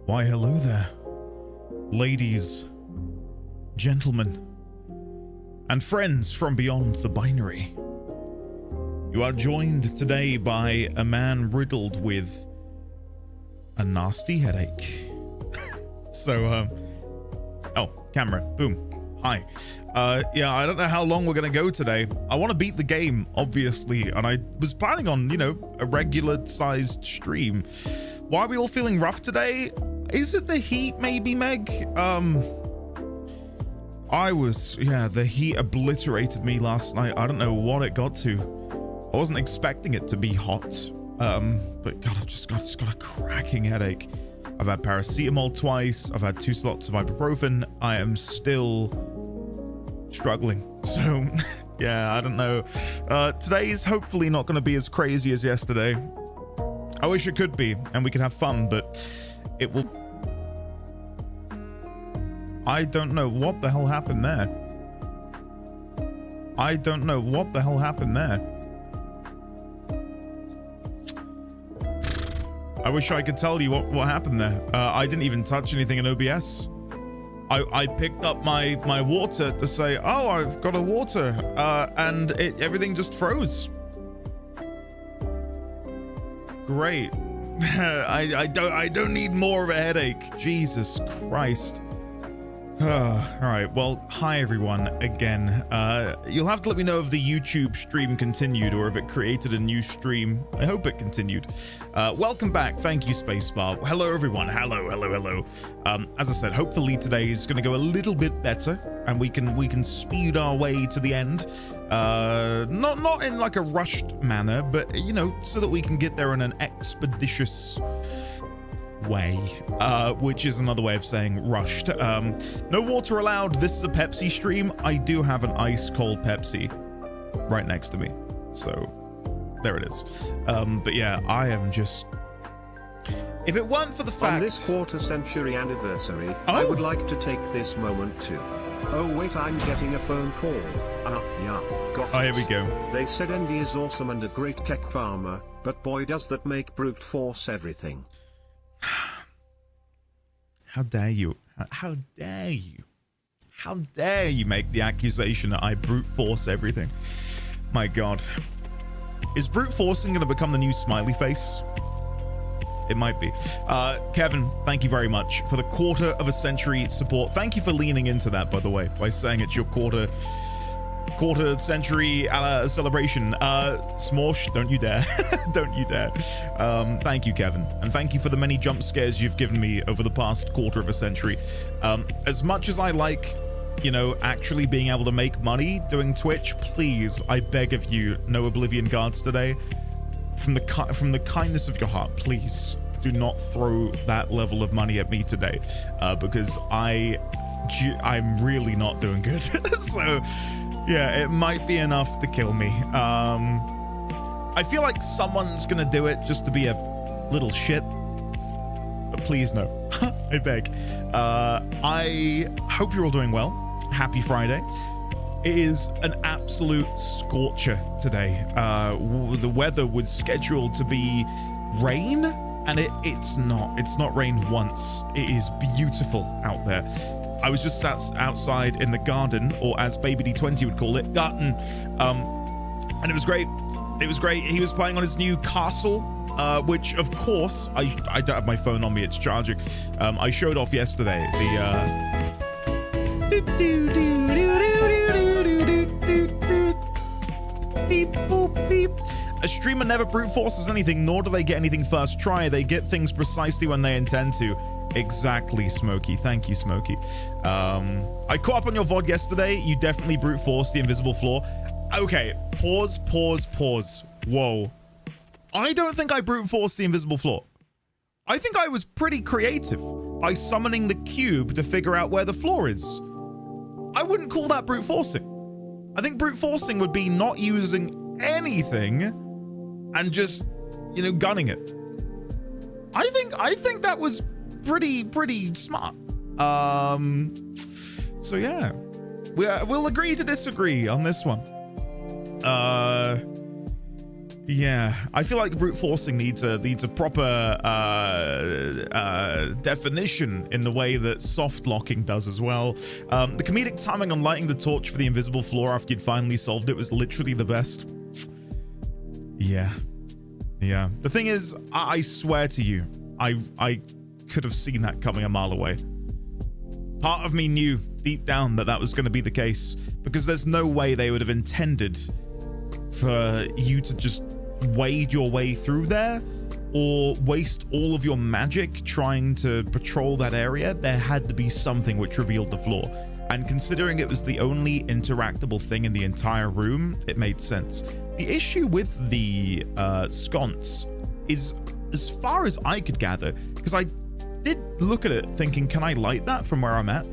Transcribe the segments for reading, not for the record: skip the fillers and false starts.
Why, hello there, ladies, gentlemen, and friends from beyond the binary. You are joined today by a man riddled with a nasty headache. Oh, camera, boom, hi. Yeah, I don't know how long we're gonna go today. I want to beat the game, obviously, and I was planning on, you know, a regular-sized stream. Why are we all feeling rough today? Is it the heat, maybe, Meg? The heat obliterated me last night. I don't know what it got to. I wasn't expecting it to be hot. But God, I've just got a cracking headache. I've had paracetamol twice. I've had 2 slots of ibuprofen. I am still struggling. So, yeah, I don't know. Today's hopefully not going to be as crazy as yesterday. I wish it could be, and we could have fun, but it will. I don't know what the hell happened there. I don't know what the hell happened there. I wish I could tell you what happened there. I didn't even touch anything in OBS. I picked up my water to say, oh, I've got a water, and everything just froze. Great. I don't need more of a headache. Jesus Christ. All right, well, hi everyone again. You'll have to let me know if the YouTube stream continued or if it created a new stream. I hope it continued. Welcome back. Thank you, Spacebar. Hello everyone. Hello. As I said, hopefully today is going to go a little bit better and we can speed our way to the end. Not in like a rushed manner, but you know, so that we can get there in an expeditious way, which is another way of saying rushed. No water allowed. This is a Pepsi stream. I do have an ice cold Pepsi right next to me, so there it is. But yeah, I am just, if it weren't for the fact on this quarter century anniversary, I would like to take this moment to, oh wait, I'm getting a phone call. Yeah, got it. Oh, here we go. They said Envy is awesome and a great kek farmer, but boy does that make brute force everything. How dare you? How dare you? How dare you make the accusation that I brute force everything? My God. Is brute forcing going to become the new smiley face? It might be. Kevin, thank you very much for the quarter of a century support. Thank you for leaning into that, by the way, by saying it's your quarter century celebration. Smorsh, don't you dare. Don't you dare. Thank you, Kevin, and thank you for the many jump scares you've given me over the past quarter of a century. As much as I like, you know, actually being able to make money doing Twitch, please, I beg of you, no Oblivion Guards today. From the kindness of your heart, please do not throw that level of money at me today, because I'm really not doing good. So yeah, it might be enough to kill me. I feel like someone's gonna do it just to be a little shit, but please no. I beg. I hope you're all doing well. Happy Friday. It is an absolute scorcher today. The weather was scheduled to be rain, and it's not. It's not rained once. It is beautiful out there. I was just sat outside in the garden, or as Baby D20 would call it, garden, and it was great. It was great. He was playing on his new castle, which, of course, I don't have my phone on me. It's charging. I showed off yesterday. A streamer never brute forces anything, nor do they get anything first try. They get things precisely when they intend to. Exactly, Smokey. Thank you, Smokey. I caught up on your VOD yesterday. You definitely brute forced the invisible floor. Okay, pause. Whoa. I don't think I brute forced the invisible floor. I think I was pretty creative by summoning the cube to figure out where the floor is. I wouldn't call that brute forcing. I think brute forcing would be not using anything and just, you know, gunning it. I think that was pretty smart. So yeah, we'll agree to disagree on this one. Yeah, I feel like brute forcing needs a proper definition in the way that soft locking does as well. The comedic timing on lighting the torch for the invisible floor after you'd finally solved it was literally the best. Yeah. The thing is, I swear to you, I could have seen that coming a mile away. Part of me knew deep down that was going to be the case, because there's no way they would have intended for you to just wade your way through there or waste all of your magic trying to patrol that area. There had to be something which revealed the floor, and considering it was the only interactable thing in the entire room, it made sense. The issue with the sconce is, as far as I could gather, because I did look at it thinking, can I light that from where I'm at?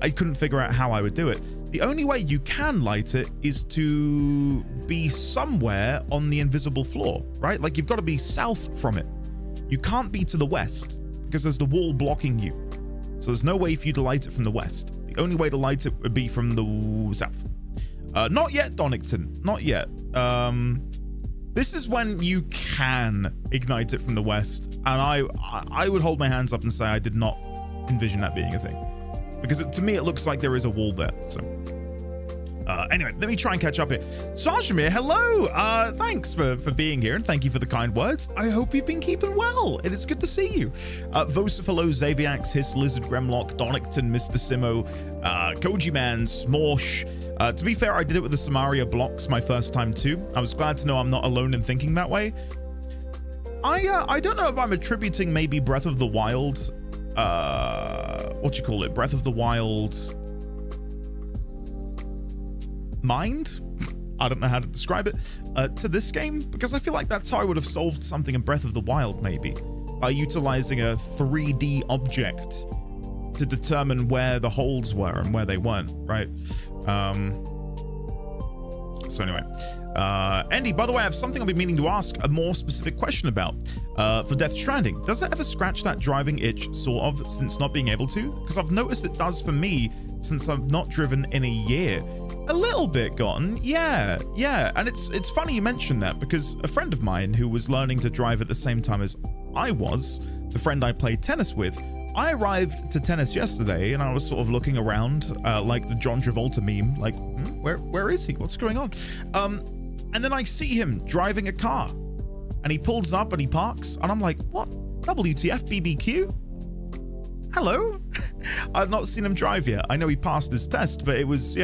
I couldn't figure out how I would do it. The only way you can light it is to be somewhere on the invisible floor, right? Like, you've got to be south from it. You can't be to the west because there's the wall blocking you. So there's no way for you to light it from the west. The only way to light it would be from the south. Not yet, Donington. Not yet. This is when you can ignite it from the west. And I would hold my hands up and say I did not envision that being a thing. Because to me, it looks like there is a wall there. So anyway, let me try and catch up here. Sajamir, hello. Thanks for being here, and thank you for the kind words. I hope you've been keeping well. It is good to see you. Vosif, hello. Xaviax, Hiss, Lizard, Gremlock, Donington, Mr. Simo, Koji Man, Smorsh. To be fair, I did it with the Samaria blocks my first time too. I was glad to know I'm not alone in thinking that way. I don't know if I'm attributing maybe Breath of the Wild, what you call it, Breath of the Wild mind? I don't know how to describe it, to this game, because I feel like that's how I would have solved something in Breath of the Wild, maybe, by utilizing a 3D object to determine where the holes were and where they weren't, right? So anyway, Andy, by the way, I have something I've been meaning to ask a more specific question about for Death Stranding. Does it ever scratch that driving itch, sort of, since not being able to? Because I've noticed it does for me since I've not driven in a year. A little bit gotten, yeah. And it's funny you mentioned that, because a friend of mine who was learning to drive at the same time as I was, the friend I played tennis with, I arrived to tennis yesterday and I was sort of looking around like the John Travolta meme, like, where is he? What's going on? And then I see him driving a car and he pulls up and he parks and I'm like, what? WTF BBQ? Hello? I've not seen him drive yet. I know he passed his test, but it was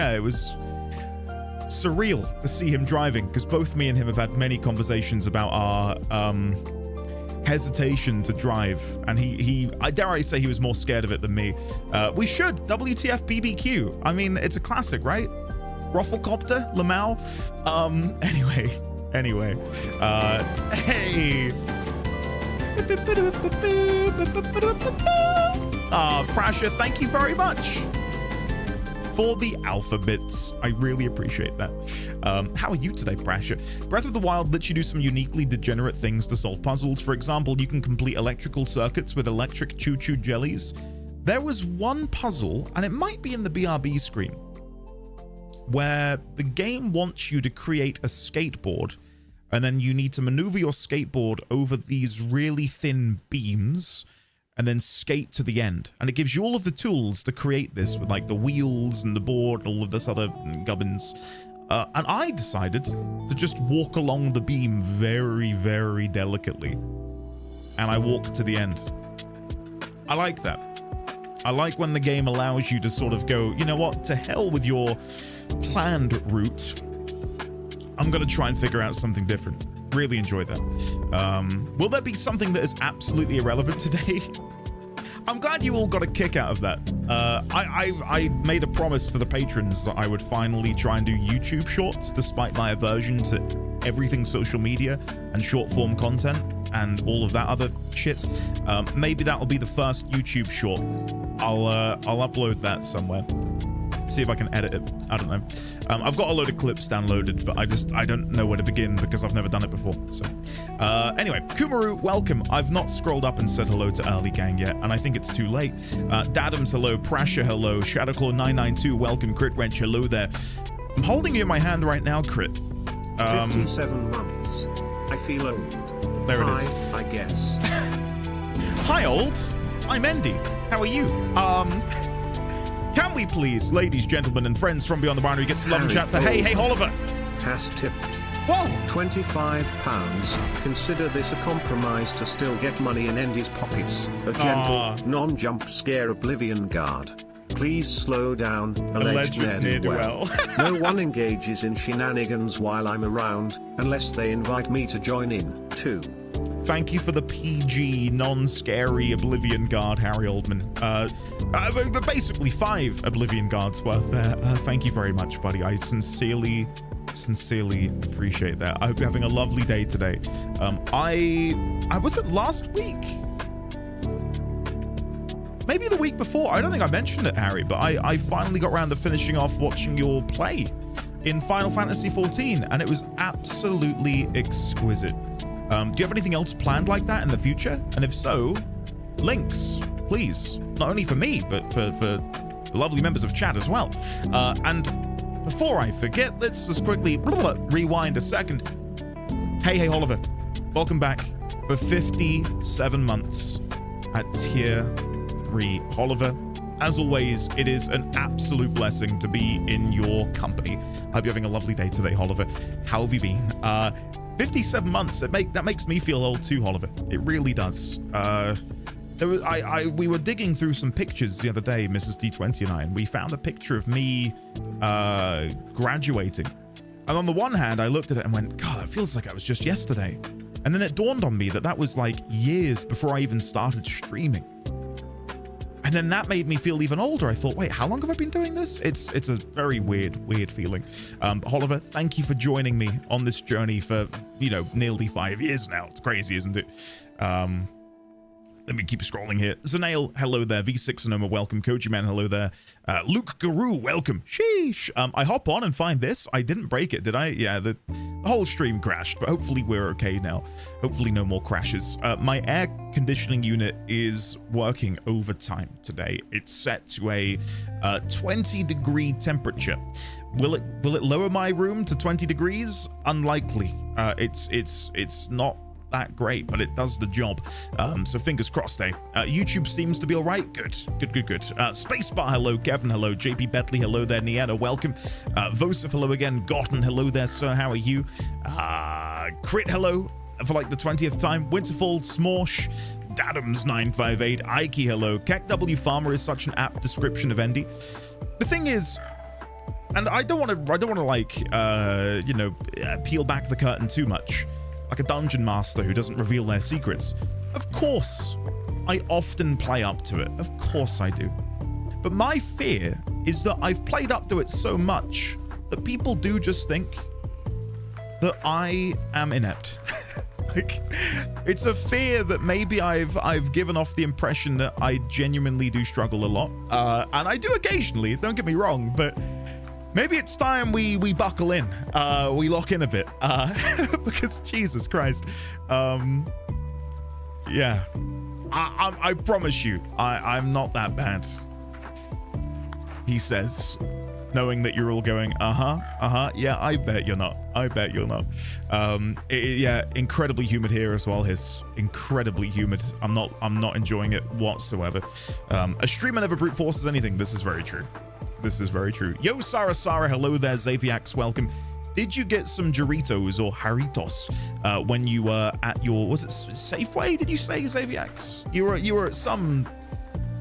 surreal to see him driving, because both me and him have had many conversations about our hesitation to drive, and I dare I say he was more scared of it than me. We should. WTF BBQ. I mean, it's a classic, right? Rufflecopter, Lamau. Anyway. Hey. Prasha, thank you very much for the alpha bits. I really appreciate that. How are you today, Prasha? Breath of the Wild lets you do some uniquely degenerate things to solve puzzles. For example, you can complete electrical circuits with electric choo-choo jellies. There was one puzzle, and it might be in the BRB screen, where the game wants you to create a skateboard, and then you need to maneuver your skateboard over these really thin beams and then skate to the end. And it gives you all of the tools to create this, with like the wheels and the board and all of this other gubbins. And I decided to just walk along the beam very, very delicately. And I walked to the end. I like that. I like when the game allows you to sort of go, you know what, to hell with your planned route. I'm going to try and figure out something different. Really enjoy that. Will there be something that is absolutely irrelevant today? I'm glad you all got a kick out of that. I made a promise to the patrons that I would finally try and do YouTube shorts, despite my aversion to everything social media and short form content and all of that other shit. Maybe that'll be the first YouTube short. I'll upload that somewhere. See if I can edit it. I don't know. I've got a load of clips downloaded, but I don't know where to begin because I've never done it before. So anyway, Kumaru, welcome. I've not scrolled up and said hello to Early Gang yet, and I think it's too late. Dadams, hello. Prasha, hello. Shadowclaw992, welcome. Crit Wrench, hello there. I'm holding you in my hand right now, Crit. 57 months. I feel old. There it is. I guess. Hi, old. I'm Endy. How are you? Can we please, ladies, gentlemen, and friends from Beyond the Boundary, get some love and chat for Hey Oliver? Has tipped. Whoa. £25. Consider this a compromise to still get money in Endy's pockets. A gentle, non-jump scare Oblivion Guard. Please slow down, alleged ne'er-do-well. No one engages in shenanigans while I'm around, unless they invite me to join in, too. Thank you for the PG, non-scary Oblivion Guard, Harry Oldman. Basically 5 Oblivion Guards worth there. Thank you very much, buddy. I sincerely appreciate that. I hope you're having a lovely day today. I was it last week? Maybe the week before. I don't think I mentioned it, Harry, but I finally got around to finishing off watching your play in Final Fantasy XIV, and it was absolutely exquisite. Do you have anything else planned like that in the future? And if so, links, please. Not only for me, but for the lovely members of chat as well. And before I forget, let's just quickly rewind a second. Hey Oliver, welcome back for 57 months at tier 3. Oliver, as always, it is an absolute blessing to be in your company. I hope you're having a lovely day today, Oliver. How have you been? 57 months, that makes me feel old too, Oliver. It really does. We were digging through some pictures the other day, Mrs. D20 and I, and we found a picture of me graduating. And on the one hand, I looked at it and went, God, that feels like it was just yesterday. And then it dawned on me that that was like years before I even started streaming. And then that made me feel even older. I thought, wait, how long have I been doing this? It's a very weird feeling. Oliver, thank you for joining me on this journey for, nearly 5 years now. It's crazy, isn't it? Let me keep scrolling here. Zanail, hello there. V6 Sonoma, welcome. Koji Man, hello there. Luke Guru, welcome. Sheesh. I hop on and find this. I didn't break it, did I? Yeah, the whole stream crashed, but hopefully we're okay now. Hopefully no more crashes. My air conditioning unit is working overtime today. It's set to a 20-degree temperature. Will it lower my room to 20 degrees? Unlikely. It's not that great, but it does the job. So fingers crossed, eh? YouTube seems to be all right. Good. Spacebar, hello. Kevin, hello. JP Betley, hello there. Nieta, welcome. Vosif, hello again. Gotten, hello there, sir. How are you? Crit, hello. For like the 20th time. Winterfall, Smorsh, Dadams958, Ike, hello. KekW Farmer is such an apt description of Endy. The thing is, and I don't want to like, peel back the curtain too much, like a dungeon master who doesn't reveal their secrets. Of course, I often play up to it. Of course I do. But my fear is that I've played up to it so much that people do just think that I am inept. Like, it's a fear that maybe I've given off the impression that I genuinely do struggle a lot. And I do occasionally, don't get me wrong, but maybe it's time we buckle in, we lock in a bit, because Jesus Christ, yeah, I promise you, I'm not that bad, he says, knowing that you're all going, yeah, I bet you're not. Yeah, incredibly humid here as well, Hiss. Incredibly humid. I'm not enjoying it whatsoever. A streamer never brute forces anything. This is very true. Yo, Sarah, hello there. Xaviax, welcome. Did you get some Doritos or Haritos when you were at your, was it Safeway? Did you say, Xaviax? You were at some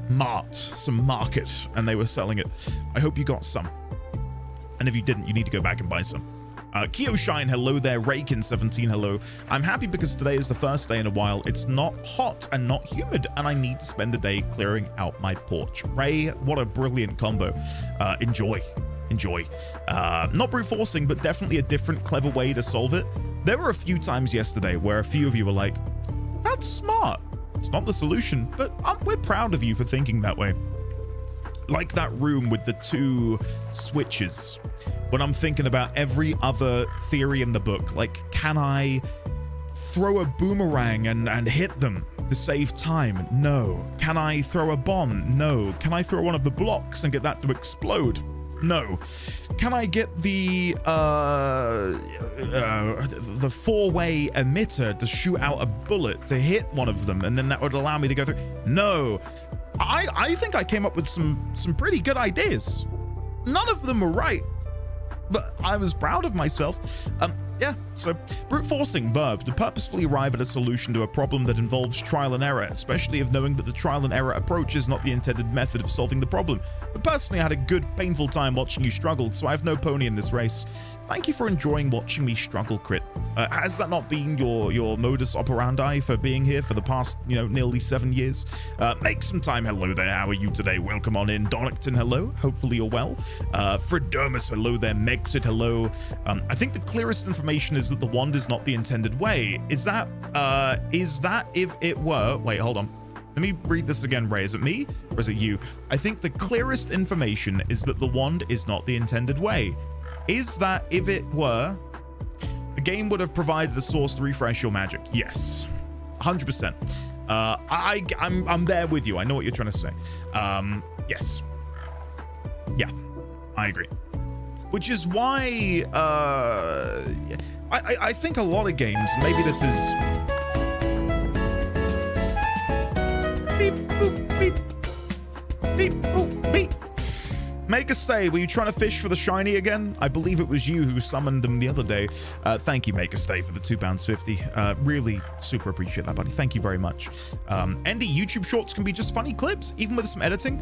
market, and they were selling it. I hope you got some. And if you didn't, you need to go back and buy some. Kioshine, hello there. Raykin17, hello. I'm happy because today is the first day in a while. It's not hot and not humid, and I need to spend the day clearing out my porch. Ray, what a brilliant combo. Enjoy. Not brute forcing, but definitely a different, clever way to solve it. There were a few times yesterday where a few of you were like, that's smart. It's not the solution, but we're proud of you for thinking that way. Like that room with the 2 switches. When I'm thinking about every other theory in the book, like, can I throw a boomerang and hit them to save time? No. Can I throw a bomb? No. Can I throw one of the blocks and get that to explode? No. Can I get the four-way emitter to shoot out a bullet to hit one of them, and then that would allow me to go through? No. I think I came up with some pretty good ideas. None of them were right, but I was proud of myself. Yeah, so brute forcing verb to purposefully arrive at a solution to a problem that involves trial and error, especially if knowing that the trial and error approach is not the intended method of solving the problem. But personally, I had a good, painful time watching you struggle, so I have no pony in this race. Thank you for enjoying watching me struggle, Crit. Has that not been your modus operandi for being here for the past, nearly 7 years? Make some time. Hello there. How are you today? Welcome on in. Donington, hello. Hopefully you're well. Fridomus, hello there. Megxit, hello. I think the clearest information is that the wand is not the intended way. Is that if it were? Wait, hold on. Let me read this again, Ray. Is it me or is it you? I think the clearest information is that the wand is not the intended way. Is that if it were, the game would have provided the source to refresh your magic? Yes, 100%. I'm there with you. I know what you're trying to say. Yes. Yeah, I agree. Which is why I think a lot of games, maybe this is beep boop beep beep boop beep. Make a stay. Were you trying to fish for the shiny again? I believe it was you who summoned them the other day. Thank you, Make a Stay, for the £2.50. Really super appreciate that, buddy. Thank you very much. Andy, YouTube shorts can be just funny clips, even with some editing.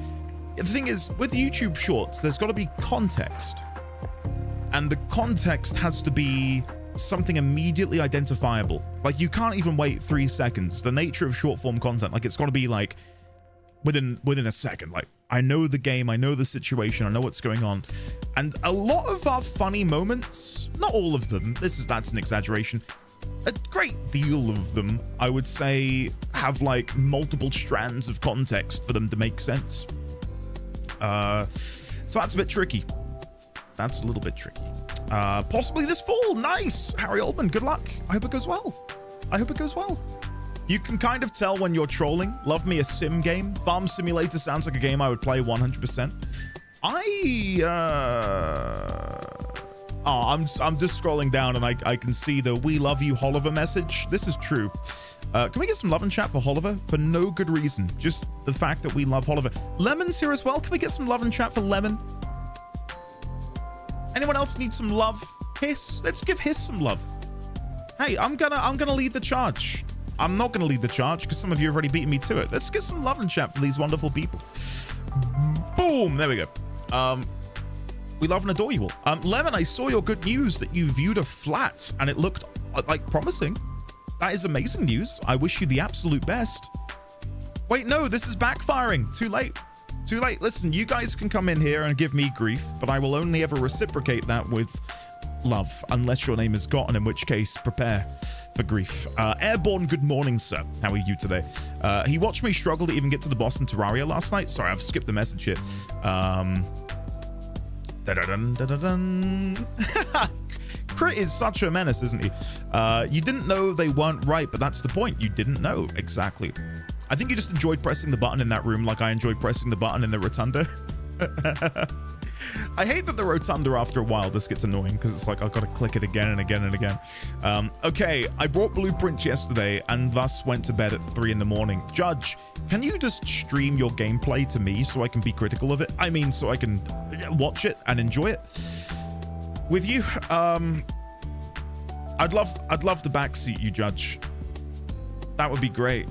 The thing is, with YouTube shorts, there's got to be context. And the context has to be something immediately identifiable. Like, you can't even wait 3 seconds. The nature of short form content, like, it's got to be like within a second. Like, I know the game, I know the situation, I know what's going on. And a lot of our funny moments, not all of them, that's an exaggeration, a great deal of them, I would say, have like multiple strands of context for them to make sense. So that's a bit tricky. That's a little bit tricky. Possibly this fall. Nice. Harry Oldman, good luck. I hope it goes well. You can kind of tell when you're trolling. Love me a sim game. Farm Simulator sounds like a game I would play 100%. I'm just scrolling down and I can see the "We love you, Oliver" message. This is true. Can we get some love and chat for Oliver? For no good reason. Just the fact that we love Oliver. Lemon's here as well. Can we get some love and chat for Lemon? Anyone else need some love? Hiss. Let's give Hiss some love. Hey, I'm gonna lead the charge. I'm not gonna lead the charge because some of you have already beaten me to it. Let's get some love and chat for these wonderful people. Boom. There we go. We love and adore you all. Lemon, I saw your good news that you viewed a flat and it looked like promising. That is amazing news. I wish you the absolute best. Wait, no, this is backfiring. Too late. Too late. Listen, you guys can come in here and give me grief, but I will only ever reciprocate that with love, unless your name is God, in which case, prepare for grief. Airborne, good morning, sir. How are you today? He watched me struggle to even get to the boss in Terraria last night. Sorry, I've skipped the message here. Crit is such a menace, isn't he? You didn't know they weren't right, but that's the point. You didn't know. Exactly. I think you just enjoyed pressing the button in that room like I enjoyed pressing the button in the rotunda. I hate that the rotunda, after a while, this gets annoying because it's like I've got to click it again and again and again. Okay, I brought blueprints yesterday and thus went to bed at 3 in the morning. Judge, can you just stream your gameplay to me so I can be critical of it? I mean, so I can watch it and enjoy it with you. I'd love to backseat you, Judge. That would be great.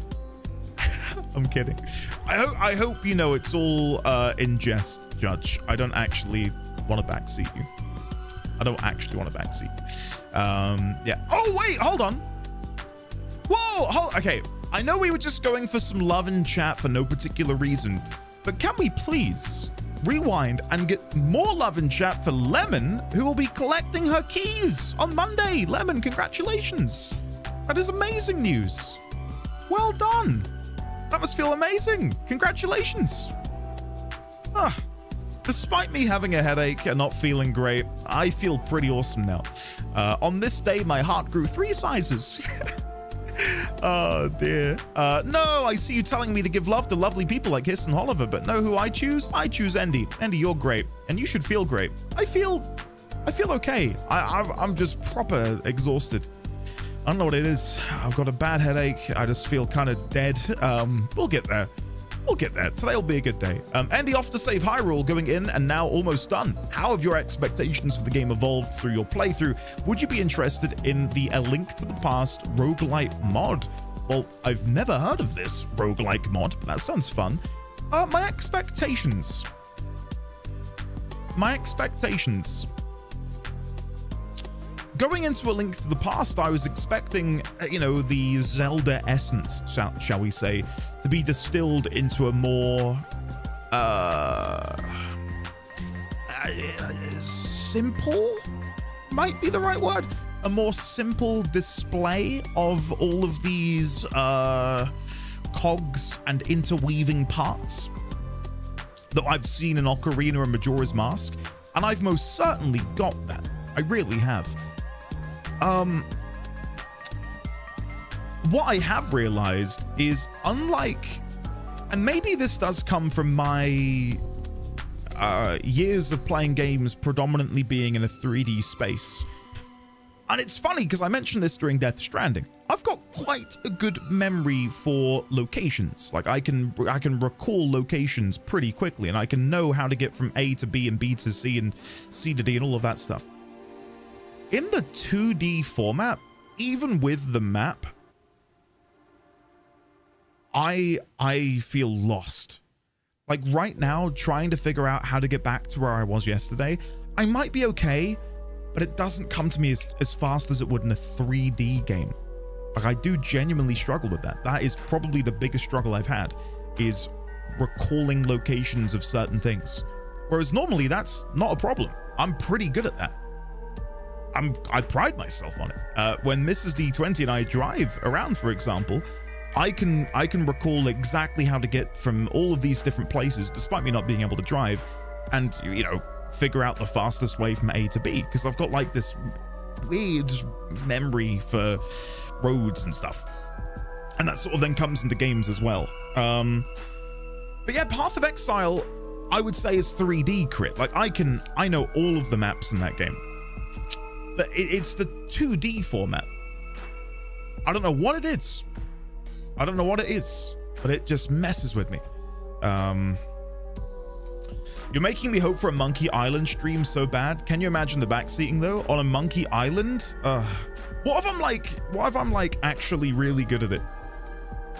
I'm kidding. I hope you know it's all in jest, Judge. I don't actually want to backseat you. Yeah. Oh, wait, hold on. Whoa, okay. I know we were just going for some love and chat for no particular reason, but can we please rewind and get more love and chat for Lemon, who will be collecting her keys on Monday? Lemon, congratulations. That is amazing news. Well done. That must feel amazing. Congratulations. Despite me having a headache and not feeling great, I feel pretty awesome now. On this day, my heart grew 3 sizes. Oh dear. No, I see you telling me to give love to lovely people like Hiss and Oliver, but know who I choose? I choose Endy. Endy, you're great, and you should feel great. I feel okay. I'm just proper exhausted. I don't know what it is. I've got a bad headache. I just feel kind of dead. We'll get there. We'll get there. Today'll be a good day. Endy off to save Hyrule, going in and now almost done. How have your expectations for the game evolved through your playthrough? Would you be interested in the A Link to the Past roguelite mod? Well, I've never heard of this roguelike mod, but that sounds fun. My expectations. Going into A Link to the Past, I was expecting, the Zelda essence, shall we say, to be distilled into a more simple, might be the right word, a more simple display of all of these cogs and interweaving parts that I've seen in Ocarina and Majora's Mask, and I've most certainly got that. I really have. What I have realized is, unlike, and maybe this does come from my years of playing games predominantly being in a 3D space, and it's funny because I mentioned this during Death Stranding. I've got quite a good memory for locations. Like I can recall locations pretty quickly, and I can know how to get from A to B and B to C and C to D and all of that stuff. In the 2D format, even with the map, I feel lost. Like right now, trying to figure out how to get back to where I was yesterday, I might be okay, but it doesn't come to me as fast as it would in a 3D game. Like I do genuinely struggle with that. That is probably the biggest struggle I've had, is recalling locations of certain things. Whereas normally that's not a problem. I'm pretty good at that. I pride myself on it. When Mrs. D20 and I drive around, for example, I can recall exactly how to get from all of these different places, despite me not being able to drive, and figure out the fastest way from A to B, because I've got like this weird memory for roads and stuff, and that sort of then comes into games as well. But yeah, Path of Exile, I would say, is 3D crit. Like I know all of the maps in that game. But it's the 2D format. I don't know what it is. But it just messes with me. You're making me hope for a Monkey Island stream so bad. Can you imagine the backseating though? On a Monkey Island? What if I'm like actually really good at it?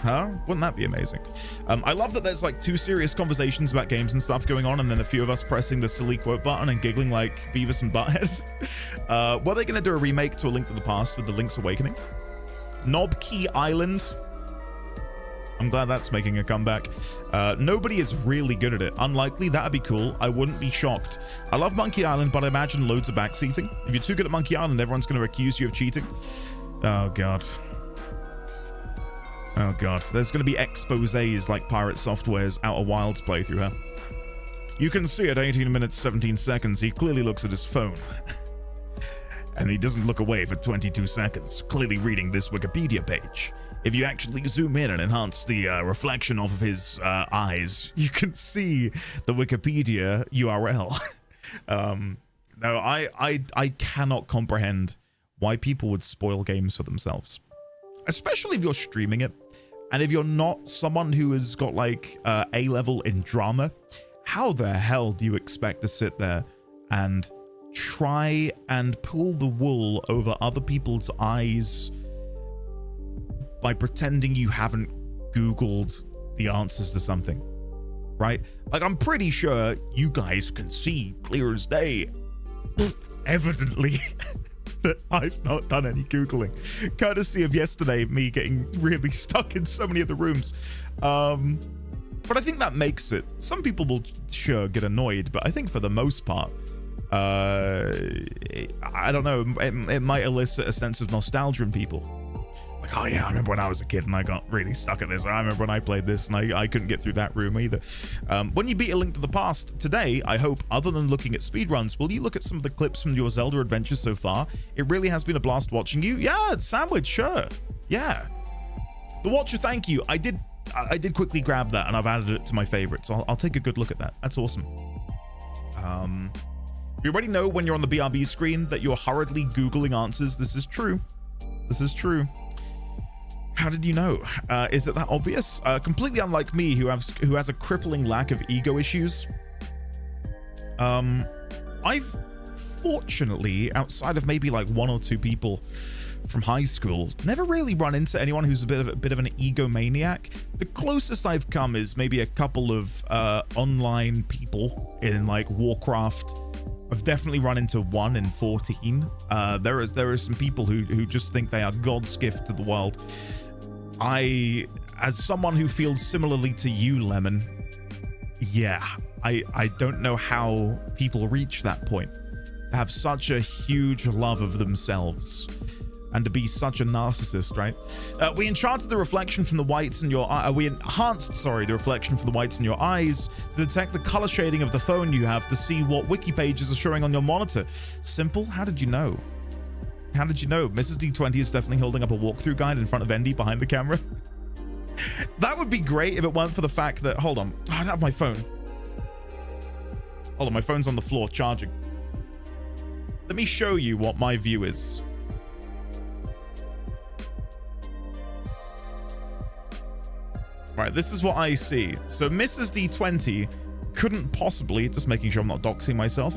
Huh? Wouldn't that be amazing? I love that there's like 2 serious conversations about games and stuff going on, and then a few of us pressing the silly quote button and giggling like Beavis and Butthead. Were they going to do a remake to A Link to the Past with the Link's Awakening? Knobkey Island. I'm glad that's making a comeback. Nobody is really good at it. Unlikely. That'd be cool. I wouldn't be shocked. I love Monkey Island, but I imagine loads of backseating. If you're too good at Monkey Island, everyone's going to accuse you of cheating. Oh god. Oh god, there's going to be exposés like Pirate Software's Outer Wilds playthrough, huh? You can see at 18 minutes 17 seconds, he clearly looks at his phone. And he doesn't look away for 22 seconds, clearly reading this Wikipedia page. If you actually zoom in and enhance the reflection off of his eyes, you can see the Wikipedia URL. No, I cannot comprehend why people would spoil games for themselves. Especially if you're streaming it. And if you're not someone who has got like A level in drama, how the hell do you expect to sit there and try and pull the wool over other people's eyes by pretending you haven't Googled the answers to something, right? Like, I'm pretty sure you guys can see clear as day, evidently, that I've not done any Googling, courtesy of yesterday, me getting really stuck in so many of the rooms. But I think that makes it. Some people will sure get annoyed, but I think for the most part, I don't know, it might elicit a sense of nostalgia in people. Like, oh yeah, I remember when I was a kid and I got really stuck at this. I remember when I played this and I couldn't get through that room either. When you beat A Link to the Past today, I hope, other than looking at speedruns, will you look at some of the clips from your Zelda adventures so far? It really has been a blast watching you. Yeah, Sandwich, sure. Yeah. The Watcher, thank you. I did quickly grab that, and I've added it to my favorites. I'll take a good look at that. That's awesome. You already know when you're on the BRB screen that you're hurriedly Googling answers. This is true. This is true. How did you know? Is it that obvious? Completely unlike me, who has a crippling lack of ego issues. I've fortunately, outside of maybe like 1 or 2 people from high school, never really run into anyone who's a bit of an egomaniac. The closest I've come is maybe a couple of online people in like Warcraft. I've definitely run into one in 14. There are some people who just think they are God's gift to the world. As someone who feels similarly to you, Lemon, yeah, I don't know how people reach that point. They have such a huge love of themselves, and to be such a narcissist, right? We enchanted the reflection from the whites in your eye. We enhanced, the reflection from the whites in your eyes to detect the color shading of the phone you have to see what wiki pages are showing on your monitor. Simple. How did you know? How did you know? Mrs. D20 is definitely holding up a walkthrough guide in front of Endy behind the camera. That would be great if it weren't for the fact that, hold on, I don't have my phone. Hold on, my phone's on the floor charging. Let me show you what my view is. Right, this is what I see. So Mrs. D20 couldn't possibly, just making sure I'm not doxing myself.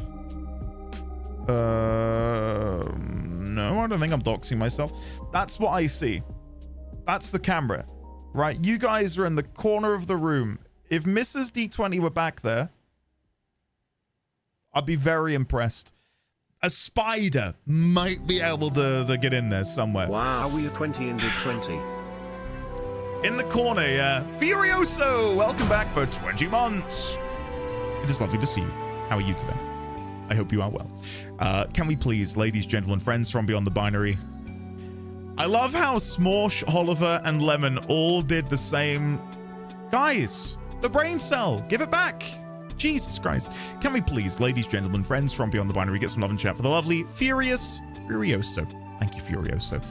No, I don't think I'm doxing myself. That's what I see. That's the camera. Right, you guys are in the corner of the room. If Mrs. D20 were back there, I'd be very impressed. A spider might be able to get in there somewhere. Wow, we are 20 and did 20. In the corner, yeah. Furioso, welcome back for 20 months. It is lovely to see you. How are you today? I hope you are well. Can we please, ladies, gentlemen, friends from Beyond the Binary? I love how Smorsh, Oliver, and Lemon all did the same. Guys, the brain cell, give it back. Jesus Christ. Can we please, ladies, gentlemen, friends from Beyond the Binary, get some love and chat for the lovely Furioso. Thank you, Furioso.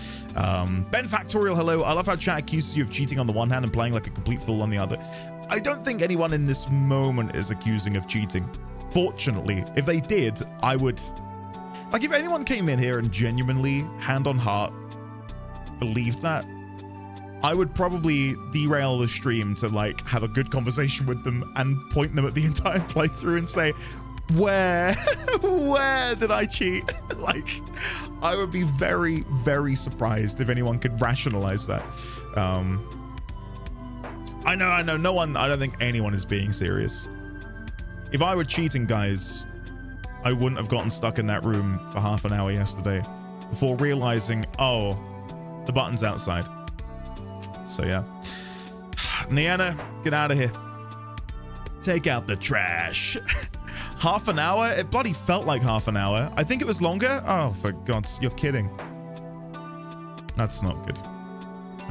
Ben Factorial, hello. I love how chat accuses you of cheating on the one hand and playing like a complete fool on the other. I don't think anyone in this moment is accusing of cheating. Fortunately, if they did, I would... Like, if anyone came in here and genuinely, hand on heart, believed that, I would probably derail the stream to, like, have a good conversation with them and point them at the entire playthrough and say, where did I cheat? Like, I would be very, very surprised if anyone could rationalize that. I know, no one, I don't think anyone is being serious. If I were cheating, guys, I wouldn't have gotten stuck in that room for half an hour yesterday before realizing, oh, the button's outside. So yeah. Niana, get out of here. Take out the trash. Half an hour? It bloody felt like half an hour. I think it was longer. Oh, for God's, you're kidding. That's not good.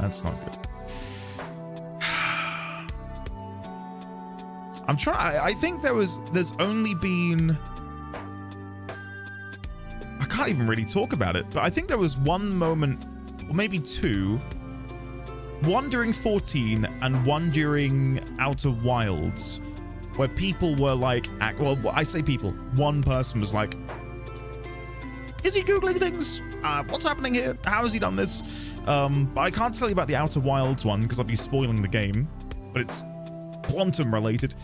That's not good. I'm trying. I think there's only been. I can't even really talk about it, but I think there was one moment, or maybe two. One during 14 and one during Outer Wilds, where people were like, well, I say people, one person was like, is he Googling things? What's happening here? How has he done this? But I can't tell you about the Outer Wilds one because I'd be spoiling the game, but it's quantum related.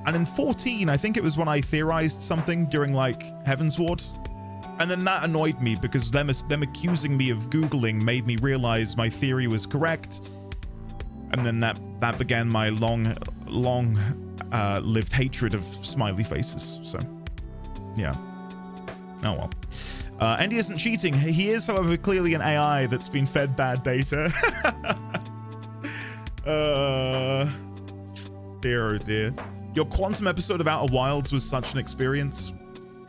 And in 14, I think it was when I theorized something during like Heavensward. And then that annoyed me because them accusing me of Googling made me realize my theory was correct. And then that began my long-lived hatred of smiley faces. So, yeah. Oh, well. Endy isn't cheating. He is, however, clearly an AI that's been fed bad data. Dear, oh dear. Your quantum episode of Outer Wilds was such an experience.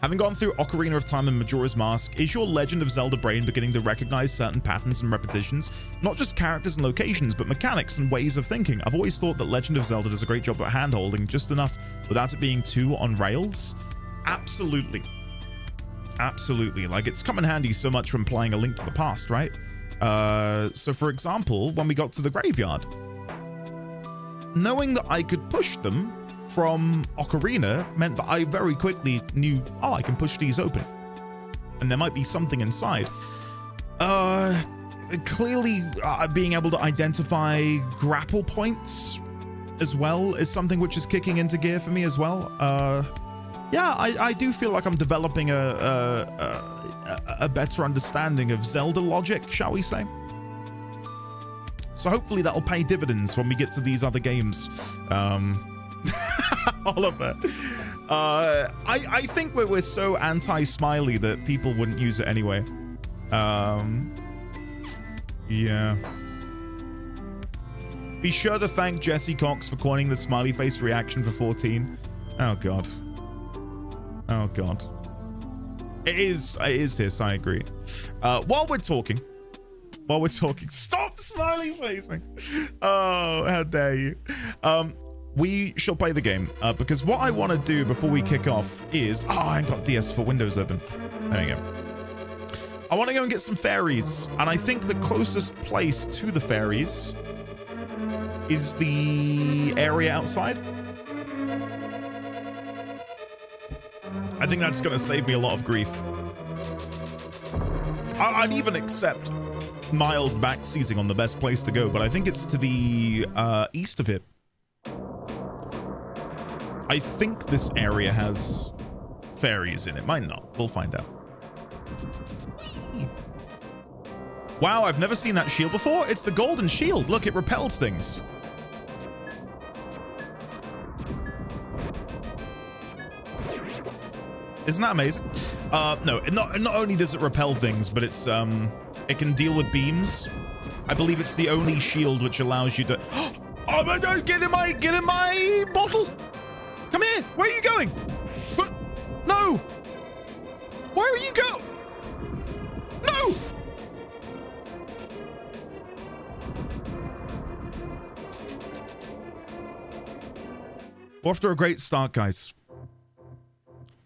Having gone through Ocarina of Time and Majora's Mask, is your Legend of Zelda brain beginning to recognize certain patterns and repetitions? Not just characters and locations, but mechanics and ways of thinking. I've always thought that Legend of Zelda does a great job at hand-holding, just enough without it being too on rails. Absolutely. Absolutely. Like, it's come in handy so much from playing A Link to the Past, right? So for example, when we got to the graveyard, knowing that I could push them from Ocarina meant that I very quickly knew, oh, I can push these open. And there might be something inside. Clearly, being able to identify grapple points as well is something which is kicking into gear for me as well. Yeah, I do feel like I'm developing a better understanding of Zelda logic, shall we say. So hopefully that'll pay dividends when we get to these other games. Oliver. I think we're so anti-smiley that people wouldn't use it anyway. Yeah. Be sure to thank Jesse Cox for coining the smiley face reaction for 14. Oh god. Oh god. It is this, I agree. While we're talking, stop smiley facing. Oh, how dare you. We shall play the game, because what I want to do before we kick off is, I ain't got DS for Windows open. There we go. I want to go and get some fairies, and I think the closest place to the fairies is the area outside. I think that's going to save me a lot of grief. I'd even accept mild backseating on the best place to go, but I think it's to the east of it. I think this area has fairies in it. Might not. We'll find out. Wow, I've never seen that shield before. It's the golden shield. Look, it repels things. Isn't that amazing? No, not only does it repel things, but it's it can deal with beams. I believe it's the only shield which allows you to. Oh my God! Get in my bottle. Come here. Where are you going? No. Where are you going? No. We're off to a great start, guys.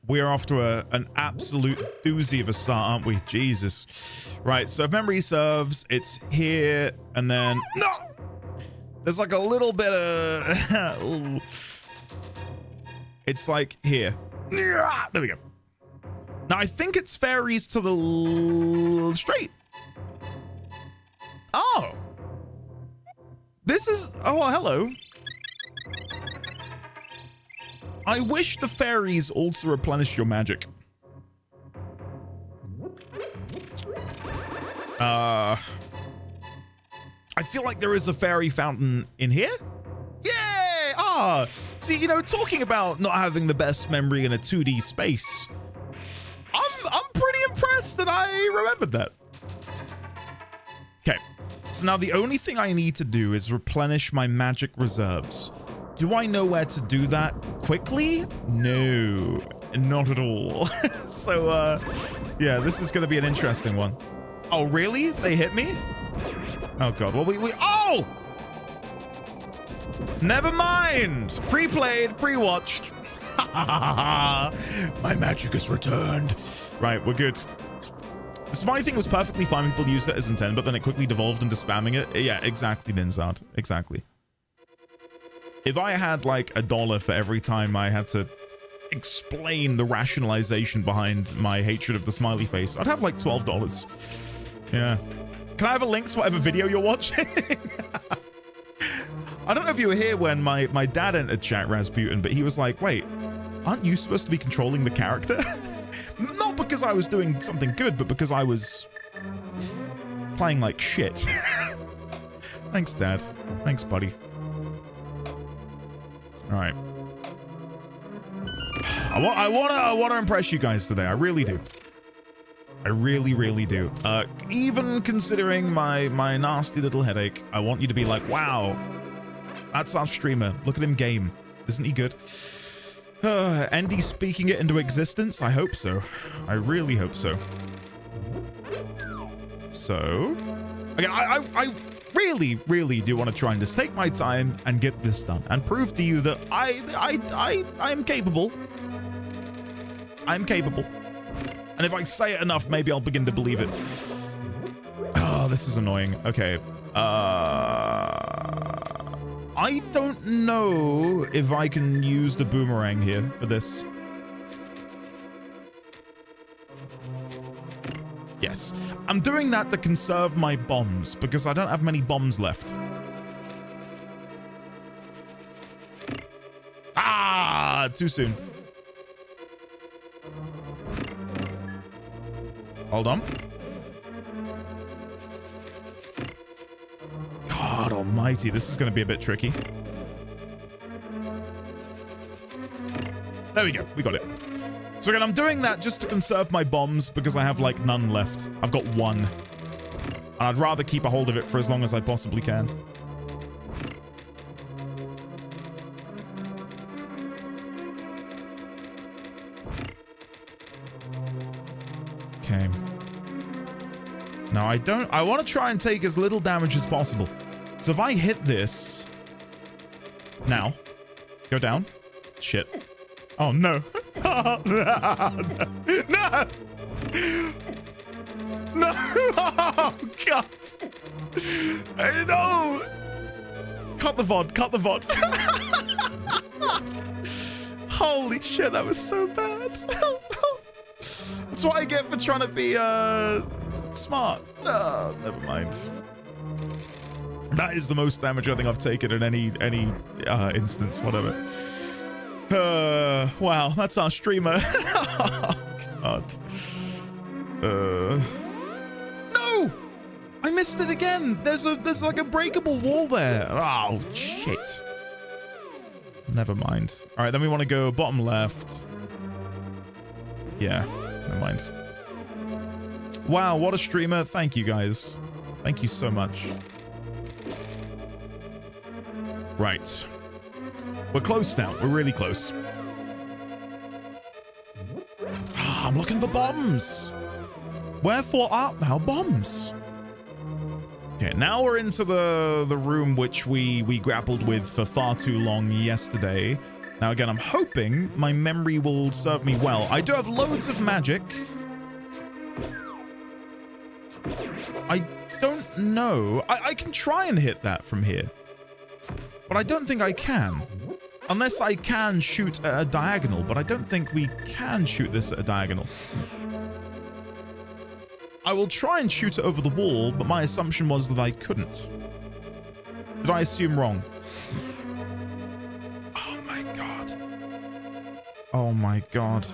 We're off to an absolute doozy of a start, aren't we? Jesus. Right, so if memory serves, it's here, and then... No! There's like a little bit of... It's like here. There we go. Now, I think it's fairies to the straight. Oh. This is... Oh, hello. I wish the fairies also replenish your magic. I feel like there is a fairy fountain in here. Yay! Ah, see, you know, talking about not having the best memory in a 2D space, I'm pretty impressed that I remembered that. Okay, so now the only thing I need to do is replenish my magic reserves. Do I know where to do that quickly? No, not at all. So, yeah, this is going to be an interesting one. Oh, really? They hit me? Oh, God. Well, oh! Never mind. Pre-played, pre-watched. My magic has returned. Right, we're good. The smiley thing was perfectly fine. People used it as intended, but then it quickly devolved into spamming it. Yeah, exactly, Ninzard. Exactly. If I had like $1 for every time I had to explain the rationalization behind my hatred of the smiley face, I'd have like $12. Yeah. Can I have a link to whatever video you're watching? I don't know if you were here when my dad entered chat, Rasputin, but he was like, wait, aren't you supposed to be controlling the character? Not because I was doing something good, but because I was playing like shit. Thanks, Dad. Thanks, buddy. All right. I want to impress you guys today. I really do. I really, really do. Even considering my nasty little headache, I want you to be like, wow, that's our streamer. Look at him game. Isn't he good? Andy speaking it into existence? I hope so. I really hope so. So, again, I really, really do want to try and just take my time and get this done and prove to you that I am capable. I'm capable. And if I say it enough, maybe I'll begin to believe it. Oh, this is annoying. Okay. I don't know if I can use the boomerang here for this. Yes. I'm doing that to conserve my bombs because I don't have many bombs left. Ah, too soon. Hold on. God almighty, this is going to be a bit tricky. There we go. We got it. So again, I'm doing that just to conserve my bombs because I have like none left. I've got one. And I'd rather keep a hold of it for as long as I possibly can. Okay. Now I want to try and take as little damage as possible. So if I hit this now, go down. Shit. Oh no. No. No. No. Oh god. No. Cut the VOD. Cut the VOD. Holy shit, that was so bad. That's what I get for trying to be smart. Oh, never mind. That is the most damage I think I've taken in any instance, whatever. Wow, that's our streamer. Oh, God. No! I missed it again. There's like a breakable wall there. Oh, shit. Never mind. All right, then we want to go bottom left. Yeah, never mind. Wow, what a streamer. Thank you, guys. Thank you so much. Right. We're close now. We're really close. Ah, I'm looking for bombs. Wherefore art thou bombs? Okay, now we're into the room which we grappled with for far too long yesterday. Now, again, I'm hoping my memory will serve me well. I do have loads of magic. I don't know. I can try and hit that from here. But I don't think I can. Unless I can shoot at a diagonal, but I don't think we can shoot this at a diagonal. I will try and shoot it over the wall, but my assumption was that I couldn't. Did I assume wrong? Oh my god. Oh my god.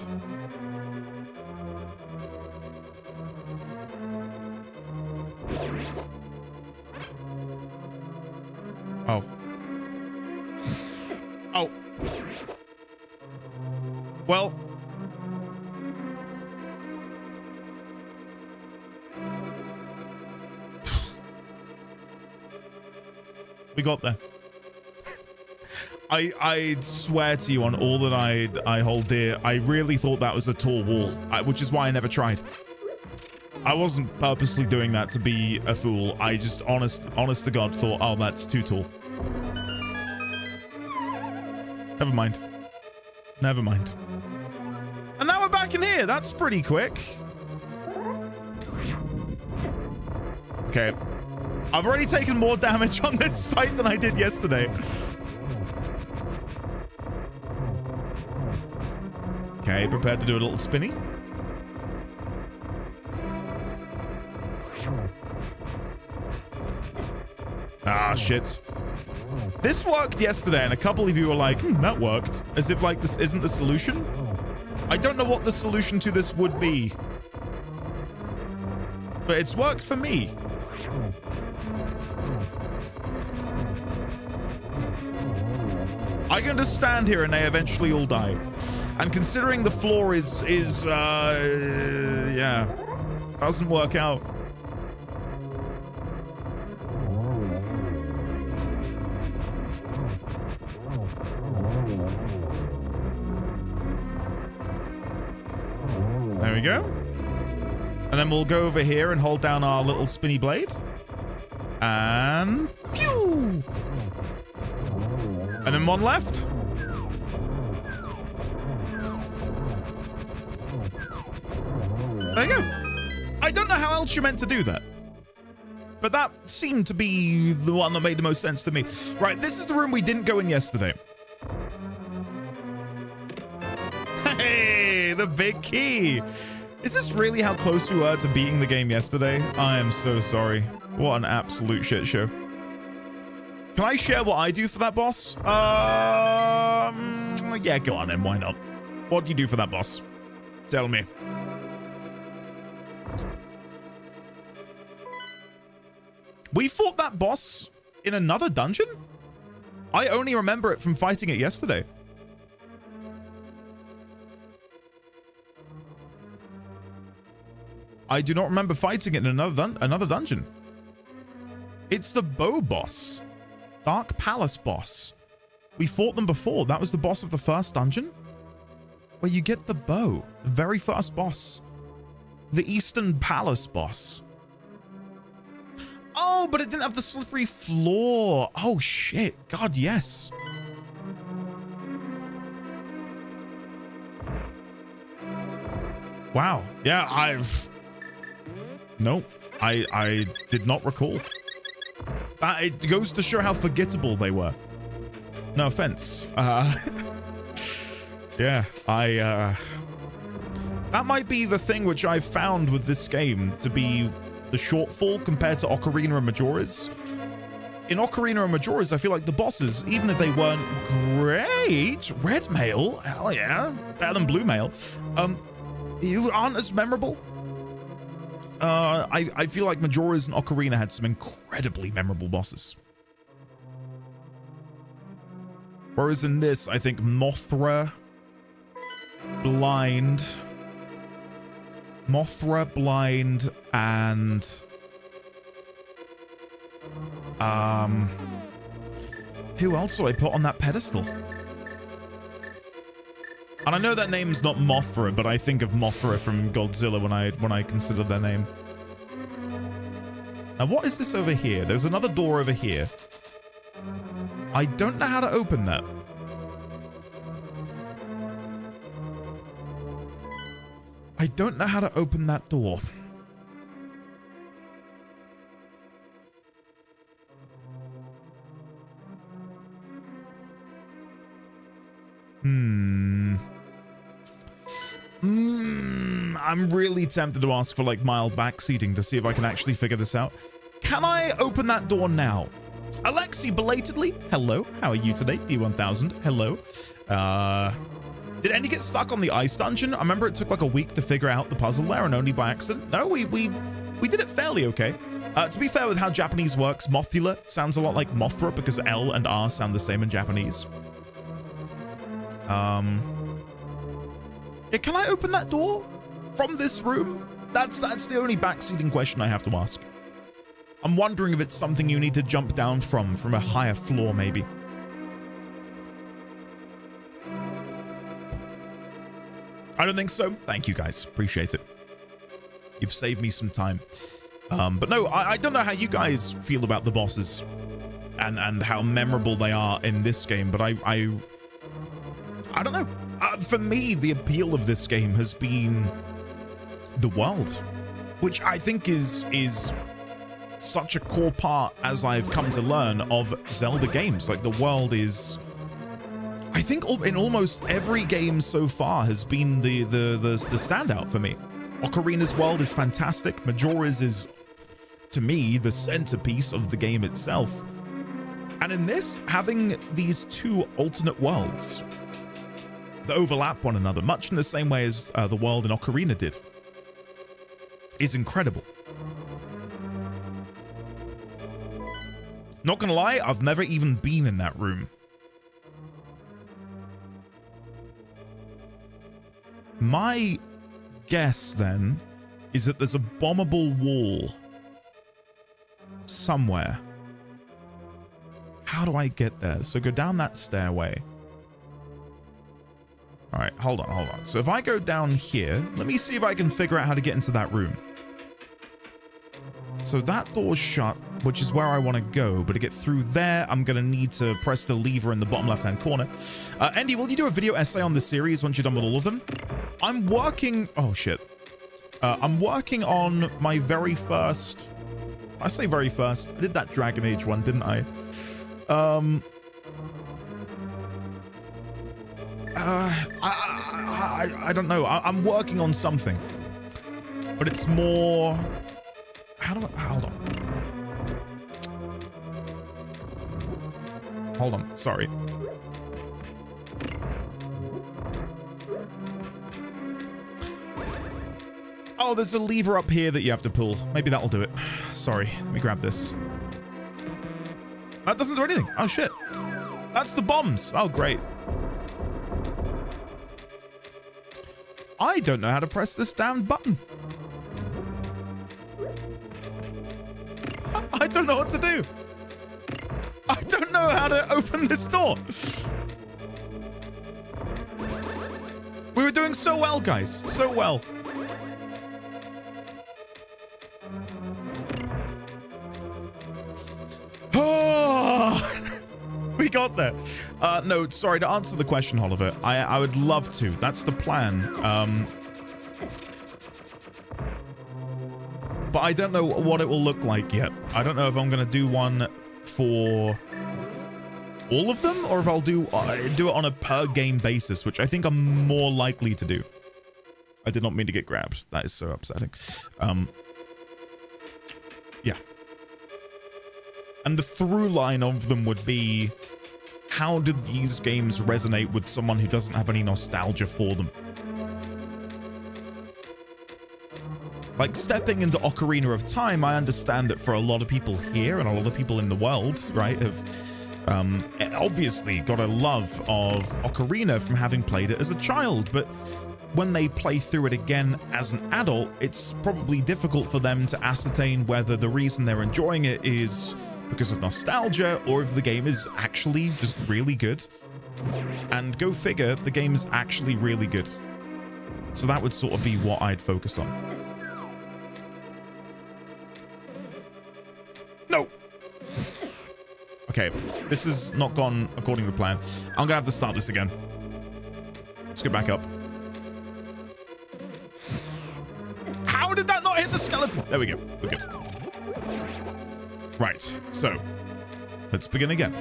Oh. Oh. Well. We got there. I swear to you on all that I hold dear, I really thought that was a tall wall, which is why I never tried. I wasn't purposely doing that to be a fool. I just honest to God thought, oh, that's too tall. Never mind. Never mind. And now we're back in here. That's pretty quick. Okay. I've already taken more damage on this fight than I did yesterday. Okay, prepared to do a little spinny. Ah, shit. This worked yesterday, and a couple of you were like, that worked. As if, like, this isn't the solution. I don't know what the solution to this would be. But it's worked for me. I can just stand here and they eventually all die. And considering the floor yeah, doesn't work out. There we go. And then we'll go over here and hold down our little spinny blade. And pew! And then one left. There you go. I don't know how else you're meant to do that. But that seemed to be the one that made the most sense to me. Right, this is the room we didn't go in yesterday. Hey, the big key. Is this really how close we were to beating the game yesterday? I am so sorry. What an absolute shit show. Can I share what I do for that boss? Yeah, go on then. Why not? What do you do for that boss? Tell me. We fought that boss in another dungeon? I only remember it from fighting it yesterday. I do not remember fighting it in another dungeon. It's the bow boss. Dark Palace boss. We fought them before. That was the boss of the first dungeon? Where you get the bow. The very first boss. The Eastern Palace boss. Oh, but it didn't have the slippery floor. Oh, shit. God, yes. Wow. Yeah, Nope. I did not recall. It goes to show how forgettable they were. No offense. Yeah, that might be the thing which I've found with this game to be the shortfall compared to Ocarina and Majora's. In Ocarina and Majora's, I feel like the bosses, even if they weren't great, red mail, hell yeah, better than blue mail, you aren't as memorable. I feel like Majora's and Ocarina had some incredibly memorable bosses. Whereas in this, I think Mothra, Blind, and who else do I put on that pedestal? And I know that name's not Mothra, but I think of Mothra from Godzilla when I consider their name. Now, what is this over here? There's another door over here. I don't know how to open that. I don't know how to open that door. I'm really tempted to ask for like mild backseating to see if I can actually figure this out. Can I open that door now? Alexi, belatedly, hello. How are you today? D1000, hello. Did Andy get stuck on the ice dungeon? I remember it took like a week to figure out the puzzle there and only by accident. No, we did it fairly okay. To be fair with how Japanese works, Mothula sounds a lot like Mothra because L and R sound the same in Japanese. Yeah, can I open that door from this room? That's the only backseating question I have to ask. I'm wondering if it's something you need to jump down from a higher floor, maybe. I don't think so. Thank you, guys. Appreciate it. You've saved me some time. But no, I don't know how you guys feel about the bosses and how memorable they are in this game, but I don't know. For me, the appeal of this game has been the world, which I think is such a core part, as I've come to learn, of Zelda games. Like, the world is, I think in almost every game so far has been the standout for me. Ocarina's world is fantastic. Majora's is, to me, the centerpiece of the game itself. And in this, having these two alternate worlds that overlap one another, much in the same way as the world in Ocarina did, is incredible. Not gonna lie, I've never even been in that room. My guess, then, is that there's a bombable wall somewhere. How do I get there? So go down that stairway. All right, hold on. So if I go down here, let me see if I can figure out how to get into that room. So that door's shut, which is where I want to go. But to get through there, I'm going to need to press the lever in the bottom left-hand corner. Andy, will you do a video essay on this series once you're done with all of them? I'm working... Oh, shit. I'm working on my very first I say very first. I did that Dragon Age one, didn't I? I don't know. I'm working on something, but it's more. Hold on. Sorry. Oh, there's a lever up here that you have to pull. Maybe that'll do it. Sorry. Let me grab this. That doesn't do anything. Oh, shit. That's the bombs. Oh, great. I don't know how to press this damn button. I don't know what to do. I don't know how to open this door. We were doing so well, guys. So well. We got there. No, sorry, to answer the question, Oliver, I would love to. That's the plan. But I don't know what it will look like yet. I don't know if I'm going to do one for all of them or if I'll do it on a per game basis, which I think I'm more likely to do. I did not mean to get grabbed. That is so upsetting. Yeah. And the through line of them would be, how do these games resonate with someone who doesn't have any nostalgia for them? Like, stepping into Ocarina of Time, I understand that for a lot of people here and a lot of people in the world, right, have obviously got a love of Ocarina from having played it as a child, but when they play through it again as an adult, it's probably difficult for them to ascertain whether the reason they're enjoying it is because of nostalgia or if the game is actually just really good. And go figure, the game is actually really good. So that would sort of be what I'd focus on. No! Okay, this has not gone according to plan. I'm gonna have to start this again. Let's get back up. How did that not hit the skeleton? There we go. We're good. Right, so let's begin again.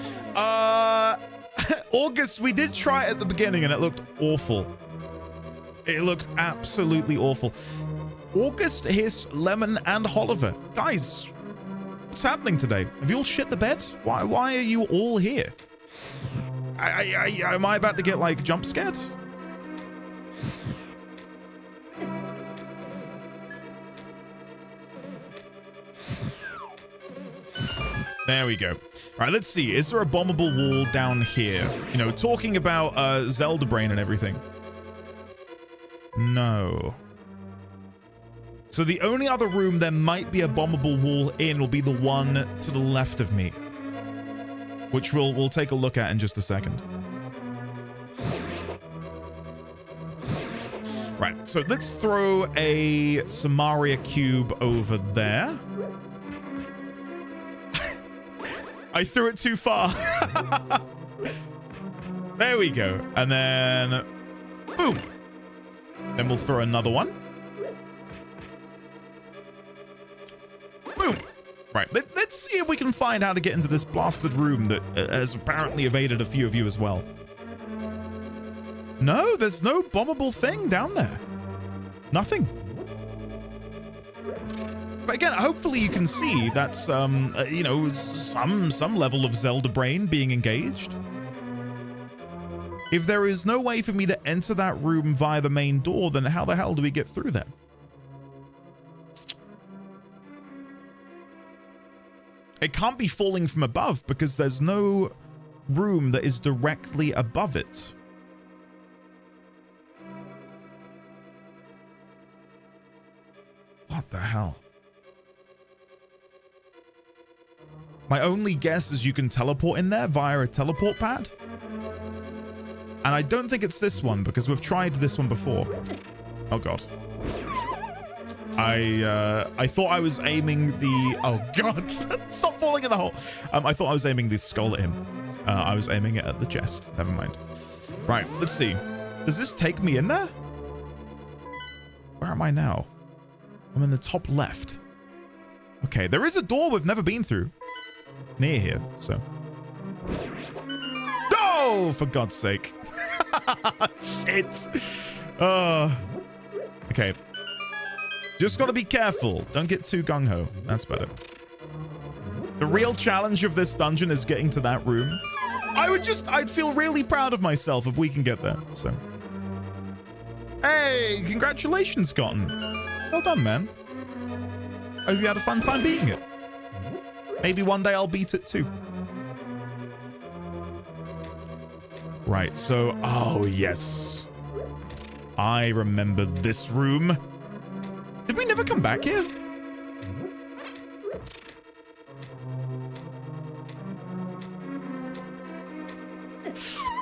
August, we did try it at the beginning and it looked awful. It looked absolutely awful. August, Hiss, Lemon, and Oliver. Guys, what's happening today? Have you all shit the bed? Why are you all here? Am I about to get, like, jump scared? There we go. All right, let's see. Is there a bombable wall down here? You know, talking about Zelda Brain and everything. No. So the only other room there might be a bombable wall in will be the one to the left of me, which we'll take a look at in just a second. Right, so let's throw a Samaria cube over there. I threw it too far. There we go. And then, boom. Then we'll throw another one. Boom. Right, let's see if we can find how to get into this blasted room that has apparently evaded a few of you as well. No, there's no bombable thing down there. Nothing. But again, hopefully you can see that's, you know, some level of Zelda Brain being engaged. If there is no way for me to enter that room via the main door, then how the hell do we get through there? It can't be falling from above because there's no room that is directly above it. What the hell? My only guess is you can teleport in there via a teleport pad. And I don't think it's this one because we've tried this one before. Oh god. I thought I was aiming the... Oh god. Stop falling in the hole. I thought I was aiming the skull at him. I was aiming it at the chest. Never mind. Right, let's see. Does this take me in there? Where am I now? I'm in the top left. Okay, there is a door we've never been through. Near here, so. Oh, for God's sake. Shit. Okay. Just gotta be careful. Don't get too gung-ho. That's better. The real challenge of this dungeon is getting to that room. I'd feel really proud of myself if we can get there, so. Hey, congratulations, Cotton. Well done, man. Hope you had a fun time beating it. Maybe one day I'll beat it too. Right, so, oh yes. I remember this room. Did we never come back here?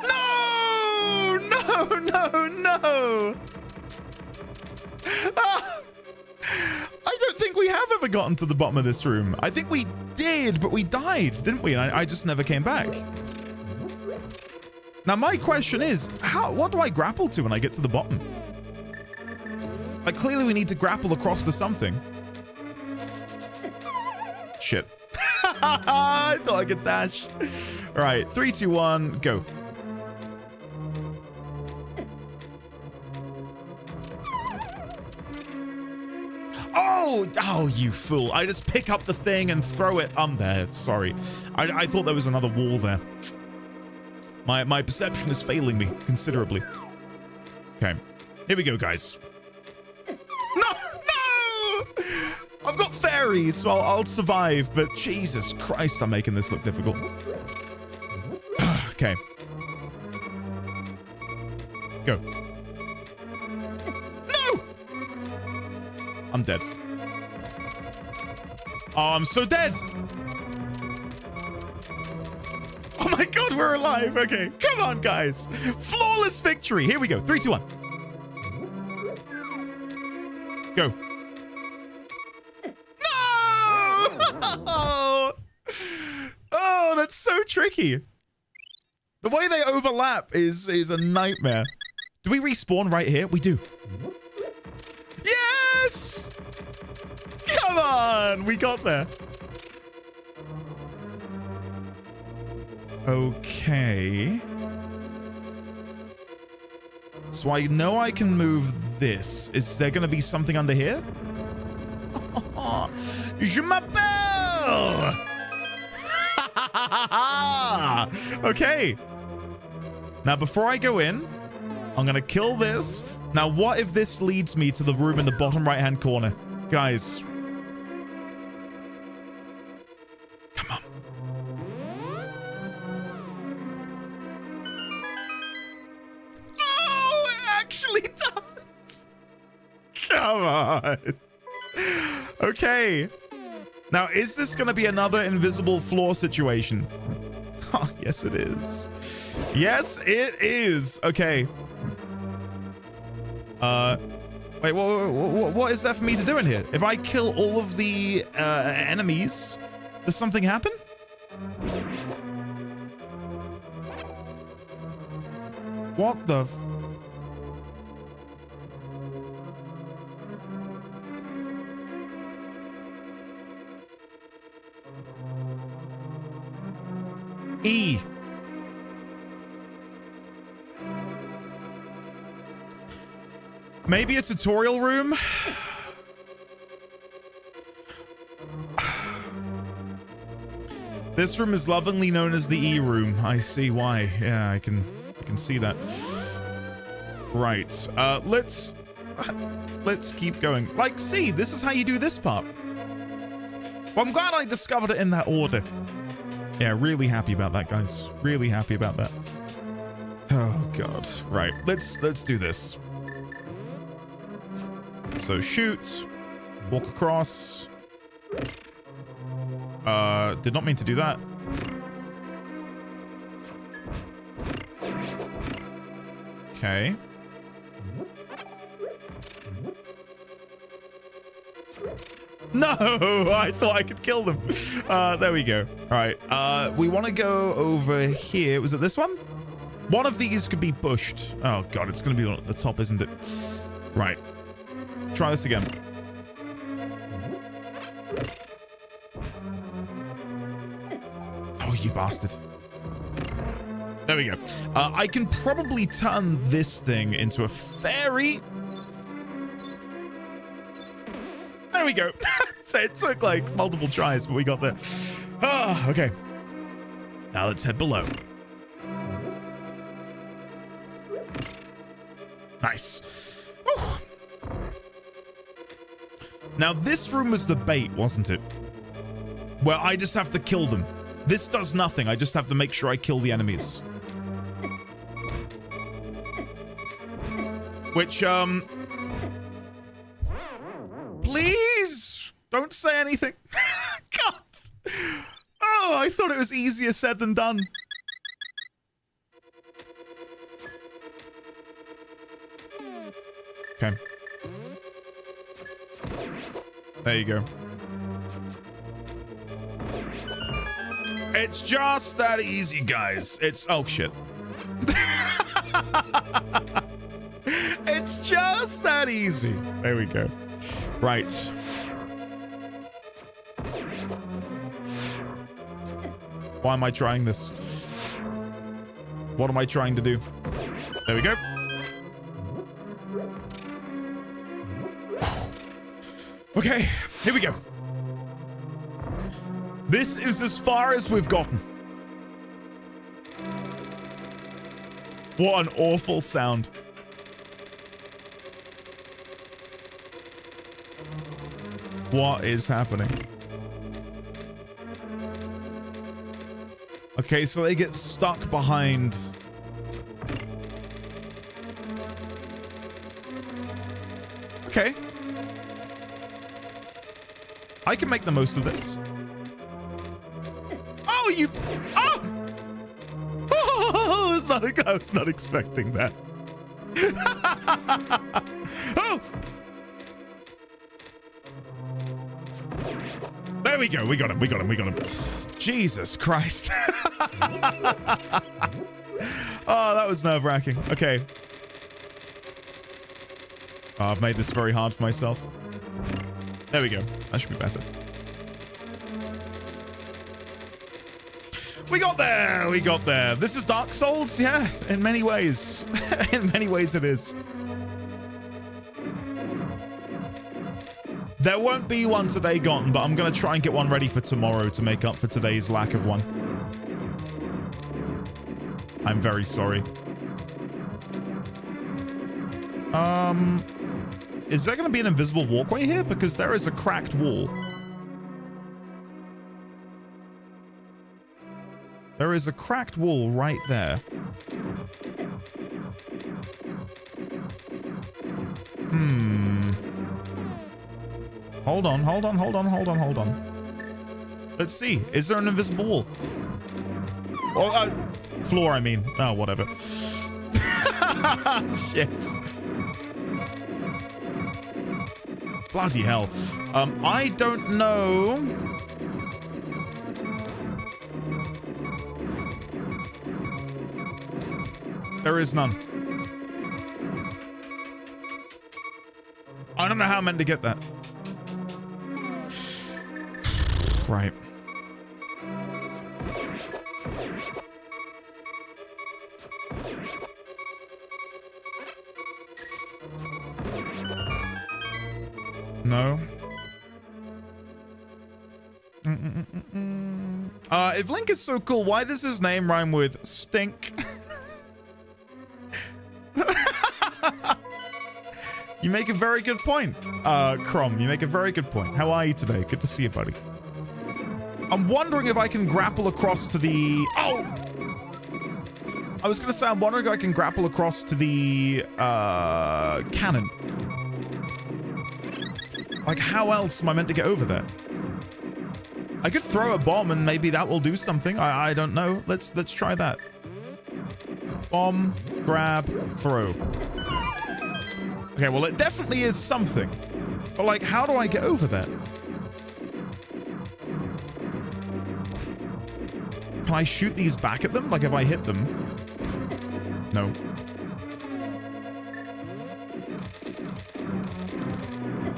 No! No, no, no! Ah! I don't think we have ever gotten to the bottom of this room. I think we did, but we died, didn't we? And I just never came back. Now, my question is, what do I grapple to when I get to the bottom? Like, clearly we need to grapple across to something. Shit. I thought I could dash. All right, 3, 2, 1, go. Oh, you fool. I just pick up the thing and throw it. I'm there. Sorry. I thought there was another wall there. My perception is failing me considerably. Okay. Here we go, guys. No! No! I've got fairies, so I'll survive, but Jesus Christ, I'm making this look difficult. Okay. Go. No! I'm dead. Oh, I'm so dead. Oh my God, we're alive. Okay, come on, guys. Flawless victory. Here we go. 3, 2, 1. Go. No! Oh, that's so tricky. The way they overlap is a nightmare. Do we respawn right here? We do. Yes! Come on! We got there. Okay. So I know I can move this. Is there going to be something under here? Je m'appelle! Okay. Now, before I go in, I'm going to kill this. Now, what if this leads me to the room in the bottom right-hand corner? Guys. Come on. Oh, it actually does. Come on. Okay. Now, is this going to be another invisible floor situation? Oh, yes, it is. Yes, it is. Okay. Wait, what is there for me to do in here? If I kill all of the enemies, does something happen? What the... E. Maybe a tutorial room? This room is lovingly known as the E room. I see why. Yeah, I can see that. Right. Let's keep going. Like, see, this is how you do this part. Well, I'm glad I discovered it in that order. Yeah, really happy about that, guys. Really happy about that. Oh God. Right. Let's do this. So shoot, walk across. Did not mean to do that. Okay. No, I thought I could kill them. There we go. All right. We want to go over here. Was it this one? One of these could be pushed. Oh God, it's going to be on the top, isn't it? Right. Try this again. you bastard. There we go. I can probably turn this thing into a fairy. There we go. It took like multiple tries, but we got there. Ah, okay. Now let's head below. Nice. Whew. Now this room was the bait, wasn't it? Well, I just have to kill them. This does nothing. I just have to make sure I kill the enemies. Which, please don't say anything. God. Oh, I thought it was easier said than done. Okay. There you go. It's just that easy, guys. It's... Oh, shit. It's just that easy. There we go. Right. Why am I trying this? What am I trying to do? There we go. Okay, here we go. This is as far as we've gotten. What an awful sound. What is happening? Okay, so they get stuck behind. Okay. I can make the most of this. Oh, you... Oh! Oh, I was not expecting that. Oh! There we go. We got him. We got him. We got him. Jesus Christ. Oh, that was nerve-wracking. Okay. Oh, I've made this very hard for myself. There we go. That should be better. We got there. We got there. This is Dark Souls? Yeah, in many ways. In many ways it is. There won't be one today gotten, but I'm going to try and get one ready for tomorrow to make up for today's lack of one. I'm very sorry. Is there going to be an invisible walkway here? Because there is a cracked wall. There is a cracked wall right there. Hold on, hold on, hold on, hold on, hold on. Let's see. Is there an invisible wall? Oh, floor, I mean. Oh, whatever. Shit. Bloody hell. I don't know. There is none. I don't know how I'm meant to get that. Right. No. If Link is so cool, why does his name rhyme with stink? You make a very good point, Crom. You make a very good point. How are you today? Good to see you, buddy. I'm wondering if I can grapple across to the... Oh! I was going to say, I'm wondering if I can grapple across to the cannon. Like, how else am I meant to get over there? I could throw a bomb and maybe that will do something. I don't know. Let's try that. Bomb, grab, throw. Okay, well, it definitely is something. But, like, how do I get over there? Can I shoot these back at them? Like, if I hit them? No.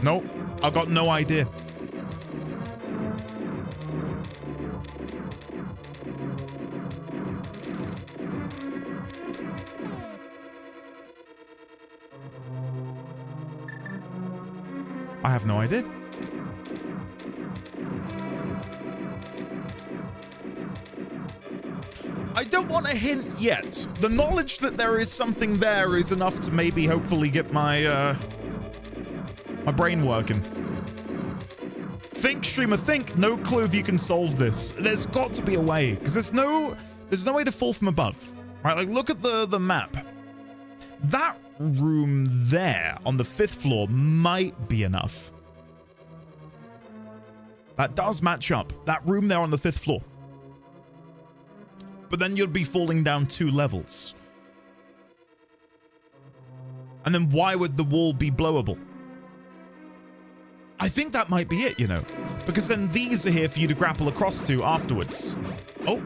Nope. I've got no idea. I have no idea. I don't want a hint yet. The knowledge that there is something there is enough to maybe hopefully get my my brain working. Think, streamer, think. No clue if you can solve this. There's got to be a way, because there's no way to fall from above. Right? Like, look at the map. That room there on the 5th floor might be enough. That does match up. That room there on the 5th floor. But then you'd be falling down 2 levels. And then why would the wall be blowable? I think that might be it, you know. Because then these are here for you to grapple across to afterwards. Oh.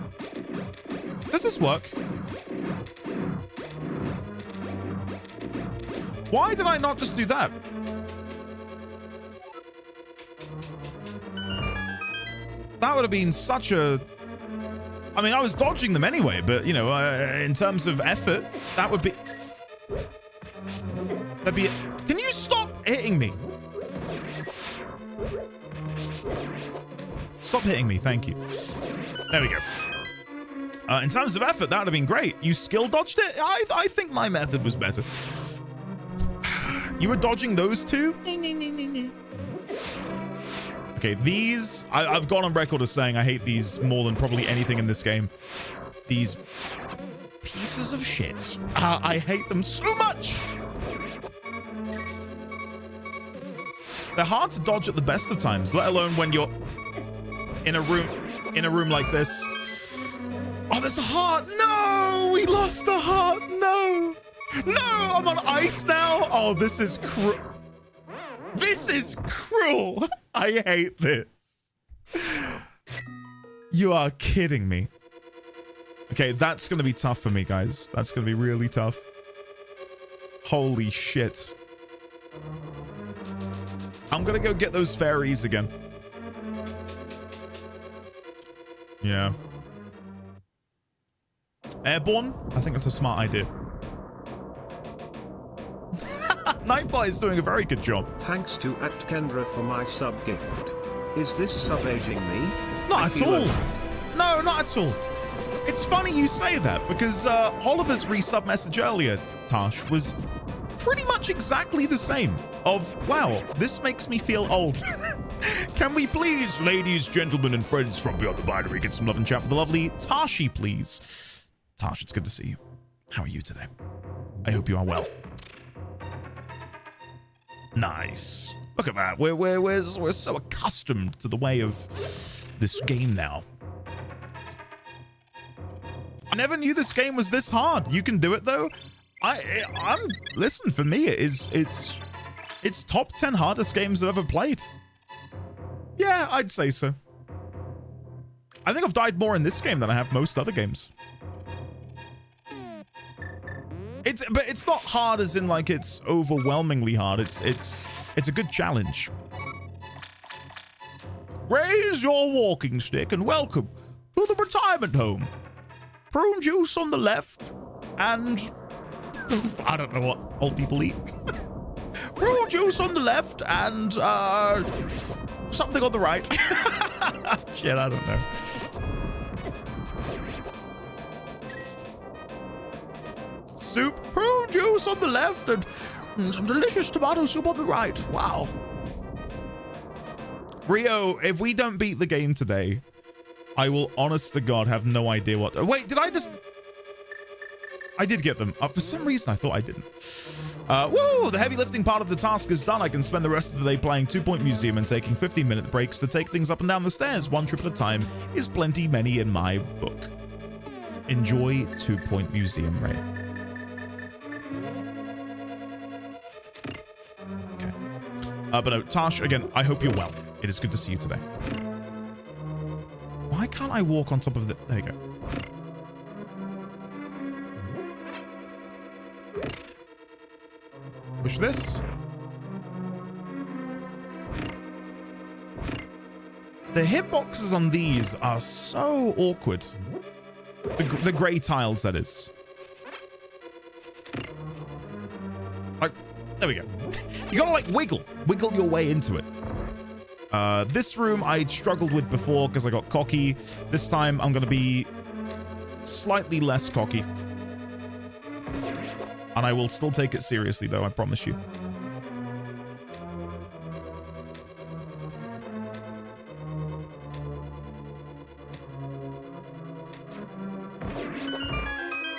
Does this work? Why did I not just do that? That would have been such a... I mean, I was dodging them anyway, but, you know, in terms of effort, that would be... That'd be... Can you stop hitting me? Stop hitting me, thank you. There we go. In terms of effort, that would have been great. You skill dodged it? I think my method was better. You were dodging those two? Okay, these... I've gone on record as saying I hate these more than probably anything in this game. These pieces of shit. I hate them so much! They're hard to dodge at the best of times, let alone when you're in a room like this. Oh, there's a heart! No! We lost the heart! No! No! I'm on ice now! Oh, this is cruel. This is cruel! I hate this. You are kidding me. Okay, that's gonna be tough for me, guys. That's gonna be really tough. Holy shit. I'm gonna go get those fairies again. Yeah. Airborne? I think that's a smart idea. Nightbot is doing a very good job. Thanks to @Kendra for my sub gift. Is this sub aging me? Not at all. No, not at all. It's funny you say that because Oliver's resub message earlier, Tash, was pretty much exactly the same. Of, wow, this makes me feel old. Can we please, ladies, gentlemen, and friends from Beyond the Binary, get some love and chat for the lovely Tashi, please? Tash, it's good to see you. How are you today? I hope you are well. Nice. Look at that. We're so accustomed to the way of this game now. I never knew this game was this hard. You can do it though. Listen, for me, it's top 10 hardest games I've ever played. Yeah, I'd say so. I think I've died more in this game than I have most other games. But it's not hard as in like it's overwhelmingly hard. It's a good challenge. Raise your walking stick and welcome to the retirement home. Prune juice on the left and I don't know what old people eat. Prune juice on the left and something on the right. Shit, I don't know. Soup, prune juice on the left, and some delicious tomato soup on the right. Wow. Rio, if we don't beat the game today, I will, honest to God, have no idea what... Wait, did I just... I did get them. For some reason, I thought I didn't. Woo! The heavy lifting part of the task is done. I can spend the rest of the day playing 2 Point Museum and taking 15-minute breaks to take things up and down the stairs. One trip at a time is plenty many in my book. Enjoy 2 Point Museum, Ray. Okay. But no, Tash, again, I hope you're well. It is good to see you today. Why can't I walk on top of the... There you go. Push this. The hitboxes on these are so awkward. The grey tiles, that is. Like, There we go. You gotta like wiggle your way into it. This room I struggled with before because I got cocky. This time I'm gonna be slightly less cocky. And I will still take it seriously though, I promise you.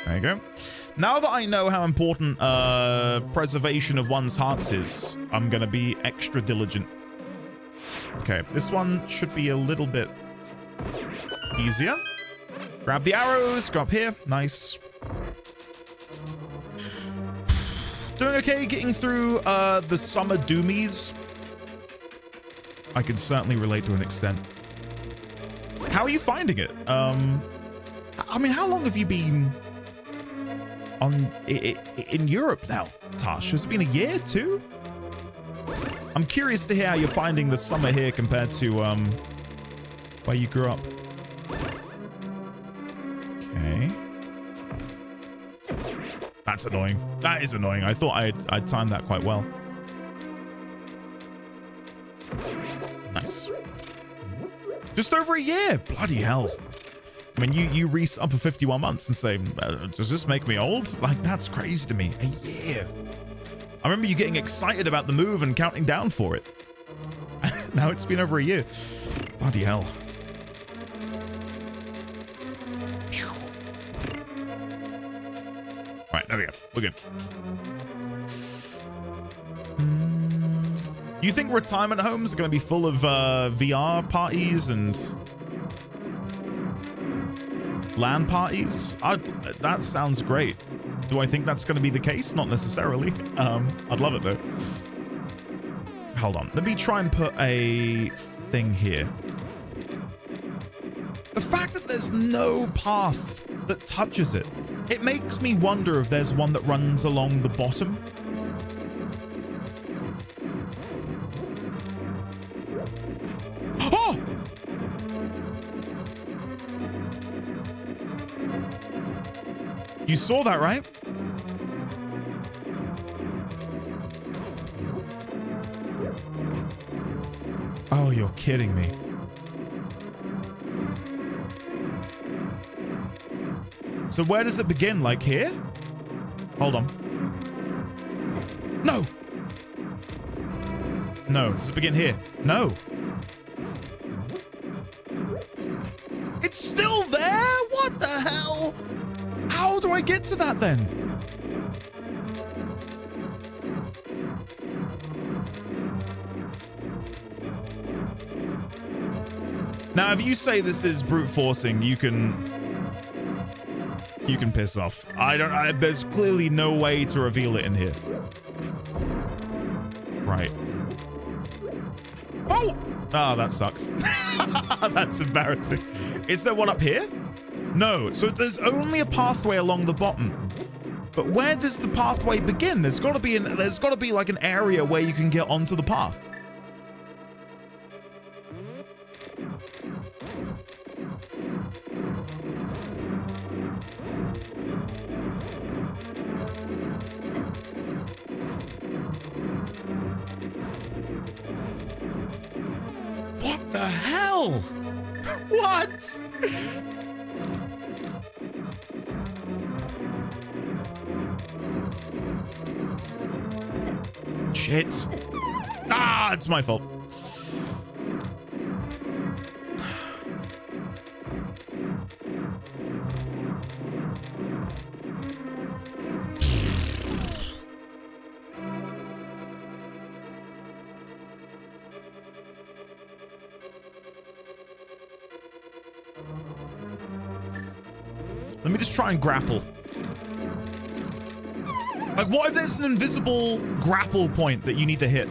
There you go. Now that I know how important preservation of one's hearts is, I'm gonna be extra diligent. Okay, this one should be a little bit easier. Grab the arrows, go up here. Nice. Doing okay getting through the summer doomies. I can certainly relate to an extent. How are you finding it? I mean, how long have you been in Europe now, Tosh? Has it been a year, too? I'm curious to hear how you're finding the summer here compared to where you grew up. Okay. That's annoying. That is annoying. I thought I'd timed that quite well. Nice. Just over a year. Bloody hell. I mean, you resub for 51 months and say, does this make me old? Like, that's crazy to me. A year. I remember you getting excited about the move and counting down for it. Now it's been over a year. Bloody hell. Right, there we go. We're good. You think retirement homes are going to be full of VR parties and LAN parties? That sounds great. Do I think that's going to be the case? Not necessarily. I'd love it though. Hold on. Let me try and put a thing here. The fact that there's no path that touches it, it makes me wonder if there's one that runs along the bottom. Oh! You saw that, right? Oh, you're kidding me. So where does it begin? Like here? Hold on. No! No. Does it begin here? No. It's still there? What the hell? How do I get to that then? Now, if you say this is brute forcing, you can piss off. There's clearly no way to reveal it in here. Right. Oh! Ah, that sucked. That's embarrassing. Is there one up here? No. So there's only a pathway along the bottom. But where does the pathway begin? There's got to be like an area where you can get onto the path. What the hell? What? Shit. Ah, it's my fault. Let me just try and grapple. Like, what if there's an invisible grapple point that you need to hit?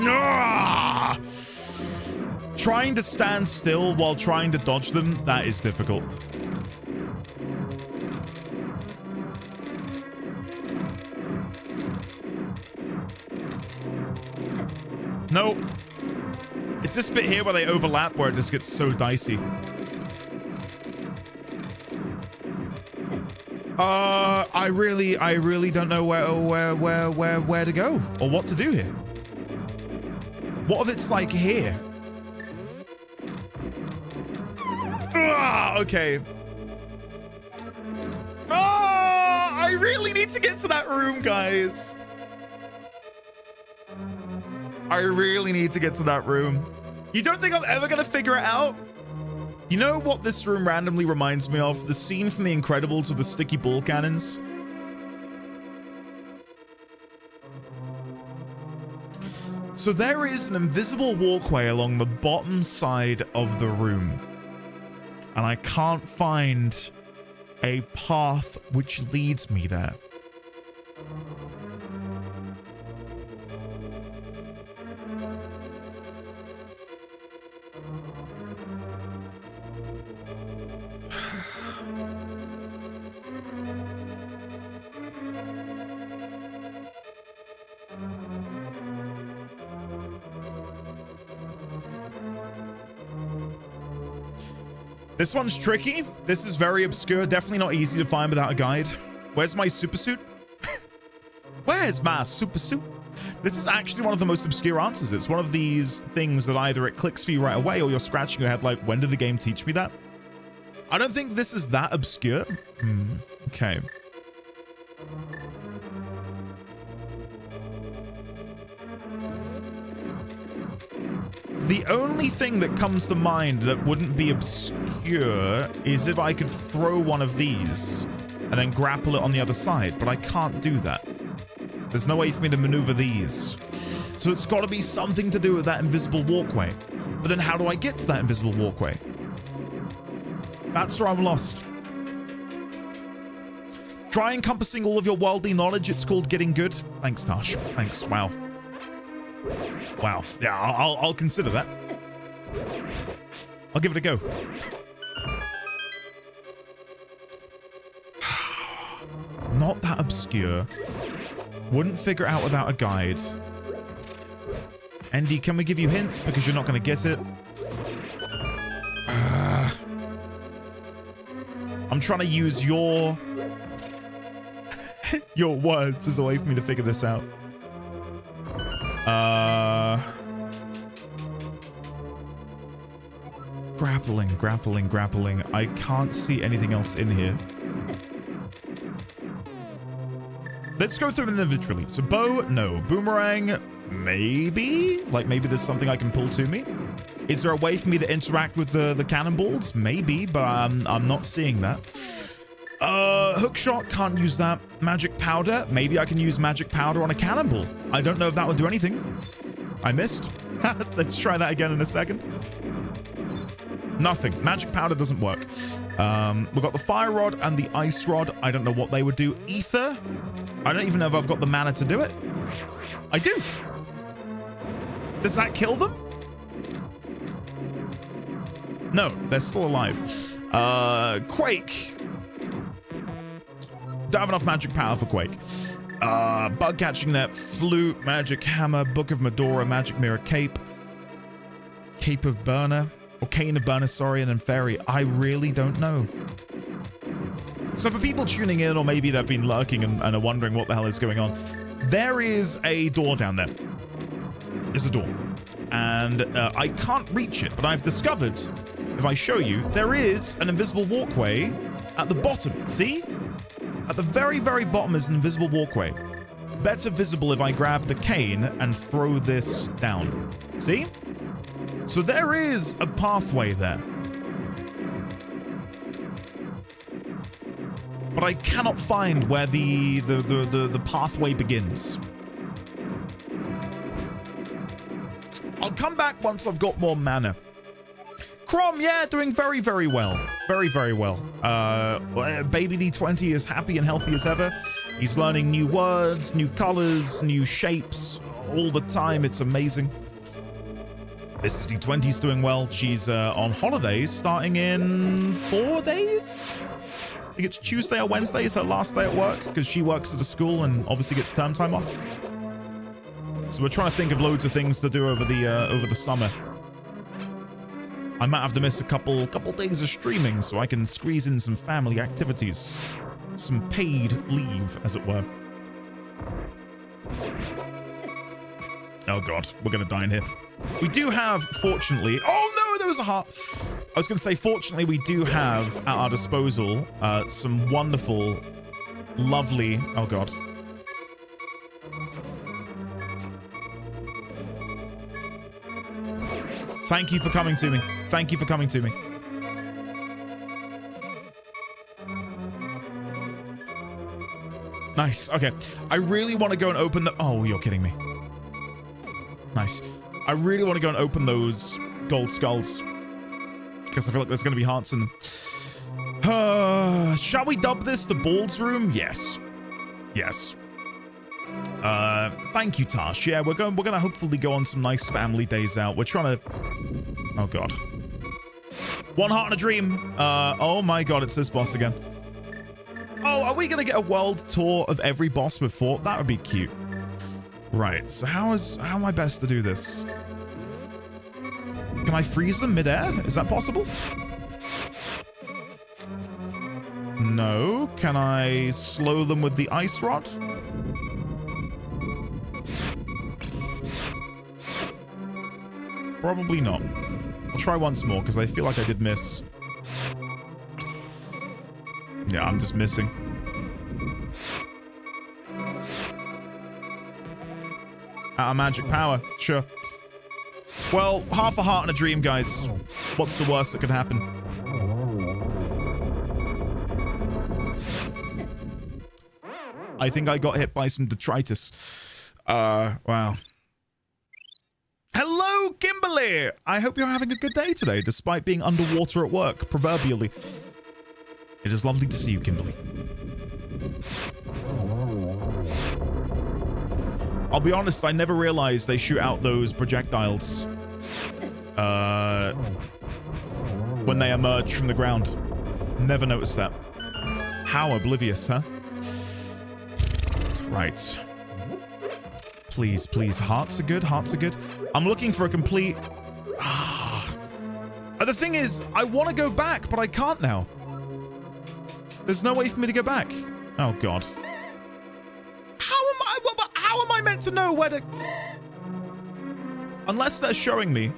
Ah! Trying to stand still while trying to dodge them, that is difficult. Nope. It's this bit here where they overlap where it just gets so dicey. I really don't know where to go or what to do here. What if it's like here? Okay. I really need to get to that room, guys. I really need to get to that room. You don't think I'm ever gonna figure it out? You know what this room randomly reminds me of? The scene from The Incredibles with the sticky ball cannons. So there is an invisible walkway along the bottom side of the room. And I can't find a path which leads me there. This one's tricky. This is very obscure. Definitely not easy to find without a guide. Where's my super suit? Where's my super suit? This is actually one of the most obscure answers. It's one of these things that either it clicks for you right away or you're scratching your head like, when did the game teach me that? I don't think this is that obscure. Okay. The only thing that comes to mind that wouldn't be obscure is if I could throw one of these and then grapple it on the other side, but I can't do that. There's no way for me to maneuver these. So it's got to be something to do with that invisible walkway. But then how do I get to that invisible walkway? That's where I'm lost. Try encompassing all of your worldly knowledge. It's called getting good. Thanks, Tosh. Thanks. Wow. Wow. Yeah, I'll consider that. I'll give it a go. Not that obscure. Wouldn't figure it out without a guide. Andy, can we give you hints? Because you're not going to get it. I'm trying to use your words as a way for me to figure this out. Grappling. I can't see anything else in here. Let's go through them individually. So bow, no. Boomerang, maybe? Like maybe there's something I can pull to me. Is there a way for me to interact with the cannonballs? Maybe, but I'm not seeing that. Hook shot, can't use that. Magic powder, maybe I can use magic powder on a cannonball. I don't know if that would do anything. I missed. Let's try that again in a second. Nothing. Magic powder doesn't work. We've got the fire rod and the ice rod. I don't know what they would do. Ether, I don't even know if I've got the mana to do it. I do. Does that kill them? No, they're still alive. Quake. Don't have enough magic power for Quake. Bug catching net, flute, magic hammer, Book of Medora, magic mirror, cape, Cape of Burner, or Cane of Burner, sorry, and then fairy. I really don't know. So for people tuning in, or maybe they've been lurking and are wondering what the hell is going on, there is a door down there. There's a door. And I can't reach it, but I've discovered, if I show you, there is an invisible walkway at the bottom. See? At the very, very bottom is an invisible walkway. Better visible if I grab the cane and throw this down. See? So there is a pathway there. But I cannot find where the pathway begins. I'll come back once I've got more mana. Crom, yeah, doing very, very well. Very, very well. Baby D20 is happy and healthy as ever. He's learning new words, new colors, new shapes all the time. It's amazing. Mrs. D20's doing well. She's on holidays starting in 4 days. I think it's Tuesday or Wednesday is her last day at work because she works at a school and obviously gets term time off. So we're trying to think of loads of things to do over the summer. I might have to miss a couple days of streaming so I can squeeze in some family activities. some paid leave, as it were. Oh god, we're gonna die in here. We do have, fortunately... Oh no, there was a heart. I was gonna say, fortunately, we do have at our disposal some wonderful, lovely... Oh god. Thank you for coming to me. Thank you for coming to me. Nice. Okay. I really want to go and open the... Oh, you're kidding me. Nice. I really want to go and open those gold skulls. Because I feel like there's going to be hearts in them. Shall we dub this the Bald's Room? Yes. Yes. Thank you, Tash. Yeah, we're gonna hopefully go on some nice family days out. We're trying to... Oh, God. One heart and a dream. Oh, my God. It's this boss again. Oh, are we going to get a world tour of every boss we've fought? That would be cute. Right. So how am I best to do this? Can I freeze them midair? Is that possible? No. Can I slow them with the ice rod? Probably not. I'll try once more because I feel like I did miss. Yeah, I'm just missing. Out of magic power. Sure. Well, half a heart and a dream, guys. What's the worst that could happen? I think I got hit by some detritus. Wow. Hello, Kimberly! I hope you're having a good day today, despite being underwater at work, proverbially. It is lovely to see you, Kimberly. I'll be honest, I never realized they shoot out those projectiles when they emerge from the ground. Never noticed that. How oblivious, huh? Right. Please, please. Hearts are good. Hearts are good. I'm looking for a complete... The thing is, I want to go back, but I can't now. There's no way for me to go back. Oh, God. How am I meant to know where to... Unless they're showing me.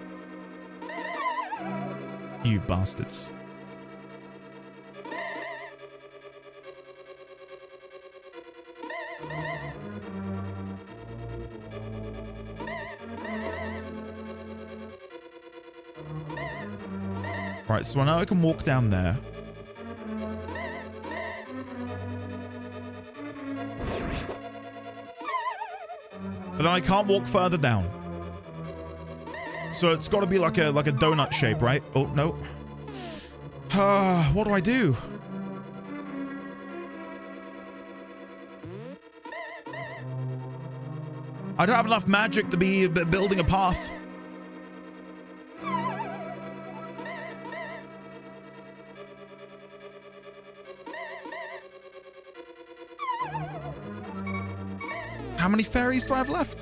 You bastards. Right, so I know I can walk down there. But then I can't walk further down. So it's got to be like a donut shape, right? Oh, no. What do I do? I don't have enough magic to be building a path. How many fairies do I have left?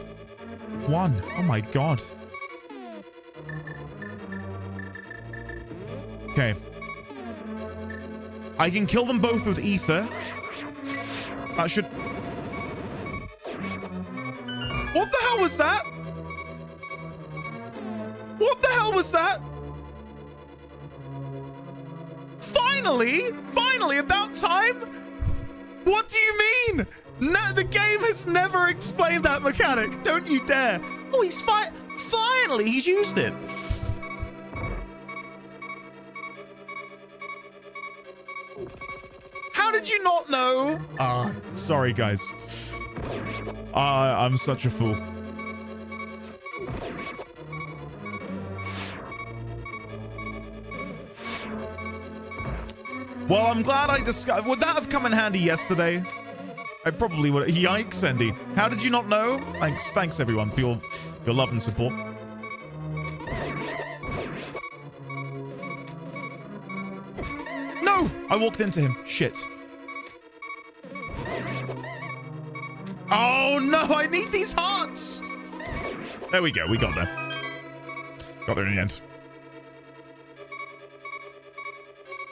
One. Oh my God. Okay. I can kill them both with ether. That should... What the hell was that? What the hell was that? Finally? Finally, about time? What do you mean? No, the game has never explained that mechanic. Don't you dare. Oh, he's finally, he's used it. How did you not know? Sorry, guys. I'm such a fool. Well, I'm glad I discovered... Would that have come in handy yesterday? I probably would. Yikes, Andy. How did you not know? Thanks everyone for your love and support. No! I walked into him. Shit. Oh no, I need these hearts! There we go, we got there. Got there in the end.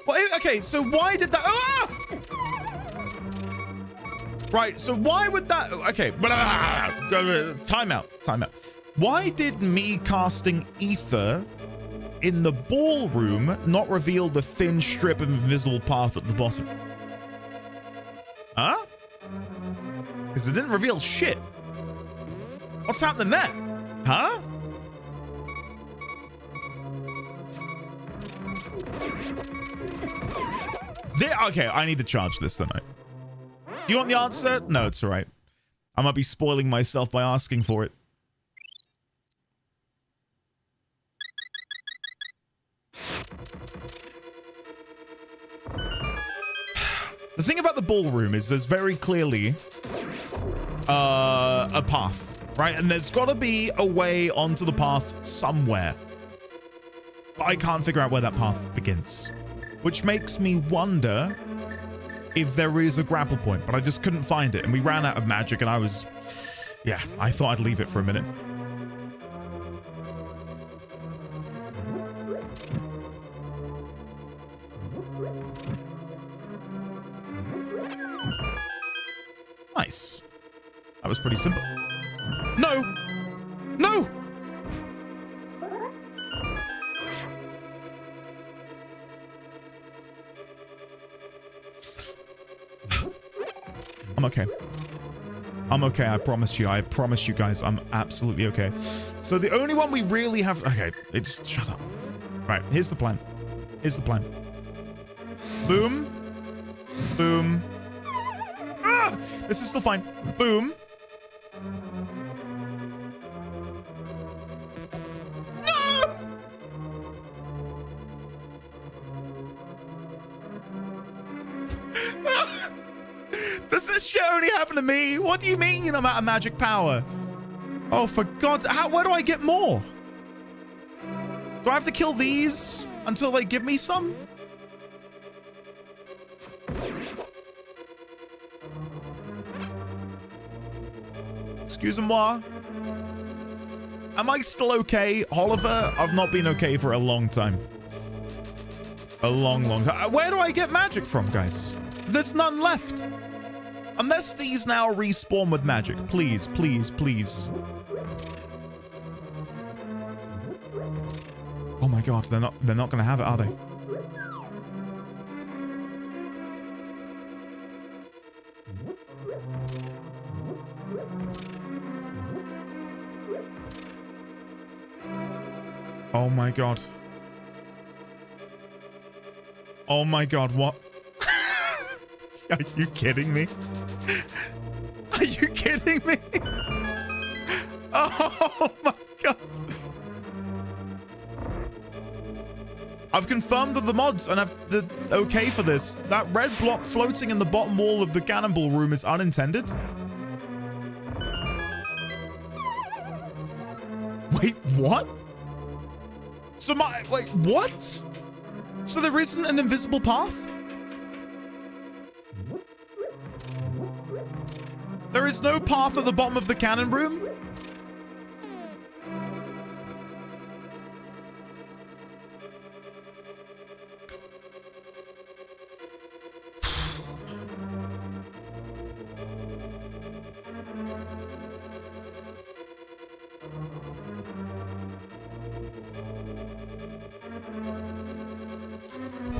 Well, okay, so why did that... Ah! Right, so why would that... Okay, time out. Why did me casting ether in the ballroom not reveal the thin strip of invisible path at the bottom? Huh? Because it didn't reveal shit. What's happening there? Huh? Okay, I need to charge this, don't I? Do you want the answer? No, it's all right. I might be spoiling myself by asking for it. The thing about the ballroom is there's very clearly a path, right? And there's got to be a way onto the path somewhere. But I can't figure out where that path begins, which makes me wonder if there is a grapple point, but I just couldn't find it. And we ran out of magic and I was, yeah, I thought I'd leave it for a minute. Nice. That was pretty simple. No! No! I'm okay. I'm okay, I promise you. I promise you guys, I'm absolutely okay. So the only one we really have... Okay, it's... Shut up. Right, here's the plan. Here's the plan. Boom. Boom. Ah! This is still fine. Boom. No! Does this shit only happen to me? What do you mean I'm out of magic power? Oh, for God. Where do I get more? Do I have to kill these until they give me some? Excuse-moi. Am I still okay? Oliver, I've not been okay for a long time. A long, long time. Where do I get magic from, guys? There's none left. Unless these now respawn with magic. Please, please, please. Oh my God, they're not gonna have it, are they? Oh my God. Oh my God, what? Are you kidding me? Are you kidding me? Oh my God. I've confirmed with the mods and I've the okay for this. That red block floating in the bottom wall of the cannonball room is unintended. Wait, what? So wait, what? So there isn't an invisible path? There is no path at the bottom of the cannon room?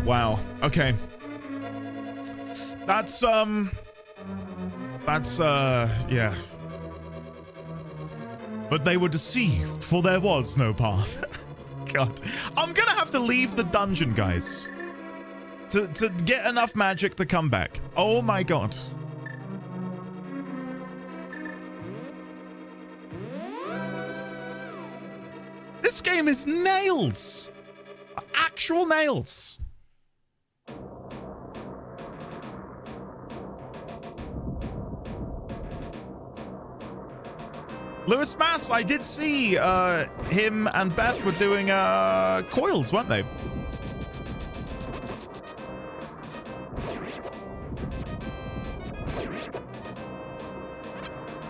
Wow. Okay. That's yeah. But they were deceived, for there was no path. God. I'm gonna have to leave the dungeon, guys. To get enough magic to come back. Oh my God. This game is nails. Actual nails. Lewis Mass, I did see him and Beth were doing coils, weren't they?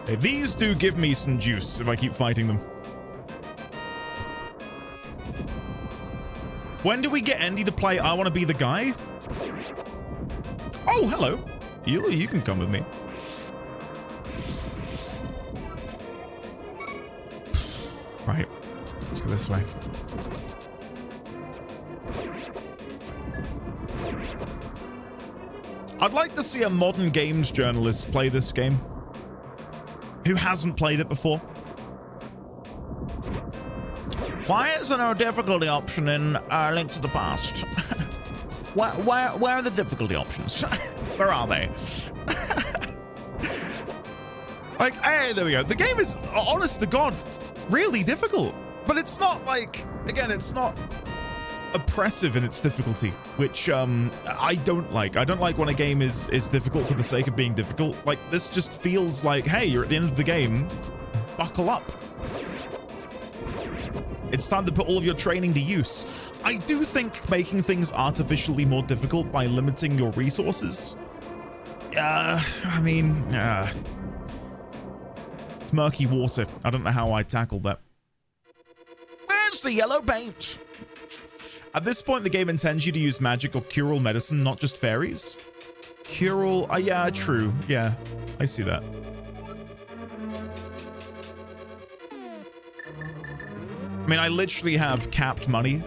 Hey, these do give me some juice if I keep fighting them. When do we get Andy to play I Want to Be the Guy? Oh, hello. You can come with me. Right. Let's go this way. I'd like to see a modern games journalist play this game. Who hasn't played it before? Why is there no difficulty option in Link to the Past? where are the difficulty options? Where are they? Like, hey, there we go. The game is, honest to God, really difficult. But it's not like, again, it's not oppressive in its difficulty, which I don't like. I don't like when a game is difficult for the sake of being difficult. Like, this just feels like, hey, you're at the end of the game. Buckle up. It's time to put all of your training to use. I do think making things artificially more difficult by limiting your resources. I mean, it's murky water. I don't know how I tackled that. Where's the yellow paint? At this point, the game intends you to use magic or cure-all medicine, not just fairies. Cure-all, yeah, true. Yeah, I see that. I mean, I literally have capped money,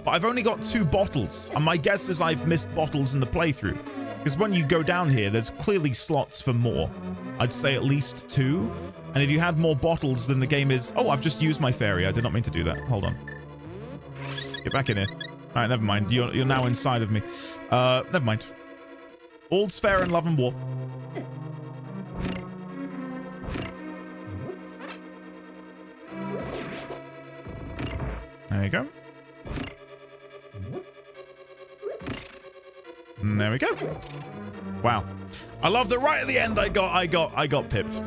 but I've only got 2 bottles, and my guess is I've missed bottles in the playthrough. Because when you go down here, there's clearly slots for more. I'd say at least 2. And if you had more bottles, then the game is... Oh, I've just used my fairy. I did not mean to do that. Hold on. Get back in here. All right, never mind. You're now inside of me. Never mind. All's fair in love and war. There you go. And there we go. Wow. I love that right at the end I got pipped.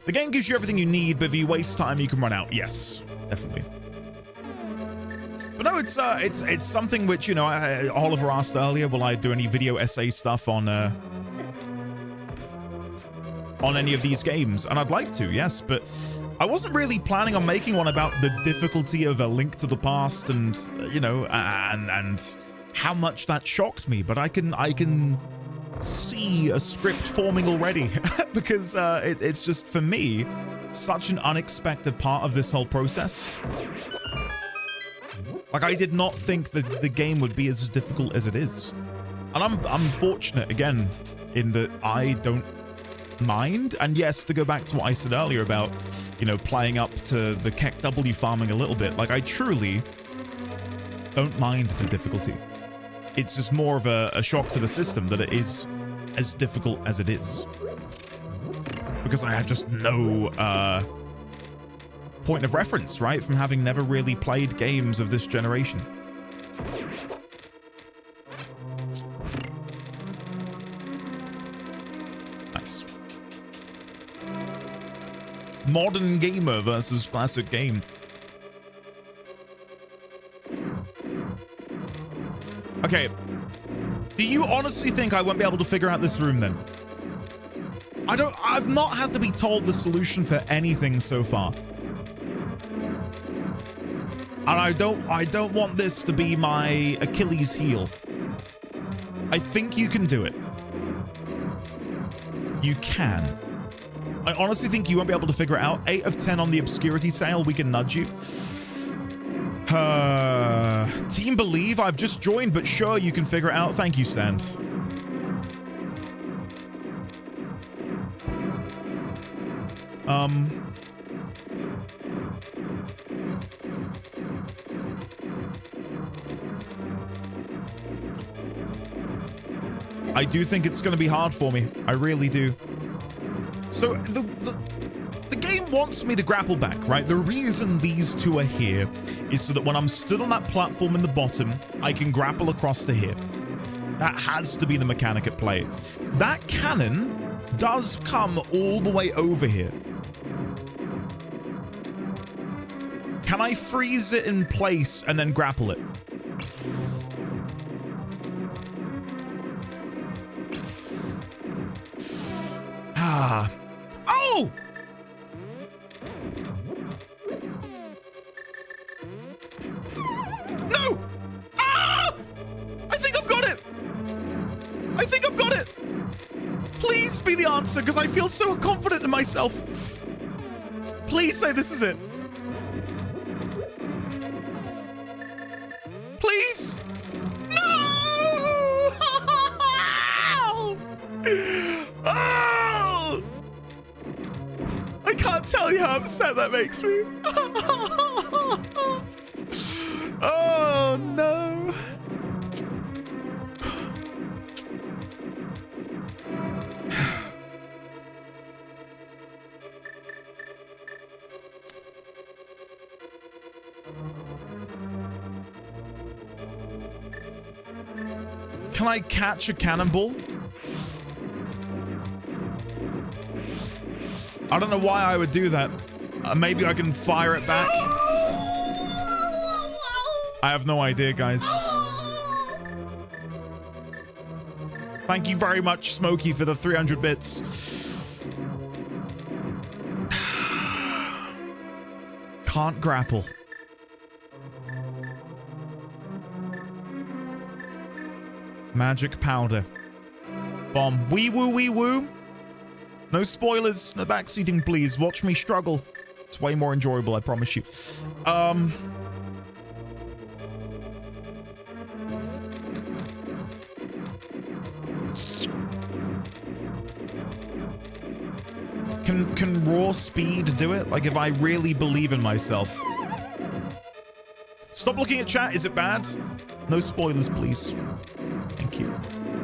The game gives you everything you need, but if you waste time, you can run out. Yes, definitely. But no, it's something which, you know, Oliver asked earlier, will I do any video essay stuff on any of these games? And I'd like to, yes, but I wasn't really planning on making one about the difficulty of A Link to the Past and, you know, and how much that shocked me. But I can see a script forming already because it's just, for me, such an unexpected part of this whole process. Like, I did not think that the game would be as difficult as it is. And I'm fortunate, again, in that I don't mind. And yes, to go back to what I said earlier about, you know, playing up to the Keck W farming a little bit, like, I truly don't mind the difficulty. It's just more of a shock to the system that it is as difficult as it is. Because I had just no point of reference, right? From having never really played games of this generation. Nice. Modern gamer versus classic game. Okay. Do you honestly think I won't be able to figure out this room then? I've not had to be told the solution for anything so far. And I don't want this to be my Achilles heel. I think you can do it. You can. I honestly think you won't be able to figure it out. 8 of 10 on the obscurity sale. We can nudge you. Team Believe, I've just joined, but sure, you can figure it out. Thank you, Sand. I do think it's going to be hard for me. I really do. So the game wants me to grapple back, right? The reason these two are here is so that when I'm stood on that platform in the bottom, I can grapple across to here. That has to be the mechanic at play. That cannon does come all the way over here. Can I freeze it in place and then grapple it? Ah. Oh! No! Ah! I think I've got it! I think I've got it! Please be the answer, because I feel so confident in myself. Please say this is it. Please. No! Oh! I can't tell you how upset that makes me. Oh, no. Can I catch a cannonball? I don't know why I would do that. Maybe I can fire it back. I have no idea, guys. Thank you very much, Smokey, for the 300 bits. Can't grapple. Magic powder. Bomb. Wee woo, wee woo. No spoilers. No backseating, please. Watch me struggle. It's way more enjoyable, I promise you. Can raw speed do it? Like, if I really believe in myself. Stop looking at chat. Is it bad? No spoilers, please. Thank you.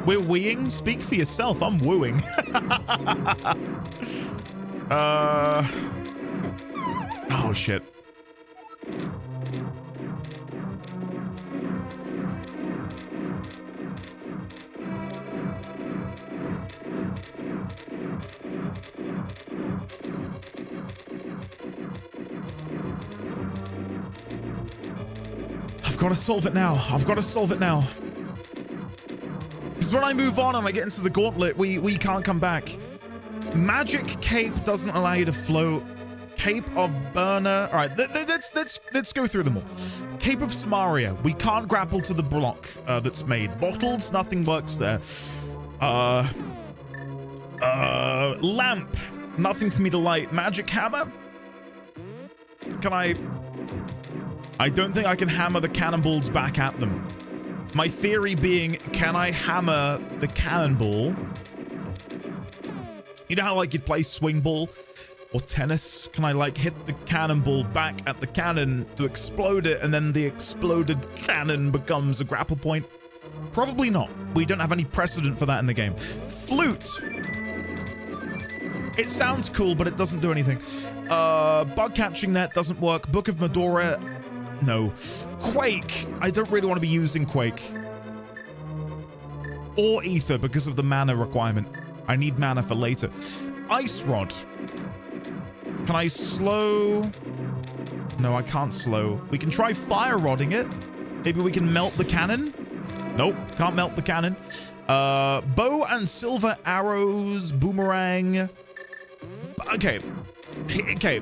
We're weeing? Speak for yourself. I'm wooing. Oh, shit. I've got to solve it now. I've got to solve it now. Because when I move on and I get into the gauntlet, we can't come back. Magic Cape doesn't allow you to float. Cape of Burner. All right, let's go through them all. Cape of Samaria. We can't grapple to the block that's made. Bottles, nothing works there. Lamp. Nothing for me to light. Magic Hammer. Can I don't think I can hammer the cannonballs back at them. My theory being, can I hammer the cannonball? You know how, like, you'd play swing ball or tennis? Can I, like, hit the cannonball back at the cannon to explode it, and then the exploded cannon becomes a grapple point? Probably not. We don't have any precedent for that in the game. Flute. It sounds cool, but it doesn't do anything. Bug catching net doesn't work. Book of Medora. No. Quake. I don't really want to be using Quake. Or Ether because of the mana requirement. I need mana for later. Ice Rod. Can I slow? No, I can't slow. We can try Fire Rodding it. Maybe we can melt the cannon. Nope, can't melt the cannon. Bow and silver arrows. Boomerang. Okay. Okay.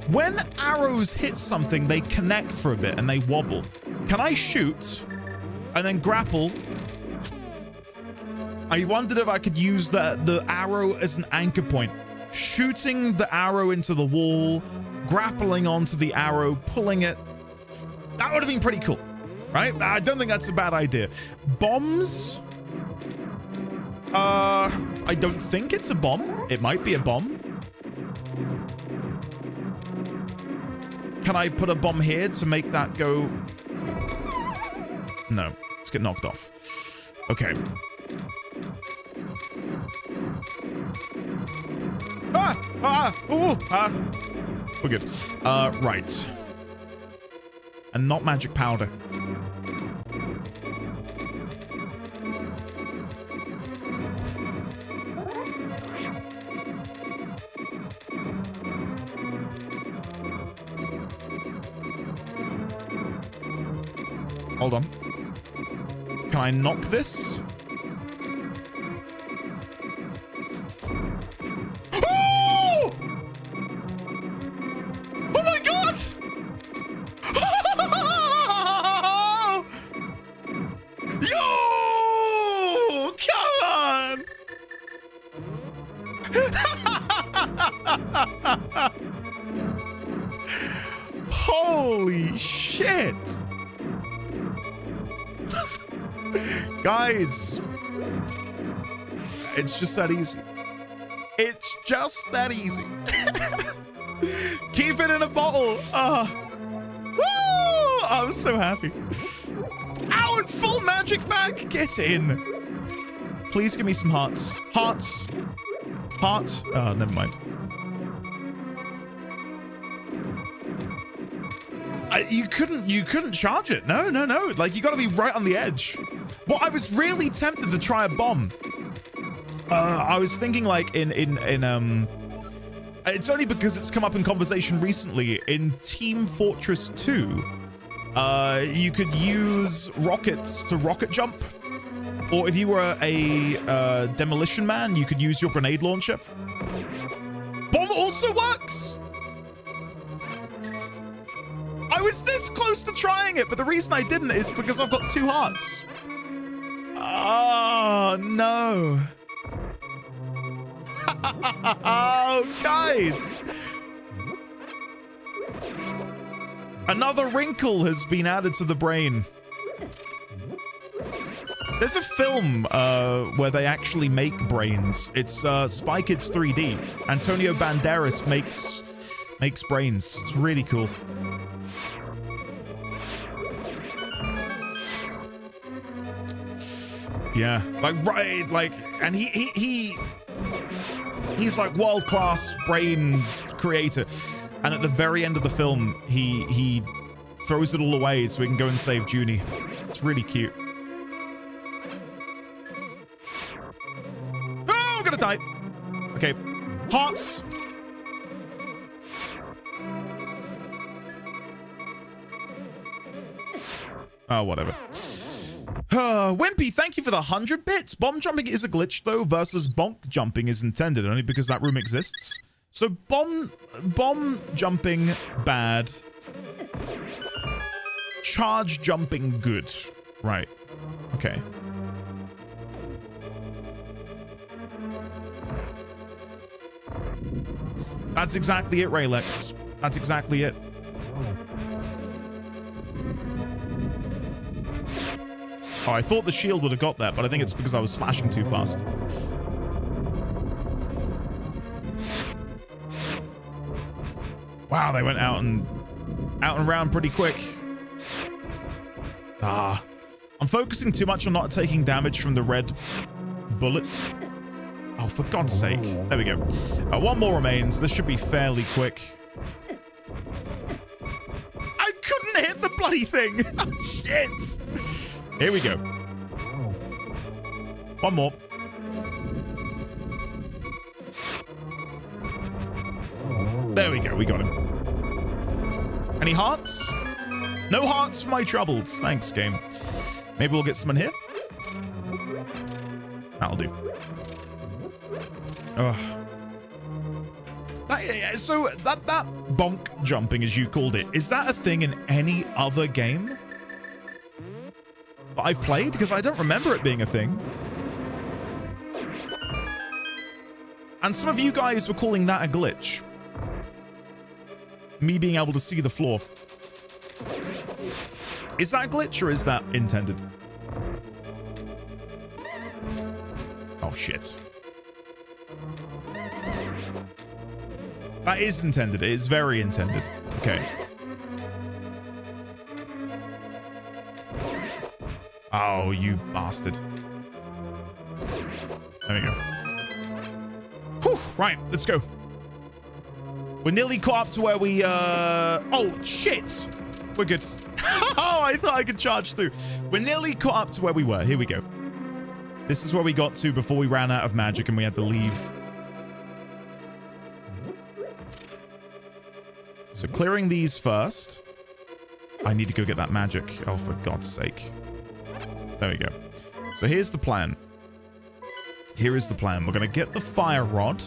When arrows hit something, they connect for a bit and they wobble. Can I shoot and then grapple? I wondered if I could use the arrow as an anchor point. Shooting the arrow into the wall, grappling onto the arrow, pulling it. That would have been pretty cool, right? I don't think that's a bad idea. Bombs? I don't think it's a bomb. It might be a bomb. Can I put a bomb here to make that go? No, let's get knocked off. Okay. We're good. Right. And not magic powder. Hold on. Can I knock this? Oh! Oh my god! Yo! Come on! Holy shit. Guys, it's just that easy. It's just that easy. Keep it in a bottle. Woo! I'm so happy. Ow, and full magic back. Get in. Please give me some hearts. Hearts. Hearts. Oh, never mind. You couldn't charge it. No. Like, you got to be right on the edge. Well, I was really tempted to try a bomb. I was thinking, like, it's only because it's come up in conversation recently. In Team Fortress 2, you could use rockets to rocket jump. Or if you were a demolition man, you could use your grenade launcher. Bomb also works! I was this close to trying it, but the reason I didn't is because I've got 2 hearts. Oh, no. Oh, guys. Another wrinkle has been added to the brain. There's a film where they actually make brains. It's Spy Kids 3D. Antonio Banderas makes brains. It's really cool. Yeah, and he's like world-class brain creator. And at the very end of the film, he throws it all away so we can go and save Junie. It's really cute. Oh, I'm gonna die. Okay, hearts. Oh, whatever. Wimpy, thank you for the 100 bits. Bomb jumping is a glitch, though, versus bonk jumping is intended, only because that room exists. So bomb jumping, bad. Charge jumping, good. Right. Okay. That's exactly it, Raylex. That's exactly it. Oh, I thought the shield would have got that, but I think it's because I was slashing too fast. Wow, they went out and round pretty quick. I'm focusing too much on not taking damage from the red bullet. Oh, for God's sake. There we go. One more remains. This should be fairly quick. I couldn't hit the bloody thing. Shit. Here we go. One more. There we go. We got him. Any hearts? No hearts for my troubles. Thanks, game. Maybe we'll get someone here. That'll do. So that bonk jumping, as you called it, is that a thing in any other game that I've played? Because I don't remember it being a thing. And some of you guys were calling that a glitch. Me being able to see the floor. Is that a glitch or is that intended? Oh, shit. That is intended. It is very intended. Okay. Oh, you bastard. There we go. Whew, right, let's go. We're nearly caught up to where we, oh, shit. We're good. Oh, I thought I could charge through. We're nearly caught up to where we were. Here we go. This is where we got to before we ran out of magic and we had to leave. So clearing these first. I need to go get that magic. Oh, for God's sake. There we go. So here's the plan. Here is the plan. We're going to get the fire rod.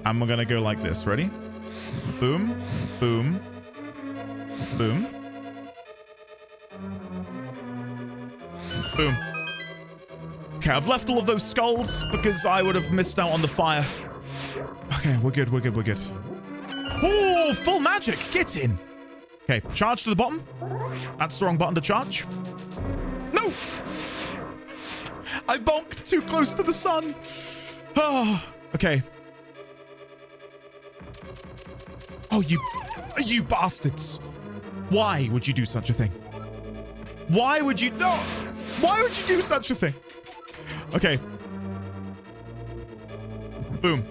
And we're going to go like this. Ready? Boom. Boom. Boom. Boom. Okay, I've left all of those skulls because I would have missed out on the fire. Okay, we're good, we're good, we're good. Oh, full magic. Get in. Okay, charge to the bottom. That's the wrong button to charge. No! I bonked too close to the sun. Oh, okay. Oh, you bastards. Why would you do such a thing? Why would you... No! Why would you do such a thing? Okay. Boom.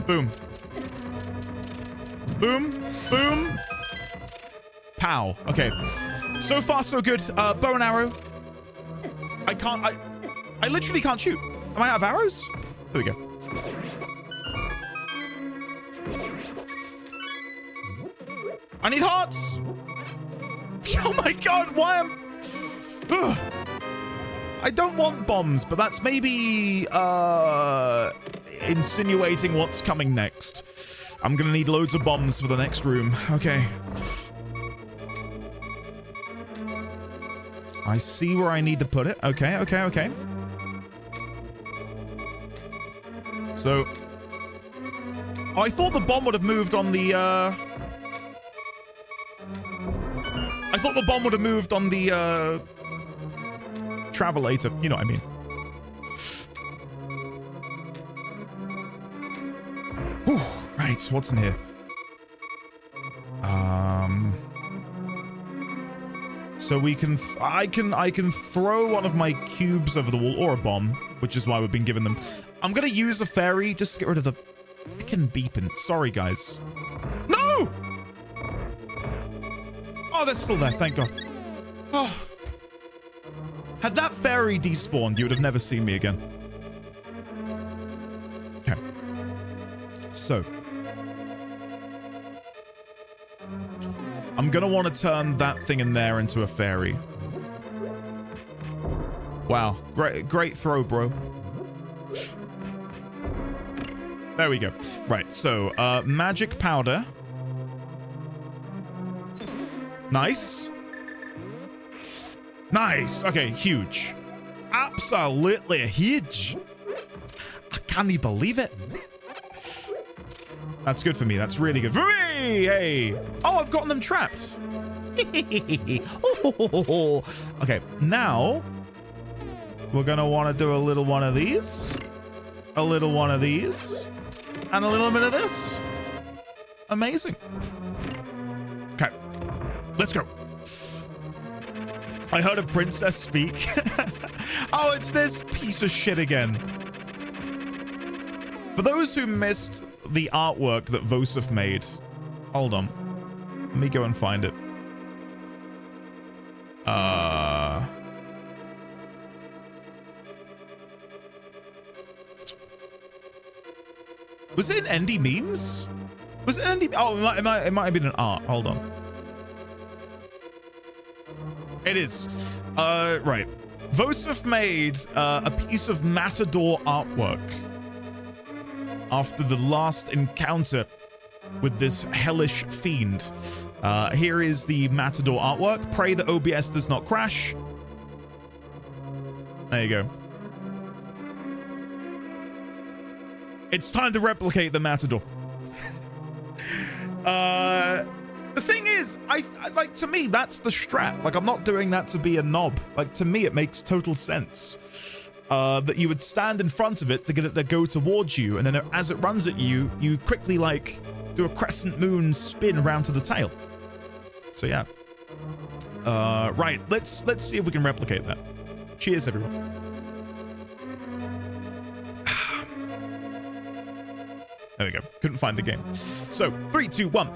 Boom. Boom. Boom. Pow. Okay. So far, so good. Bow and arrow. I literally can't shoot. Am I out of arrows? There we go. I need hearts. Oh my god, why am... Ugh. I don't want bombs, but that's maybe insinuating what's coming next. I'm gonna need loads of bombs for the next room. Okay. I see where I need to put it. Okay, okay, okay. So... Oh, I thought the bomb would have moved on the, I thought the bomb would have moved on the, Travelator. You know what I mean. Whew. Right, what's in here? So we can... I can throw one of my cubes over the wall, or a bomb, which is why we've been given them. I'm gonna use a fairy just to get rid of the frickin' beeping. Sorry, guys. No! Oh, they're still there, thank God. Oh. Had that fairy despawned, you would have never seen me again. Okay. So. I'm gonna want to turn that thing in there into a fairy. Wow. Great throw, bro. There we go. Right, so, magic powder. Nice. Nice. Okay, huge. Absolutely huge. I can't even believe it. That's good for me. That's really good for me. Hey. Oh, I've gotten them trapped. Okay, now we're going to want to do a little one of these. A little one of these. And a little bit of this. Amazing. Okay. Let's go. I heard a princess speak. Oh, it's this piece of shit again. For those who missed the artwork that Vosif made, hold on. Let me go and find it. Was it in Indie Memes? Was it Indie? Oh, it might have been an art. Hold on. It is. Right. Vosif made a piece of Matador artwork after the last encounter with this hellish fiend. Here is the Matador artwork. Pray that OBS does not crash. There you go. It's time to replicate the Matador. The thing is, I like, to me, that's the strat. Like, I'm not doing that to be a knob. Like, to me, it makes total sense. That you would stand in front of it to get it to go towards you, and then as it runs at you, you quickly, like, do a crescent moon spin around to the tail. So, yeah. Right, let's see if we can replicate that. Cheers, everyone. There we go. Couldn't find the game. So, 3, 2, 1.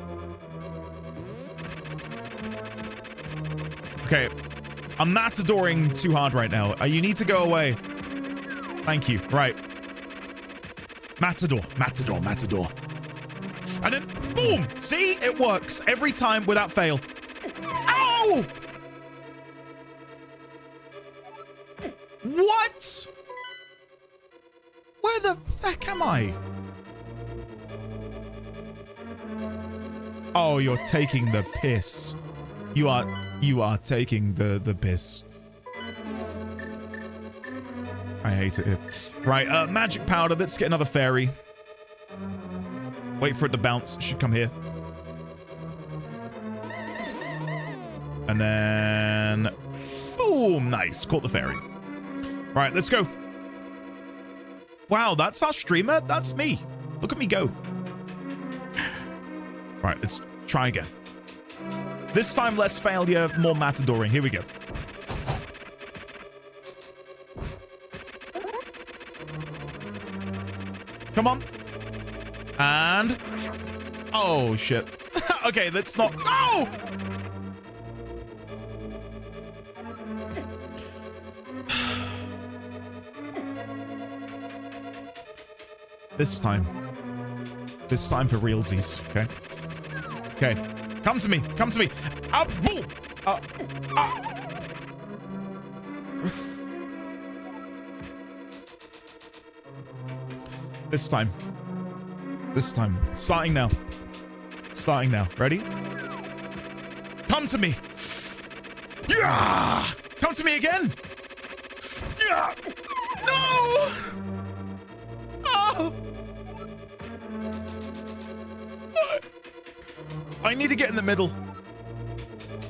Okay. I'm matadoring too hard right now. You need to go away. Thank you. Right. Matador. Matador. Matador. And then, boom! See? It works every time without fail. Ow! What? Where the fuck am I? Oh, you're taking the piss. You are taking the piss. I hate it here. Right, magic powder. Let's get another fairy. Wait for it to bounce. It should come here. And then... Boom! Nice. Caught the fairy. All right, let's go. Wow, that's our streamer? That's me. Look at me go. All right, let's try again. This time, less failure, more matadoring. Here we go. Come on. And... Oh, shit. Okay, let's not... Oh! This time for realsies, okay? Okay, come to me, boom! This time, starting now, ready? Come to me! Yeah! Come to me again! Yeah! No! Oh! I need to get in the middle.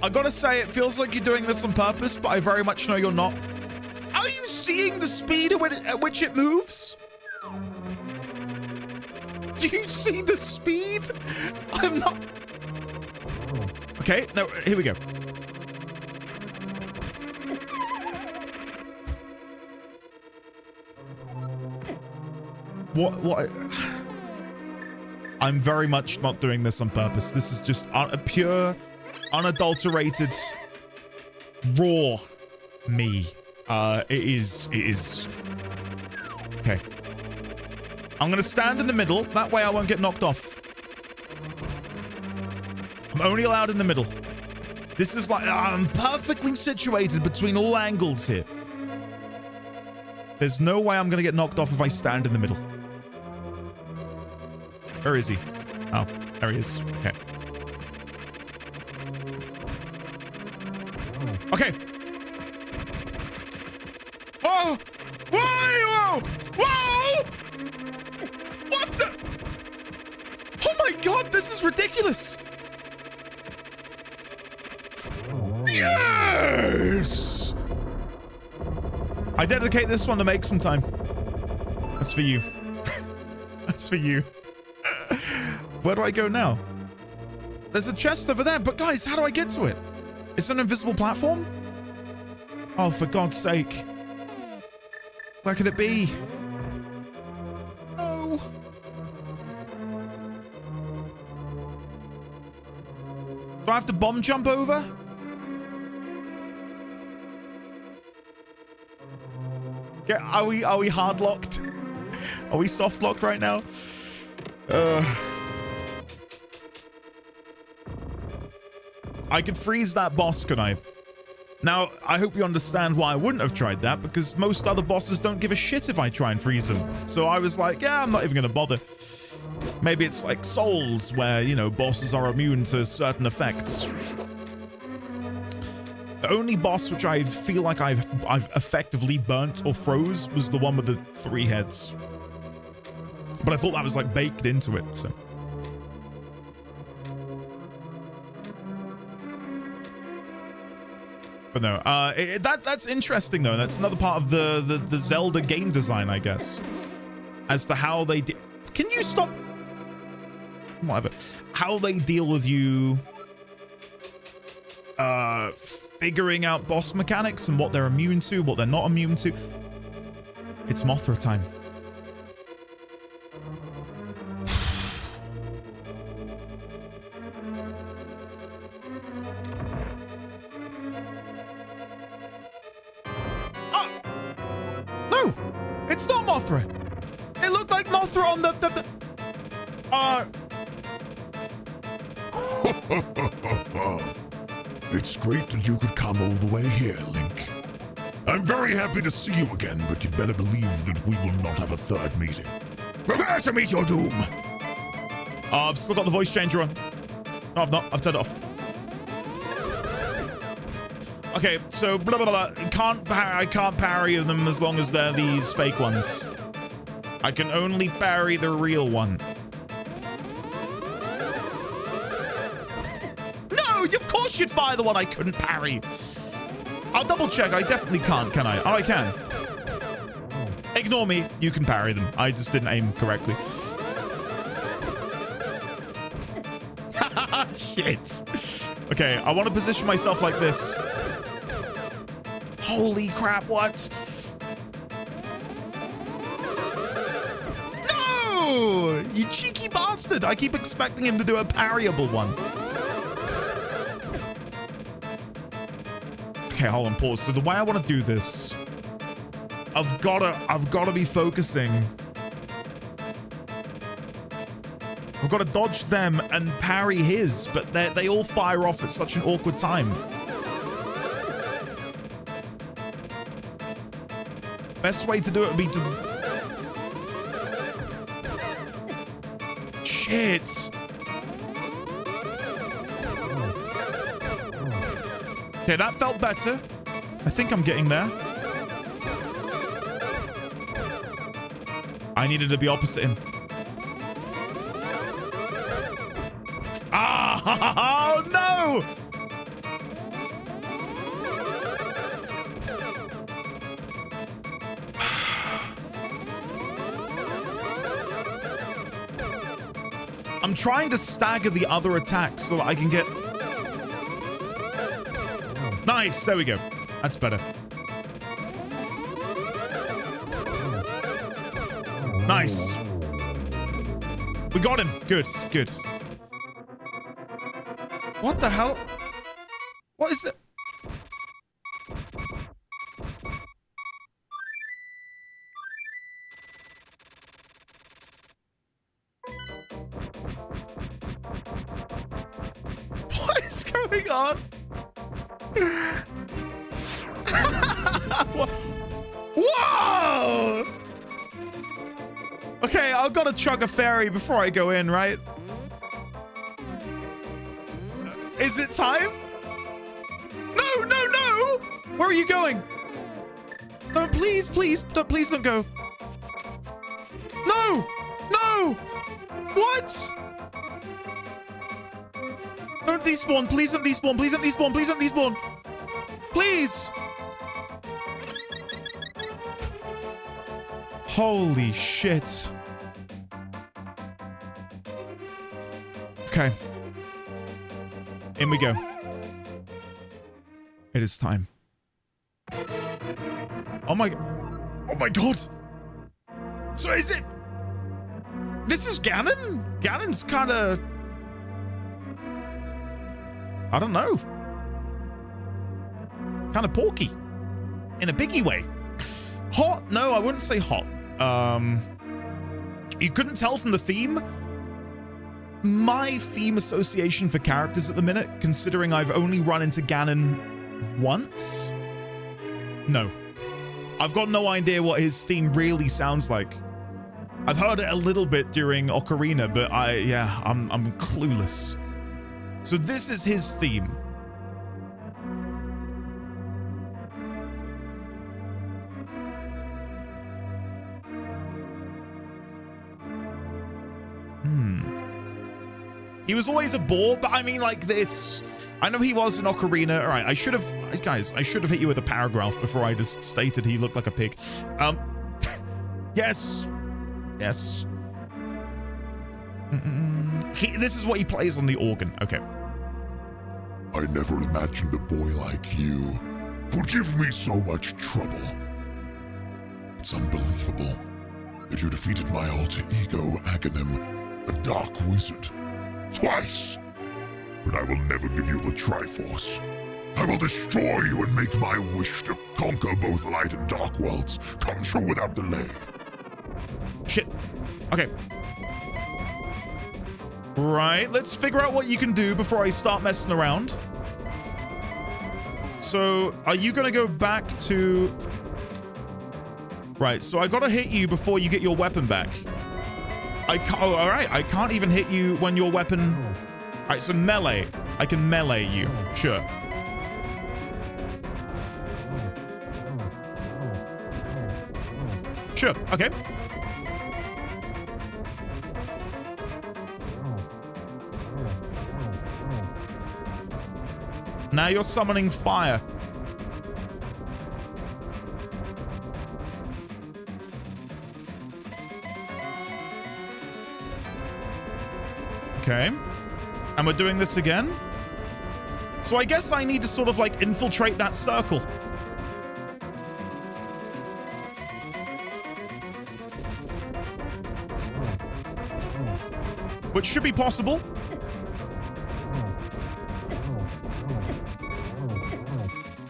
I gotta say, it feels like you're doing this on purpose, but I very much know you're not. Are you seeing the speed at which it moves? Do you see the speed? I'm not... Okay, no, here we go. What? I'm very much not doing this on purpose. This is just a pure, unadulterated, raw me. It is. Okay. I'm gonna stand in the middle. That way I won't get knocked off. I'm only allowed in the middle. This is like, I'm perfectly situated between all angles here. There's no way I'm gonna get knocked off if I stand in the middle. Where is he? Oh, there he is. Okay. Okay. Oh! Whoa! Whoa! What the? Oh my god, this is ridiculous! Yes! I dedicate this one to make some time. That's for you. That's for you. Where do I go now? There's a chest over there, but guys, how do I get to it? Is it an invisible platform? Oh, for God's sake. Where could it be? Oh. Do I have to bomb jump over? Yeah, are we hard locked? Are we soft locked right now? I could freeze that boss, could I? Now, I hope you understand why I wouldn't have tried that, because most other bosses don't give a shit if I try and freeze them. So I was like, yeah, I'm not even gonna bother. Maybe it's like Souls, where, you know, bosses are immune to certain effects. The only boss which I feel like I've effectively burnt or froze was the one with the 3 heads. But I thought that was like baked into it, so. But no, that's interesting though. That's another part of the Zelda game design, I guess. As to how they can you stop? Whatever. How they deal with you figuring out boss mechanics and what they're immune to, what they're not immune to. It's Mothra time. No! It's not Mothra! It looked like Mothra on the It's great that you could come all the way here, Link. I'm very happy to see you again, but you'd better believe that we will not have a third meeting. Prepare to meet your doom! I've still got the voice changer on. No, I've not. I've turned it off. Okay, so blah, blah, blah. I can't parry them as long as they're these fake ones. I can only parry the real one. you'd fire the one I couldn't parry. I'll double check. I definitely can't, can I? Oh, I can. Ignore me. You can parry them. I just didn't aim correctly. Shit. Okay, I want to position myself like this. Holy crap, what? No! You cheeky bastard. I keep expecting him to do a parryable one. Okay, hold on, pause. So the way I want to do this, I've gotta be focusing. I've got to dodge them and parry his, but they all fire off at such an awkward time. Best way to do it would be to... Shit. Okay, that felt better. I think I'm getting there. I needed to be opposite him. Oh, no! I'm trying to stagger the other attacks so that I can get... Nice, there we go. That's better. Nice. We got him. Good, good. What the hell? What is it? What is going on? Whoa! Okay, I've got to chug a fairy before I go in, right? Is it time? No, no, no! Where are you going? Don't, please, please, please don't go. No! No! What? Don't despawn. Please don't despawn. Please don't despawn. Please don't despawn. Please! Holy shit. Okay. In we go. It is time. Oh my god. So is it... This is Ganon? Ganon's kind of... I don't know. Kind of porky. In a biggie way. Hot? No, I wouldn't say hot. You couldn't tell from the theme. My theme association for characters at the minute, considering I've only run into Ganon once? No. I've got no idea what his theme really sounds like. I've heard it a little bit during Ocarina, but I'm clueless. So this is his theme. He was always a bore, but I mean like this. I know he was in Ocarina. All right, I should have, guys, I should have hit you with a paragraph before I just stated he looked like a pig. Yes. Yes. This is what he plays on the organ. Okay. I never imagined a boy like you would give me so much trouble. It's unbelievable that you defeated my alter ego, Aghanim, a dark wizard, twice. But I will never give you the Triforce. I will destroy you and make my wish to conquer both light and dark worlds come true without delay. Shit. Okay. Right, let's figure out what you can do before I start messing around. So, are you gonna go back to... Right, so I gotta hit you before you get your weapon back. Oh, all right, I can't even hit you when your weapon... All right, so melee. I can melee you, sure. Sure, okay. Now you're summoning fire. Okay. And we're doing this again. So I guess I need to sort of like infiltrate that circle. Which should be possible.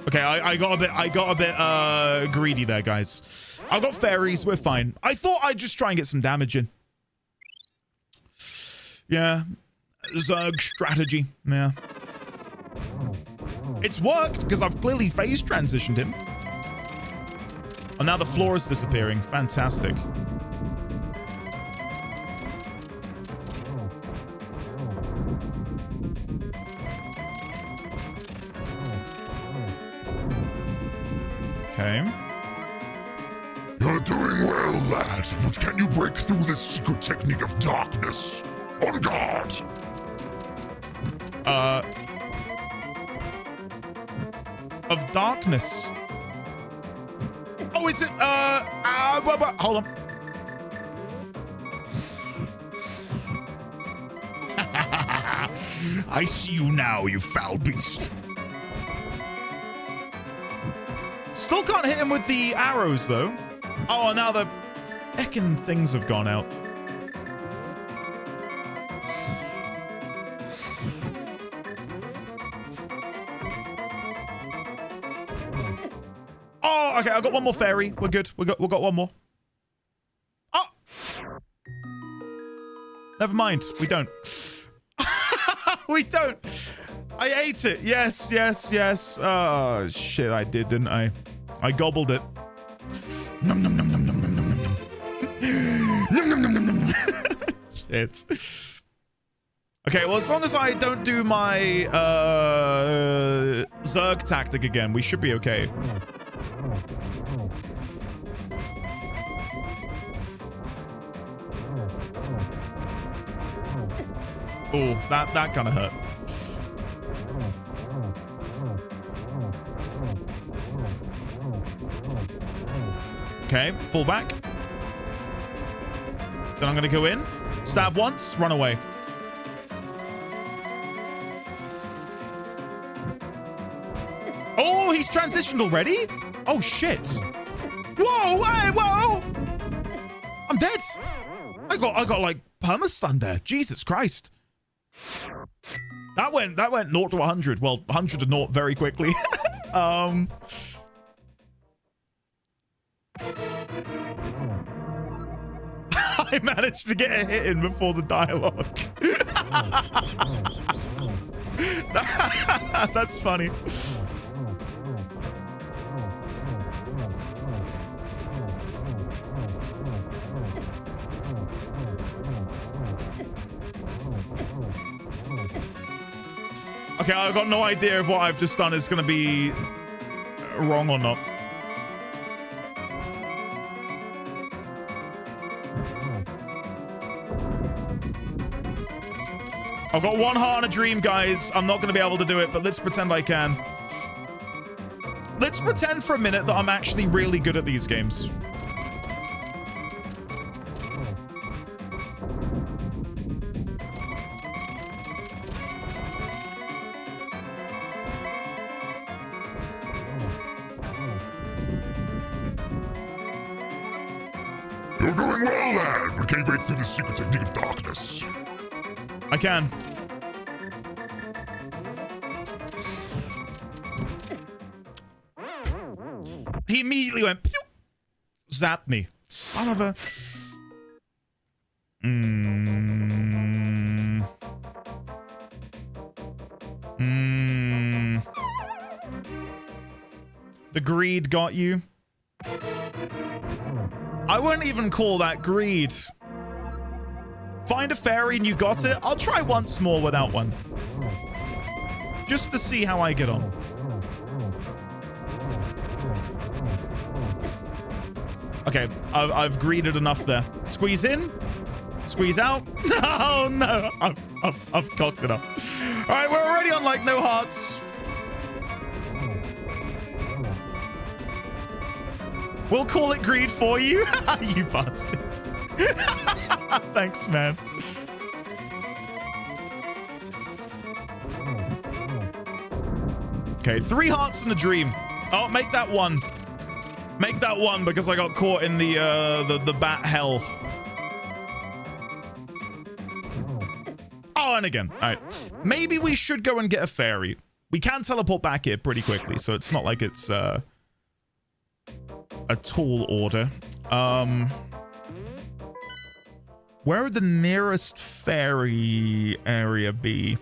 Okay, I got a bit greedy there, guys. I've got fairies, we're fine. I thought I'd just try and get some damage in. Yeah. Zerg strategy. Yeah. It's worked because I've clearly phase transitioned him. And now the floor is disappearing. Fantastic. Okay. You're doing well, lad. But can you break through this secret technique of darkness? On guard! Of darkness. Oh, is it, hold on. I see you now, you foul beast. Still can't hit him with the arrows, though. Oh, now the feckin' things have gone out. Oh, okay, I got one more fairy. We're good. We got one more. Oh! Never mind. We don't. We don't. I ate it. Yes, yes, yes. Oh, shit, I did, didn't I? I gobbled it. Num, num, num, num, num, num, num, num. Num, num, num, num, num. Shit. Okay, well, as long as I don't do my Zerg tactic again, we should be okay. Oh, that kind of hurt. Okay, fall back. Then I'm going to go in, stab once, run away. Oh, he's transitioned already? Oh, shit. Whoa, hey, whoa. I'm dead. I got like perma-stunned there. Jesus Christ. That went 0 to 100. Well, 100 to 0 very quickly. I managed to get a hit in before the dialogue. That's funny. Okay, I've got no idea if what I've just done is going to be wrong or not. I've got one heart and a dream, guys. I'm not going to be able to do it, but let's pretend I can. Let's pretend for a minute that I'm actually really good at these games. You're doing well, lad, but can you break through the secret technique of darkness? I can. He immediately went, pew, zapped me. Son of a... The greed got you. I wouldn't even call that greed. Find a fairy and you got it. I'll try once more without one. Just to see how I get on. Okay, I've greeded enough there. Squeeze in. Squeeze out. Oh no, I've cocked it up. All right, we're already on like no hearts. We'll call it greed for you. You bastard. Thanks, man. Okay, 3 hearts and a dream. Oh, make that 1. Make that 1 because I got caught in the bat hell. Oh, and again. All right. Maybe we should go and get a fairy. We can teleport back here pretty quickly, so it's not like it's a tall order. Where would the nearest fairy area be?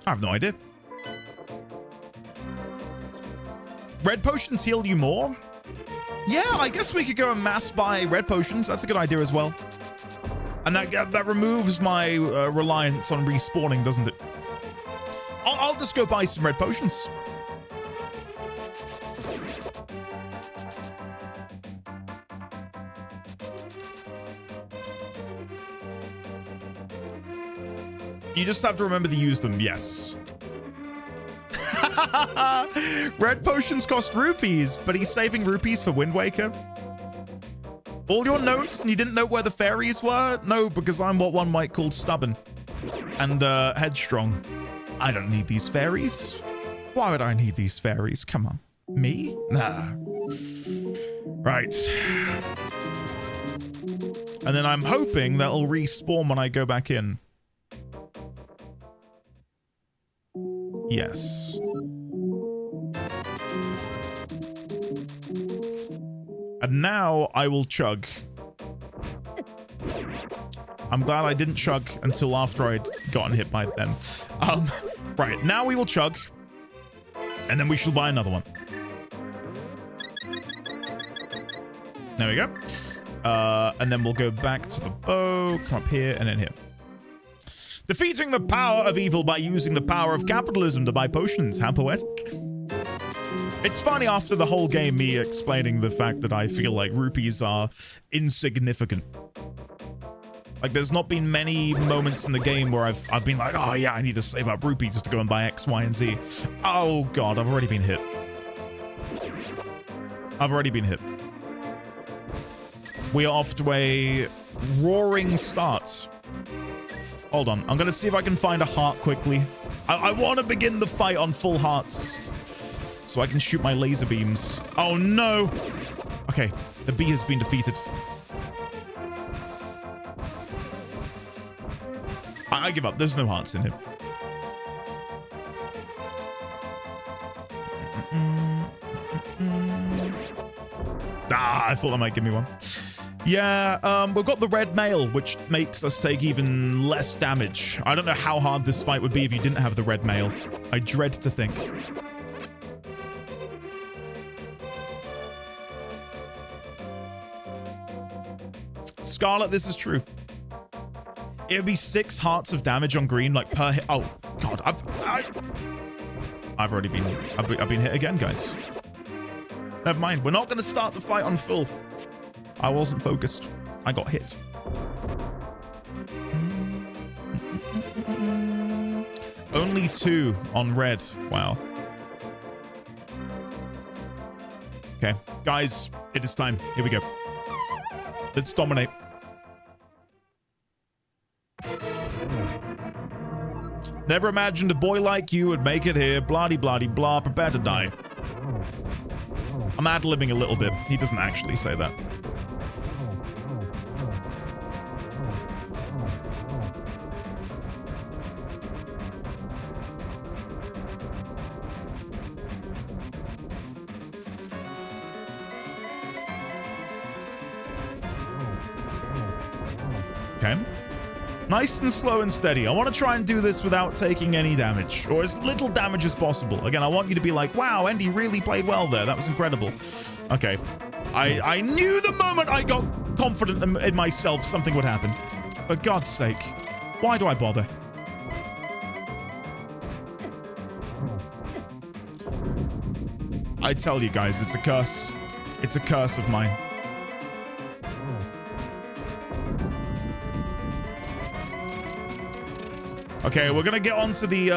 I have no idea. Red potions heal you more? Yeah, I guess we could go and mass buy red potions. That's a good idea as well. And that removes my reliance on respawning, doesn't it? I'll just go buy some red potions. You just have to remember to use them, yes. Red potions cost rupees, but he's saving rupees for Wind Waker. All your notes and you didn't know where the fairies were? No, because I'm what one might call stubborn and headstrong. I don't need these fairies. Why would I need these fairies? Come on. Me? Nah. Right. And then I'm hoping that'll respawn when I go back in. Yes. And now I will chug. I'm glad I didn't chug until after I'd gotten hit by it then. Right, now we will chug. And then we shall buy another one. There we go. And then we'll go back to the bow, come up here, and then here. Defeating the power of evil by using the power of capitalism to buy potions. How poetic. It's funny after the whole game, me explaining the fact that I feel like rupees are insignificant. Like, there's not been many moments in the game where I've been like, oh yeah, I need to save up rupees to go and buy X, Y, and Z. Oh god, I've already been hit. I've already been hit. We are off to a roaring start. Hold on, I'm gonna see if I can find a heart quickly. I want to begin the fight on full hearts so I can shoot my laser beams. Oh no! Okay, the bee has been defeated. I give up. There's no hearts in him. Ah, I thought that might give me one. Yeah, we've got the red mail, which makes us take even less damage. I don't know how hard this fight would be if you didn't have the red mail. I dread to think. Scarlet, this is true. It would be 6 hearts of damage on green, like per hit. Oh god, I've already been. I've been hit again, guys. Never mind. We're not going to start the fight on full. I wasn't focused. I got hit. Only 2 on red. Wow. Okay, guys, it is time. Here we go. Let's dominate. Never imagined a boy like you would make it here. Blah-de-blah-de-blah. Prepare to die. I'm ad-libbing a little bit. He doesn't actually say that. Okay. Nice and slow and steady. I want to try and do this without taking any damage, or as little damage as possible. Again, I want you to be like, wow, Andy really played well there. That was incredible. Okay. I knew the moment I got confident in myself, something would happen. For God's sake. Why do I bother? I tell you guys, it's a curse. It's a curse of mine. Okay, we're gonna get onto the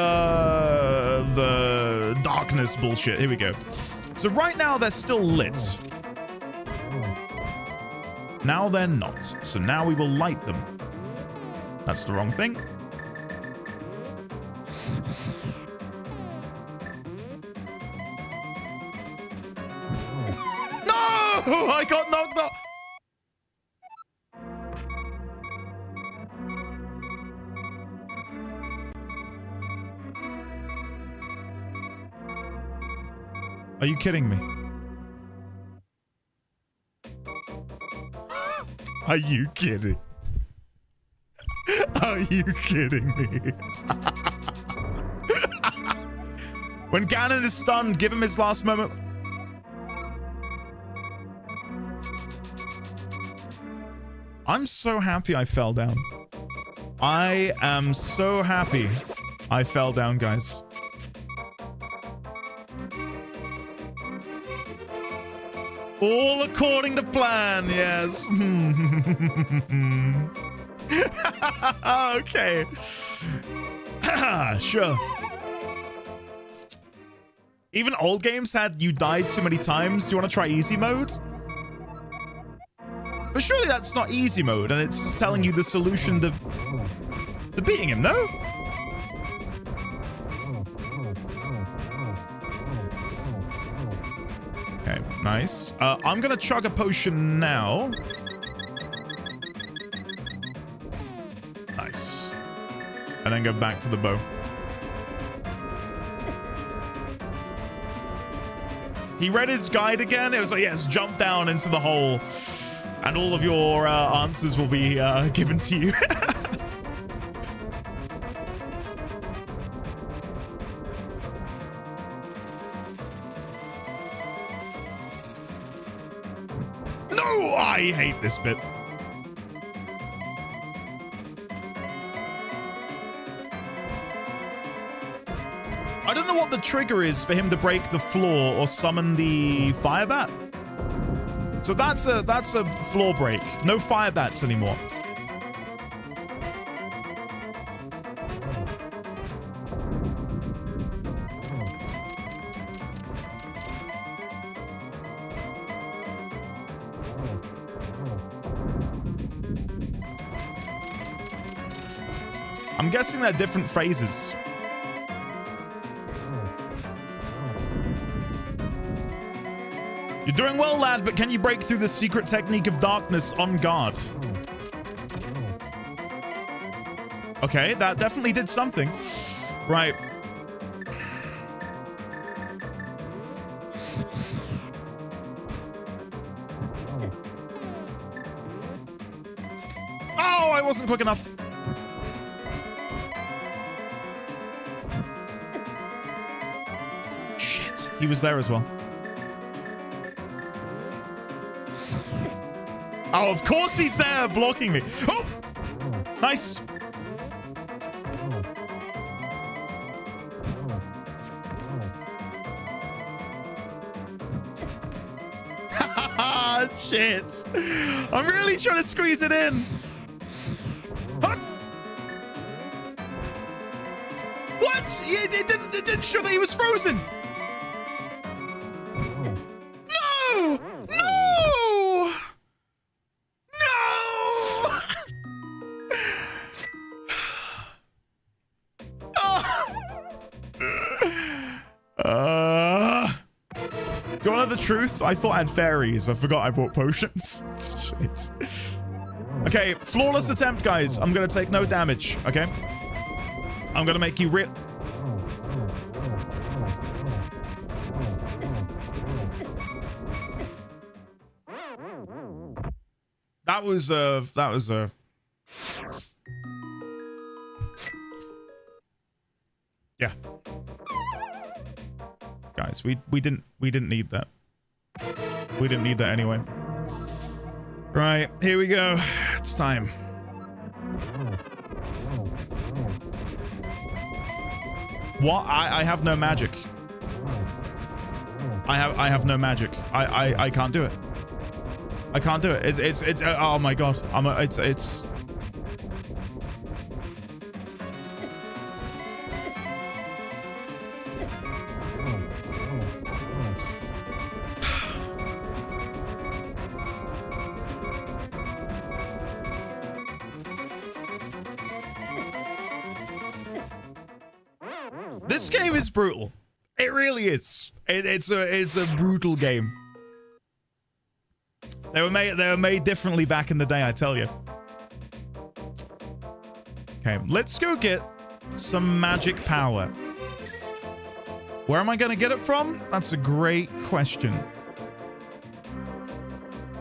darkness bullshit. Here we go. So right now they're still lit. Now they're not. So now we will light them. That's the wrong thing. No! I got knocked off. Are you kidding me? Are you kidding? Are you kidding me? When Ganon is stunned, give him his last moment. I'm so happy I fell down. I am so happy I fell down, guys. All according to plan, yes. Okay. Sure. Even old games had you died too many times. Do you want to try easy mode? But surely that's not easy mode, and it's just telling you the solution to beating him, no? Okay, nice. I'm gonna chug a potion now. Nice. And then go back to the bow. He read his guide again. It was like, yes, jump down into the hole. And all of your answers will be given to you. No, I hate this bit. I don't know what the trigger is for him to break the floor or summon the fire bat. So that's a floor break. No fire bats anymore. I'm guessing they're different phases. You're doing well, lad, but can you break through the secret technique of darkness on guard? Okay, that definitely did something. Right. Oh, I wasn't quick enough. Shit, he was there as well. Oh, of course he's there blocking me. Oh, nice. Shit. I'm really trying to squeeze it in. Huh? What? It didn't show that he was frozen. No! No! Do you want to know the truth? I thought I had fairies. I forgot I bought potions. Shit. Okay, flawless attempt, guys. I'm going to take no damage, okay? I'm going to make you real... That was a... Yeah. Guys, we didn't need that. We didn't need that anyway. Right, here we go. It's time. What? I have no magic. I have no magic. I can't do it. I can't do it. It's oh my god. It's This game is brutal. It really is. It's a brutal game. They were made differently back in the day, I tell you. Okay, let's go get some magic power. Where am I going to get it from? That's a great question.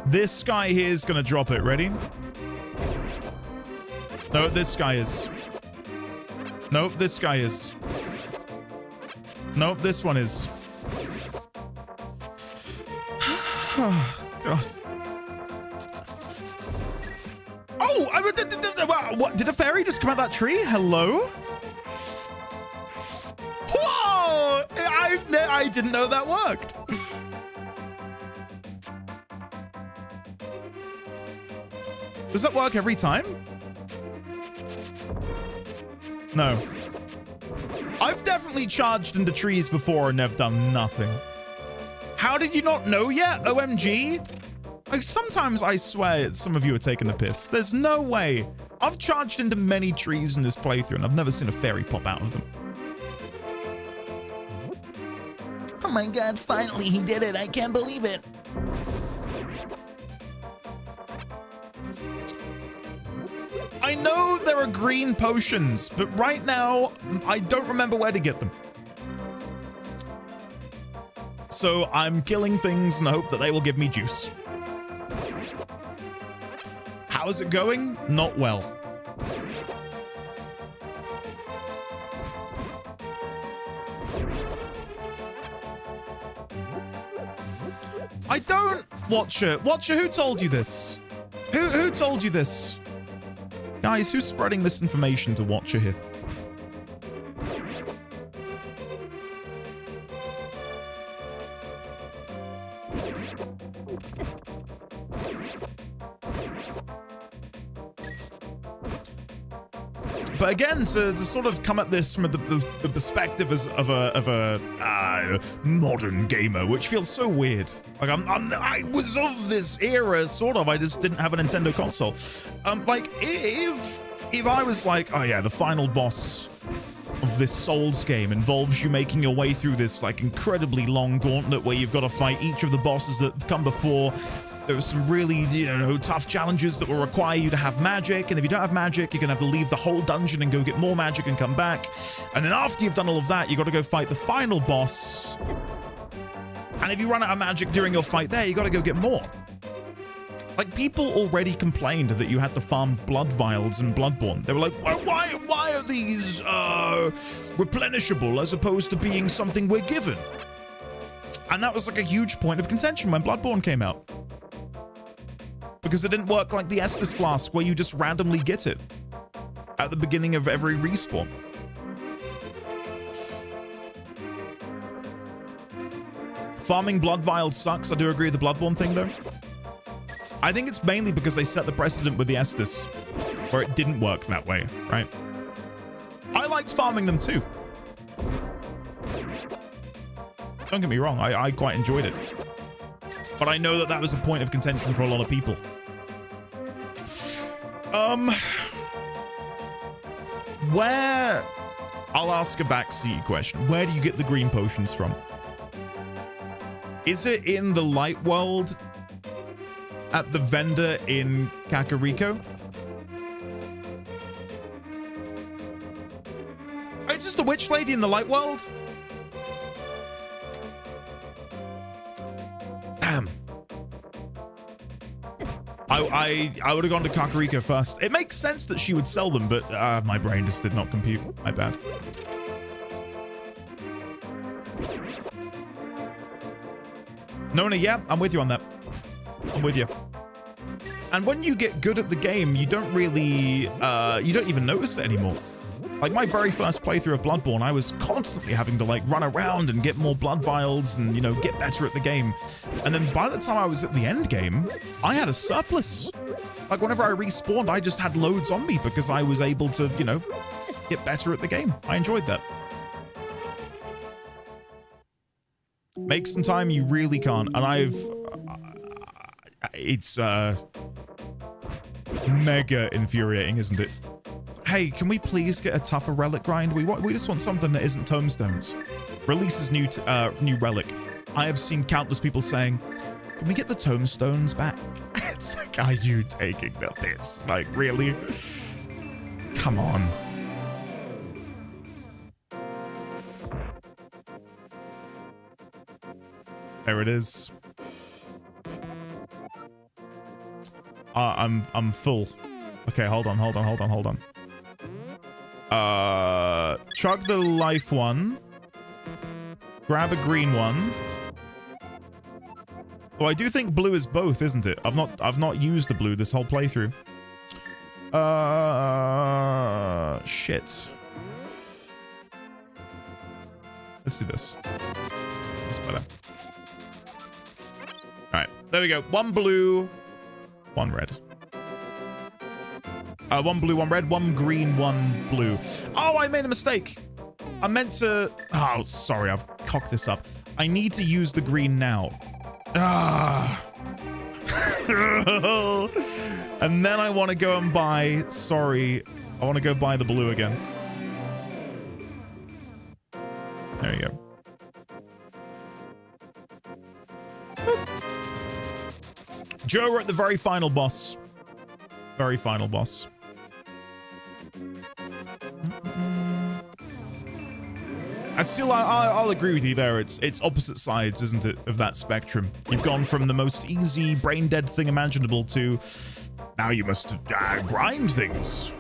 This guy here is going to drop it. Ready? No, this guy is. Nope, this guy is. Nope, this one is. God. Oh, what? Did a fairy just come out of that tree? Hello? Whoa! I didn't know that worked. Does that work every time? No. I've definitely charged into trees before and they've done nothing. How did you not know yet? OMG? Like, sometimes I swear some of you are taking the piss. There's no way. I've charged into many trees in this playthrough and I've never seen a fairy pop out of them. Oh my god, finally he did it. I can't believe it. I know there are green potions, but right now, I don't remember where to get them. So I'm killing things in the hope that they will give me juice. How is it going? Not well. I don't... Watcher, who told you this? Who told you this? Guys, who's spreading this information to Watcher here? But again, to sort of come at this from the perspective of a modern gamer, which feels so weird. Like I was of this era, sort of. I just didn't have a Nintendo console. Like if I was like, oh yeah, the final boss of this Souls game involves you making your way through this like incredibly long gauntlet where you've got to fight each of the bosses that have come before. There were some really, tough challenges that will require you to have magic. And if you don't have magic, you're going to have to leave the whole dungeon and go get more magic and come back. And then after you've done all of that, you got to go fight the final boss. And if you run out of magic during your fight there, you got to go get more. Like, people already complained that you had to farm blood vials in Bloodborne. They were like, well, why are these replenishable as opposed to being something we're given? And that was like a huge point of contention when Bloodborne came out. Because it didn't work like the Estus Flask, where you just randomly get it at the beginning of every respawn. Farming blood vials sucks. I do agree with the Bloodborne thing, though. I think it's mainly because they set the precedent with the Estus, where it didn't work that way, right? I liked farming them, too. Don't get me wrong, I quite enjoyed it. But I know that that was a point of contention for a lot of people. Where... I'll ask a backseat question. Where do you get the green potions from? Is it in the light world at the vendor in Kakariko? It's just a witch lady in the light world? Damn. I would have gone to Kakariko first. It makes sense that she would sell them, but my brain just did not compute. My bad. Nona, yeah, I'm with you on that. I'm with you. And when you get good at the game, you don't really, you don't even notice it anymore. Like my very first playthrough of Bloodborne, I was constantly having to like run around and get more blood vials and, get better at the game. And then by the time I was at the end game, I had a surplus. Like whenever I respawned, I just had loads on me because I was able to, get better at the game. I enjoyed that. Make some time, you really can't. And it's mega infuriating, isn't it? Hey, can we please get a tougher relic grind? We just want something that isn't tomestones. Releases new relic. I have seen countless people saying, can we get the tomestones back? It's like, are you taking the piss? Like, really? Come on. There it is. I'm full. Okay, hold on. Chug the life one. Grab a green one. Oh, I do think blue is both, isn't it? I've not used the blue this whole playthrough. Shit. Let's do this. That's better. All right, there we go. One blue, one red. One blue, one red, one green, one blue. Oh, I made a mistake. I meant to... Oh, sorry, I've cocked this up. I need to use the green now. Ah. And then I want to go and buy... Sorry. I want to go buy the blue again. There you go. Joe, we're at the very final boss. Very final boss. I'll agree with you there. It's opposite sides, isn't it, of that spectrum. You've gone from the most easy, brain-dead thing imaginable to now you must grind things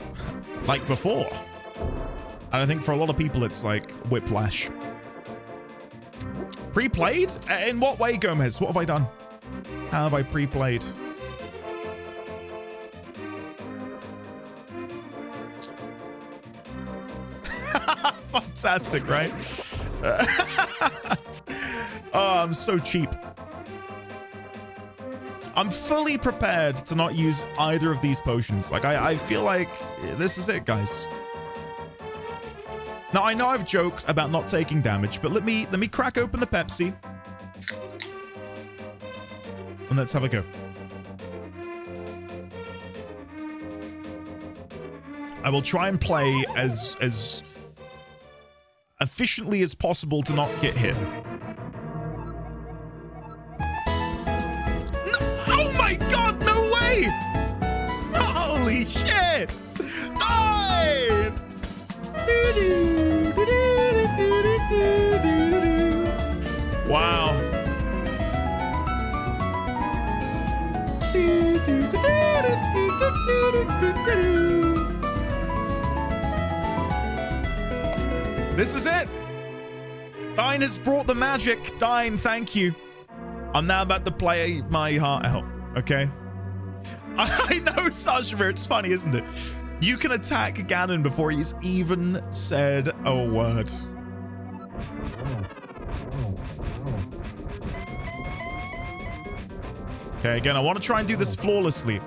like before. And I think for a lot of people, it's like whiplash. Pre-played? In what way, Gomez? What have I done? How have I pre-played? Fantastic, right? Oh, I'm so cheap. I'm fully prepared to not use either of these potions. Like, I feel like this is it, guys. Now, I know I've joked about not taking damage, but let me crack open the Pepsi. And let's have a go. I will try and play as efficiently as possible to not get hit. No, oh my god, no way! Holy shit! Die! Wow. This is it. Dine has brought the magic. Dine, thank you. I'm now about to play my heart out, okay? I know, Sashmir, it's funny, isn't it? You can attack Ganon before he's even said a word. Okay, again, I want to try and do this flawlessly.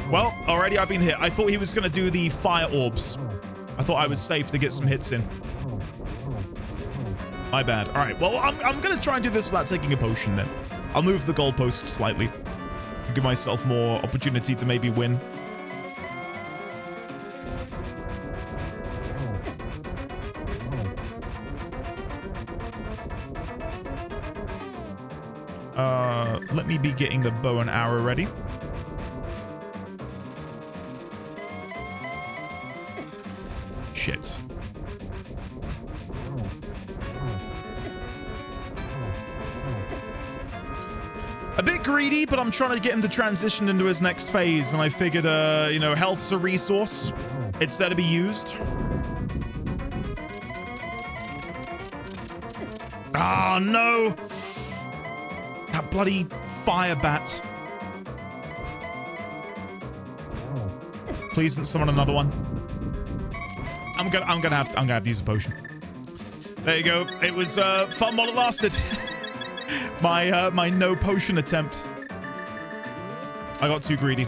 Well, already I've been hit. I thought he was going to do the fire orbs. I thought I was safe to get some hits in. My bad. All right, well, I'm going to try and do this without taking a potion then. I'll move the goalpost slightly. Give myself more opportunity to maybe win. Let me be getting the bow and arrow ready. Shit. A bit greedy, but I'm trying to get him to transition into his next phase, and I figured, you know, health's a resource. It's there to be used. Ah, no! That bloody fire bat. Please don't summon another one. I'm gonna have to use a potion. There you go. It was fun while it lasted. my no potion attempt. I got too greedy.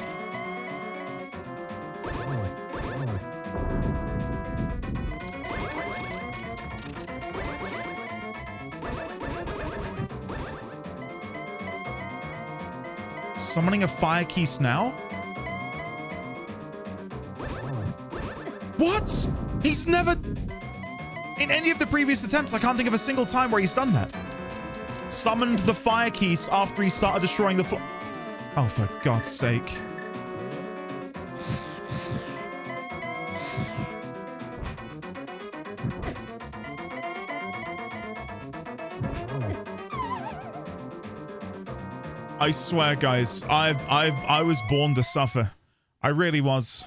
Summoning a fire keys now? What? He's never... In any of the previous attempts, I can't think of a single time where he's done that. Summoned the fire keys after he started destroying the... Oh, for God's sake. I swear, guys, I was born to suffer. I really was.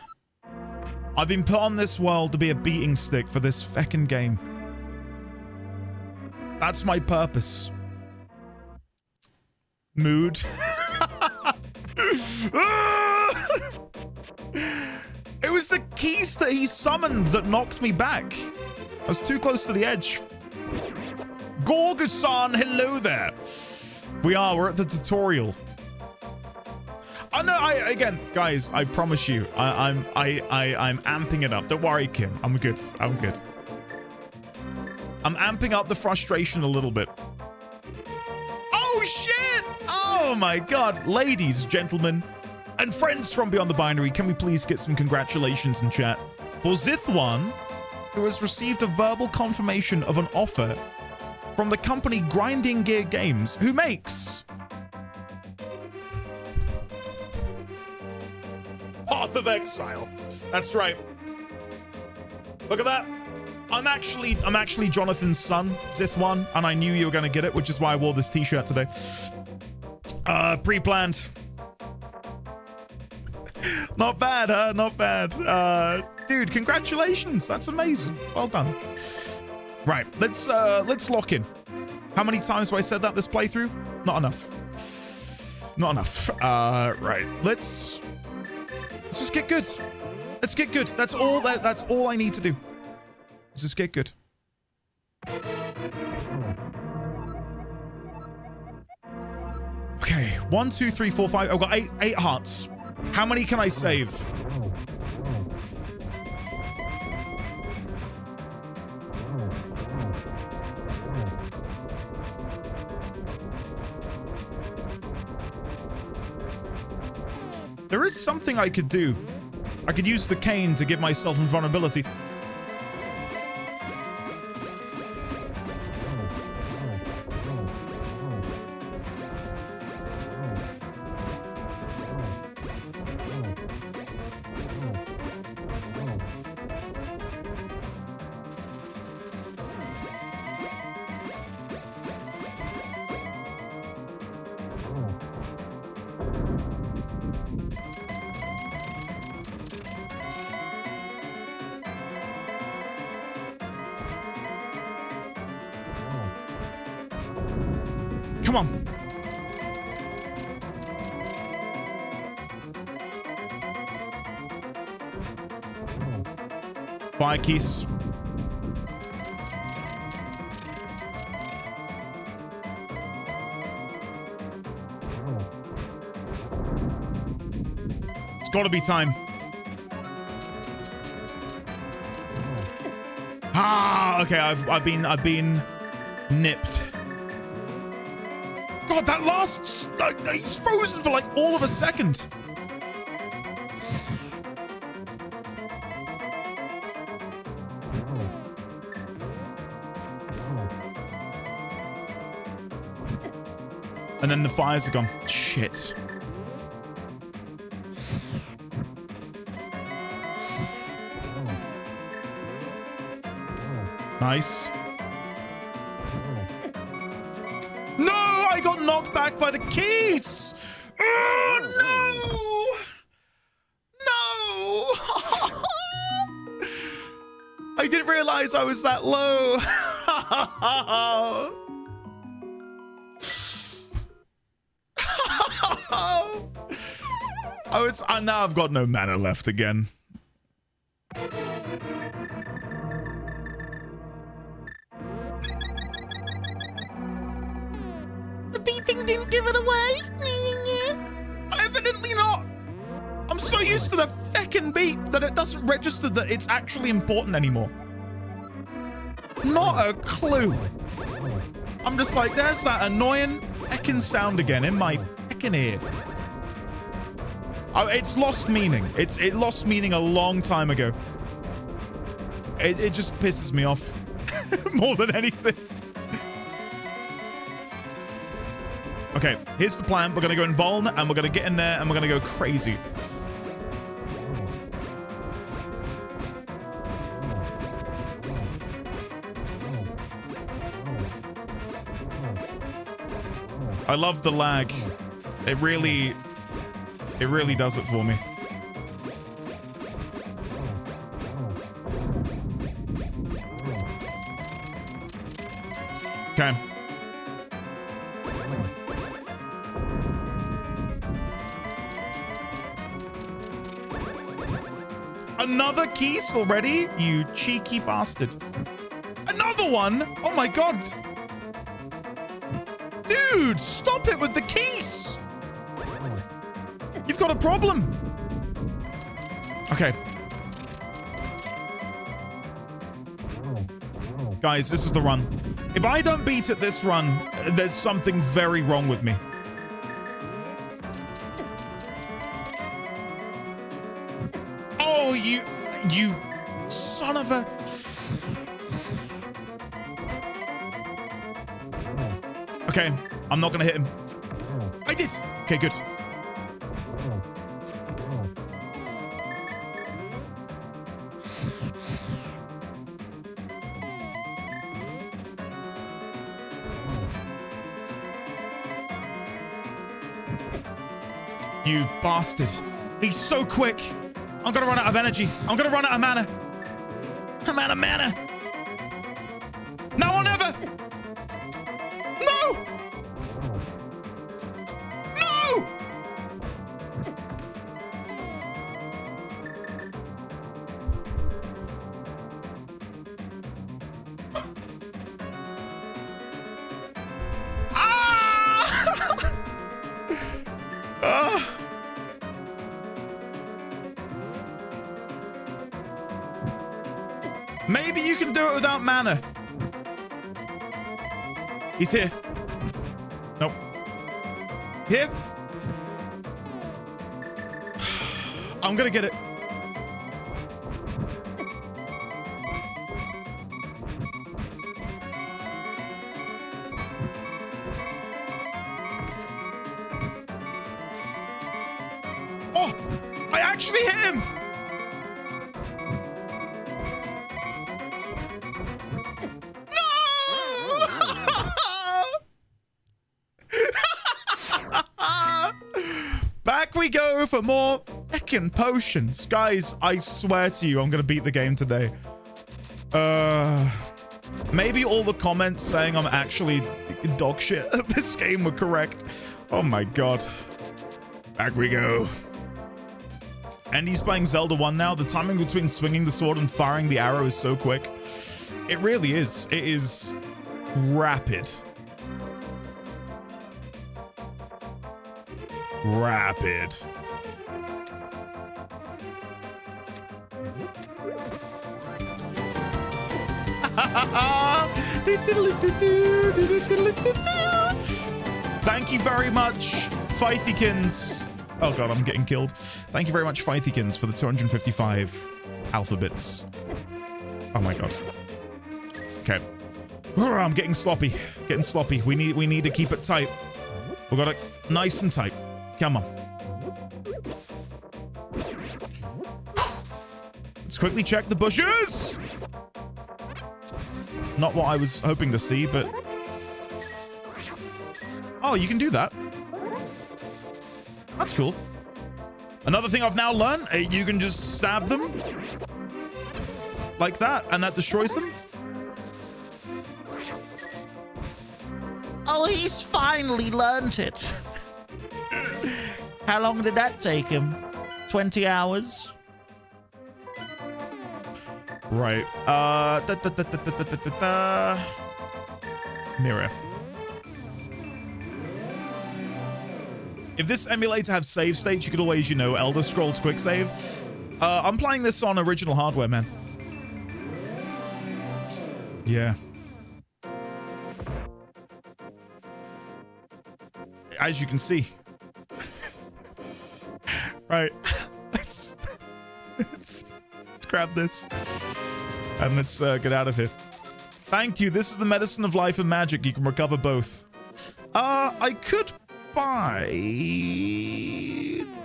I've been put on this world to be a beating stick for this feckin' game. That's my purpose. Mood. It was the keys that he summoned that knocked me back. I was too close to the edge. Gorgasan, hello there. We're at the tutorial. Oh no, again, guys, I promise you, I'm amping it up. Don't worry, Kim. I'm good. I'm good. I'm amping up the frustration a little bit. Oh shit! Oh my God, ladies, gentlemen, and friends from Beyond the Binary, can we please get some congratulations in chat for Zith1, who has received a verbal confirmation of an offer from the company Grinding Gear Games, who makes Path of Exile. That's right. Look at that. I'm actually Jonathan's son, Zith1, and I knew you were gonna get it, which is why I wore this t-shirt today. Pre-planned. Not bad, huh? Not bad. Dude, congratulations. That's amazing. Well done. Right, let's lock in. How many times have I said that this playthrough? Not enough. Not enough. Right, let's just get good. Let's get good. That's all I need to do. Let's just get good. Okay, 1, 2, 3, 4, 5. I've got eight hearts. How many can I save? There is something I could do. I could use the cane to give myself invulnerability. Come on. Fire keys. It's got to be time. Ah, okay. I've been nipped. God, that lasts... he's frozen for like all of a second. And then the fires are gone. Shit. Nice. No, I got knocked back by the keys. Oh, no. No. I didn't realize I was that low. Now I've got no mana left again. The beeping didn't give it away. Evidently not. I'm so used to the feckin' beep that it doesn't register that it's actually important anymore. Not a clue. I'm just like, there's that annoying feckin' sound again in my feckin' ear. Oh, it's lost meaning. It lost meaning a long time ago. It just pisses me off more than anything. Okay, here's the plan. We're going to go in Vuln, and we're going to get in there, and we're going to go crazy. I love the lag. It really does it for me. Okay. Another keys already? You cheeky bastard. Another one? Oh my god. Dude, stop it with the keys. You've got a problem. Okay. Guys, this is the run. If I don't beat it this run, there's something very wrong with me. Oh, you son of a... Okay, I'm not gonna hit him. I did. Okay, good. You bastard. He's so quick. I'm gonna run out of energy. I'm gonna run out of mana. I'm out of mana. Now or never. No! No! Ah! Maybe you can do it without mana. He's here. Nope. Here. I'm gonna get it. Oh, I actually hit him. Back we go for more fucking potions. Guys, I swear to you, I'm gonna beat the game today. Maybe all the comments saying I'm actually dog shit at this game were correct. Oh my god. Back we go. And he's playing Zelda 1 now. The timing between swinging the sword and firing the arrow is so quick. It really is. It is rapid. Rapid. Thank you very much, Fythykins. Oh god, I'm getting killed. Thank you very much, Fythykins, for the 255 alphabets. Oh my god. Okay. I'm getting sloppy. Getting sloppy. We need to keep it tight. We got it nice and tight. Come on. Let's quickly check the bushes. Not what I was hoping to see, but... Oh, you can do that. That's cool. Another thing I've now learned, you can just stab them. Like that, and that destroys them. Oh, he's finally learned it. How long did that take him? 20 hours? Right. Mirror. If this emulator have save states, you could always, you know, Elder Scrolls quick save. I'm playing this on original hardware, man. Yeah. As you can see. Right. It's grab this. And let's get out of here. Thank you. This is the medicine of life and magic. You can recover both. I could buy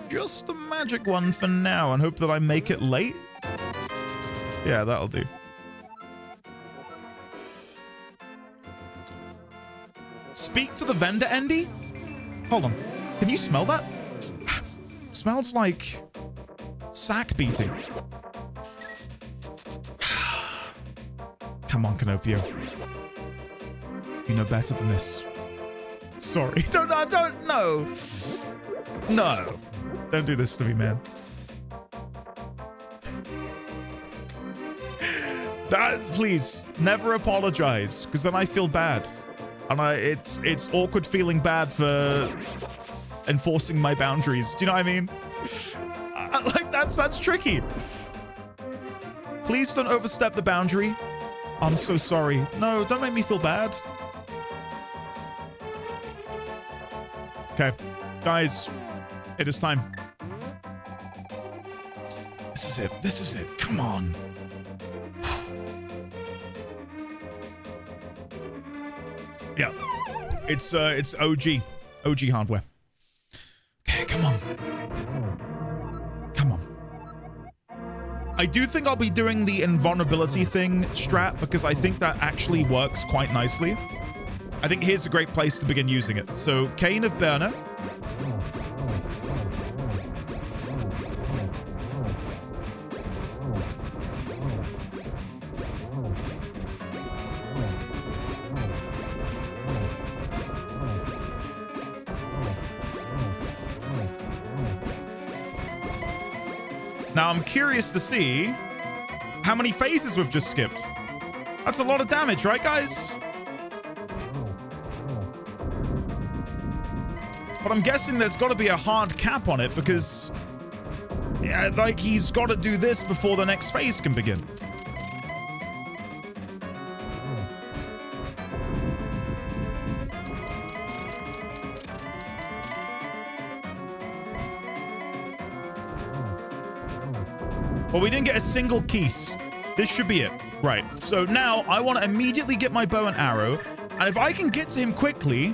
just the magic one for now and hope that I make it late. Yeah, that'll do. Speak to the vendor, Andy? Hold on. Can you smell that? Smells like sack beating. Come on, Canopio. You know better than this. Sorry. Don't, no. No. Don't do this to me, man. Please, never apologize, because then I feel bad. And it's awkward feeling bad for enforcing my boundaries. Do you know what I mean? Like, that's tricky. Please don't overstep the boundary. I'm so sorry. No, don't make me feel bad. Okay, guys, it is time. This is it. This is it. Come on. Yeah, it's OG hardware. Okay, come on. Come on. I do think I'll be doing the invulnerability thing strat because I think that actually works quite nicely. I think here's a great place to begin using it. So, Cane of Burner. Now, I'm curious to see how many phases we've just skipped. That's a lot of damage, right, guys? But I'm guessing there's got to be a hard cap on it because, yeah, like, he's got to do this before the next phase can begin. Well, we didn't get a single piece. This should be it. Right. So now I want to immediately get my bow and arrow. And if I can get to him quickly...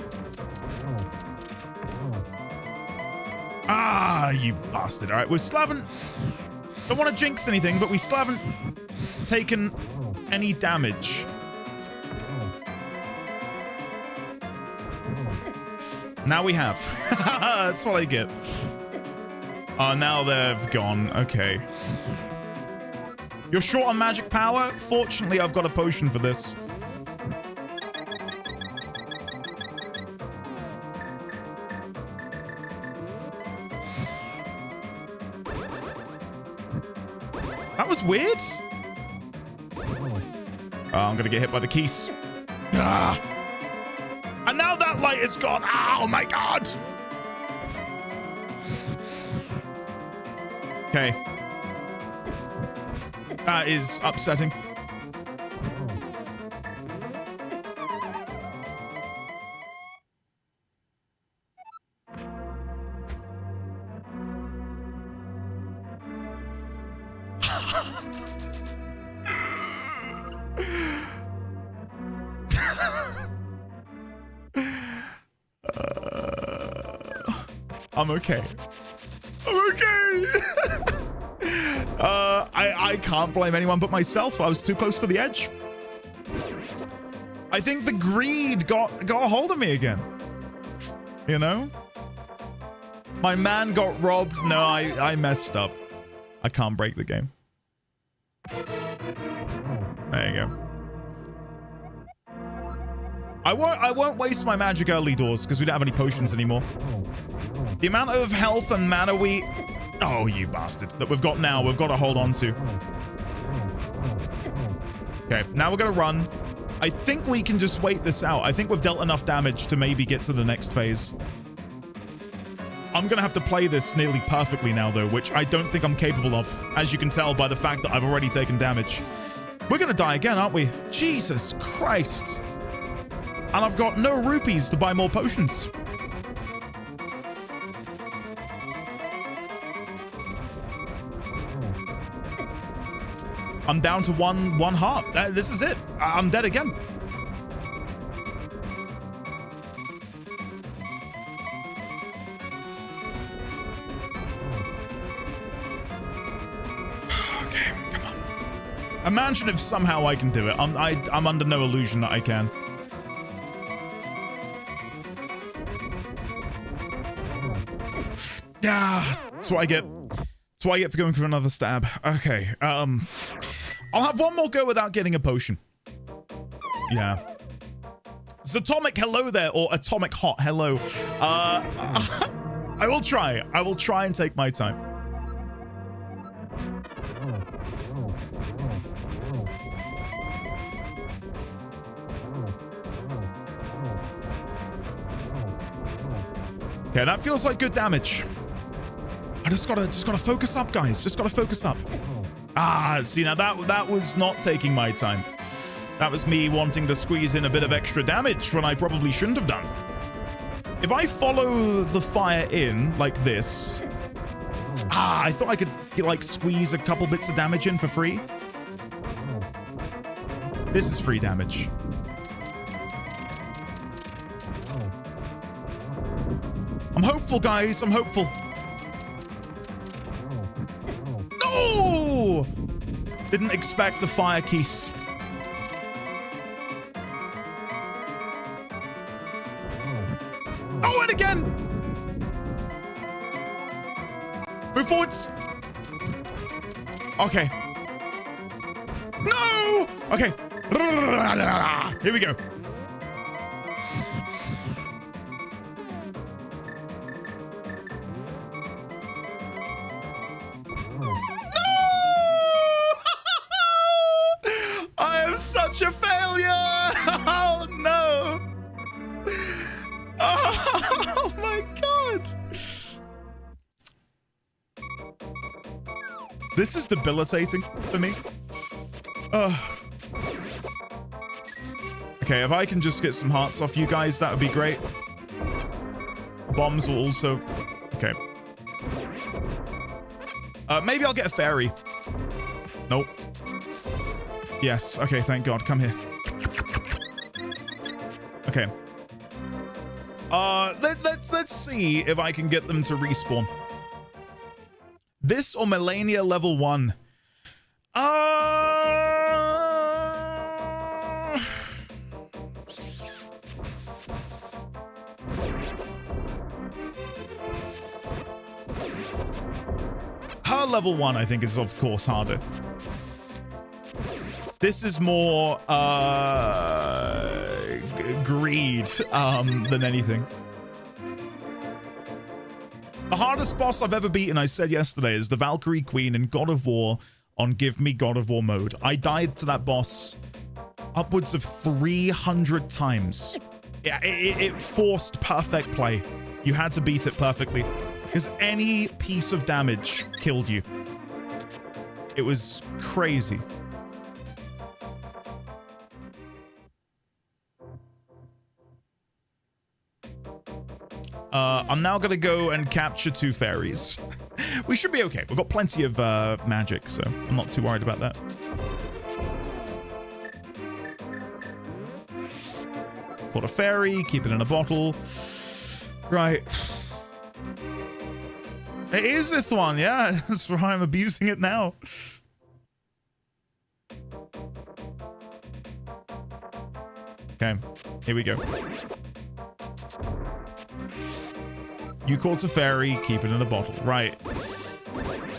Ah, you bastard. All right, we still haven't... Don't want to jinx anything, but we still haven't taken any damage. Now we have. That's what I get. Oh, now they've gone. Okay. You're short on magic power? Fortunately, I've got a potion for this. That was weird. Oh, I'm gonna get hit by the keys. Ah. And now that light is gone. Oh my god. Okay. That is upsetting. I'm okay. I'm okay. I can't blame anyone but myself. I was too close to the edge. I think the greed got a hold of me again. You know? My man got robbed. No, I messed up. I can't break the game. There you go. I won't waste my magic early doors because we don't have any potions anymore. The amount of health and mana we... Oh, you bastard. That we've got now, we've got to hold on to. Okay, now we're going to run. I think we can just wait this out. I think we've dealt enough damage to maybe get to the next phase. I'm going to have to play this nearly perfectly now, though, which I don't think I'm capable of, as you can tell by the fact that I've already taken damage. We're going to die again, aren't we? Jesus Christ. And I've got no rupees to buy more potions. I'm down to one heart. This is it. I'm dead again. Okay, come on. Imagine if somehow I can do it. I'm under no illusion that I can. Yeah, that's what I get. That's what I get for going for another stab. Okay, I'll have one more go without getting a potion. Yeah. Zatomic, hello there, or Atomic Hot, hello. I will try. I will try and take my time. Okay, that feels like good damage. I just gotta focus up, guys. Just gotta focus up. Ah, see, now that was not taking my time. That was me wanting to squeeze in a bit of extra damage when I probably shouldn't have done. If I follow the fire in like this... Ah, I thought I could, like, squeeze a couple bits of damage in for free. This is free damage. I'm hopeful, guys. I'm hopeful. No! Didn't expect the fire keys. Oh, and again! Move forwards. Okay. No! Okay. Here we go. Such a failure! Oh no! Oh my god! This is debilitating for me. Okay, if I can just get some hearts off you guys, that would be great. Bombs will also... Okay. Maybe I'll get a fairy. Nope. Yes. Okay, thank God. Come here. Okay. Let's see if I can get them to respawn. This or Melania level 1? Her level 1, I think, is of course harder. This is more greed than anything. The hardest boss I've ever beaten, I said yesterday, is the Valkyrie Queen in God of War on Give Me God of War mode. I died to that boss upwards of 300 times. Yeah, it forced perfect play. You had to beat it perfectly because any piece of damage killed you. It was crazy. I'm now going to go and capture 2 fairies. We should be okay. We've got plenty of magic, so I'm not too worried about that. Caught a fairy, keep it in a bottle. Right. It is this one, yeah. That's why I'm abusing it now. Okay, here we go. You caught a fairy, keep it in a bottle. Right.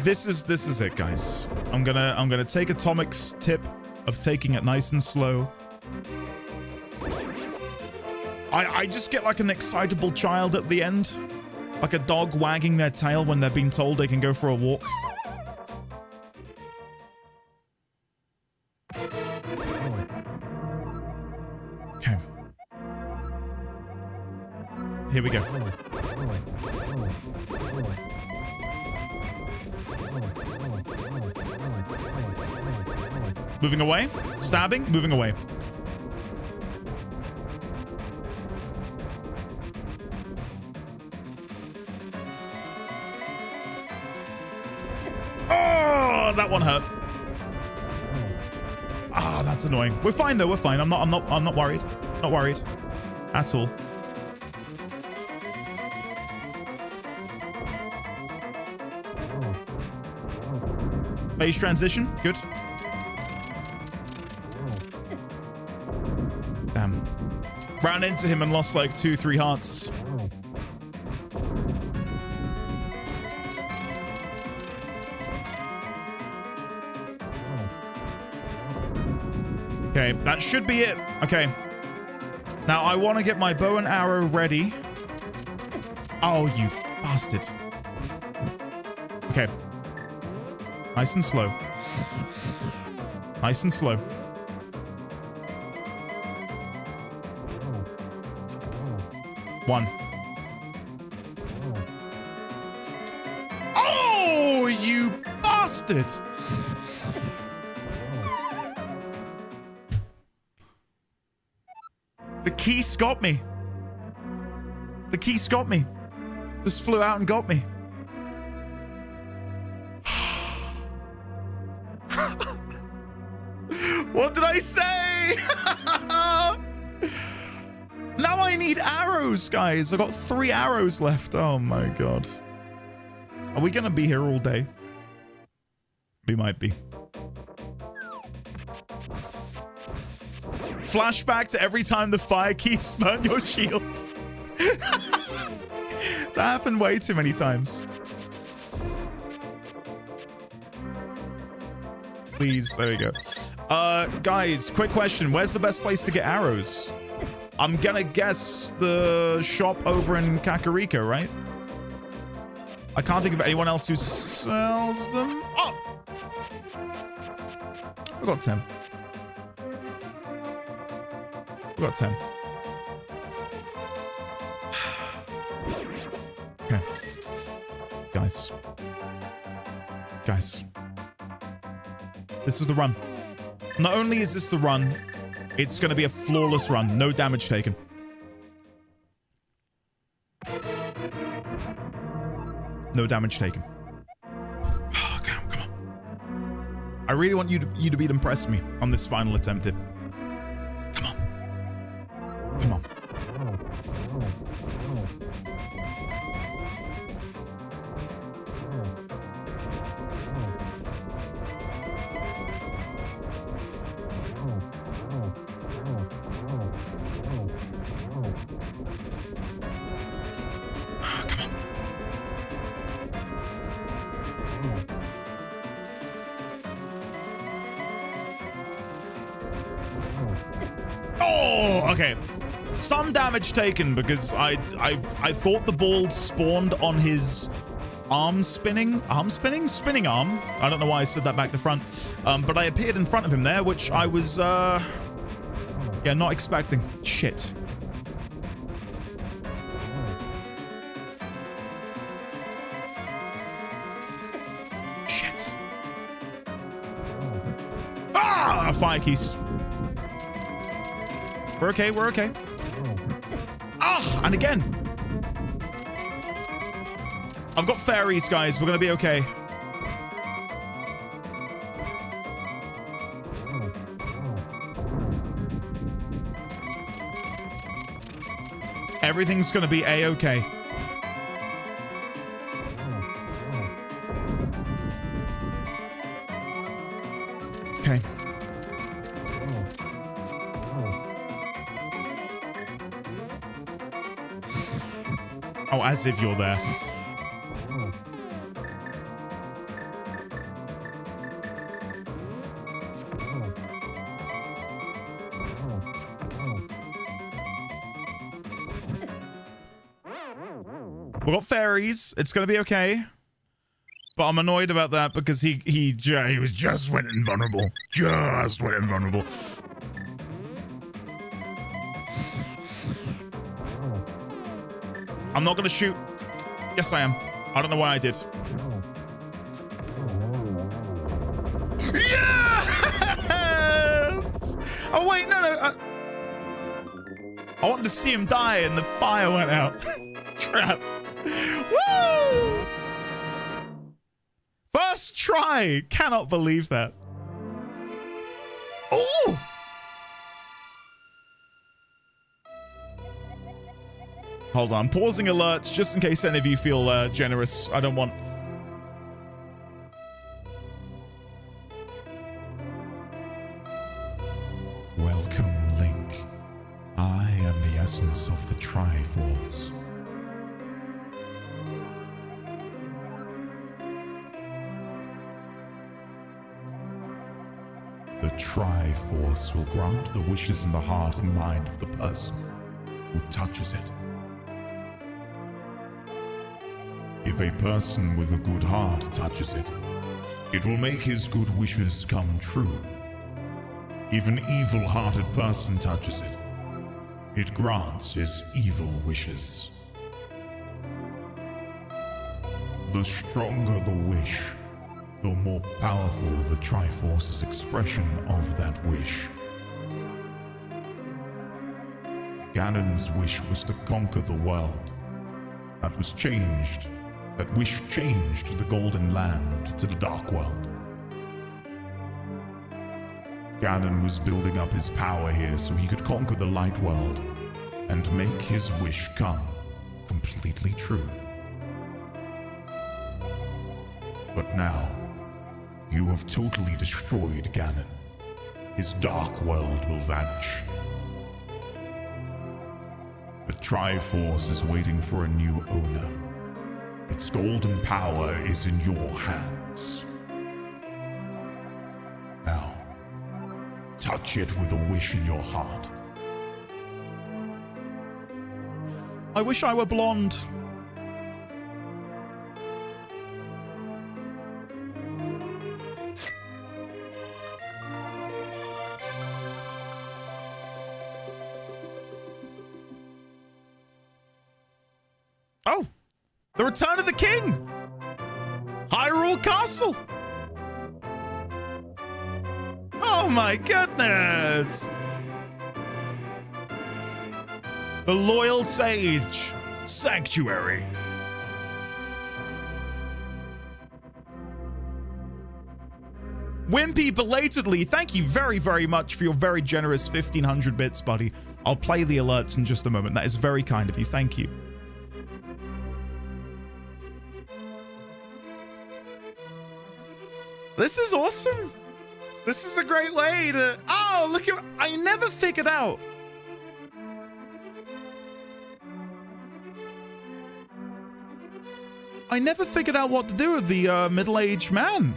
This is it, guys. I'm gonna take Atomic's tip of taking it nice and slow. I just get like an excitable child at the end. Like a dog wagging their tail when they're being told they can go for a walk. Okay. Here we go. Moving away. Stabbing. Moving away. Oh, that one hurt. Oh, that's annoying. We're fine though. We're fine. I'm not worried. Not worried at all. Phase transition. Good. Damn. Ran into him and lost like 2-3 hearts. Okay, that should be it. Okay. Now, I want to get my bow and arrow ready. Oh, you bastard. Okay. Nice and slow. Nice and slow. One. Oh, you bastard! The Keese got me. The Keese got me. Just flew out and got me. What did I say? Now I need arrows, guys. I've got 3 arrows left. Oh my god. Are we gonna be here all day? We might be. Flashback to every time the fire keys burn your shield. That happened way too many times. Please, there we go. Guys, quick question. Where's the best place to get arrows? I'm gonna guess the shop over in Kakariko, right? I can't think of anyone else who sells them. Oh! We got 10. We got 10. Okay. Guys. Guys. This was the run. Not only is this the run, it's going to be a flawless run. No damage taken. No damage taken. Oh, come on. I really want you to impress me on this final attempt here. Come on. Come on. Okay, some damage taken because I thought the ball spawned on his spinning arm. I don't know why I said that back to front, but I appeared in front of him there, which I was yeah, not expecting. Shit. Shit. Ah, fire keys. We're okay, we're okay. Ah, and again. I've got fairies, guys. We're gonna be okay. Everything's gonna be A-okay. Okay. Oh, as if you're there. We've got fairies. It's gonna be okay. But I'm annoyed about that because he was just went invulnerable. Just went invulnerable. I'm not gonna shoot. Yes, I am. I don't know why I did. Yes! Oh wait, no. I wanted to see him die, and the fire went out. Crap. Woo! First try. Cannot believe that. Oh! Hold on. Pausing alerts just in case any of you feel generous. I don't want... Welcome, Link. I am the essence of the Triforce. The Triforce will grant the wishes in the heart and mind of the person who touches it. If a person with a good heart touches it, it will make his good wishes come true. If an evil-hearted person touches it, it grants his evil wishes. The stronger the wish, the more powerful the Triforce's expression of that wish. Ganon's wish was to conquer the world. That was changed. That wish changed the Golden Land to the Dark World. Ganon was building up his power here so he could conquer the Light World and make his wish come completely true. But now, you have totally destroyed Ganon. His Dark World will vanish. The Triforce is waiting for a new owner. Its golden power is in your hands. Now, touch it with a wish in your heart. I wish I were blonde. Oh! The Return of the King! Hyrule Castle! Oh my goodness! The Loyal Sage Sanctuary. Wimpy, belatedly, thank you very, very much for your very generous 1500 bits, buddy. I'll play the alerts in just a moment. That is very kind of you. Thank you. This is awesome. This is a great way to... Oh, look at... I never figured out. I never figured out what to do with the middle-aged man.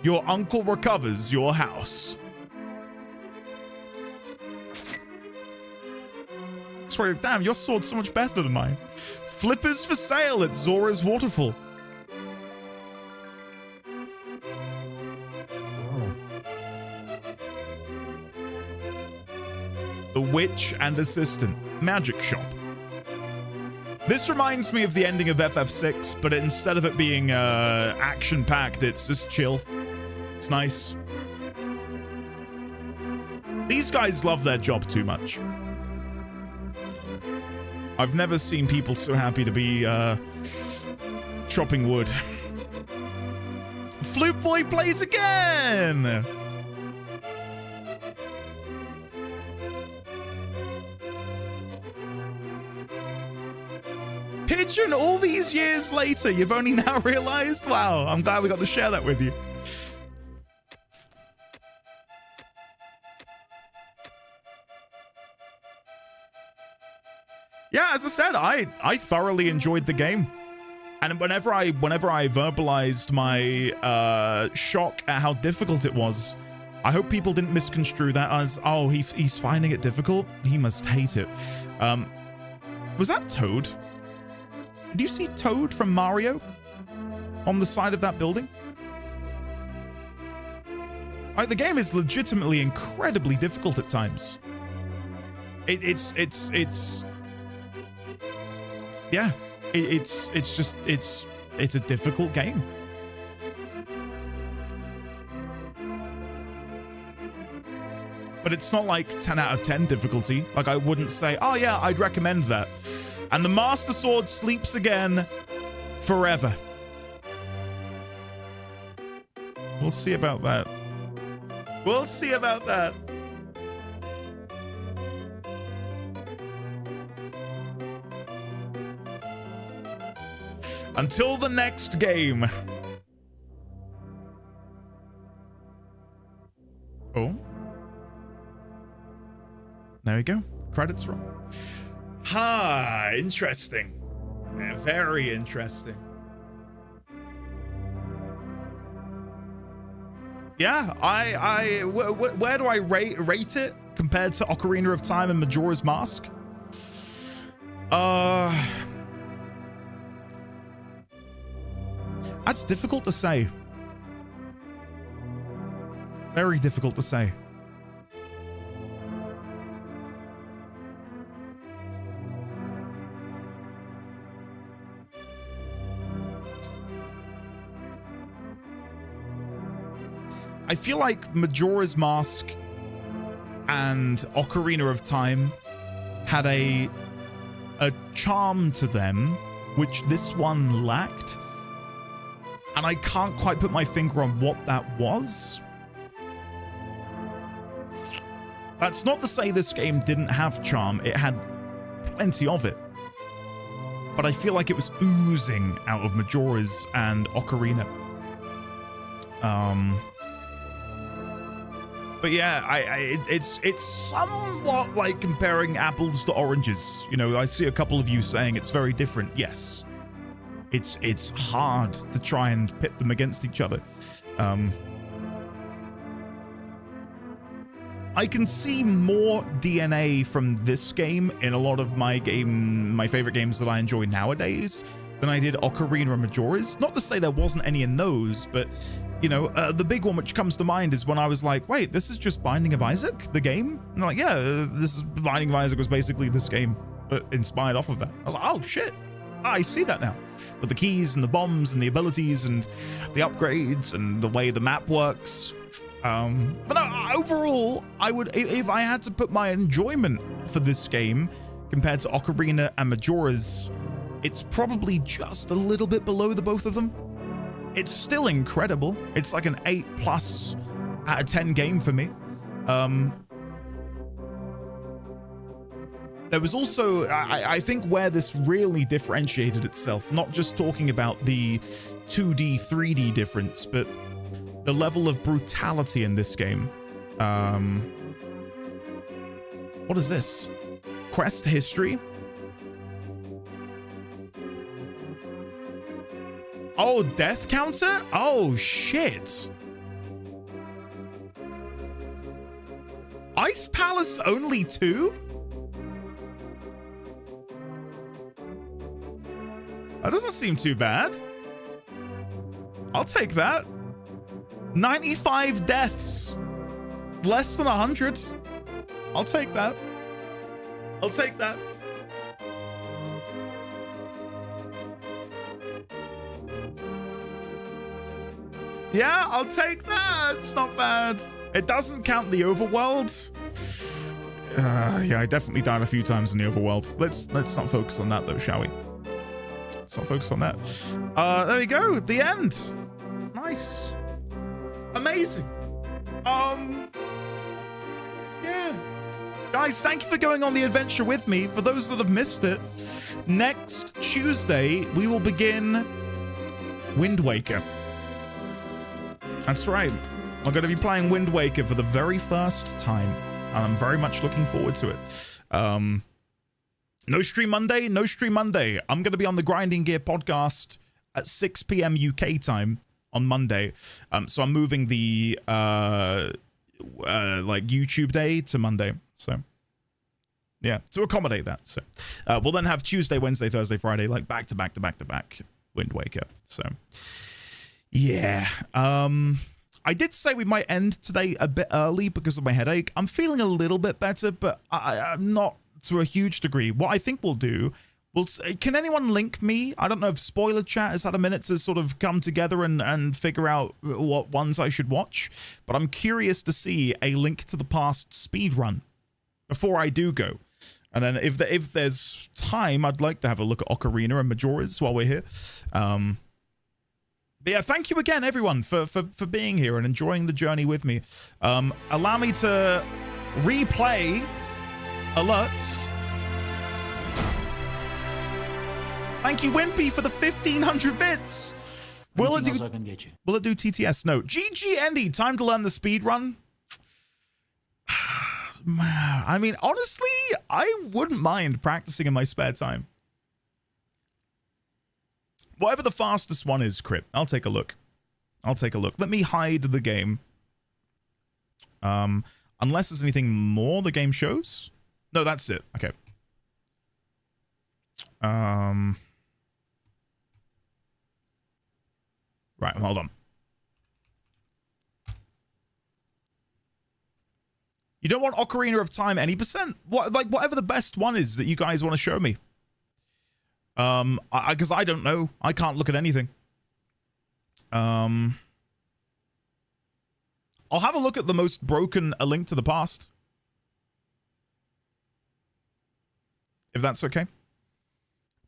Your uncle recovers your house. I swear, damn, your sword's so much better than mine. Flippers for sale at Zora's Waterfall. The Witch and Assistant Magic Shop. This reminds me of the ending of FF6, but instead of it being action-packed, it's just chill. It's nice. These guys love their job too much. I've never seen people so happy to be chopping wood. Flute Boy plays again! Pigeon, all these years later, you've only now realized? Wow, I'm glad we got to share that with you. Yeah, as I said, I thoroughly enjoyed the game. And whenever I verbalized my shock at how difficult it was, I hope people didn't misconstrue that as, oh, he's finding it difficult. He must hate it. Was that Toad? Do you see Toad from Mario on the side of that building? The game is legitimately incredibly difficult at times. It's yeah, it's a difficult game. But it's not like 10 out of 10 difficulty. Like, I wouldn't say, oh yeah, I'd recommend that. And the Master Sword sleeps again forever. We'll see about that. We'll see about that. Until the next game. Oh. There we go. Credits roll. Ha, interesting. Yeah, very interesting. Yeah, where do I rate it compared to Ocarina of Time and Majora's Mask? That's difficult to say. Very difficult to say. I feel like Majora's Mask and Ocarina of Time had a charm to them, which this one lacked. And I can't quite put my finger on what that was. That's not to say this game didn't have charm. It had plenty of it. But I feel like it was oozing out of Majora's and Ocarina. But yeah, it's somewhat like comparing apples to oranges. You know, I see a couple of you saying it's very different. Yes. It's hard to try and pit them against each other. I can see more DNA from this game in a lot of my favorite games that I enjoy nowadays than I did Ocarina and Majora's. Not to say there wasn't any in those, but you know, the big one which comes to mind is when I was like, wait, this is just Binding of Isaac, the game? And I'm like, yeah, this is Binding of Isaac was basically this game, but inspired off of that. I was like, oh shit. I see that now, with the keys and the bombs and the abilities and the upgrades and the way the map works. But no, overall, I would, if I had to put my enjoyment for this game compared to Ocarina and Majora's, it's probably just a little bit below the both of them. It's still incredible. It's like an 8+ out of 10 game for me. There was also, I think, where this really differentiated itself, not just talking about the 2D, 3D difference, but the level of brutality in this game. What is this? Quest history? Oh, death counter? Oh, shit. Ice Palace only 2? That doesn't seem too bad. I'll take that. 95 deaths. Less than 100. I'll take that. I'll take that. Yeah, I'll take that. It's not bad. It doesn't count the overworld. Yeah, I definitely died a few times in the overworld. Let's not focus on that though, shall we? Let's not focus on that. There we go. The end. Nice. Amazing. Yeah. Guys, thank you for going on the adventure with me. For those that have missed it, next Tuesday, we will begin Wind Waker. That's right. I'm going to be playing Wind Waker for the very first time, and I'm very much looking forward to it. No stream Monday, no stream Monday. I'm going to be on the Grinding Gear podcast at 6 p.m. UK time on Monday. So I'm moving the like YouTube day to Monday. So yeah, to accommodate that. So we'll then have Tuesday, Wednesday, Thursday, Friday, like back to back to back to back Wind Waker. So yeah. I did say we might end today a bit early because of my headache. I'm feeling a little bit better, but I'm not to a huge degree. What I think we'll do, can anyone link me? I don't know if Spoiler Chat has had a minute to sort of come together and figure out what ones I should watch, but I'm curious to see a Link to the Past speed run before I do go. And then if there's time, I'd like to have a look at Ocarina and Majora's while we're here. But yeah, thank you again, everyone, for being here and enjoying the journey with me. Allow me to replay alerts. Thank you, Wimpy, for the 1,500 bits. Will it do TTS? No. GG Andy, time to learn the speed run. I mean, honestly, I wouldn't mind practicing in my spare time. Whatever the fastest one is, Crip, I'll take a look. I'll take a look. Let me hide the game. Unless there's anything more the game shows. No, that's it. Okay. Right, hold on. You don't want Ocarina of Time any percent? What, like, whatever the best one is that you guys want to show me. Because I don't know. I can't look at anything. I'll have a look at the most broken A Link to the Past. If that's okay.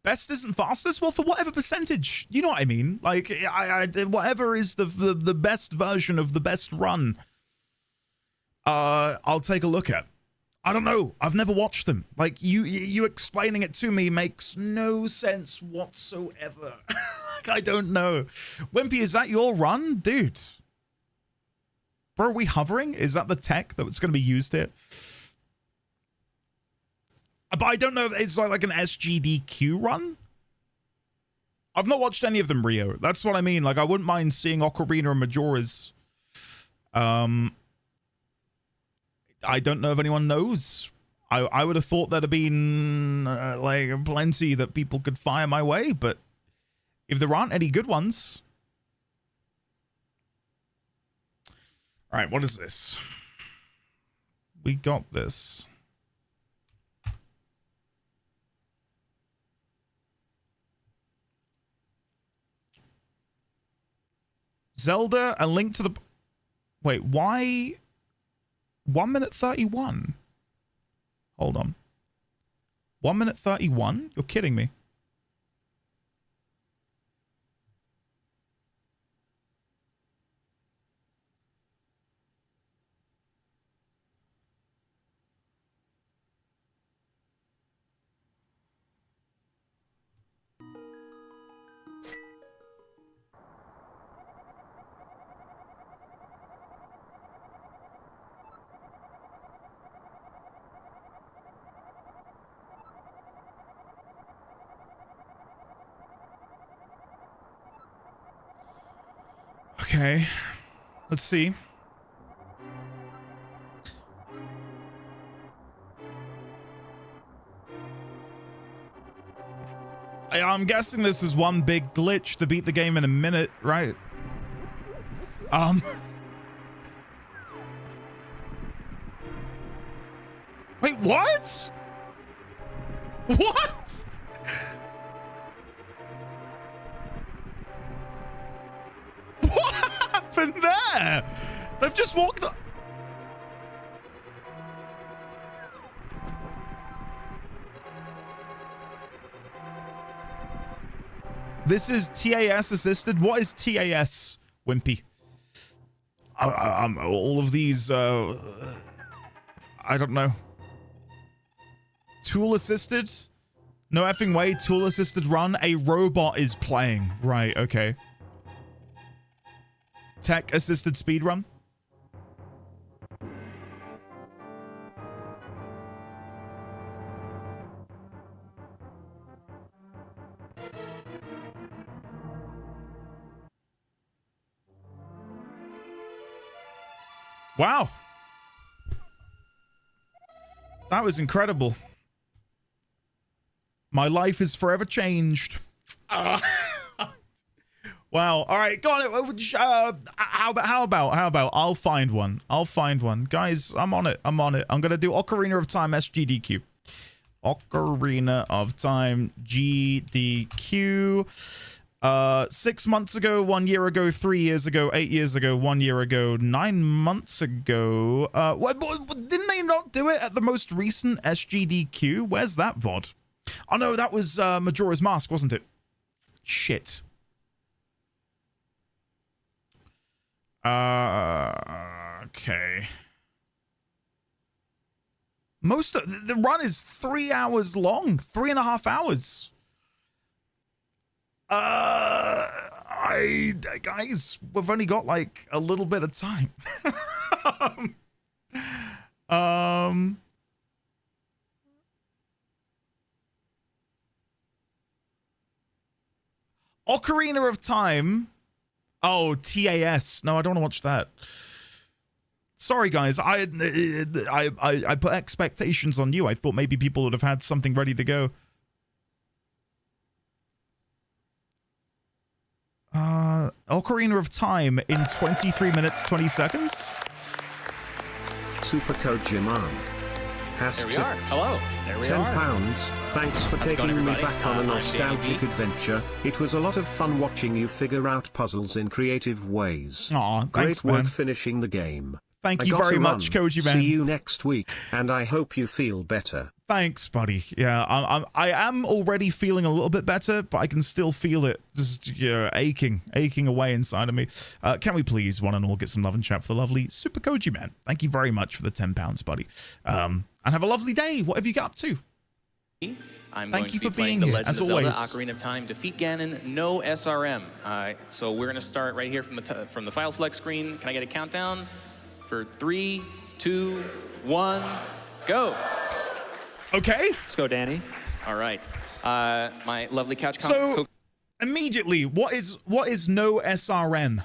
Best isn't fastest? Well, for whatever percentage. You know what I mean? Like, whatever is the best version of the best run, I'll take a look at. I don't know. I've never watched them. Like, you explaining it to me makes no sense whatsoever. I don't know. Wimpy, is that your run? Dude. Bro, are we hovering? Is that the tech that's going to be used here? But I don't know if it's like an SGDQ run. I've not watched any of them, Rio. That's what I mean. Like, I wouldn't mind seeing Ocarina and Majora's. I don't know if anyone knows. I would have thought there'd have been like plenty that people could fire my way, but if there aren't any good ones. All right, what is this? We got this. Zelda, A Link to the... Wait, why... 1 minute 31? Hold on. 1 minute 31? You're kidding me. Okay, let's see. I'm guessing this is one big glitch to beat the game in a minute, right? Wait, what? What? What happened there? They've just walked the... This is TAS assisted? What is TAS, Wimpy? All of these, I don't know. Tool assisted? No effing way, tool assisted run. A robot is playing. Right, okay. Tech assisted speedrun. Wow. That was incredible. My life is forever changed. Wow. All right, go on. How about I'll find one. Guys, I'm on it. I'm going to do Ocarina of Time SGDQ. Ocarina of Time GDQ. 6 months ago, 1 year ago, 3 years ago, 8 years ago, 1 year ago, 9 months ago. Didn't they not do it at the most recent SGDQ? Where's that VOD? Oh no, that was Majora's Mask, wasn't it? Shit. Okay. Most of the run is 3 hours long, 3.5 hours. Guys, we've only got like a little bit of time. Ocarina of Time. Oh, TAS. No, I don't want to watch that. Sorry, guys. I put expectations on you. I thought maybe people would have had something ready to go. Ocarina of Time in 23 minutes, 20 seconds. Super Kojiman has There we are. Hello. There we are. £10. Thanks for How's it going, taking me everybody? back on a I'm nostalgic Danny B. adventure. It was a lot of fun watching you figure out puzzles in creative ways. Aw, Great thanks, work man. finishing the game. Thank I you gotta very run. much, Koji Man. See you next week, and I hope you feel better. Thanks, buddy. Yeah, I am already feeling a little bit better, but I can still feel it just aching away inside of me. Can we please, one and all, get some love and chat for the lovely Super Koji Man? Thank you very much for the £10, buddy. And have a lovely day. What have you got up to? I'm Thank going you to be for playing being The here, Legend as of Zelda: always. Ocarina of Time, Defeat Ganon, no SRM. So we're going to start right here from the file select screen. Can I get a countdown? For 3, 2, 1, go. Okay. Let's go, Danny. All right. My lovely couch So immediately, what is no SRM?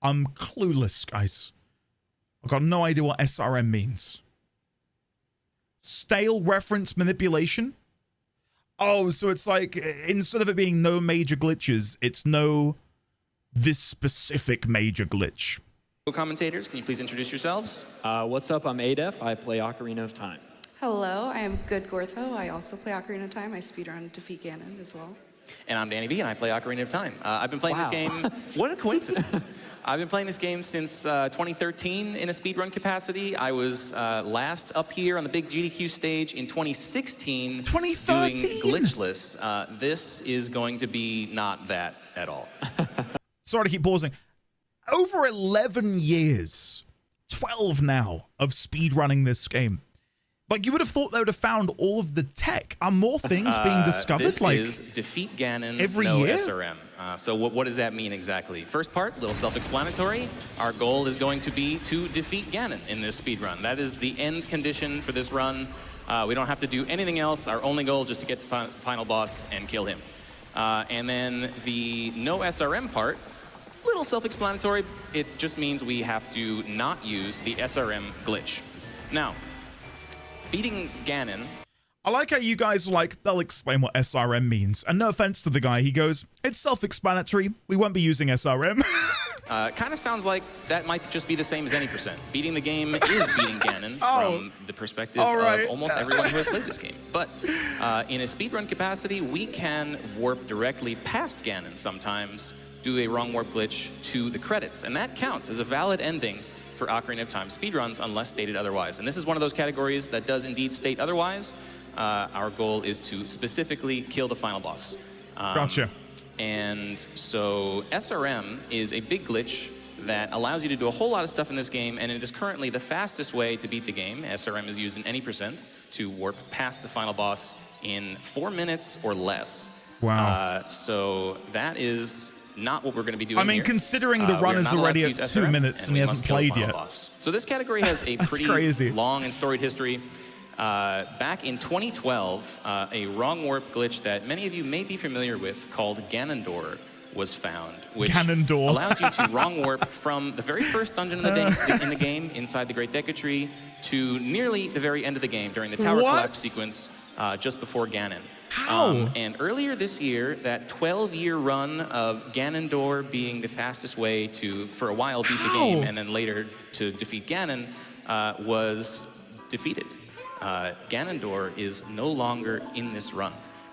I'm clueless, guys. I've got no idea what SRM means. Stale reference manipulation? Oh, so it's like, instead of it being no major glitches, it's no this specific major glitch. commentators, can you please introduce yourselves? What's up? I'm Adef. I play Ocarina of Time. Hello, I am Good Gortho. I also play Ocarina of Time. I speedrun Defeat Ganon as well. And I'm Danny B, and I play Ocarina of Time. I've been playing this game. What a coincidence. I've been playing this game since 2013 in a speedrun capacity. I was last up here on the big GDQ stage in 2016 2013? doing glitchless. This is going to be not that at all. Sorry to keep pausing. Over 11 years, 12 now, of speedrunning this game. Like, you would have thought they would have found all of the tech. Are more things being discovered? This like is Defeat Ganon, every no year? SRM. So what does that mean exactly? First part, a little self-explanatory. Our goal is going to be to defeat Ganon in this speedrun. That is the end condition for this run. We don't have to do anything else. Our only goal is just to get to final boss and kill him. And then the no SRM part, little self-explanatory. It just means we have to not use the SRM glitch. Now, beating Ganon. I like how you guys are like, they'll explain what SRM means. And no offense to the guy, he goes, it's self-explanatory. We won't be using SRM. Kind of sounds like that might just be the same as any percent. Beating the game is beating Ganon from the perspective of almost everyone who has played this game. But in a speedrun capacity, we can warp directly past Ganon sometimes, do a wrong warp glitch to the credits. And that counts as a valid ending for Ocarina of Time speedruns unless stated otherwise. And this is one of those categories that does indeed state otherwise. Our goal is to specifically kill the final boss. Gotcha. And so SRM is a big glitch that allows you to do a whole lot of stuff in this game, and it is currently the fastest way to beat the game. SRM is used in any percent to warp past the final boss in 4 minutes or less. Wow. So that is not what we're going to be doing I mean, here. considering the run We are is not allowed already to at use 2 SRM, minutes and we he must hasn't kill the played final yet. boss. So this category has a pretty crazy. long and storied history. Back in 2012, a wrong warp glitch that many of you may be familiar with called Ganondorf was found, which Ganondorf. allows you to wrong warp from the very first dungeon in the game, inside the Great Deku Tree, to nearly the very end of the game during the tower collapse sequence just before Ganon. How? And earlier this year, that 12-year run of Ganondorf being the fastest way to, for a while, beat the game, and then later to defeat Ganon, was defeated. Ganondorf is no longer in this run.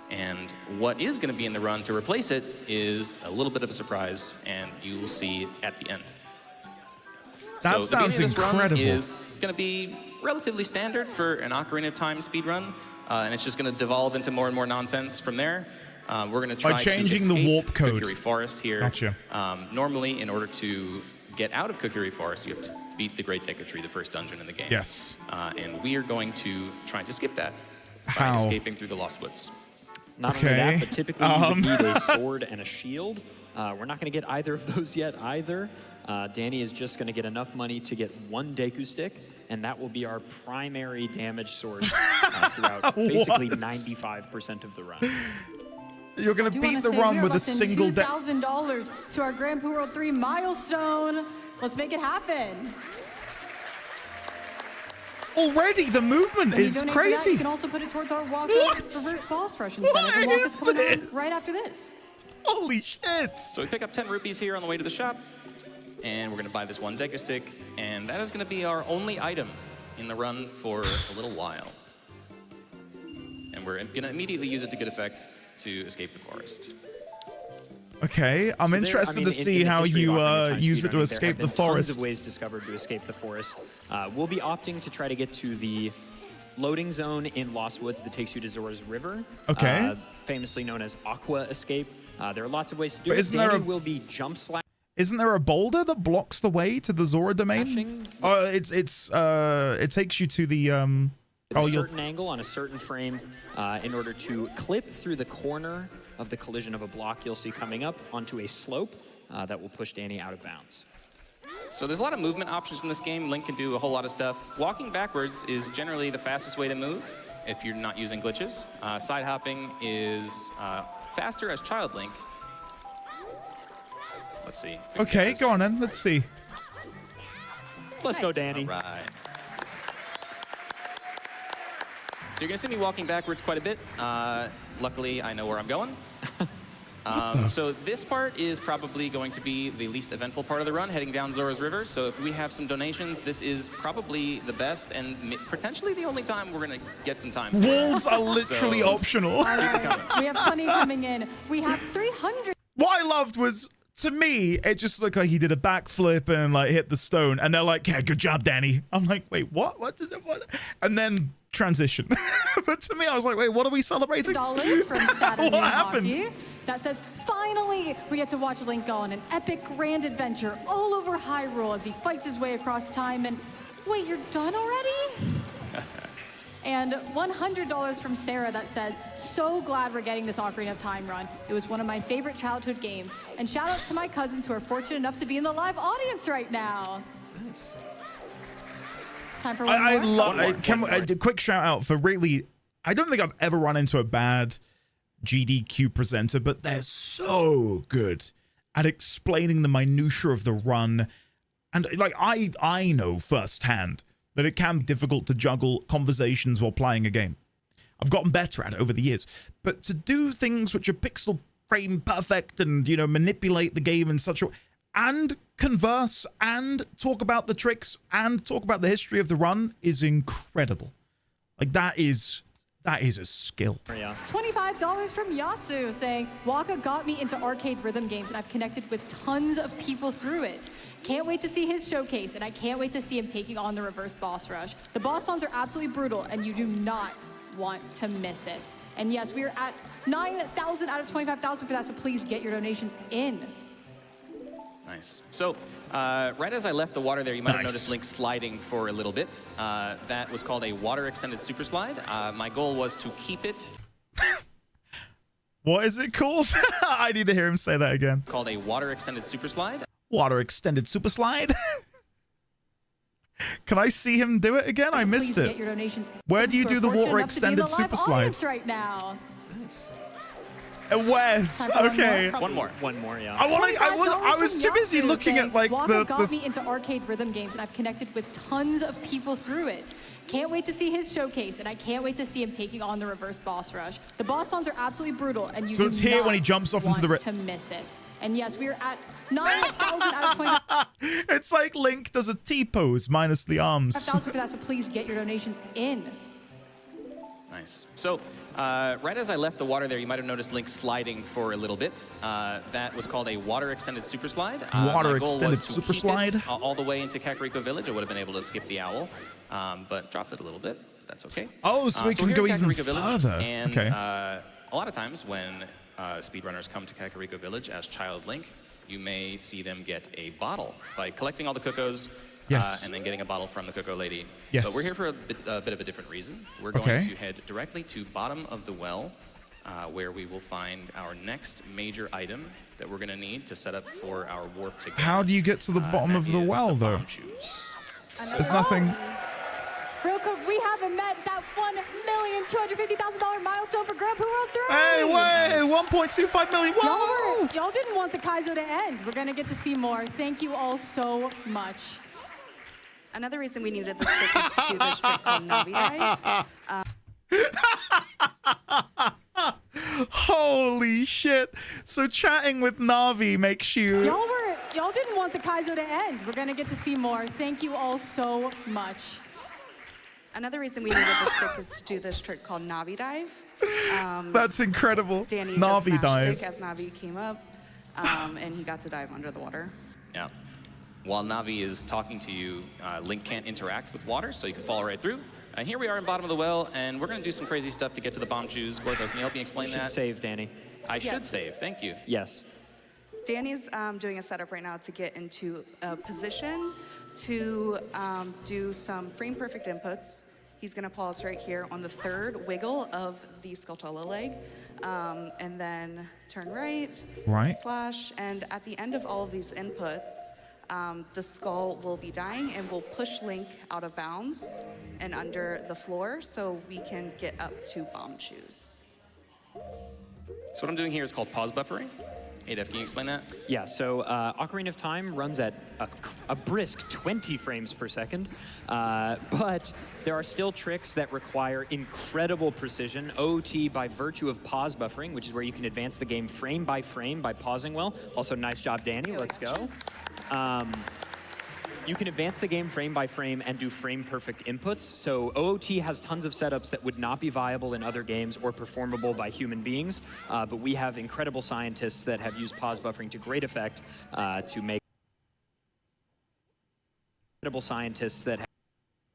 And what is going to be in the run to replace it is a little bit of a surprise, and you will see it at the end. That so sounds the beginning of this incredible. run is going to be relatively standard for an Ocarina of Time speedrun. and it's just going to devolve into more and more nonsense from there. We're going to try By changing to escape the warp code. Kukuri Forest here. Gotcha. Normally, in order to get out of Kukuri Forest, you have to beat the Great Deku Tree, the first dungeon in the game. Yes. And we are going to try to skip that by How? escaping through the Lost Woods. Not only that, but typically you would need a sword and a shield. We're not going to get either of those yet either. Danny is just going to get enough money to get one Deku Stick, and that will be our primary damage source throughout basically 95% of the run. You're going to beat the run with a single $2,000 to our Grand Poo World 3 milestone. Let's make it happen. Already, the movement is That, crazy. you can also put it towards our reverse boss rush incentive. And walk us coming on right after this. Holy shit. So we pick up 10 rupees here on the way to the shop, and we're going to buy this one Deku Stick, and that is going to be our only item in the run for a little while. And we're going to immediately use it to good effect to escape the forest. Okay, I'm interested to see how you use it to escape the forest. Tons of ways discovered to escape the forest. We'll be opting to try to get to the loading zone in Lost Woods that takes you to Zora's River. Okay. Famously known as Aqua Escape. There are lots of ways to do But it. isn't there Danny a- will be jump slash. Isn't there a boulder that blocks the way to the Zora domain? Flashing? It takes you to the at a you'll- certain angle on a certain frame in order to clip through the corner of the collision of a block you'll see coming up onto a slope that will push Danny out of bounds. So there's a lot of movement options in this game. Link can do a whole lot of stuff. Walking backwards is generally the fastest way to move if you're not using glitches. Side hopping is faster as Child Link. Let's see. if we can Okay, get go this. on then. Let's see. Let's go, Danny. All right. So you're gonna see me walking backwards quite a bit. Luckily, I know where I'm going. So this part is probably going to be the least eventful part of the run, heading down Zora's River. So if we have some donations, this is probably the best and potentially the only time we're gonna get some time. Walls are literally So- optional. All right, we have plenty coming in. We have 300. What I loved was, to me, it just looked like he did a backflip and like hit the stone, and they're like, "Yeah, good job, Danny." I'm like, "Wait, what? What did it? What?" And then transition. But to me, I was like, "Wait, what are we celebrating?" $1 from Saturday What happened? Hockey that says, finally, we get to watch Link go on an epic grand adventure all over Hyrule as he fights his way across time. And wait, you're done already? And $100 from Sarah that says, so glad we're getting this Ocarina of Time run. It was one of my favorite childhood games. And shout out to my cousins who are fortunate enough to be in the live audience right now. Nice. Time for one I more? love. One more. A quick shout out for really. I don't think I've ever run into a bad GDQ presenter, but they're so good at explaining the minutia of the run, and like I know firsthand that it can be difficult to juggle conversations while playing a game. I've gotten better at it over the years, but to do things which are pixel frame perfect and manipulate the game in such a and converse and talk about the tricks and talk about the history of the run is incredible. Like that is a skill. Yeah. $25 from Yasu saying, Waka got me into arcade rhythm games and I've connected with tons of people through it. Can't wait to see his showcase and I can't wait to see him taking on the reverse boss rush. The boss songs are absolutely brutal and you do not want to miss it. And yes, we are at 9,000 out of 25,000 for that, so please get your donations in. Nice. So, right as I left the water there, you might have Nice. noticed Link sliding for a little bit. That was called a water extended super slide. My goal was to keep it What is it called? I need to hear him say that again. called a water extended super slide. Water extended super slide. Can I see him do it again? I missed Please get it. your donations Where in, do you so do we're the fortunate water enough to be in the extended live super slide? audience right now. Nice. Wes. Time for one Okay. more? One more. One more, yeah. I was $25 too busy from looking Yasu at like saying, Waka got the me into arcade rhythm games and I've connected with tons of people through it. Can't wait to see his showcase and I can't wait to see him taking on the reverse boss rush. The boss songs are absolutely brutal and you So do it's here not when he jumps off into the want to miss it. And yes, we are at 9,000 out of 25,000 It's like Link does a T-pose minus the arms. for that, so please get your donations in. Nice. So, right as I left the water there, you might have noticed Link sliding for a little bit. That was called a water extended super slide. Water my goal extended was to super keep slide? it all the way into Kakariko Village. I would have been able to skip the owl, but dropped it a little bit. that's okay. Oh, so we can we're go here at even Kakariko Village, further. And Okay. a lot of times when speedrunners come to Kakariko Village as Child Link, you may see them get a bottle by collecting all the Cocos. Yes. And then getting a bottle from the Coco Lady. Yes. But we're here for a bit of a different reason. We're going to head directly to bottom of the well, where we will find our next major item that we're going to need to set up for our warp to go. How do you get to the bottom of the well, though? There's nothing. Real quick, we haven't met that $1,250,000 milestone for Grand Prix World 3. Hey, wait, 1.25 million. Whoa! Y'all didn't want the Kaizo to end. We're gonna get to see more. Thank you all so much. Another reason we needed the stick is to do this trick called Navi Dive. Holy shit. So chatting with Navi makes you... Y'all didn't want the Kaizo to end. We're gonna get to see more. Thank you all so much. Another reason we needed the stick is to do this trick called Navi Dive. That's incredible. Danny Navi just dive. stick as Navi came up, and he got to dive under the water. Yeah. While Navi is talking to you, Link can't interact with water, so you can follow right through. And here we are in bottom of the well, and we're going to do some crazy stuff to get to the bomb shoes. Gortho, can you help me explain You should that? save, Danny. I should save, thank you. Yes. Danny's doing a setup right now to get into a position to do some frame perfect inputs. He's going to pause right here on the third wiggle of the Skulltula leg, and then turn right, slash, and at the end of all of these inputs, the skull will be dying and will push Link out of bounds and under the floor so we can get up to bomb shoes. So what I'm doing here is called pause buffering. Adef, can you explain that? Yeah, so Ocarina of Time runs at a brisk 20 frames per second, but there are still tricks that require incredible precision. OOT by virtue of pause buffering, which is where you can advance the game frame by pausing well. Also, nice job, Danny. Let's go. You can advance the game frame by frame and do frame perfect inputs. So OOT has tons of setups that would not be viable in other games or performable by human beings, but we have incredible scientists that have used pause buffering to great effect to make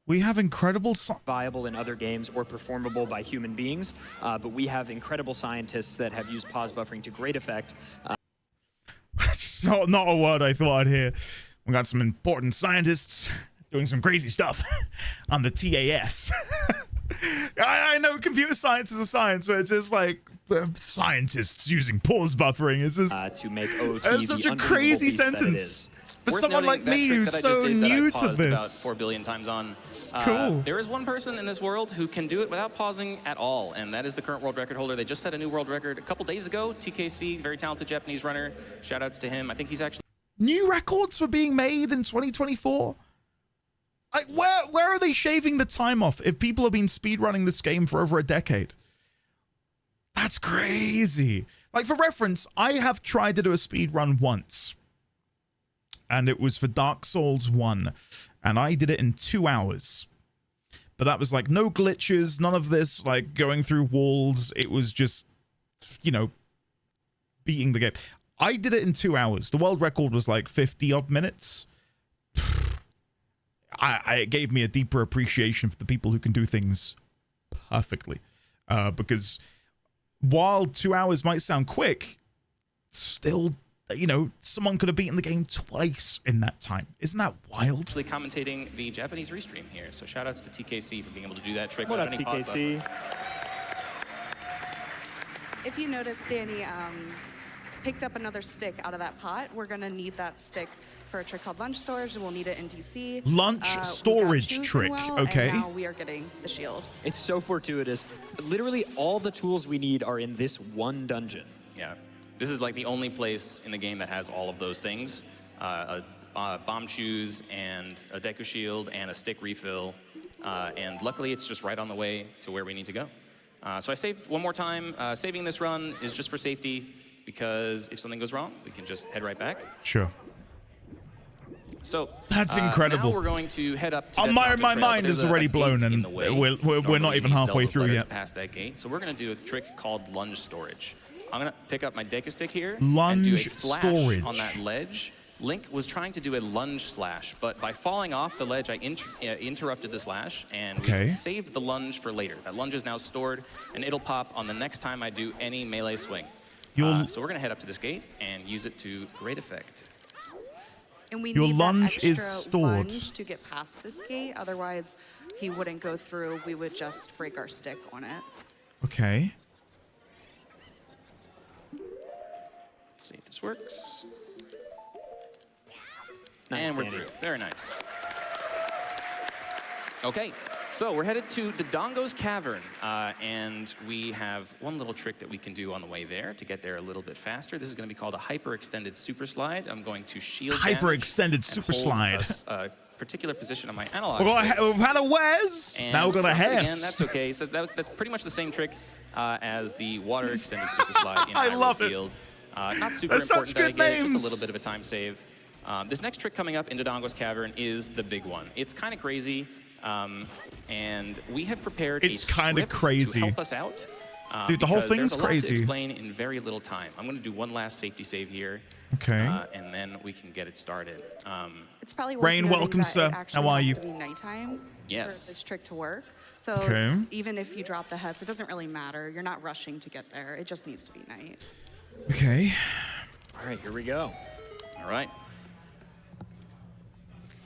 We have incredible viable in other games or performable by human beings, but we have incredible scientists that have used pause buffering to great effect. Not a word I thought I'd hear. We got some important scientists doing some crazy stuff on the TAS. I know computer science is a science, but it's just like scientists using pause buffering. It's just to make OOT that's such a crazy sentence. For Worth someone like noting, me that trick who's that I so just did that new I to paused this. about 4 billion times on. Cool. There is one person in this world who can do it without pausing at all, and that is the current world record holder. They just set a new world record a couple days ago. TKC, very talented Japanese runner. Shout outs to him. I think he's actually... New records were being made in 2024? Like, where are they shaving the time off if people have been speedrunning this game for over a decade? That's crazy. Like, for reference, I have tried to do a speedrun once. And it was for Dark Souls 1. And I did it in 2 hours. But that was like no glitches, none of this, like going through walls. It was just, you know, beating the game. I did it in 2 hours. The world record was like 50 odd minutes. It gave me a deeper appreciation for the people who can do things perfectly. Because while 2 hours might sound quick, still, you know, someone could have beaten the game twice in that time. Isn't that wild? Actually commentating the Japanese restream here. So shout outs to TKC for being able to do that trick What without up, any pause TKC? button. If you notice, Danny picked up another stick out of that pot. We're gonna need that stick for a trick called lunch storage, and we'll need it in DC. Lunch storage trick, okay. And now we are getting the shield. It's so fortuitous. Literally all the tools we need are in this one dungeon. Yeah. This is like the only place in the game that has all of those things. Bomb shoes and a Deku shield and a stick refill. And luckily it's just right on the way to where we need to go. So I saved one more time. Saving this run is just for safety because if something goes wrong, we can just head right back. Sure. So that's incredible. Now we're going to head up to my mind is already blown, and we're not even halfway through yet. Past that gate, so we're going to do a trick called lunge storage. I'm going to pick up my Deku stick here lunge and do a slash storage on that ledge Link was trying to do a lunge slash, but by falling off the ledge, I interrupted the slash, and we saved the lunge for later. That lunge is now stored, and it'll pop on the next time I do any melee swing. So we're gonna head up to this gate and use it to great effect. And we Your need lunge that is extra stored. lunge to get past this gate. Otherwise, he wouldn't go through. We would just break our stick on it. Okay. Let's see if this works. Nice, and we're Danny. through. Very nice. Okay, so we're headed to Dodongo's Cavern, and we have one little trick that we can do on the way there to get there a little bit faster. This is going to be called a hyper-extended super slide. I'm going to shield Hyper-extended super slide. A particular position on my analog We've stick. had a Wes. And Now we've got a Hess. again, that's okay. So that's pretty much the same trick as the water extended super slide in I Hyrule love it. Field. Not super That's such important that I good get it, just a names. little bit of a time save. This next trick coming up in Dodongo's Cavern is the big one. It's kind of crazy, and we have prepared It's a kinda script crazy. to help us out. Dude, the whole because thing's there's a lot crazy. to explain in very little time. I'm going to do one last safety save here. Okay. And then we can get it started. It's probably worth Rain, noting welcome, that sir. It actually How are has you? to be nighttime Yes. for this trick to work. So Okay. even if you drop the heads, it doesn't really matter. You're not rushing to get there. It just needs to be night. Okay. All right, here we go. All right.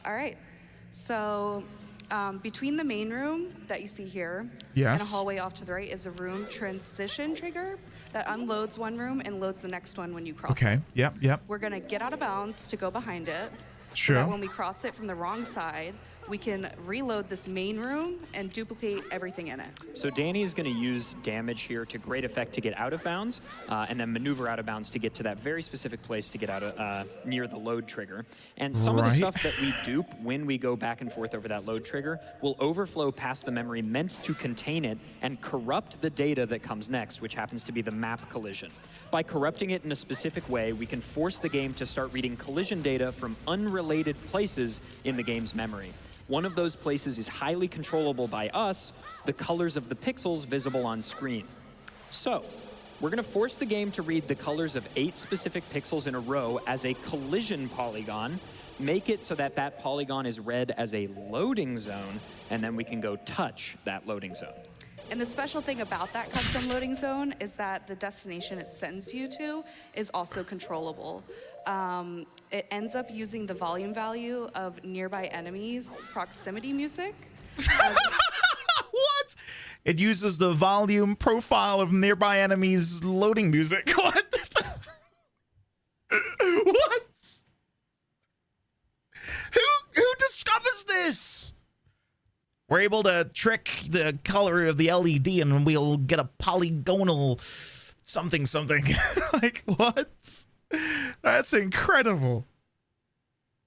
All right. So between the main room that you see here Yes. and a hallway off to the right is a room transition trigger that unloads one room and loads the next one when you cross Okay. it. Yep. We're going to get out of bounds to go behind it. Sure. So that when we cross it from the wrong side, we can reload this main room and duplicate everything in it. So Danny is going to use damage here to great effect to get out of bounds, and then maneuver out of bounds to get to that very specific place to get out of near the load trigger. And some of the Right. stuff that we dupe when we go back and forth over that load trigger will overflow past the memory meant to contain it and corrupt the data that comes next, which happens to be the map collision. By corrupting it in a specific way, we can force the game to start reading collision data from unrelated places in the game's memory. One of those places is highly controllable by us, the colors of the pixels visible on screen. So, we're going to force the game to read the colors of 8 specific pixels in a row as a collision polygon, make it so that that polygon is read as a loading zone, and then we can go touch that loading zone. And the special thing about that custom loading zone is that the destination it sends you to is also controllable. It ends up using the volume value of nearby enemies' proximity music. What? It uses the volume profile of nearby enemies' loading music. What? What? Who discovers this? We're able to trick the color of the LED and we'll get a polygonal something. Like, what? That's incredible.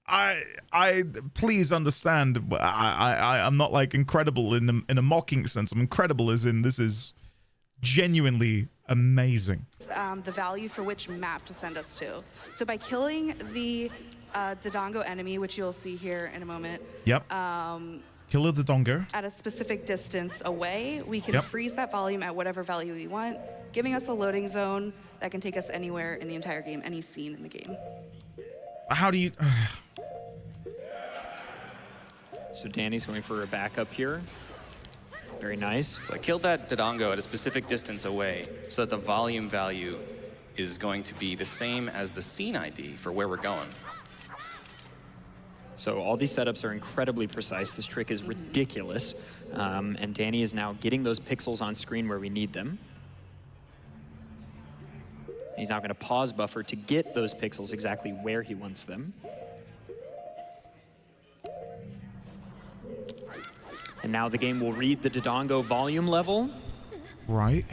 I please understand. I'm not like incredible in a mocking sense. I'm incredible as in this is genuinely amazing. The value for which map to send us to. So by killing the Dodongo enemy, which you'll see here in a moment. Yep. Killer the Dodongo. At a specific distance away, we can Yep. freeze that volume at whatever value we want, giving us a loading zone that can take us anywhere in the entire game, any scene in the game. How do you? So Danny's going for a backup here. Very nice. So I killed that Dodongo at a specific distance away so that the volume value is going to be the same as the scene ID for where we're going. So all these setups are incredibly precise. This trick is ridiculous. And Danny is now getting those pixels on screen where we need them. He's now going to pause buffer to get those pixels exactly where he wants them. And now the game will read the Dodongo volume level. Right.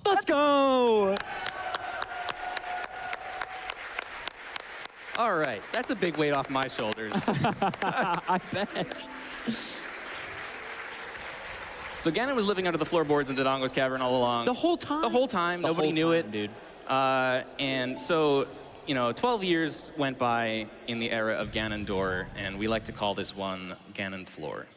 Let's go! All right, that's a big weight off my shoulders. I bet. So Ganon was living under the floorboards in Dodongo's Cavern all along. The whole time? The whole time. The Nobody whole knew time, it. dude. And so, 12 years went by in the era of Ganondorf, and we like to call this one Ganon Floor.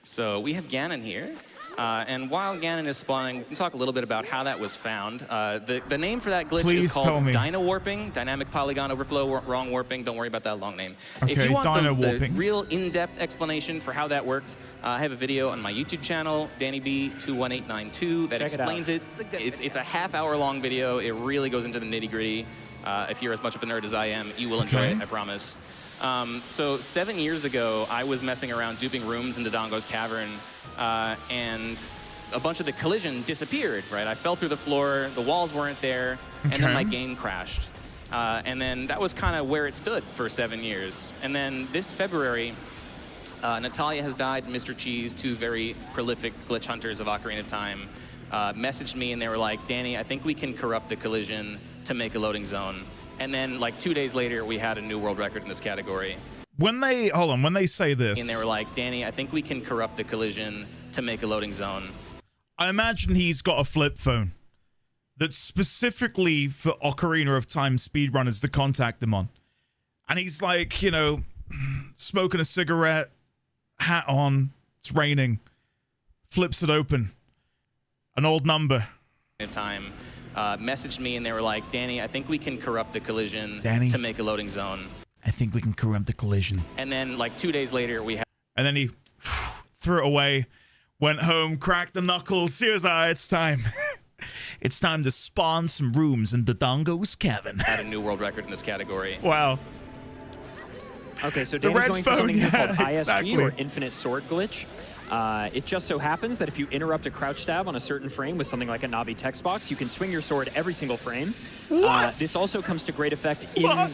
So we have Ganon here, And while Ganon is spawning, we can talk a little bit about how that was found. The name for that glitch Please is tell called me. Dyno Warping, Dynamic Polygon Overflow, wrong warping. Don't worry about that long name. If Okay, you want Dyno the warping. real in-depth explanation for how that worked, I have a video on my YouTube channel, DannyB21892, that Check it out. explains it. It's a good It's a half-hour long video. It really goes into the nitty-gritty. If you're as much of a nerd as I am, you will enjoy it, I promise. So 7 years ago, I was messing around duping rooms in Dodongo's Cavern, and a bunch of the collision disappeared, right? I fell through the floor, the walls weren't there, and then Okay. my game crashed. And then that was kind of where it stood for 7 years. And then this February, Natalia has died, Mr. Cheese, two very prolific glitch hunters of Ocarina of Time, messaged me and they were like, Danny, I think we can corrupt the collision to make a loading zone. And then like 2 days later, we had a new world record in this category. When they when they say this, And they were like, Danny, I think we can corrupt the collision to make a loading zone. I imagine he's got a flip phone that's specifically for Ocarina of Time speedrunners to contact them on. And he's like, you know, smoking a cigarette, hat on, it's raining, flips it open, an old number. At time, messaged me and they were like, Danny, I think we can corrupt the collision Danny? to make a loading zone. I think we can corrupt the collision. And then like 2 days later, we had And then he threw it away, went home, cracked the knuckles. He was, it's time. It's time to spawn some rooms in Dodongo's Cavern. a new world record in this category. Wow. Okay, so The Danny's red going for phone, something new yeah, called ISG, exactly. or Infinite Sword Glitch. It just so happens that if you interrupt a crouch stab on a certain frame with something like a Navi text box, you can swing your sword every single frame. What? This also comes to great effect in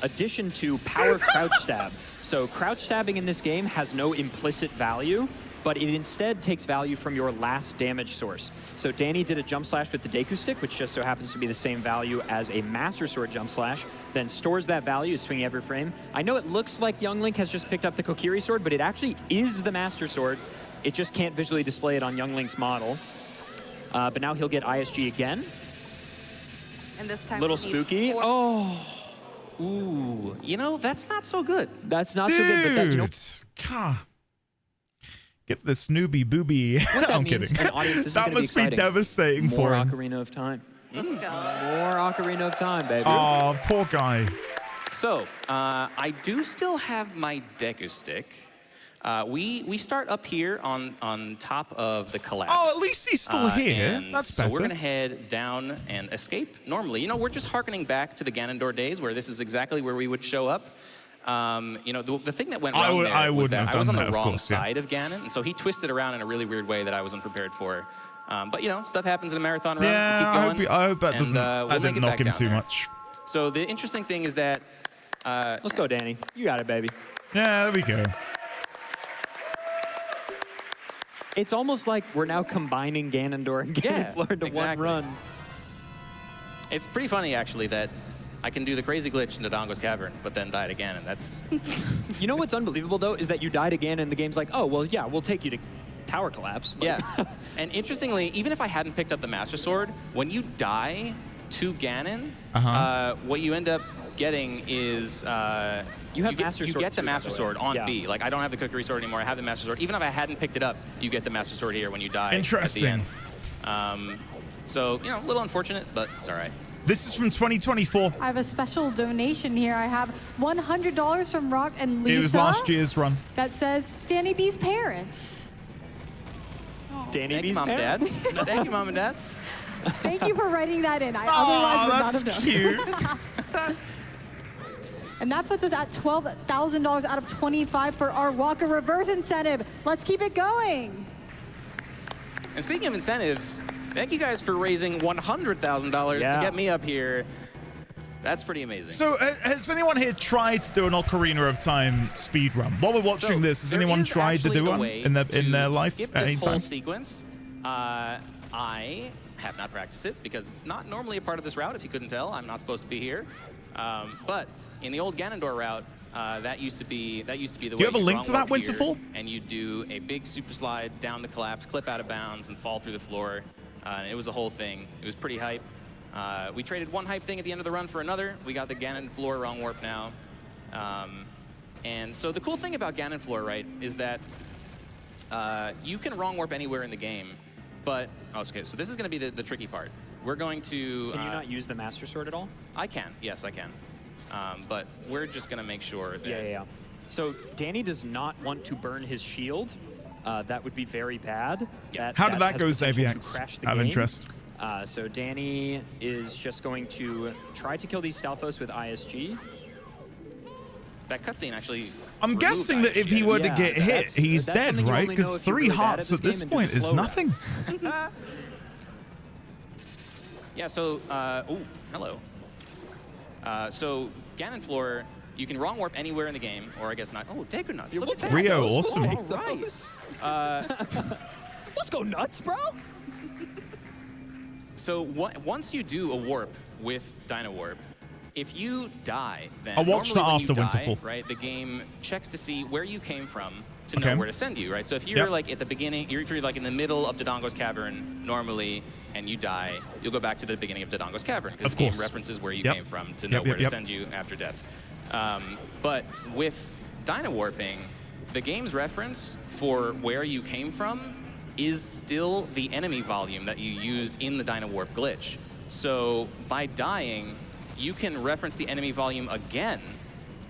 addition to power crouch stab. So crouch stabbing in this game has no implicit value, but it instead takes value from your last damage source. So Danny did a jump slash with the Deku Stick, which just so happens to be the same value as a Master Sword jump slash, then stores that value, swinging every frame. I know it looks like Young Link has just picked up the Kokiri Sword, but it actually is the Master Sword. It just can't visually display it on Young Link's model. But now he'll get ISG again. And this time Little we need spooky. 4 Oh, Ooh, you know, that's not so good. that's not so good, but that, you know, God. Get this newbie booby. what that I'm means, kidding. an audience, this is That gonna be must be exciting. devastating More for him. Ocarina of Time. Let's go. More Ocarina of Time, baby. Oh, poor guy. So, I do still have my Deku Stick. We start up here on top of the collapse. Oh, at least he's still here. and That's So we're better. gonna head down and escape. Normally, you know, we're just harkening back to the Ganondorf days where this is exactly where we would show up. You know, the thing that went wrong there I was wouldn't that have I was on done the that, of wrong course, yeah. side of Ganon, and so he twisted around in a really weird way that I wasn't prepared for. But you know, stuff happens in a marathon run. Yeah, Keep going, I hope that and, doesn't we'll that make didn't it knock back him down too there. much. So the interesting thing is that Let's go, Danny. You got it, baby. Yeah, there we go. It's almost like we're now combining Ganondorf and Ganondorf into exactly. one run. It's pretty funny, actually, that I can do the crazy glitch in Dodongo's Cavern, but then die again, and that's... You know what's unbelievable, though, is that you died again, and the game's like, oh, well, yeah, we'll take you to Tower Collapse. Like, Yeah. And interestingly, even if I hadn't picked up the Master Sword, when you die to Ganon, what you end up getting is... You have get, Master you Sword get the too, by Master the way. Sword on Yeah. B. Like, I don't have the Kokiri Sword anymore. I have the Master Sword. Even if I hadn't picked it up, you get the Master Sword here when you die Interesting. at the end. So, you know, a little unfortunate, but it's all right. This is from 2024. I have a special donation here. I have $100 from Rock and Lisa. It was last year's run. That says Danny B's parents. Danny Thank you, B's Mom and Dad. parents? Thank you, Mom and Dad. Thank you for writing that in. I Oh, otherwise would that's not have known. cute. And that puts us at $12,000 out of 25 for our Walker reverse incentive. Let's keep it going. And speaking of incentives, thank you guys for raising $100,000 Yeah. to get me up here. That's pretty amazing. So, has anyone here tried to do an Ocarina of Time speedrun? While we're watching So, this, has there anyone is tried to actually do a one way in their to life skip at this any whole time? sequence. I have not practiced it because it's not normally a part of this route. If you couldn't tell, I'm not supposed to be here. But in the old Ganondorf route, that used to be the way. Do you have a link to that, wrong warp here, Winterfall? And you do a big super slide down the collapse, clip out of bounds, and fall through the floor. And it was a whole thing. It was pretty hype. We traded one hype thing at the end of the run for another. We got the Ganon floor wrong warp now. And so the cool thing about Ganon floor, right, is that You can wrong warp anywhere in the game, but okay. So this is going to be the tricky part. We're going to. Can you not use the Master Sword at all? I can. Yes, I can. But we're just going to make sure that. Yeah. So Danny does not want to burn his shield. That would be very bad. How did that go, Xaviex? Out of interest. So Danny is just going to try to kill these Stalfos with ISG. That cutscene actually. I'm guessing that if he were to get hit, he's dead, right? Because 3 hearts at this point is nothing. Yeah, so, hello. So, Ganon Floor, you can wrong warp anywhere in the game, or I guess not. Oh, Deku Nuts, look at that. Rio, awesome. All right. Let's go nuts, bro. So, once you do a warp with Dino Warp, if you die, then I watched that normally when after you die, Winterfall. right, the game checks to see where you came from to know where to send you, right? So if you're like at the beginning, if you're like in the middle of Dodongo's Cavern normally, and you die, you'll go back to the beginning of Dodongo's Cavern because the game references where you came from to know where to send you after death. But with Dino Warping, the game's reference for where you came from is still the enemy volume that you used in the Dino Warp glitch. So by dying, you can reference the enemy volume again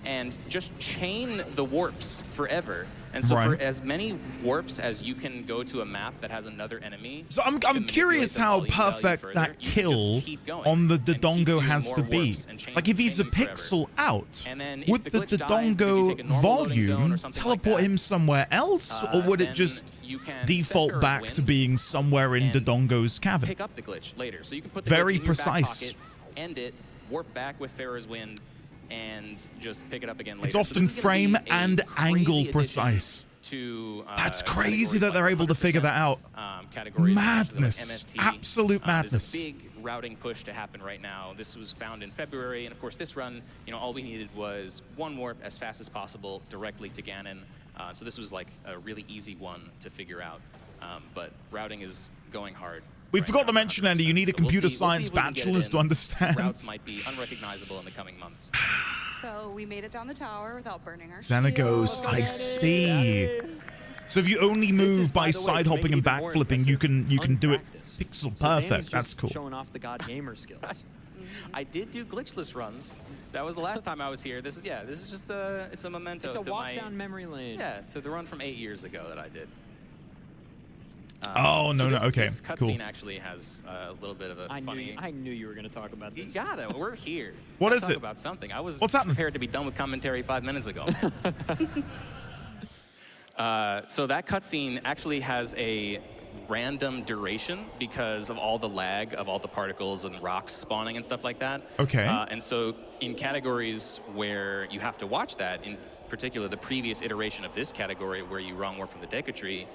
and just chain the warps forever. And so for as many warps as you can go to a map that has another enemy. So I'm curious how perfect that kill on the Dodongo has to be. Like if he's a pixel out, would the Dodongo volume teleport him somewhere else, or would it just default back to being somewhere in Dodongo's cavern? Pick up the glitch later, so you can put the Very glitch in your back precise. pocket, end it, warp back with Farah's Wind, and just pick it up again later. It's often frame and angle precise. That's crazy that they're able to figure that out. Madness. Absolute madness. There's a big routing push to happen right now. This was found in February, and of course this run, all we needed was one warp as fast as possible directly to Ganon. So this was like a really easy one to figure out. But routing is going hard. We forgot to mention, Andy, you need a computer science bachelor's to understand. Routes might be unrecognizable in the coming months. So we made it down the tower without burning our Xana goes, I see. So if you only move by side hopping and backflipping, you can do it pixel perfect. That's cool. Showing off the God Gamer skills. I did do glitchless runs. That was the last time I was here. This is just it's a memento. It's a to walk down memory lane. Yeah, to the run from 8 years ago that I did. Okay, this cool. cutscene actually has a little bit of a funny. I knew you were going to talk about this. You gotta. We're here. What Let's is talk it? about something. I was What's happening? prepared to be done with commentary 5 minutes ago. So that cutscene actually has a random duration because of all the lag of all the particles and rocks spawning and stuff like that. Okay. And so in categories where you have to watch that, in particular the previous iteration of this category where you wrong warp from the Deku Tree,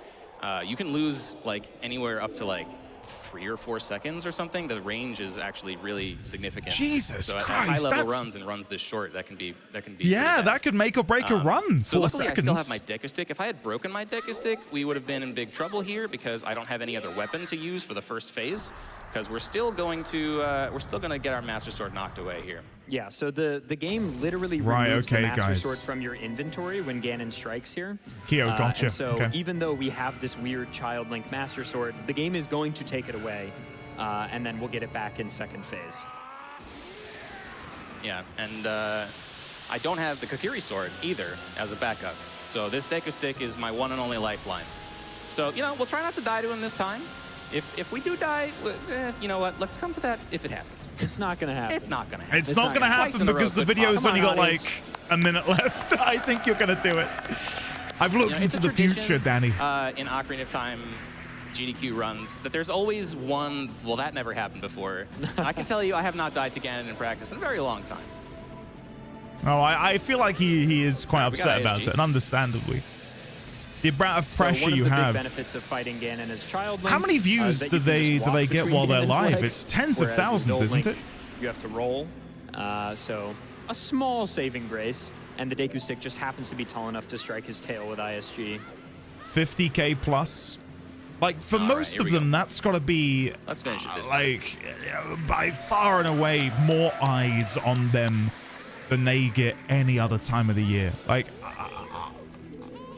you can lose like anywhere up to like 3 or 4 seconds or something. The range is actually really significant. Jesus so at Christ, high level that's... runs and runs this short, that can be Yeah, that could make or break a run. So 4 luckily seconds. I still have my Deku Stick. If I had broken my Deku Stick, we would have been in big trouble here because I don't have any other weapon to use for the first phase. Because we're still going to get our Master Sword knocked away here. Yeah, so the game literally removes the Master Sword from your inventory when Ganon strikes here. Kyo, gotcha. And so even though we have this weird Child Link Master Sword, the game is going to take it away, and then we'll get it back in second phase. Yeah, and I don't have the Kokiri Sword either as a backup. So this Deku Stick is my one and only lifeline. So, we'll try not to die to him this time. If we do die, you know what? Let's come to that if it happens. It's not going to happen. It's not going to happen. It's not going to happen because the video's only got like a minute left. I think you're going to do it. I've looked into the future, Danny. In Ocarina of Time GDQ runs, that there's always one, well, that never happened before. I can tell you I have not died to Ganon in practice in a very long time. Oh, I feel like he is quite upset about it, and understandably. The amount of pressure you have. One of the big benefits of fighting Ganon as Child Link. How many views do they get while they're live? It's tens of thousands, isn't it? You have to roll. So a small saving grace, and the Deku Stick just happens to be tall enough to strike his tail with ISG. 50K plus. Like for most of them, that's got to be Let's finish it this like by far and away more eyes on them than they get any other time of the year. Like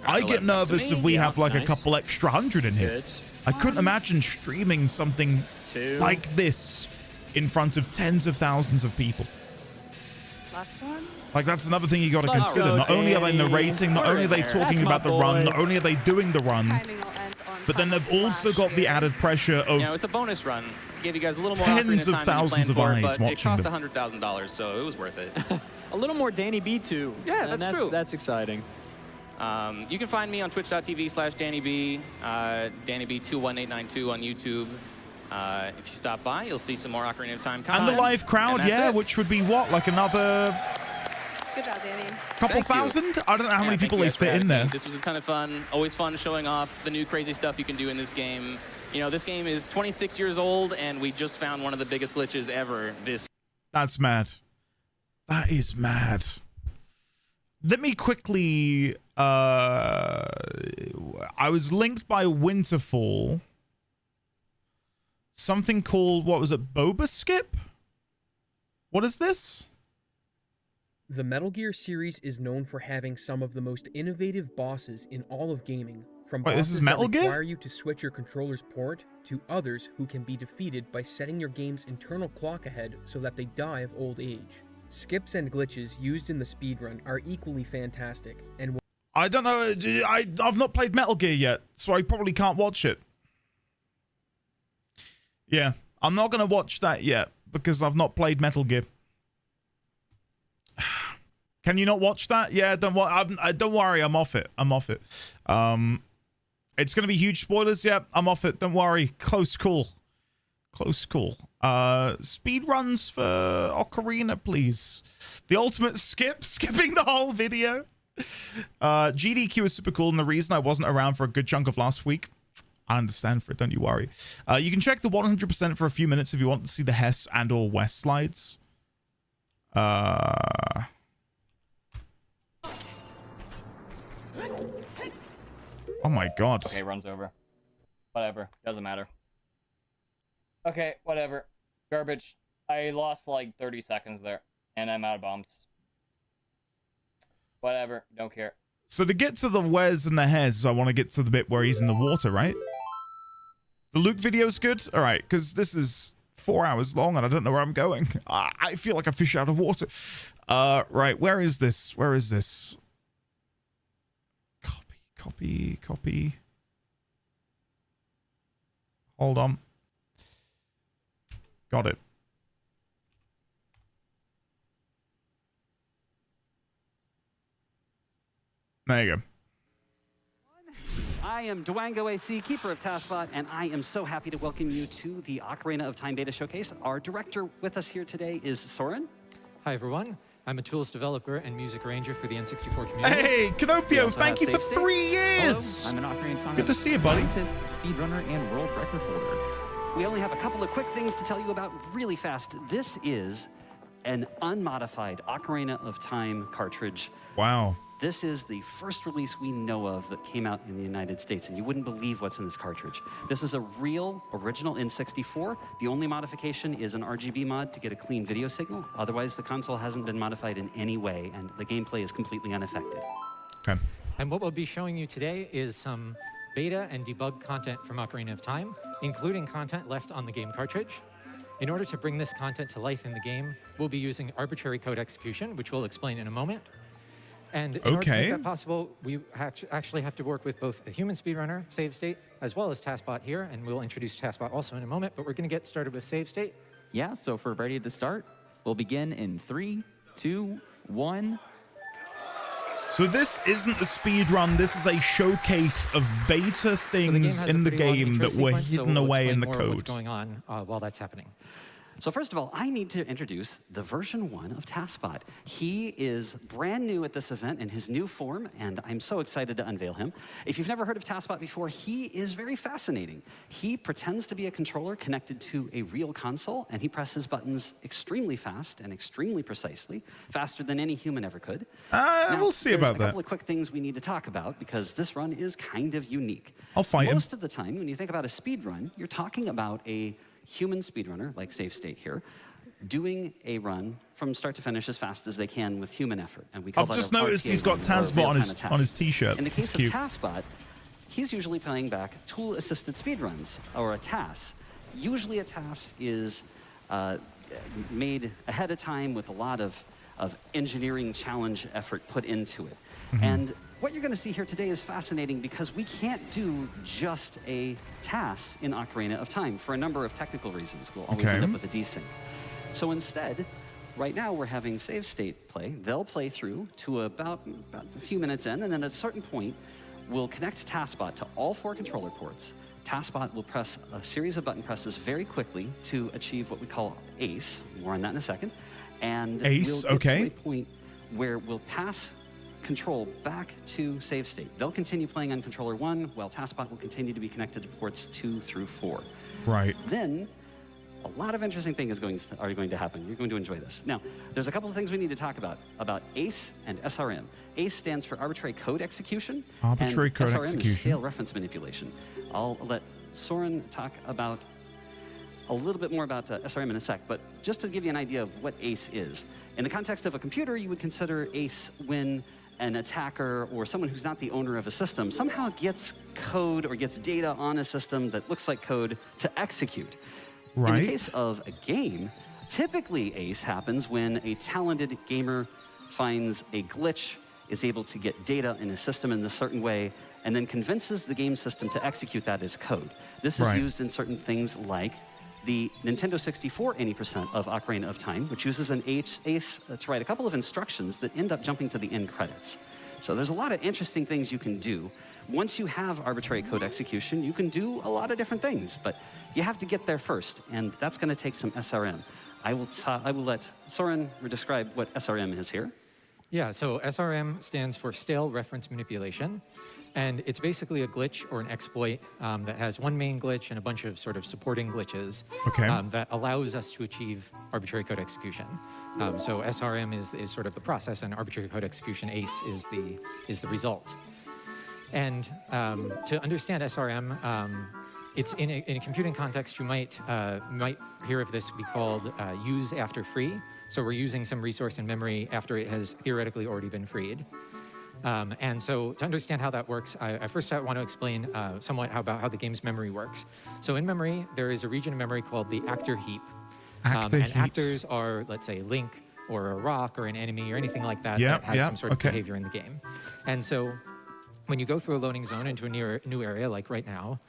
I get nervous if we have like a couple extra hundred in here. I couldn't imagine streaming something like this in front of tens of thousands of people. Last one. Like, that's another thing you got to consider. Not only are they narrating, not only are they talking about the run, not only are they doing the run, but then they've also got the added pressure of it's a bonus run. Gave you guys a little more tens of thousands of eyes but watching it cost them. $100,000, so it was worth it. A little more Danny B too. Yeah, that's true. That's exciting. You can find me on twitch.tv/DannyB, DannyB21892 on YouTube. If you stop by, you'll see some more Ocarina of Time content. And the live crowd, which would be what, like another Good job, Danny. couple thousand? I don't know how many people they fit in there. This was a ton of fun. Always fun showing off the new crazy stuff you can do in this game. You know, this game is 26 years old, and we just found one of the biggest glitches ever this. That's mad. That is mad. Let me quickly... I was linked by Winterfall. Something called, what was it, Boba Skip? What is this? The Metal Gear series is known for having some of the most innovative bosses in all of gaming. From Wait, bosses this is Metal that Gear? require you to switch your controller's port, to others who can be defeated by setting your game's internal clock ahead so that they die of old age. Skips and glitches used in the speedrun are equally fantastic, and I don't know. I've not played Metal Gear yet, so I probably can't watch it. Yeah, I'm not going to watch that yet because I've not played Metal Gear. Can you not watch that? Yeah, don't worry. I'm off it. It's going to be huge spoilers. Yeah, I'm off it. Don't worry. Close call. Close call. Speed runs for Ocarina, please. The ultimate skipping the whole video. GDQ is super cool, and the reason I wasn't around for a good chunk of last week, I understand for it, don't you worry. You can check the 100% for a few minutes if you want to see the Hess and or West slides. Oh my god. Okay, run's over. Whatever. Doesn't matter. Okay, whatever. Garbage. I lost like 30 seconds there, and I'm out of bombs. Whatever. Don't care. So to get to the Wes and the Hez, I want to get to the bit where he's in the water, right? The Luke video's good? Alright, because this is 4 hours long and I don't know where I'm going. I feel like a fish out of water. Right, where is this? Where is this? Copy. Hold on. Got it. There you go. I am Dwango AC, Keeper of Taskbot, and I am so happy to welcome you to the Ocarina of Time Beta Showcase. Our director with us here today is Soren. Hi, everyone. I'm a tools developer and music arranger for the N64 community. Hey, Canopio, thank you for 3 years. Hello, I'm an Ocarina of Time Good to see you, buddy. Scientist, speedrunner, and world record holder. We only have a couple of quick things to tell you about really fast. This is an unmodified Ocarina of Time cartridge. Wow. This is the first release we know of that came out in the United States, and you wouldn't believe what's in this cartridge. This is a real, original N64. The only modification is an RGB mod to get a clean video signal. Otherwise, the console hasn't been modified in any way, and the gameplay is completely unaffected. Okay. And what we'll be showing you today is some beta and debug content from Ocarina of Time, including content left on the game cartridge. In order to bring this content to life in the game, we'll be using arbitrary code execution, which we'll explain in a moment. And in order to make that possible, we actually have to work with both a human speedrunner, save state, as well as TaskBot here, and we'll introduce TaskBot also in a moment, but we're going to get started with save state. Yeah, so if we're ready to start, we'll begin in 3, 2, 1. So this isn't a speed run, this is a showcase of beta things in the game that were hidden away in the code. What's going on while that's happening. So first of all, I need to introduce the version 1 of TaskBot. He is brand new at this event in his new form, and I'm so excited to unveil him. If you've never heard of TaskBot before, he is very fascinating. He pretends to be a controller connected to a real console, and he presses buttons extremely fast and extremely precisely, faster than any human ever could. We'll see about that. There's a couple of quick things we need to talk about, because this run is kind of unique. I'll fight him. Most of the time, when you think about a speed run, you're talking about a human speedrunner, like Save State here, doing a run from start to finish as fast as they can with human effort. And we call I've that just a noticed RTA he's got run, or TASBot on his t-shirt. In the case It's of cute. TASBot, he's usually playing back tool-assisted speedruns, or a TAS. Usually a TAS is made ahead of time with a lot of engineering challenge effort put into it. And what you're going to see here today is fascinating because we can't do just a TAS in Ocarina of Time for a number of technical reasons. We'll always end up with a desync. So instead, right now we're having save state play. They'll play through to about a few minutes in, and then at a certain point, we'll connect TASBot to all 4 controller ports. TASBot will press a series of button presses very quickly to achieve what we call ACE. More on that in a second. And ACE, we'll get okay. to a point where we'll pass control back to save state. They'll continue playing on controller 1, while TASBot will continue to be connected to ports 2 through 4. Right. Then, a lot of interesting things are going to happen. You're going to enjoy this. Now, there's a couple of things we need to talk about ACE and SRM. ACE stands for Arbitrary Code Execution. Arbitrary and Code SRM Execution. is Stale Reference Manipulation. I'll let Soren talk about a little bit more about SRM in a sec, but just to give you an idea of what ACE is. In the context of a computer, you would consider ACE when an attacker or someone who's not the owner of a system somehow gets code or gets data on a system that looks like code to execute. Right. In the case of a game, typically ACE happens when a talented gamer finds a glitch, is able to get data in a system in a certain way, and then convinces the game system to execute that as code. This is used in certain things like the Nintendo 64 80% of Ocarina of Time, which uses an ACE to write a couple of instructions that end up jumping to the end credits. So there's a lot of interesting things you can do. Once you have arbitrary code execution, you can do a lot of different things, but you have to get there first, and that's going to take some SRM. I will let Soren describe what SRM is here. Yeah, so SRM stands for Stale Reference Manipulation, and it's basically a glitch or an exploit that has one main glitch and a bunch of sort of supporting glitches that allows us to achieve arbitrary code execution. So SRM is sort of the process, and arbitrary code execution, ACE, is the result. And to understand SRM, it's in a computing context, you might hear of this be called use after free. So we're using some resource in memory after it has theoretically already been freed. And so to understand how that works, I first want to explain somewhat about how the game's memory works. So in memory, there is a region of memory called the actor heap. And actors are, let's say, Link or a rock or an enemy or anything like that that has some sort of behavior in the game. And so when you go through a loading zone into a new area, like right now,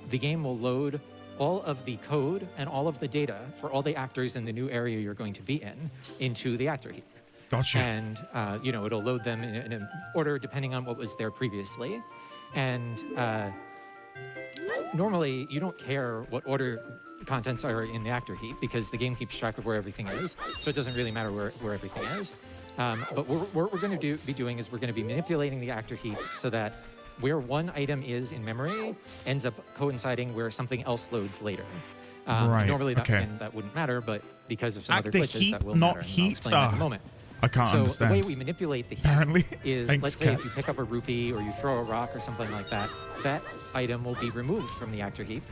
the game will load all of the code and all of the data for all the actors in the new area you're going to be in into the actor heap. Gotcha. And, it'll load them in an order depending on what was there previously. And normally, you don't care what order contents are in the actor heap because the game keeps track of where everything is, so it doesn't really matter where everything is. But what we're going to be doing is we're going to be manipulating the actor heap so that where one item is in memory ends up coinciding where something else loads later. Normally that wouldn't matter, but because of some other glitches, that will matter. And I'll explain that in a moment. I can't understand. So the way we manipulate the heap is, let's say if you pick up a rupee or you throw a rock or something like that, that item will be removed from the actor heap,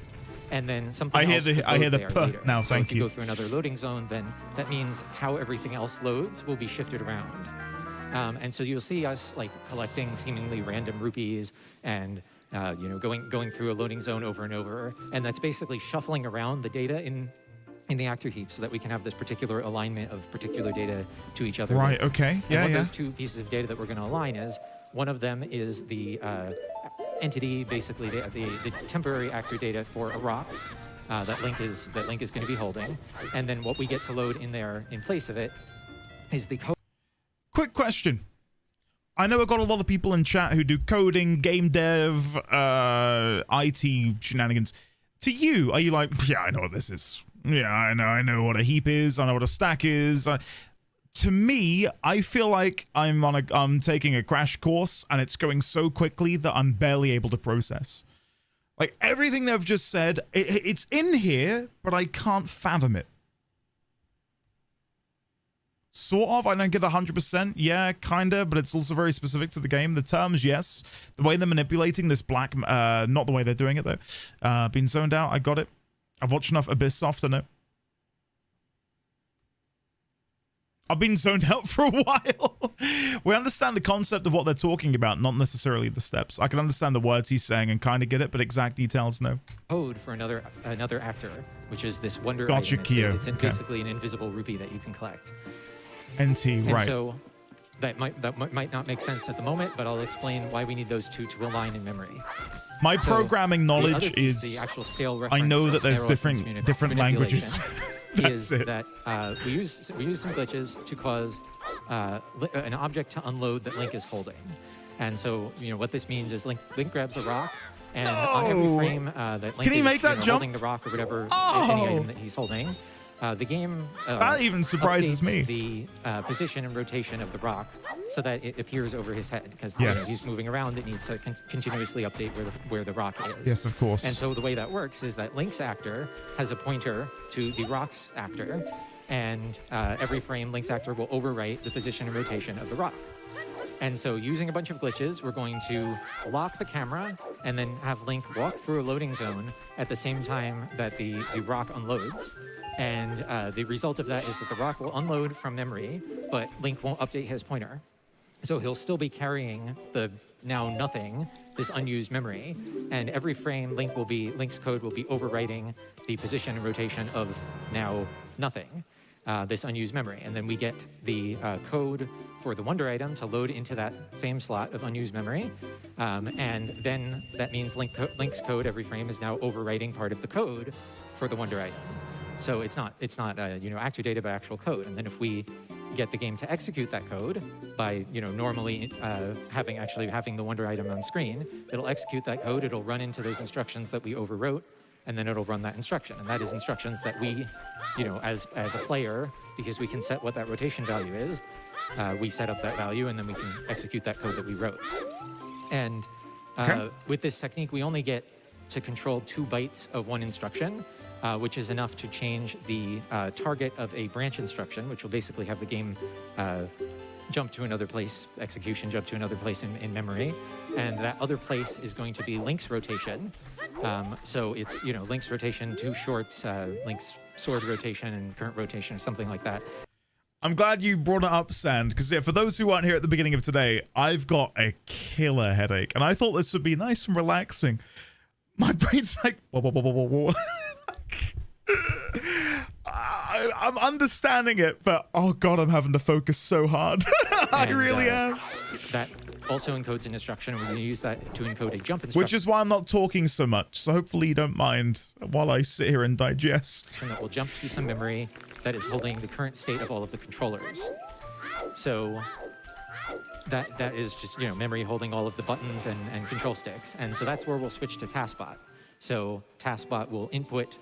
and then something else will load there later. Now, so if you go through another loading zone, then that means how everything else loads will be shifted around. And so you'll see us like collecting seemingly random rupees and going through a loading zone over and over, and that's basically shuffling around the data in the actor heap so that we can have this particular alignment of particular data to each other. Right, okay. And what those two pieces of data that we're going to align is, one of them is the entity, basically the temporary actor data for a rock that Link is going to be holding. And then what we get to load in there in place of it is the code. Quick question. I know I've got a lot of people in chat who do coding, game dev, IT shenanigans. To you, are you like, yeah, I know what this is. Yeah, I know what a heap is. I know what a stack is. To me, I feel like I'm taking a crash course and it's going so quickly that I'm barely able to process. Like everything they've just said, it's in here, but I can't fathom it. Sort of, I don't get 100%. Yeah, kinda, but it's also very specific to the game. The terms, yes. The way they're manipulating this black, not the way they're doing it though. Being zoned out, I got it. I've watched enough Abyss Soft to know. I've been zoned out for a while. We understand the concept of what they're talking about, not necessarily the steps. I can understand the words he's saying and kind of get it, but exact details, no. Code for another actor, which is this wonder Gotcha, item. Kyo. It's Okay. basically an invisible rupee that you can collect. NT, And right. so that might not make sense at the moment, but I'll explain why we need those two to align in memory. My So programming the knowledge other piece, is the actual stale I know reference that of there's stale reference different languages. is That's it. that we use some glitches to cause an object to unload that Link is holding. And so, what this means is Link grabs a rock, and on every frame that Link Can he is make that jump? holding the rock or whatever, any item that he's holding, the game That even surprises updates me. the position and rotation of the rock so that it appears over his head, because Yes. he's moving around. It needs to continuously update where the rock is. Yes, of course. And so the way that works is that Link's actor has a pointer to the rock's actor, and every frame Link's actor will overwrite the position and rotation of the rock. And so using a bunch of glitches, we're going to lock the camera and then have Link walk through a loading zone at the same time that the rock unloads. And the result of that is that the rock will unload from memory, but Link won't update his pointer. So he'll still be carrying the now nothing, this unused memory, and every frame Link's code will be overwriting the position and rotation of now nothing, this unused memory. And then we get the code for the wonder item to load into that same slot of unused memory. And then that means Link's code every frame is now overwriting part of the code for the wonder item. So it's not actor data, but actual code. And then if we get the game to execute that code by normally having the wonder item on screen, it'll execute that code. It'll run into those instructions that we overwrote, and then it'll run that instruction. And that is instructions that we, as a player, because we can set what that rotation value is, we set up that value, and then we can execute that code that we wrote. And with this technique, we only get to control 2 bytes of one instruction, which is enough to change the target of a branch instruction, which will basically have the game jump to another place, execution jump to another place in memory. And that other place is going to be Link's rotation. So it's, Link's rotation, 2 shorts, Link's sword rotation and current rotation, or something like that. I'm glad you brought it up, Sand, because for those who aren't here at the beginning of today, I've got a killer headache, and I thought this would be nice and relaxing. My brain's like, whoa, whoa, whoa, whoa, whoa. I'm understanding it, but oh god, I'm having to focus so hard. I really am. That also encodes an instruction. We're going to use that to encode a jump instruction. Which is why I'm not talking so much, so hopefully you don't mind while I sit here and digest. That will jump to some memory that is holding the current state of all of the controllers. So that is just, memory holding all of the buttons and control sticks. And so that's where we'll switch to TaskBot. So TaskBot will input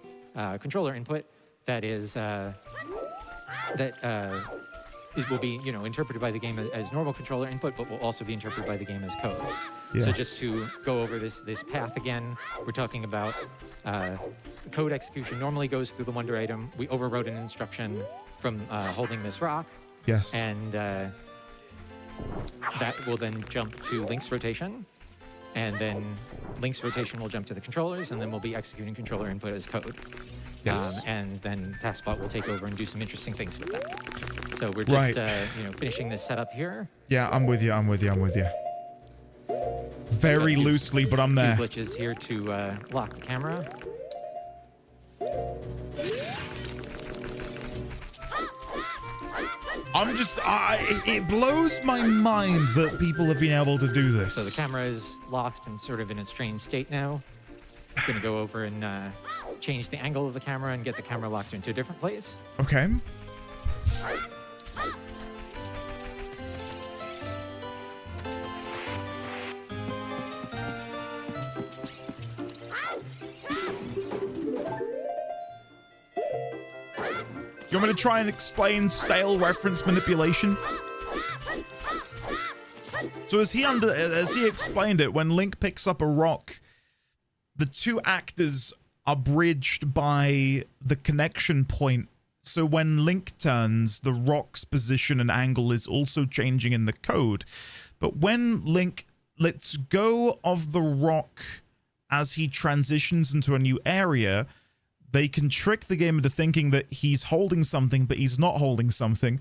controller input that is it will be interpreted by the game as normal controller input, but will also be interpreted by the game as code. Yes. So just to go over this path again, we're talking about code execution normally goes through the wonder item. We overwrote an instruction from holding this rock. Yes. And that will then jump to Link's rotation. And then Link's rotation will jump to the controllers, and then we'll be executing controller input as code. Yes. And then TaskBot will take over and do some interesting things with that. So we're just finishing this setup here. Yeah, I'm with you. Very loosely, but I'm there. A few glitches here to lock the camera. It blows my mind that people have been able to do this. So the camera is locked and sort of in a strange state now. I'm going to go over and change the angle of the camera and get the camera locked into a different place. Okay. You want me to try and explain stale reference manipulation? So as he explained it, when Link picks up a rock, the 2 actors are bridged by the connection point. So when Link turns, the rock's position and angle is also changing in the code. But when Link lets go of the rock as he transitions into a new area, they can trick the game into thinking that he's holding something, but he's not holding something.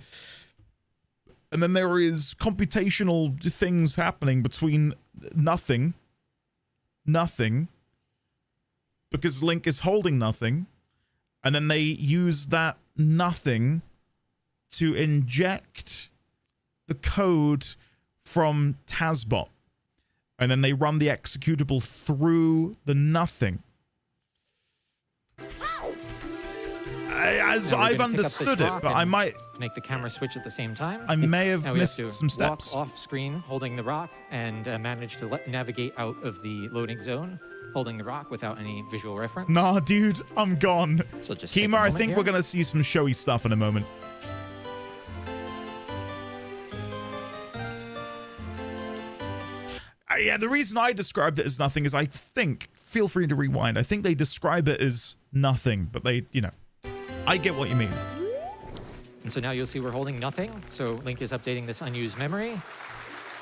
and then there is computational things happening between nothing, because Link is holding nothing, and then they use that nothing to inject the code from TASBot, and then they run the executable through the nothing. As I've understood it, but I might make the camera switch at the same time. I may have missed have to some steps. Walk off screen holding the rock and manage to navigate out of the loading zone holding the rock without any visual reference. Nah, dude, I'm gone. So just Kima, I think we're gonna see some showy stuff in a moment. Yeah, the reason I described it as nothing is I think, feel free to rewind, I think they describe it as nothing, but they, you know, I get what you mean. And so now you'll see we're holding nothing. So Link is updating this unused memory.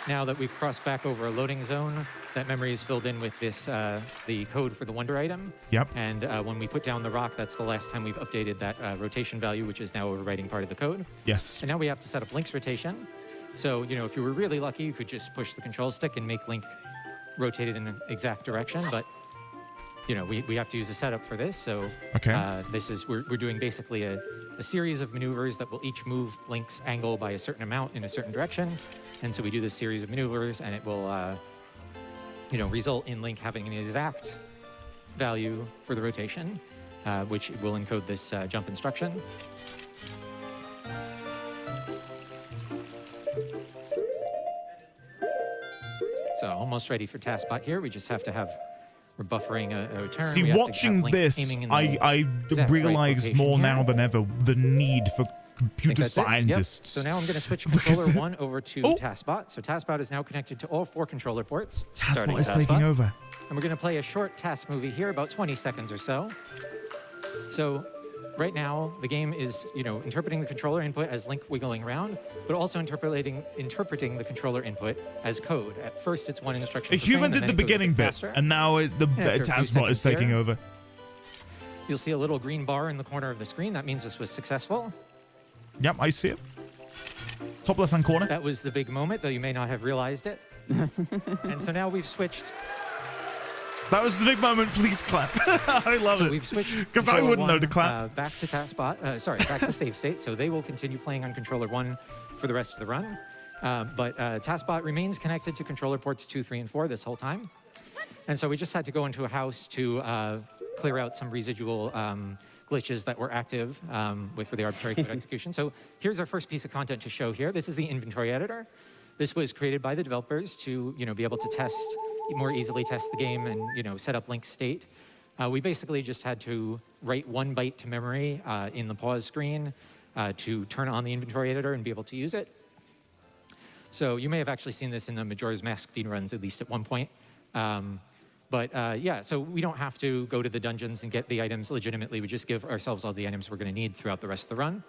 Now that we've crossed back over a loading zone, that memory is filled in with this, the code for the wonder item. Yep. And when we put down the rock, that's the last time we've updated that rotation value, which is now overwriting part of the code. Yes. And now we have to set up Link's rotation. So, you know, if you were really lucky, you could just push the control stick and make Link rotate it in an exact direction. But, you know, we have to use a setup for this. So okay. This is, we're doing basically a series of maneuvers that will each move Link's angle by a certain amount in a certain direction. And so we do this series of maneuvers, and it will, you know, result in Link having an exact value for the rotation, which will encode this jump instruction. So almost ready for TASBot here. We just have to have, we're buffering a turn. See, watching this, I realize more now than ever the need for computer scientists. Yep. So now I'm going to switch controller 1 over to TASBot. So TASBot is now connected to all 4 controller ports. TASBot is taking over. And we're going to play a short task movie here, about 20 seconds or so. So right now, the game is, you know, interpreting the controller input as Link wiggling around, but also interpreting the controller input as code. At first, it's one instruction. A human did the beginning bit, and now the TASBot is taking over. You'll see a little green bar in the corner of the screen. That means this was successful. Yep, I see it. Top left-hand corner. That was the big moment, though you may not have realized it. And so now we've switched. That was the big moment. Please clap. I love it. So we've switched because I wouldn't know to clap. Back to TASBot. Sorry, back to save state. So they will continue playing on controller 1 for the rest of the run. But TASBot remains connected to controller ports 2, 3, and 4 this whole time. And so we just had to go into a house to clear out some residual glitches that were active for the arbitrary code execution. So here's our first piece of content to show here. This is the inventory editor. This was created by the developers to, you know, be able to more easily test the game and, you know, set up Link's state. We basically just had to write 1 byte to memory in the pause screen to turn on the inventory editor and be able to use it. So you may have actually seen this in the Majora's Mask speedruns, at least at one point. Yeah, so we don't have to go to the dungeons and get the items legitimately. We just give ourselves all the items we're going to need throughout the rest of the run.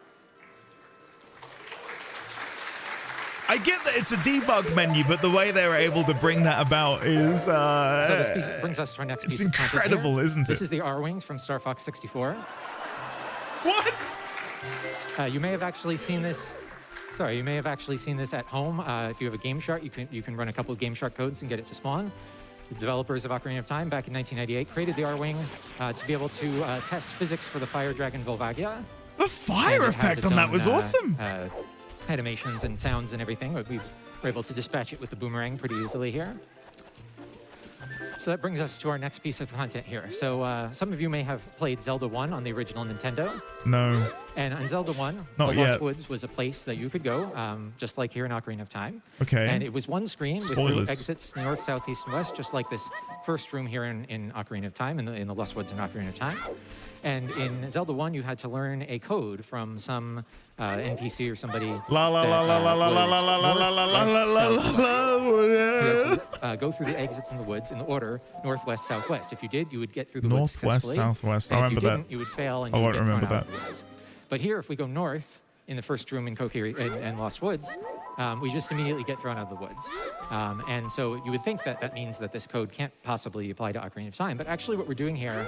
I get that it's a debug menu, but the way they were able to bring that about is... so this piece brings us to our next piece of content. It's incredible, isn't it? This is the R-Wings from Star Fox 64. What? You may have actually seen this... Sorry, you may have actually seen this at home. If you have a Game Shark, you can run a couple of Game Shark codes and get it to spawn. The developers of Ocarina of Time back in 1998 created the R-Wing to be able to test physics for the Fire Dragon Volvagia. The fire effect on that was awesome! Animations and sounds and everything. We were able to dispatch it with the boomerang pretty easily here. So that brings us to our next piece of content here. So some of you may have played Zelda 1 on the original Nintendo. No. And on Zelda 1, Not the yet. Lost Woods was a place that you could go, just like here in Ocarina of Time. Okay. And it was one screen Spoilers. with exits north, south, east, and west, just like this first room here in Ocarina of Time, in the Lost Woods in Ocarina of Time. And in Zelda 1, you had to learn a code from some NPC or somebody. La la la la la la la la la la la la la. You had to go through the exits in the woods in the order northwest, southwest. If you did, you would get through the woods Northwest, successfully. southwest. And I if you remember didn't, that. you would fail and I you would won't get thrown remember out that. of the woods. But here, if we go north in the first room in Kokiri and Lost Woods, we just immediately get thrown out of the woods. And so you would think that that means that this code can't possibly apply to Ocarina of Time. But actually what we're doing here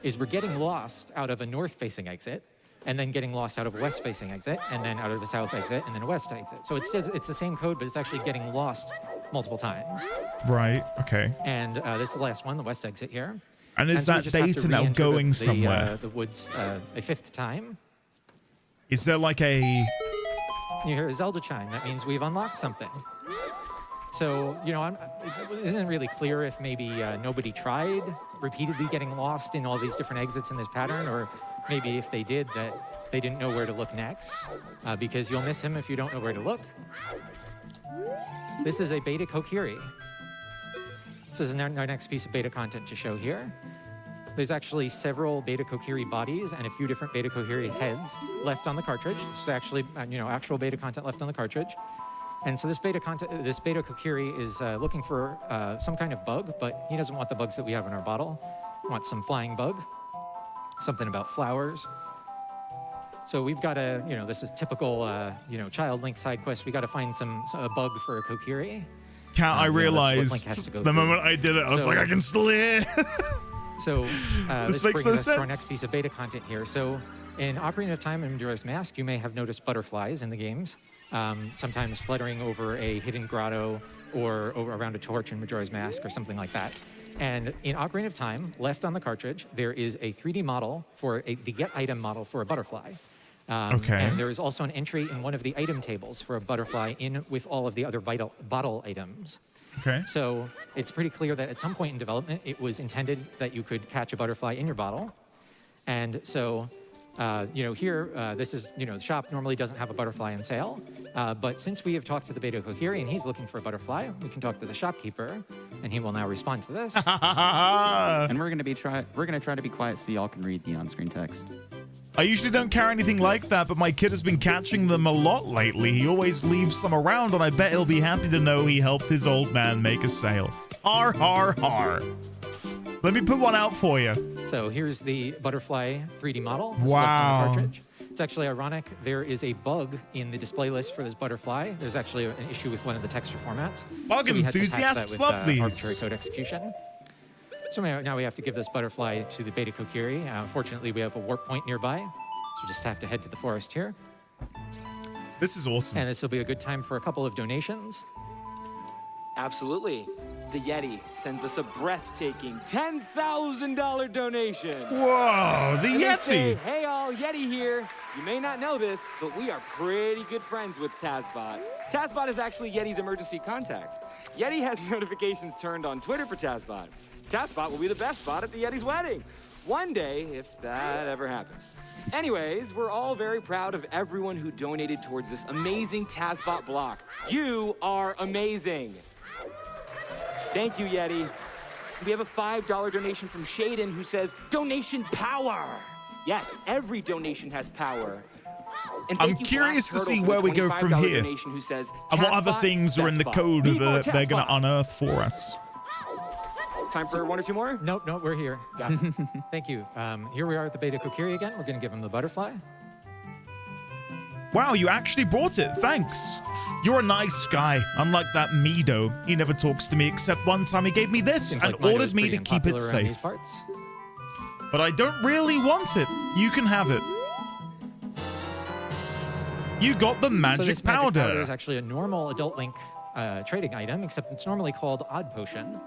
is we're getting lost out of a north-facing exit and then getting lost out of a west-facing exit, and then out of a south exit, and then a west exit. So it's the same code, but it's actually getting lost multiple times. Right. Okay. And this is the last one, the west exit here. And is so we that just have to data now re-enter going somewhere? The woods a fifth time. Is there like a... You hear a Zelda chime. That means we've unlocked something. So, you know, it isn't really clear if maybe nobody tried repeatedly getting lost in all these different exits in this pattern, or maybe if they did, that they didn't know where to look next, because you'll miss him if you don't know where to look. This is a beta Kokiri. This is our next piece of beta content to show here. There's actually several beta Kokiri bodies and a few different beta Kokiri heads left on the cartridge. This is actually, actual beta content left on the cartridge. And so this beta Kokiri is looking for some kind of bug, but he doesn't want the bugs that we have in our bottle. He wants some flying bug, something about flowers. So we've got to, this is typical, child Link side quest. We got to find a bug for a Kokiri. I realized the moment I did it, I was like, I can still hear. So this makes brings no us to our sense. next piece of beta content here. So in Ocarina of Time and Majora's Mask, you may have noticed butterflies in the games, sometimes fluttering over a hidden grotto or around a torch in Majora's Mask or something like that. And in Ocarina of Time, left on the cartridge, there is a 3D model for the get item model for a butterfly. Okay. And there is also an entry in one of the item tables for a butterfly in with all of the other bottle items. Okay. So it's pretty clear that at some point in development, it was intended that you could catch a butterfly in your bottle. And so, here, this is, the shop normally doesn't have a butterfly on sale. But since we have talked to the beta Kokiri and he's looking for a butterfly, we can talk to the shopkeeper, and he will now respond to this. And we're gonna try to be quiet so y'all can read the on-screen text. I usually don't carry anything like that, but my kid has been catching them a lot lately. He always leaves some around, and I bet he'll be happy to know he helped his old man make a sale. Har, har, har. Let me put one out for you. So here's the butterfly 3D model. Wow. Left on the cartridge. It's actually ironic. There is a bug in the display list for this butterfly. There's actually an issue with one of the texture formats. Bug so we had to patch that enthusiasts with, love these. arbitrary code execution. So now we have to give this butterfly to the beta Kokiri. Fortunately, we have a warp point nearby. So we just have to head to the forest here. This is awesome. And this will be a good time for a couple of donations. Absolutely. The Yeti sends us a breathtaking $10,000 donation. Whoa, the And they Yeti. say, hey all, Yeti here. You may not know this, but we are pretty good friends with TazBot. TazBot is actually Yeti's emergency contact. Yeti has notifications turned on Twitter for TazBot. TazBot will be the best bot at the Yeti's wedding. One day, if that ever happens. Anyways, we're all very proud of everyone who donated towards this amazing TazBot block. You are amazing. Thank you, Yeti. We have a $5 donation from Shaden who says, donation power. Yes, every donation has power. And I'm thank you, curious Black to see Turtle, where for we the go from $25 here. donation who says, And what other TazBot, things are in the best code bot. that they're going TazBot. to unearth for us. Time for one or two more? Nope, we're here. Got it. Thank you. Here we are at the beta Kokiri again. We're going to give him the butterfly. Wow, you actually brought it. Thanks. You're a nice guy. Unlike that Mido. He never talks to me except one time he gave me this Seems and like Mido ordered is me pretty to keep it unpopular around these safe. parts. But I don't really want it. You can have it. You got the So magic this powder. magic powder is actually a normal Adult Link trading item, except it's normally called Odd Potion.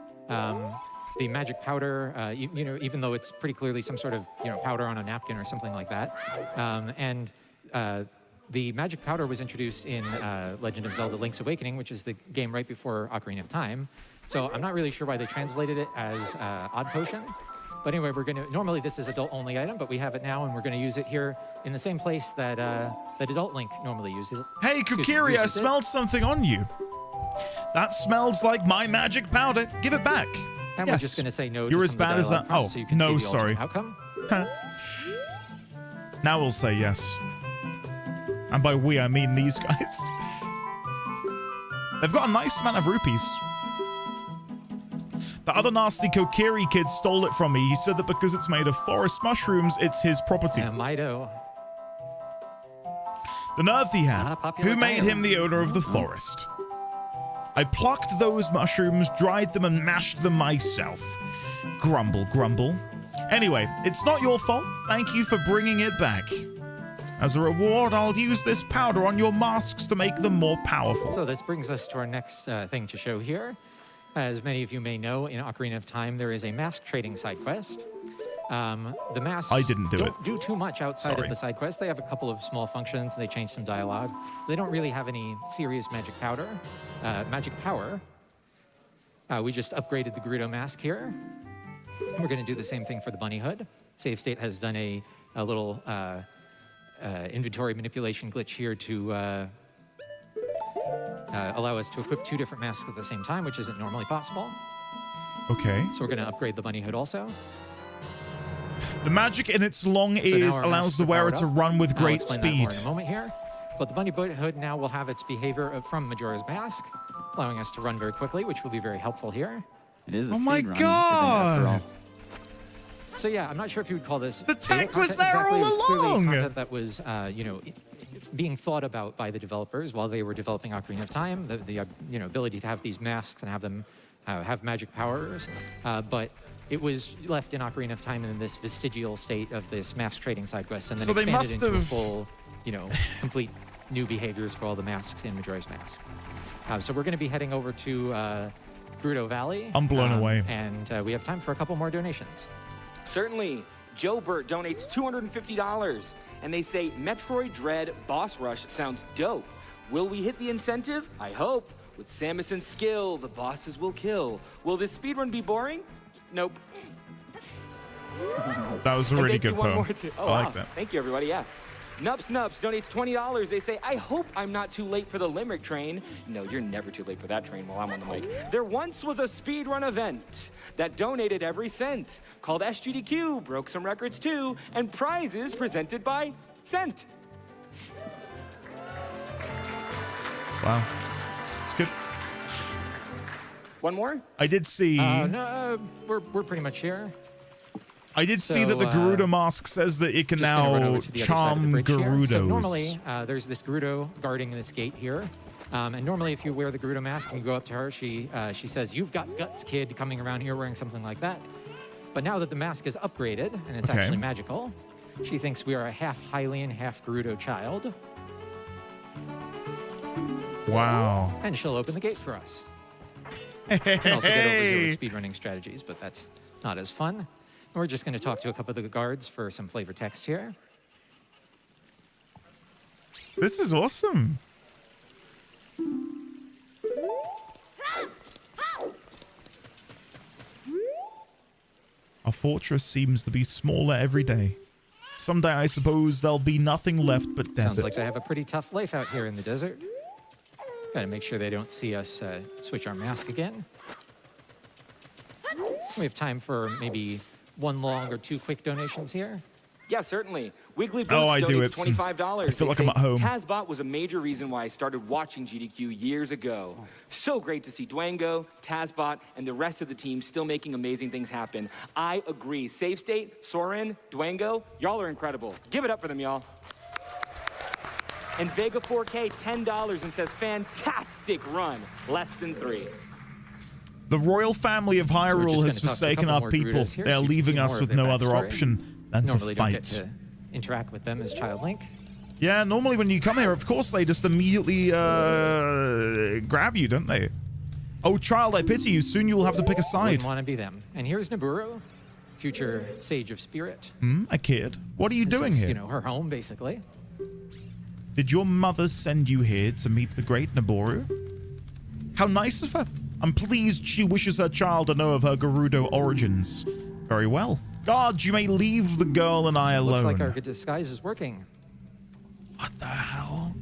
The magic powder, even though it's pretty clearly some sort of powder on a napkin or something like that, the magic powder was introduced in Legend of Zelda: Link's Awakening, which is the game right before Ocarina of Time. So I'm not really sure why they translated it as Odd Potion. But anyway, normally this is adult-only item, but we have it now, and we're going to use it here in the same place that that Adult Link normally uses it. Hey, Kokiri, I smelled something on you. That smells like my magic powder. Give it back. And we're just going to say no You're to as some of the bad as dialogue that. prompts Oh, so you can no, see the sorry. ultimate outcome. Now we'll say yes. And by we, I mean these guys. They've got a nice amount of rupees. The other nasty Kokiri kid stole it from me. He said that because it's made of forest mushrooms, it's his property. Yeah, Mido. The nerve he had. popular Who made guy. him the owner of the forest? I plucked those mushrooms, dried them, and mashed them myself. Grumble, grumble. Anyway, it's not your fault. Thank you for bringing it back. As a reward, I'll use this powder on your masks to make them more powerful. So this brings us to our next thing to show here. As many of you may know, in Ocarina of Time, there is a mask trading side quest. The masks don't do too much outside of the side quest. They have a couple of small functions. They change some dialogue. They don't really have any serious magic power. We just upgraded the Gerudo mask here. We're going to do the same thing for the bunny hood. Save State has done a little inventory manipulation glitch here to allow us to equip 2 different masks at the same time, which isn't normally possible. Okay. So we're going to upgrade the bunny hood also. The magic in its long ears allows the wearer to run with great speed. That more in a moment here. But the bunny hood now will have its behavior from Majora's Mask, allowing us to run very quickly, which will be very helpful here. It is a oh my god! So yeah, I'm not sure if you would call this the tech was there all along. Content that was, being thought about by the developers while they were developing Ocarina of Time. The ability to have these masks and have them have magic powers, but it was left in Ocarina of Time in this vestigial state of this mask trading side quest, and then so expanded into a full, complete new behaviors for all the masks in Majora's Mask. So we're going to be heading over to Gerudo Valley. I'm blown away. And we have time for a couple more donations. Certainly. Joe Burt donates $250, and they say Metroid Dread Boss Rush sounds dope. Will we hit the incentive? I hope. With Samus and skill, the bosses will kill. Will this speedrun be boring? Nope. That was a really good poem. Oh, I like wow. that. Thank you, everybody. Yeah. Nups donates $20. They say, I hope I'm not too late for the Limerick train. No, you're never too late for that train while I'm on the mic. There once was a speedrun event that donated every cent, called SGDQ, broke some records too, and prizes presented by Cent. Wow. It's good. One more? I did see... No, we're pretty much here. I did see that the Gerudo mask says that it can now charm Gerudos. So normally, there's this Gerudo guarding this gate here. And normally, if you wear the Gerudo mask and you go up to her, she says, "You've got guts, kid," coming around here wearing something like that. But now that the mask is upgraded, and it's actually magical, she thinks we are a half Hylian, half Gerudo child. Wow. And she'll open the gate for us. You can also get over here with speedrunning strategies, but that's not as fun. We're just going to talk to a couple of the guards for some flavor text here. This is awesome. Our fortress seems to be smaller every day. Someday I suppose there'll be nothing left but desert. Sounds like they have a pretty tough life out here in the desert. Gotta make sure they don't see us switch our mask again. We have time for maybe one long or 2 quick donations here. Yeah, certainly. Wiggly Boots I do. donates $25. I feel like I'm at home. TazBot was a major reason why I started watching GDQ years ago. So great to see Dwango, TazBot, and the rest of the team still making amazing things happen. I agree. Save State, Soren, Dwango, y'all are incredible. Give it up for them, y'all. And Vega 4K, $10 and says, fantastic run. Less than 3. The royal family of Hyrule has forsaken our people. They are leaving us with no other option than to fight. Don't get to interact with them as Child Link. Yeah, normally when you come here, of course, they just immediately grab you, don't they? Oh, child, I pity you. Soon you will have to pick a side. Wouldn't want to be them. And here's Naburo, future Sage of Spirit. A kid. What are you doing here? You know, her home, basically. Did your mother send you here to meet the great Nabooru? How nice of her. I'm pleased she wishes her child to know of her Gerudo origins. Very well. Guards, you may leave the girl and I alone. Looks like our disguise is working. What the hell?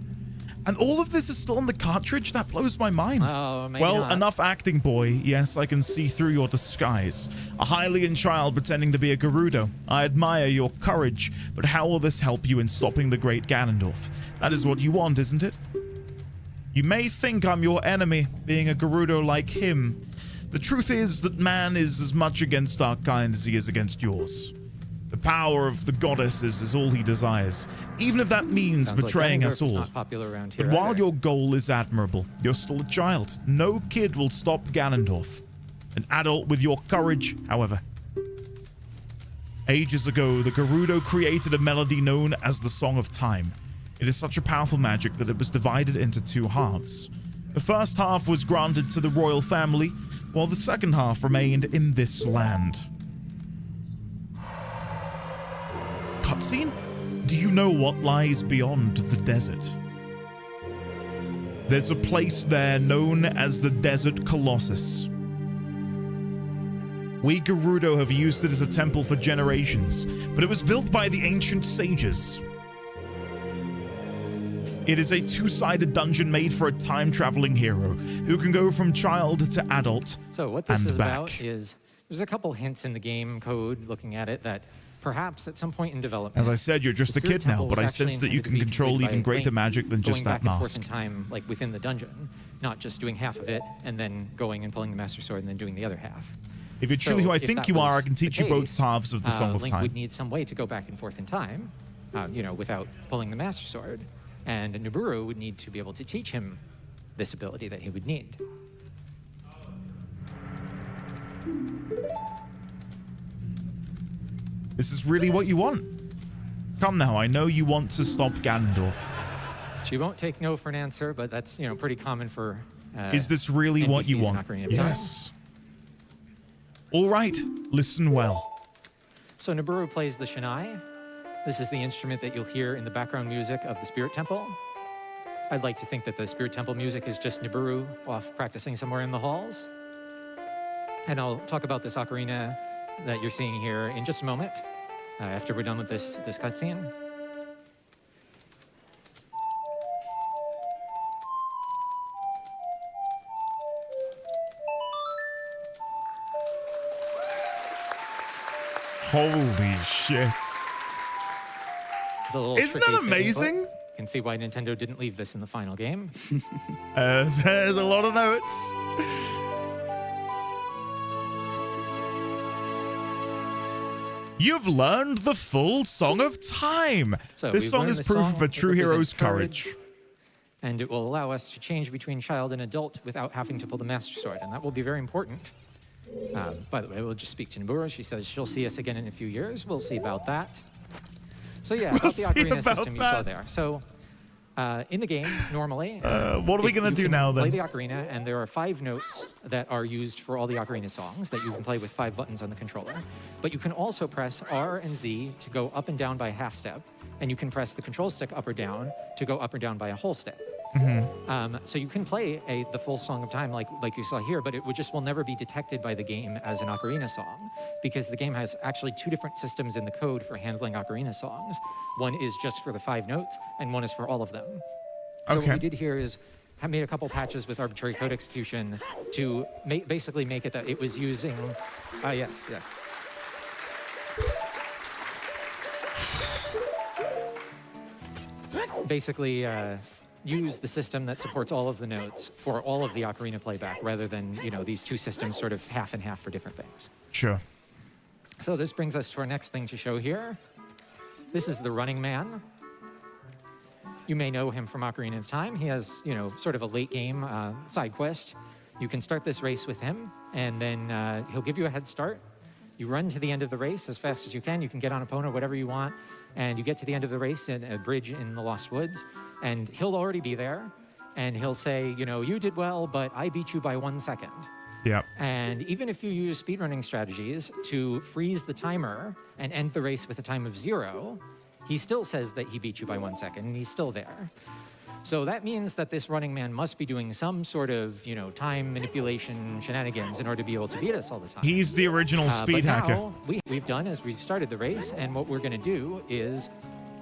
And all of this is still on the cartridge? That blows my mind. Oh, maybe well, not. Enough acting, boy. Yes, I can see through your disguise. A Hylian child pretending to be a Gerudo. I admire your courage, but how will this help you in stopping the great Ganondorf? That is what you want, isn't it? You may think I'm your enemy, being a Gerudo like him. The truth is that man is as much against our kind as he is against yours. The power of the goddesses is all he desires, even if that means Sounds betraying like us all. not popular around here But while either. your goal is admirable, you're still a child. No kid will stop Ganondorf. An adult with your courage, however. Ages ago, the Gerudo created a melody known as the Song of Time. It is such a powerful magic that it was divided into two halves. The first half was granted to the royal family, while the second half remained in this land. Cutscene? Do you know what lies beyond the desert? There's a place there known as the Desert Colossus. We Gerudo have used it as a temple for generations, but it was built by the ancient sages. It is a two-sided dungeon made for a time-traveling hero who can go from child to adult. So what this is back. about is there's a couple hints in the game code looking at it that perhaps at some point in development. As I said, you're just a kid now, but I sense that you can control even greater magic than just that going back and forth mask. in time, like within the dungeon, not just doing half of it and then going and pulling the Master Sword and then doing the other half. If you're truly who I if think that you are, I was can teach the you both case, halves of the Song of Link Time. would need some way to go back and forth in time, without pulling the Master Sword. And Nabooru would need to be able to teach him this ability that he would need. This is really what you want. Come now, I know you want to stop Ganondorf. She won't take no for an answer, but that's pretty common for. Is this really what you NPCs in want? Ocarina of Time. Yes. All right, listen well. So Nabooru plays the Shinai. This is the instrument that you'll hear in the background music of the Spirit Temple. I'd like to think that the Spirit Temple music is just Nabooru off practicing somewhere in the halls. And I'll talk about this ocarina that you're seeing here in just a moment, after we're done with this cutscene. Holy shit. It's a little Isn't tricky that to amazing? input. You can see why Nintendo didn't leave this in the final game. There's a lot of notes. You've learned the full Song of Time. So This we've song learned is the proof song. of a It true hero's represents courage. And it will allow us to change between child and adult without having to pull the Master Sword, and that will be very important. By the way, we'll just speak to Nabooru. She says she'll see us again in a few years. We'll see about that. So yeah, about the ocarina system you saw there. So in the game, normally... what are we going to do now, then? Play the ocarina, and there are 5 notes that are used for all the ocarina songs that you can play with 5 buttons on the controller. But you can also press R and Z to go up and down by a half step, and you can press the control stick up or down to go up or down by a whole step. So you can play the full Song of Time like you saw here, but it will never be detected by the game as an ocarina song, because the game has actually 2 different systems in the code for handling ocarina songs. One is just for the 5 notes, and one is for all of them. So what we did here is I made a couple patches with arbitrary code execution to basically make it that it was using... yes, yeah. Basically, use the system that supports all of the notes for all of the ocarina playback, rather than these 2 systems sort of half and half for different things. Sure. So this brings us to our next thing to show here. This is the Running Man. You may know him from Ocarina of Time. He has sort of a late game side quest. You can start this race with him, and then he'll give you a head start. You run to the end of the race as fast as you can. You can get on Epona, whatever you want. And you get to the end of the race in a bridge in the Lost Woods, and he'll already be there. And he'll say, you did well, but I beat you by 1 second. Yep. And even if you use speedrunning strategies to freeze the timer and end the race with a time of 0, he still says that he beat you by 1 second, and he's still there. So that means that this Running Man must be doing some sort of, time manipulation shenanigans in order to be able to beat us all the time. He's the original speed but hacker. now, we've done is we've started the race, and what we're going to do is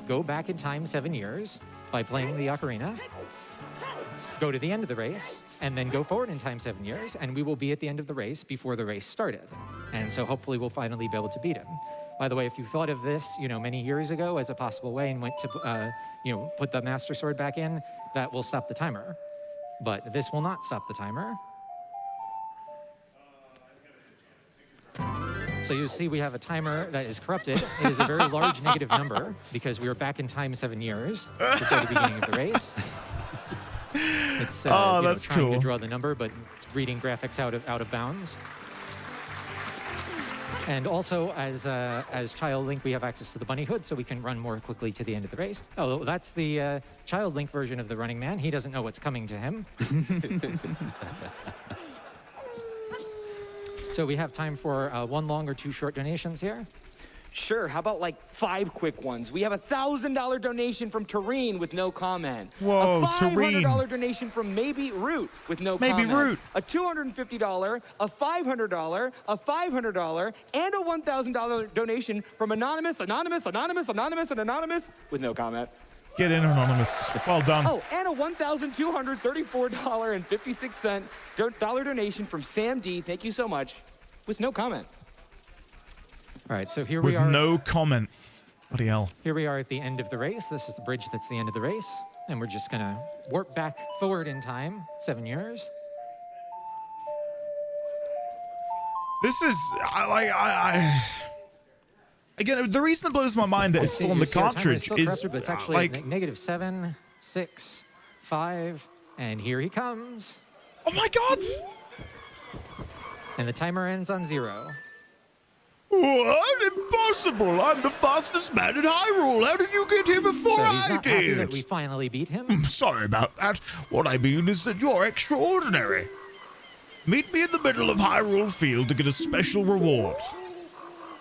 go back in time 7 years by playing the ocarina, go to the end of the race, and then go forward in time 7 years, and we will be at the end of the race before the race started. And so hopefully we'll finally be able to beat him. By the way, if you thought of this, many years ago as a possible way and went to, put the Master Sword back in, that will stop the timer. But this will not stop the timer. So you see we have a timer that is corrupted. It is a very large negative number because we are back in time 7 years before the beginning of the race. It's that's trying cool. to draw the number, but it's reading graphics out of bounds. And also, as Child Link, we have access to the Bunny Hood, so we can run more quickly to the end of the race. Oh, that's the Child Link version of the Running Man. He doesn't know what's coming to him. So we have time for 1 long or 2 short donations here. Sure, how about like 5 quick ones? We have a $1,000 donation from Tareen with no comment. Whoa, a $500 Tareen. donation from Maybe Root with no Maybe comment. Root. A $250, a $500, a $500, and a $1,000 donation from Anonymous with no comment. Get in, Anonymous. Well done. Oh, and a $1,234.56 donation from Sam D. Thank you so much, with no comment. All right, so here With we are. no comment. Bloody hell. Here we are at the end of the race. This is the bridge that's the end of the race. And we're just going to warp back forward in time 7 years. This is, again, the reason it blows my mind that it's still on the cartridge is, corrupted, but it's actually like, -7, 6, 5, and here he comes. Oh my God! And the timer ends on 0. What? Impossible! I'm the fastest man in Hyrule. How did you get here before So he's I not happy that did? we finally beat him. Sorry about that. What I mean is that you're extraordinary. Meet me in the middle of Hyrule Field to get a special reward.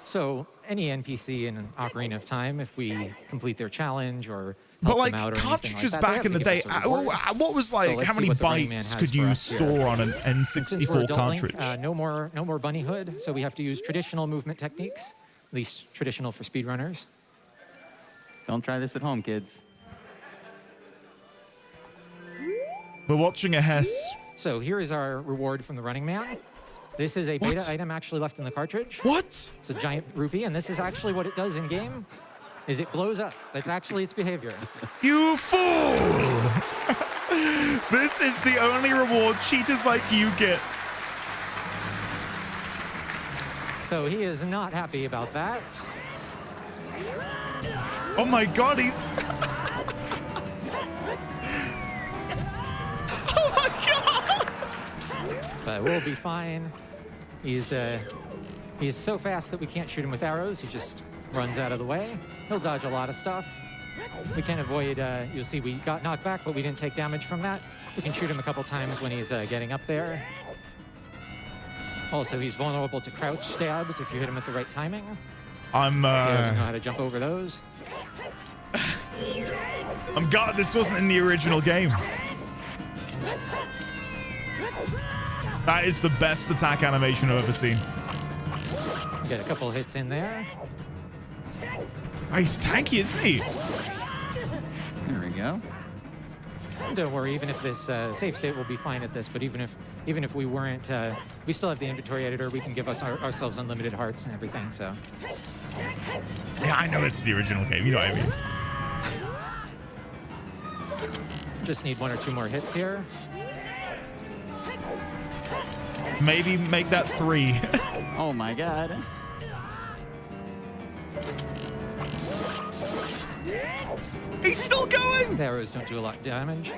So any NPC in Ocarina of Time, if we complete their challenge or But help like them out or cartridges anything like that, back in the they day, have to give us a reward. what was like? So let's how see many what the Running Man bytes has could for you us here. store on an And since we're N64 Adult Link, cartridge? no more Bunny Hood, so we have to use traditional movement techniques, at least traditional for speedrunners. Don't try this at home, kids. We're watching a Hess. So here is our reward from the Running Man. This is a beta item actually left in the cartridge. What? It's a giant rupee, and this is actually what it does in game. Is it blows up? That's actually its behavior. You fool! This is the only reward cheaters like you get. So he is not happy about that. Oh my God, he's. Oh my God! But we'll be fine. He's so fast that we can't shoot him with arrows. He just runs out of the way. He'll dodge a lot of stuff. We can avoid, you'll see we got knocked back, but we didn't take damage from that. We can shoot him a couple times when he's getting up there. Also, he's vulnerable to crouch stabs if you hit him at the right timing. He doesn't know how to jump over those. I'm glad this wasn't in the original game. That is the best attack animation I've ever seen. Get a couple hits in there. Oh, he's tanky, isn't he? There we go. Don't worry, even if this save state will be fine at this, but even if we weren't, we still have the inventory editor. We can give us ourselves unlimited hearts and everything, so. Yeah, I know it's the original game. You know what I mean. Just need 1 or 2 more hits here. Maybe make that 3. Oh my God. He's still going! The arrows don't do a lot of damage.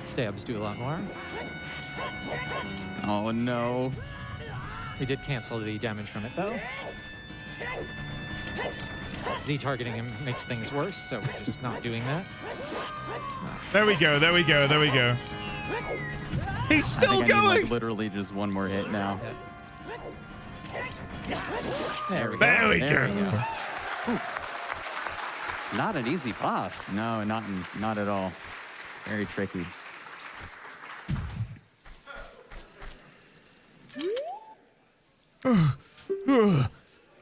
Stabs do a lot more. Oh no. We did cancel the damage from it though. Z targeting him makes things worse, so we're just not doing that. There we go, there we go, there we go. He's still I think I need, going! like, literally just 1 more hit now. There we go. There we There go. we go. Not an easy boss. No, not at all. Very tricky.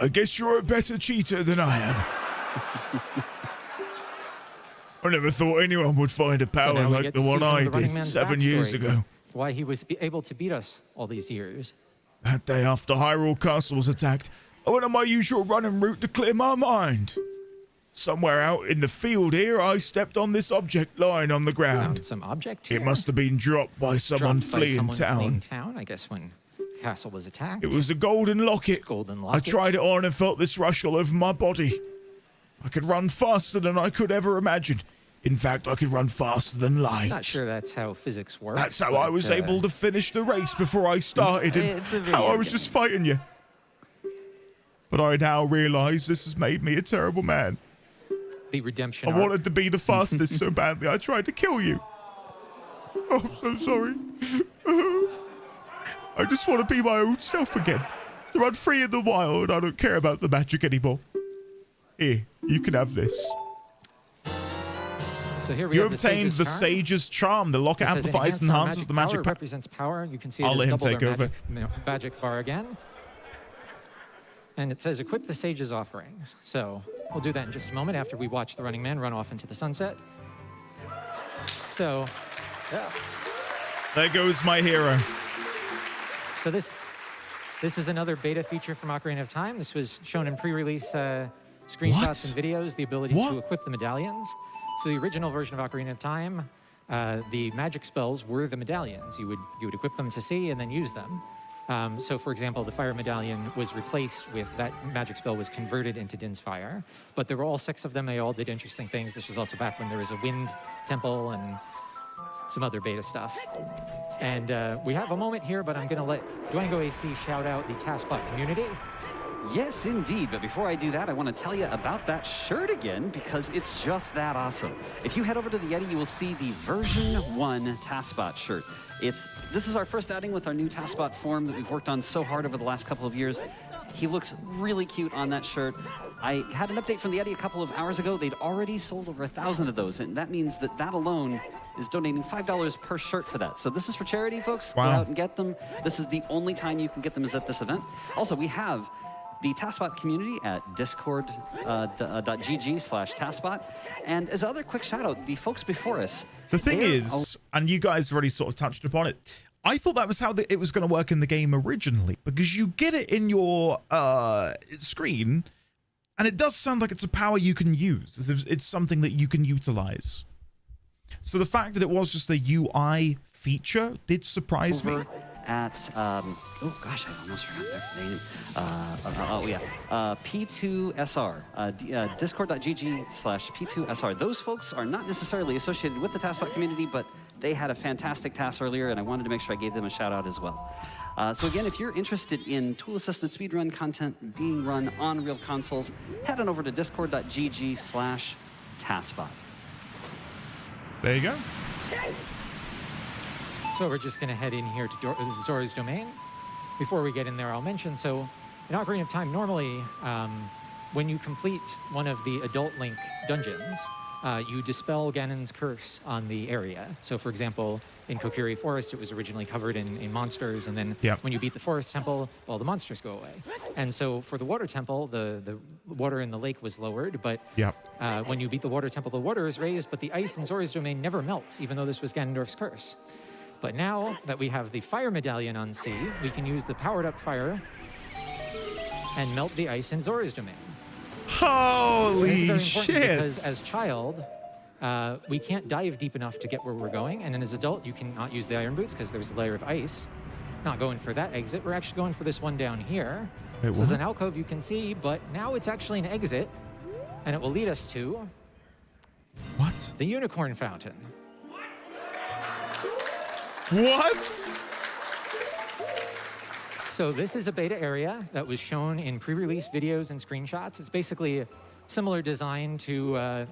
I guess you're a better cheater than I am. I never thought anyone would find a So power now we like get the to see one some of I the Running did Man's 7 years backstory. ago. Why he was able to beat us all these years. That day after Hyrule Castle was attacked, I went on my usual running route to clear my mind. Somewhere out in the field here, I stepped on this object lying on the ground. Some object It here. must have been dropped by someone Dropped by fleeing someone town. fleeing town, I guess, when the castle was attacked. It was a golden locket. Golden I locket. tried it on and felt this rush all over my body. I could run faster than I could ever imagine. In fact, I could run faster than light. Not sure that's how physics works. That's how I was able to finish the race before I started, and It's a how I video was game. just fighting you. but I now realize this has made me a terrible man. The redemption I arc. wanted to be the fastest so badly, I tried to kill you. Oh, I'm so sorry. I just want to be my old self again. To run free in the wild. I don't care about the magic anymore. Here, you can have this. So here we You have obtained the Sage's Charm. The locket It says amplifies and enhances the magic power. power. Represents power. You can see it I'll has let him doubled take our over. magic bar again. And it says equip the Sage's offerings. So we'll do that in just a moment after we watch the Running Man run off into the sunset. So, yeah. There goes my hero. So this is another beta feature from Ocarina of Time. This was shown in pre-release screenshots and videos, the ability to equip the medallions. So the original version of Ocarina of Time, the magic spells were the medallions. You would equip them to see and then use them. So for example, the fire medallion was replaced with that magic spell was converted into Din's Fire. But there were all 6 of them. They all did interesting things. This was also back when there was a wind temple and some other beta stuff. And we have a moment here, but I'm going to let Dwango AC shout out the TASBot community. Yes, indeed. But before I do that, I want to tell you about that shirt again, because it's just that awesome. If you head over to the Yeti, you will see the version 1 TASBot shirt. This is our first outing with our new TASBot form that we've worked on so hard over the last couple of years. He looks really cute on that shirt. I had an update from the Yeti a couple of hours ago. They'd already sold over 1,000 of those, and that means that alone is donating $5 per shirt for that. So this is for charity, folks. Wow. Go out and get them. This is the only time you can get them is at this event. Also, we have the TASBot community at discord.gg/TASBot. And as another quick shout out, the folks before us. The thing is, and you guys already sort of touched upon it, I thought that was how it was going to work in the game originally, because you get it in your screen, and it does sound like it's a power you can use. As if it's something that you can utilize. So the fact that it was just a UI feature did surprise me. At, oh gosh, I almost forgot their name. P2SR, discord.gg/P2SR. Those folks are not necessarily associated with the TASBot community, but they had a fantastic task earlier, and I wanted to make sure I gave them a shout out as well. So again, if you're interested in tool-assisted speedrun content being run on real consoles, head on over to discord.gg/TASBot. There you go. So we're just going to head in here to Zora's Domain. Before we get in there, I'll mention, so in Ocarina of Time, normally when you complete one of the Adult Link dungeons, you dispel Ganon's curse on the area. So for example, in Kokiri Forest, it was originally covered in monsters, and then when you beat the Forest Temple, well, the monsters go away. And so for the Water Temple, the water in the lake was lowered, but when you beat the Water Temple, the water is raised, but the ice in Zora's Domain never melts, even though this was Ganondorf's curse. But now that we have the fire medallion on C, we can use the powered up fire and melt the ice in Zora's Domain. Holy this is very important shit! Because as child, we can't dive deep enough to get where we're going, and then as adult, you cannot use the iron boots because there's a layer of ice. Not going for that exit. We're actually going for this one down here. Wait, this is an alcove you can see, but now it's actually an exit, and it will lead us to what? The Unicorn Fountain. What? So this is a beta area that was shown in pre-release videos and screenshots. It's basically a similar design to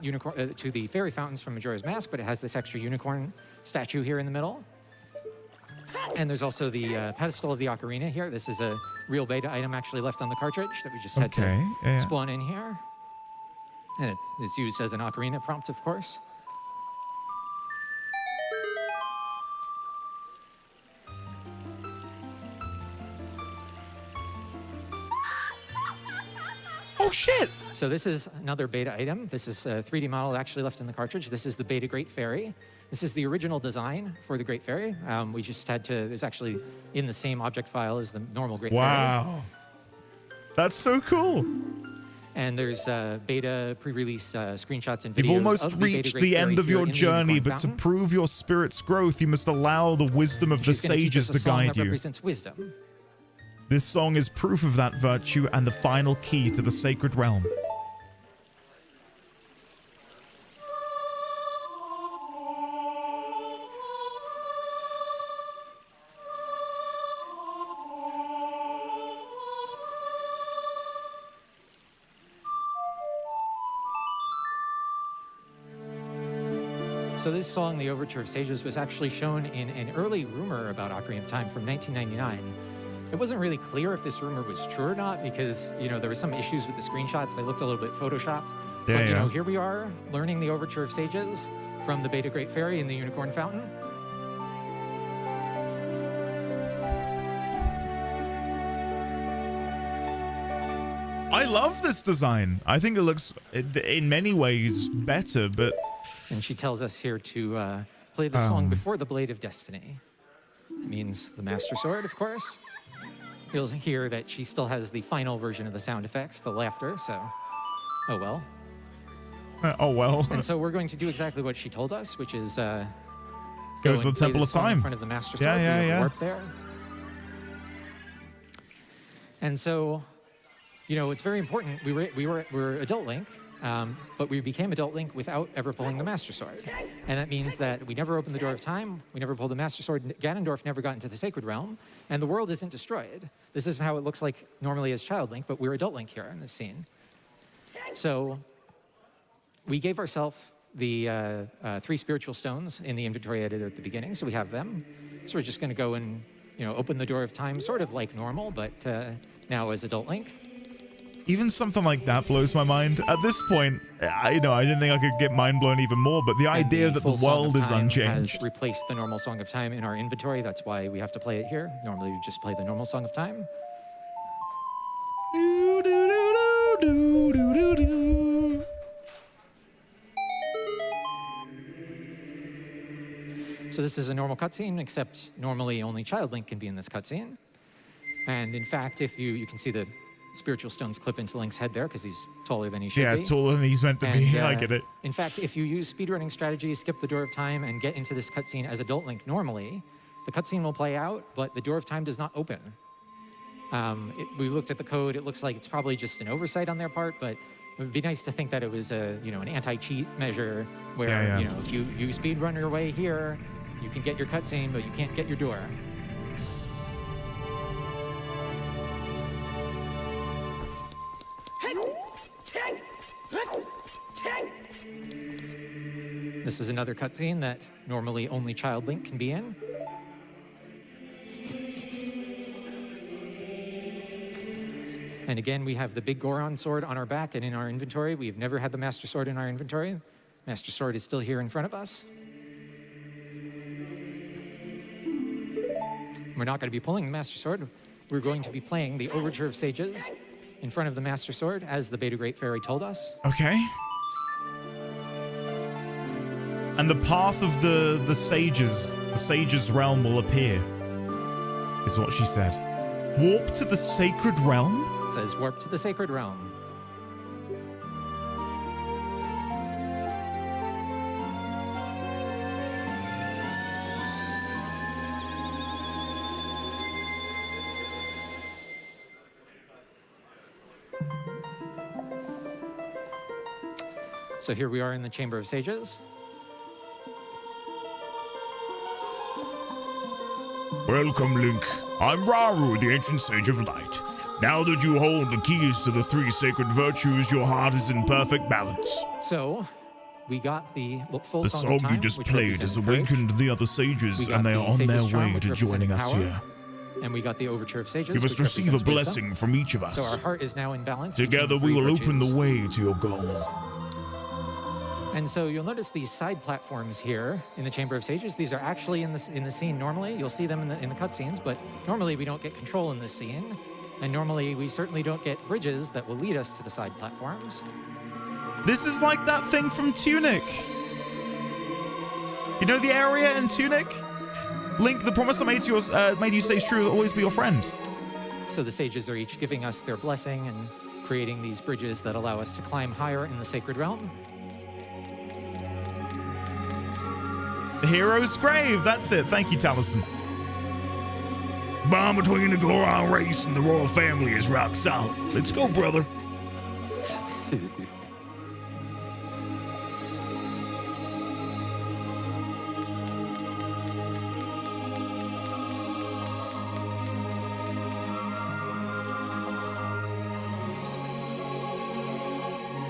to the fairy fountains from Majora's Mask, but it has this extra unicorn statue here in the middle. And there's also the pedestal of the ocarina here. This is a real beta item actually left on the cartridge that we just had to spawn in here. And it is used as an ocarina prompt, of course. Oh shit! So this is another beta item. This is a 3D model actually left in the cartridge. This is the beta Great Fairy. This is the original design for the Great Fairy. We just had to, it's actually in the same object file as the normal Great Fairy. Wow. That's so cool. And there's beta pre-release screenshots and videos. You've almost of reached the end of your journey, but to prove your spirit's growth, you must allow the wisdom of the sages to guide you. Represents wisdom. This song is proof of that virtue and the final key to the sacred realm. So this song, The Overture of Sages, was actually shown in an early rumor about Ocarina of Time from 1999. It wasn't really clear if this rumor was true or not because, you know, there were some issues with the screenshots. They looked a little bit photoshopped. Yeah, but, you know, here we are learning the Overture of Sages from the Beta Great Fairy in the Unicorn Fountain. I love this design. I think it looks, in many ways, better, but... And she tells us here to play the song before the Blade of Destiny. It means the Master Sword, of course. You'll hear that she still has the final version of the sound effects, the laughter, so... Oh, well. Oh, well. And so we're going to do exactly what she told us, which is... Go to the Temple of Time. In front of the Master Sword. Yeah. Warp there. And so... You know, it's very important. We're Adult Link, but we became Adult Link without ever pulling the Master Sword. And that means that we never opened the Door of Time, we never pulled the Master Sword, Ganondorf never got into the Sacred Realm, and the world isn't destroyed. This isn't how it looks like normally as Child Link, but we're Adult Link here in this scene. So we gave ourselves the 3 spiritual stones in the inventory editor at the beginning, so we have them. So we're just going to go and, you know, open the Door of Time sort of like normal, but now as Adult Link. Even something like that blows my mind. At this point, I didn't think I could get mind blown even more, but the idea that the world is unchanged. Has replaced the normal Song of Time in our inventory. That's why we have to play it here. Normally we just play the normal Song of Time. So this is a normal cutscene, except normally only Child Link can be in this cutscene. And in fact, if you can see the spiritual stones clip into Link's head there because he's taller than he should be. Yeah, taller than he's meant to be. I get it. In fact, if you use speedrunning strategies, skip the Door of Time, and get into this cutscene as Adult Link normally, the cutscene will play out, but the Door of Time does not open. We looked at the code. It looks like it's probably just an oversight on their part, but it would be nice to think that it was an anti-cheat measure where you know, if you speedrun your way here, you can get your cutscene, but you can't get your door. This is another cutscene that normally only Child Link can be in. And again, we have the big Goron sword on our back and in our inventory. We've never had the Master Sword in our inventory. Master Sword is still here in front of us. We're not going to be pulling the Master Sword. We're going to be playing the Overture of Sages in front of the Master Sword, as the Beta Great Fairy told us. Okay. And the path of the sages' realm will appear, is what she said. Warp to the Sacred Realm? It says warp to the Sacred Realm. So here we are in the Chamber of Sages. Welcome, Link. I'm Rauru, the ancient sage of light. Now that you hold the keys to the 3 sacred virtues, your heart is in perfect balance. So, we got the full The song of time, you just which played has awakened the other sages, and they are on their way to joining us here. And we got the Overture of Sages. You must receive a blessing from each of us. So our heart is now in balance. Together we will open the way to your goal. And so you'll notice these side platforms here in the Chamber of Sages. These are actually in the scene normally. You'll see them in the cutscenes, but normally we don't get control in this scene. And normally we certainly don't get bridges that will lead us to the side platforms. This is like that thing from Tunic. You know the area in Tunic? Link, the promise I made you stays true, will always be your friend. So the sages are each giving us their blessing and creating these bridges that allow us to climb higher in the Sacred Realm. The hero's grave, that's it. Thank you, Taliesin. Bond between the Goron race and the royal family is rock solid. Let's go, brother.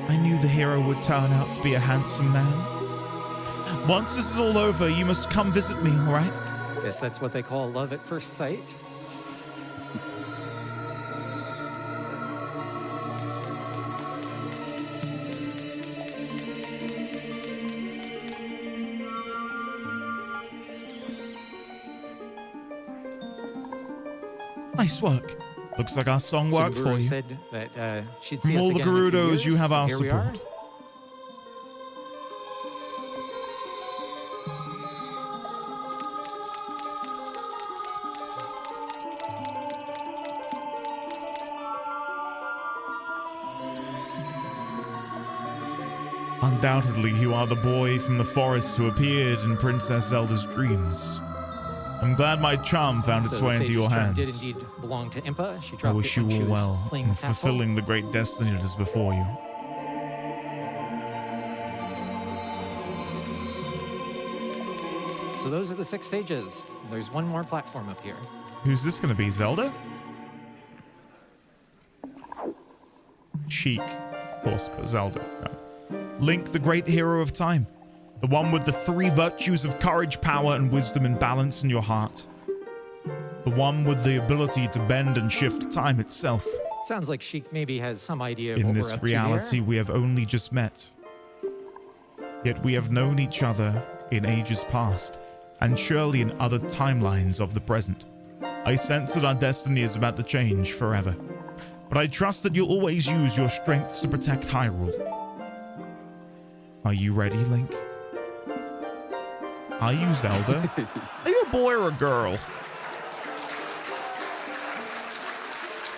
I knew the hero would turn out to be a handsome man. Once this is all over, you must come visit me, all right? Guess that's what they call love at first sight. Nice work. Looks like our song worked for you. said that she'd see From us all the again in a few Gerudos, years, you have so our here we are. support. Undoubtedly, you are the boy from the forest who appeared in Princess Zelda's dreams. I'm glad my charm found its So the way into Sage's your charm hands. did indeed belong to Impa. She I dropped wish it you when she all was well playing in the castle. fulfilling the great destiny that is before you. So those are the 6 sages. There's one more platform up here. Who's this going to be, Zelda? Sheik, of course, but Zelda. No. Link, the great hero of time. The one with the 3 virtues of courage, power, and wisdom in balance in your heart. The one with the ability to bend and shift time itself. Sounds like Sheik maybe has some idea of In what this we're up reality, to we have only just met. Yet we have known each other in ages past, and surely in other timelines of the present. I sense that our destiny is about to change forever. But I trust that you'll always use your strengths to protect Hyrule. Are you ready, Link? Are you Zelda? Are you a boy or a girl?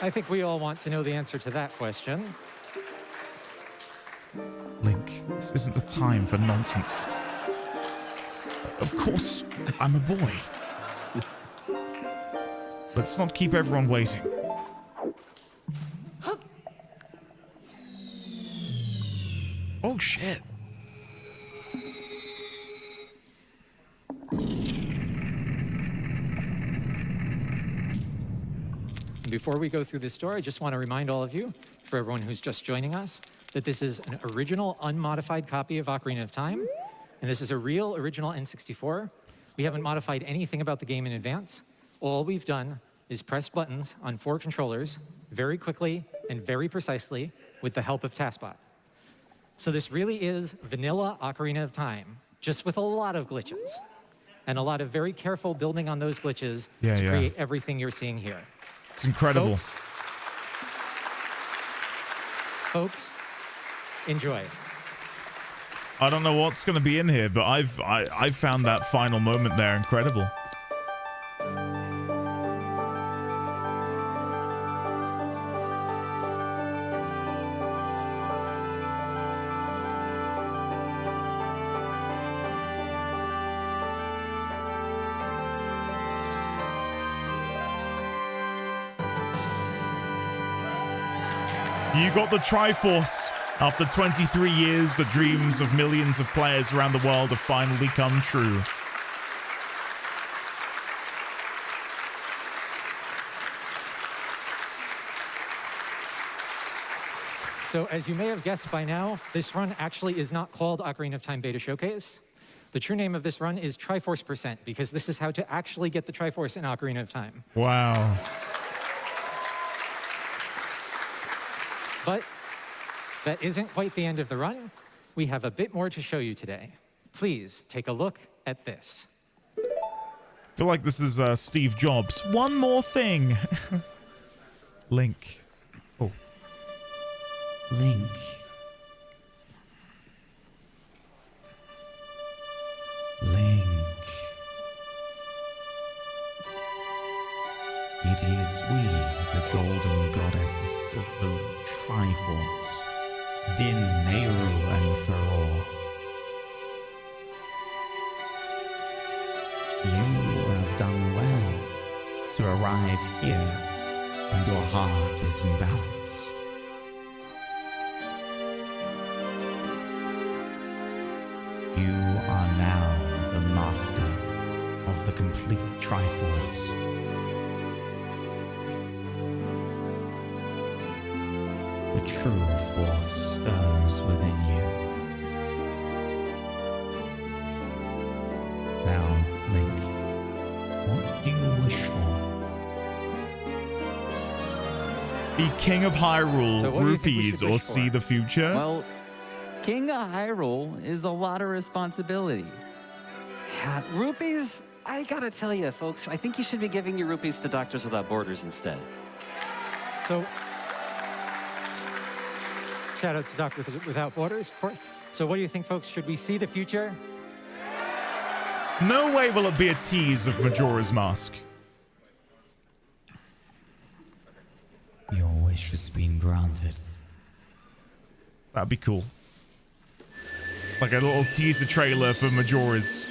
I think we all want to know the answer to that question. Link, this isn't the time for nonsense. Of course, I'm a boy. Let's not keep everyone waiting. Oh, shit. Before we go through this story, I just want to remind all of you, for everyone who's just joining us, that this is an original, unmodified copy of Ocarina of Time, and this is a real original N64. We haven't modified anything about the game in advance. All we've done is press buttons on 4 controllers very quickly and very precisely with the help of TASBot. So this really is vanilla Ocarina of Time, just with a lot of glitches and a lot of very careful building on those glitches to create everything you're seeing here. It's incredible. Folks, enjoy. I don't know what's going to be in here, but I've found that final moment there incredible. You got the Triforce. After 23 years, the dreams of millions of players around the world have finally come true. So as you may have guessed by now, this run actually is not called Ocarina of Time Beta Showcase. The true name of this run is Triforce Percent, because this is how to actually get the Triforce in Ocarina of Time. Wow. But that isn't quite the end of the run. We have a bit more to show you today. Please take a look at this. I feel like this is Steve Jobs. One more thing. Link. Oh. Link. Link. It is we, the golden goddesses of the Triforce, Din, Nehru, and Faror. You have done well to arrive here, and your heart is in balance. You are now the master of the complete Triforce. The true force stirs within you. Now, Link, what do you wish for? Be king of Hyrule, So what do you think we rupees, should or wish see for? the future? Well, King of Hyrule is a lot of responsibility. Yeah, rupees, I gotta tell you, folks, I think you should be giving your rupees to Doctors Without Borders instead. So, shout out to Doctors Without Borders, of course. So what do you think, folks? Should we see the future? No way will it be a tease of Majora's Mask. Your wish has been granted. That'd be cool. Like a little teaser trailer for Majora's.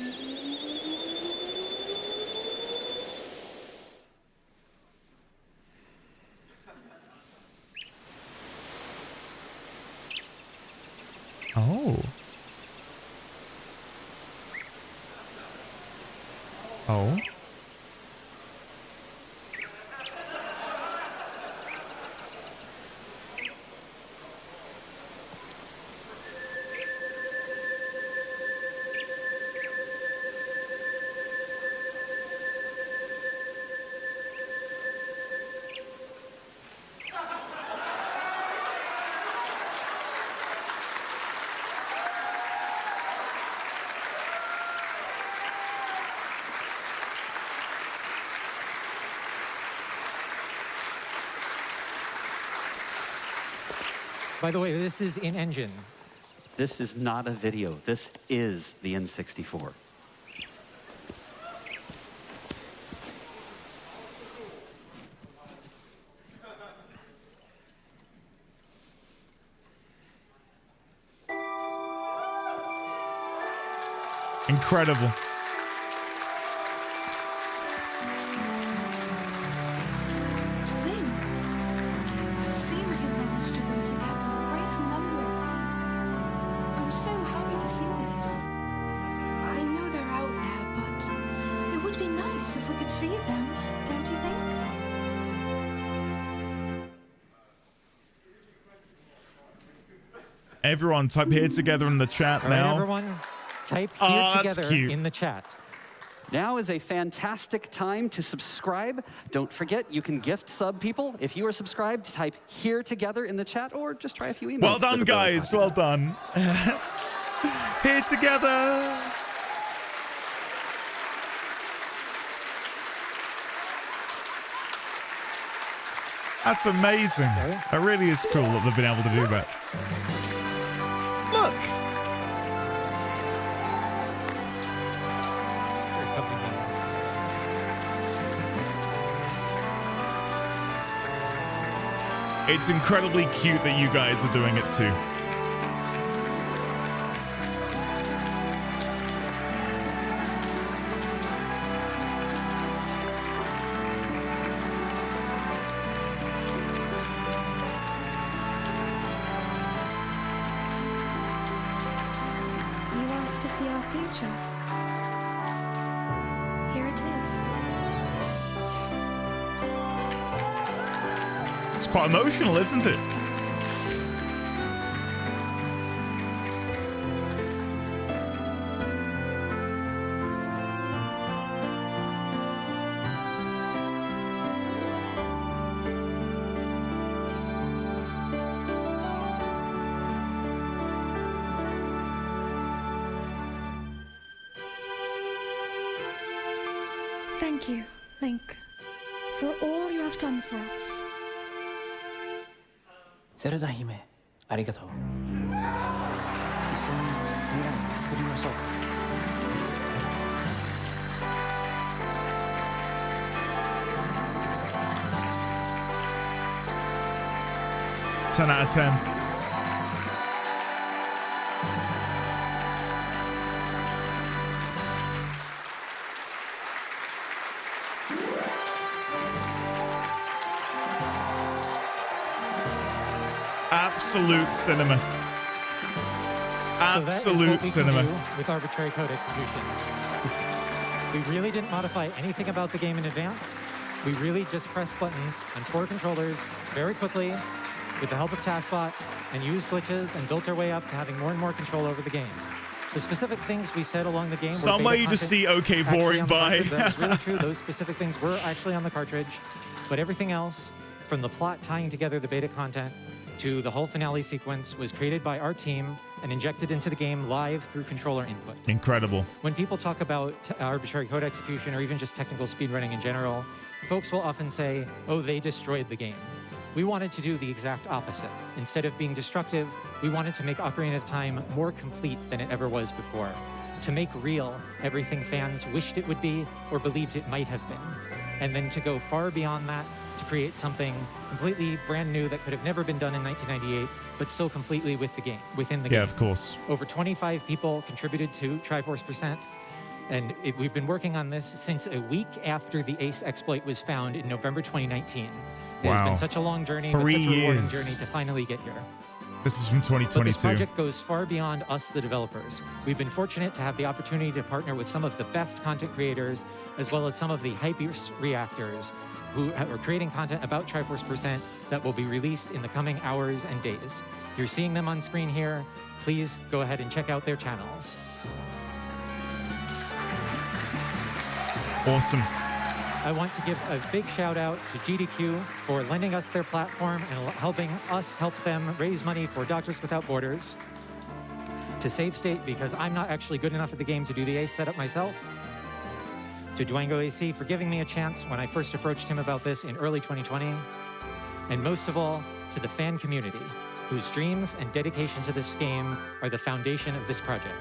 Oh. Oh. By the way, this is in-engine. This is not a video. This is the N64. Incredible. Link, it seems you managed to bring together a great number of people. I'm so happy to see this. I know they're out there, but it would be nice if we could see them, don't you think? Everyone, type here together in the chat All right, now. everyone, type Oh, here that's together cute. in the chat. Now is a fantastic time to subscribe. Don't forget, you can gift sub people. If you are subscribed, type here together in the chat or just try a few emails. Well for done, the Billy guys. Well done. Here together. That's amazing. That really is cool that they've been able to do that. Look. It's incredibly cute that you guys are doing it too. You asked to see our future. Here it is. It's quite emotional, isn't it? Thank you, Link, for all you have done for us. ゼルダ姫、ありがとう。一緒に未来を作りましょう。 10 out of 10. Absolute cinema. So that is Absolute what we cinema. can do with arbitrary code execution. We really didn't modify anything about the game in advance. We really just pressed buttons on 4 controllers very quickly with the help of TaskBot and used glitches and built our way up to having more and more control over the game. The specific things we said along the game. Somewhere you just see okay boring by. That is really true. Those specific things were actually on the cartridge, but everything else, from the plot tying together the beta content to the whole finale sequence, was created by our team and injected into the game live through controller input. Incredible. When people talk about arbitrary code execution or even just technical speedrunning in general, folks will often say, oh, they destroyed the game. We wanted to do the exact opposite. Instead of being destructive, we wanted to make Ocarina of Time more complete than it ever was before. To make real everything fans wished it would be or believed it might have been. And then to go far beyond that, to create something completely brand new that could have never been done in 1998, but still completely within the game. Yeah, of course. Over 25 people contributed to Triforce%, and we've been working on this since a week after the Ace exploit was found in November 2019. It has been such a long journey, but such a rewarding journey to finally get here. This is from 2022. But this project goes far beyond us, the developers. We've been fortunate to have the opportunity to partner with some of the best content creators, as well as some of the hypest reactors, who are creating content about Triforce% that will be released in the coming hours and days. You're seeing them on screen here. Please go ahead and check out their channels. Awesome. I want to give a big shout out to GDQ for lending us their platform and helping us help them raise money for Doctors Without Borders. To Save State, because I'm not actually good enough at the game to do the Ace setup myself. To Dwango AC for giving me a chance when I first approached him about this in early 2020. And most of all, to the fan community, whose dreams and dedication to this game are the foundation of this project.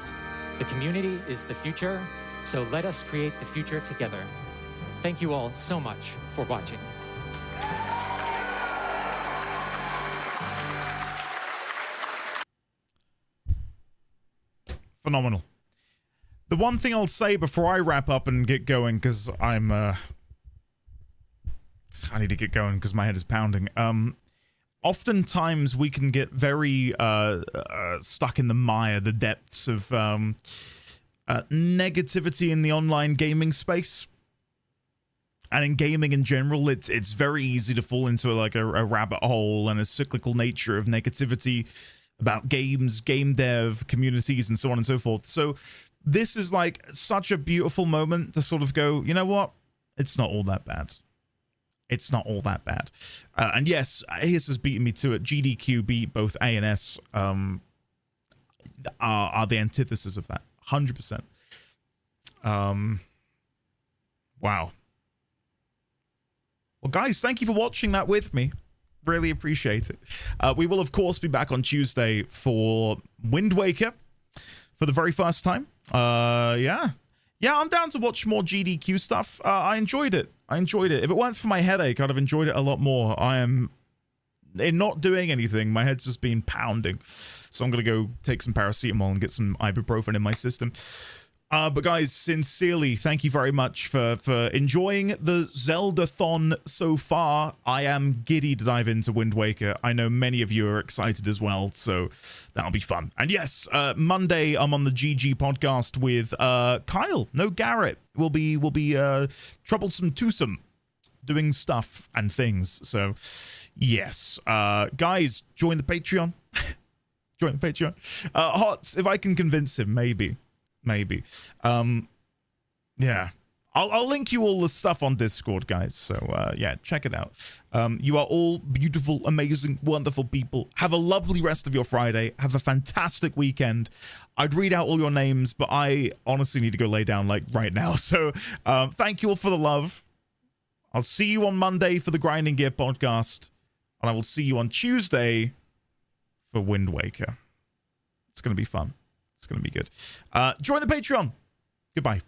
The community is the future, so let us create the future together. Thank you all so much for watching. Phenomenal. The one thing I'll say before I wrap up and get going, because I need to get going because my head is pounding. Oftentimes we can get very stuck in the mire, the depths of negativity in the online gaming space. And in gaming in general, it's very easy to fall into like a rabbit hole and a cyclical nature of negativity about games, game dev, communities, and so on and so forth. So this is like such a beautiful moment to sort of go, you know what? It's not all that bad. It's not all that bad. And yes, Ace has beaten me to it. GDQ beat both A and S are the antithesis of that. 100%. Wow. Well, guys, thank you for watching that with me. Really appreciate it. We will, of course, be back on Tuesday for Wind Waker for the very first time. Yeah, I'm down to watch more GDQ stuff. I enjoyed it. If it weren't for my headache, I'd have enjoyed it a lot more. I am not doing anything. My head's just been pounding. So I'm going to go take some paracetamol and get some ibuprofen in my system. But guys, sincerely, thank you very much for enjoying the Zelda-thon so far. I am giddy to dive into Wind Waker. I know many of you are excited as well, so that'll be fun. And yes, Monday I'm on the GG podcast with Kyle, no Garrett. We'll be troublesome twosome, doing stuff and things. So yes, guys, join the Patreon. Join the Patreon. Hots, if I can convince him, maybe. Yeah, I'll link you all the stuff on Discord, guys. So yeah, check it out. You are all beautiful, amazing, wonderful people. Have a lovely rest of your Friday. Have a fantastic weekend. I'd read out all your names, but I honestly need to go lay down like right now. So thank you all for the love. I'll see you on Monday for the Grinding Gear podcast, and I will see you on Tuesday for Wind Waker. It's gonna be fun. It's going to be good. Join the Patreon. Goodbye.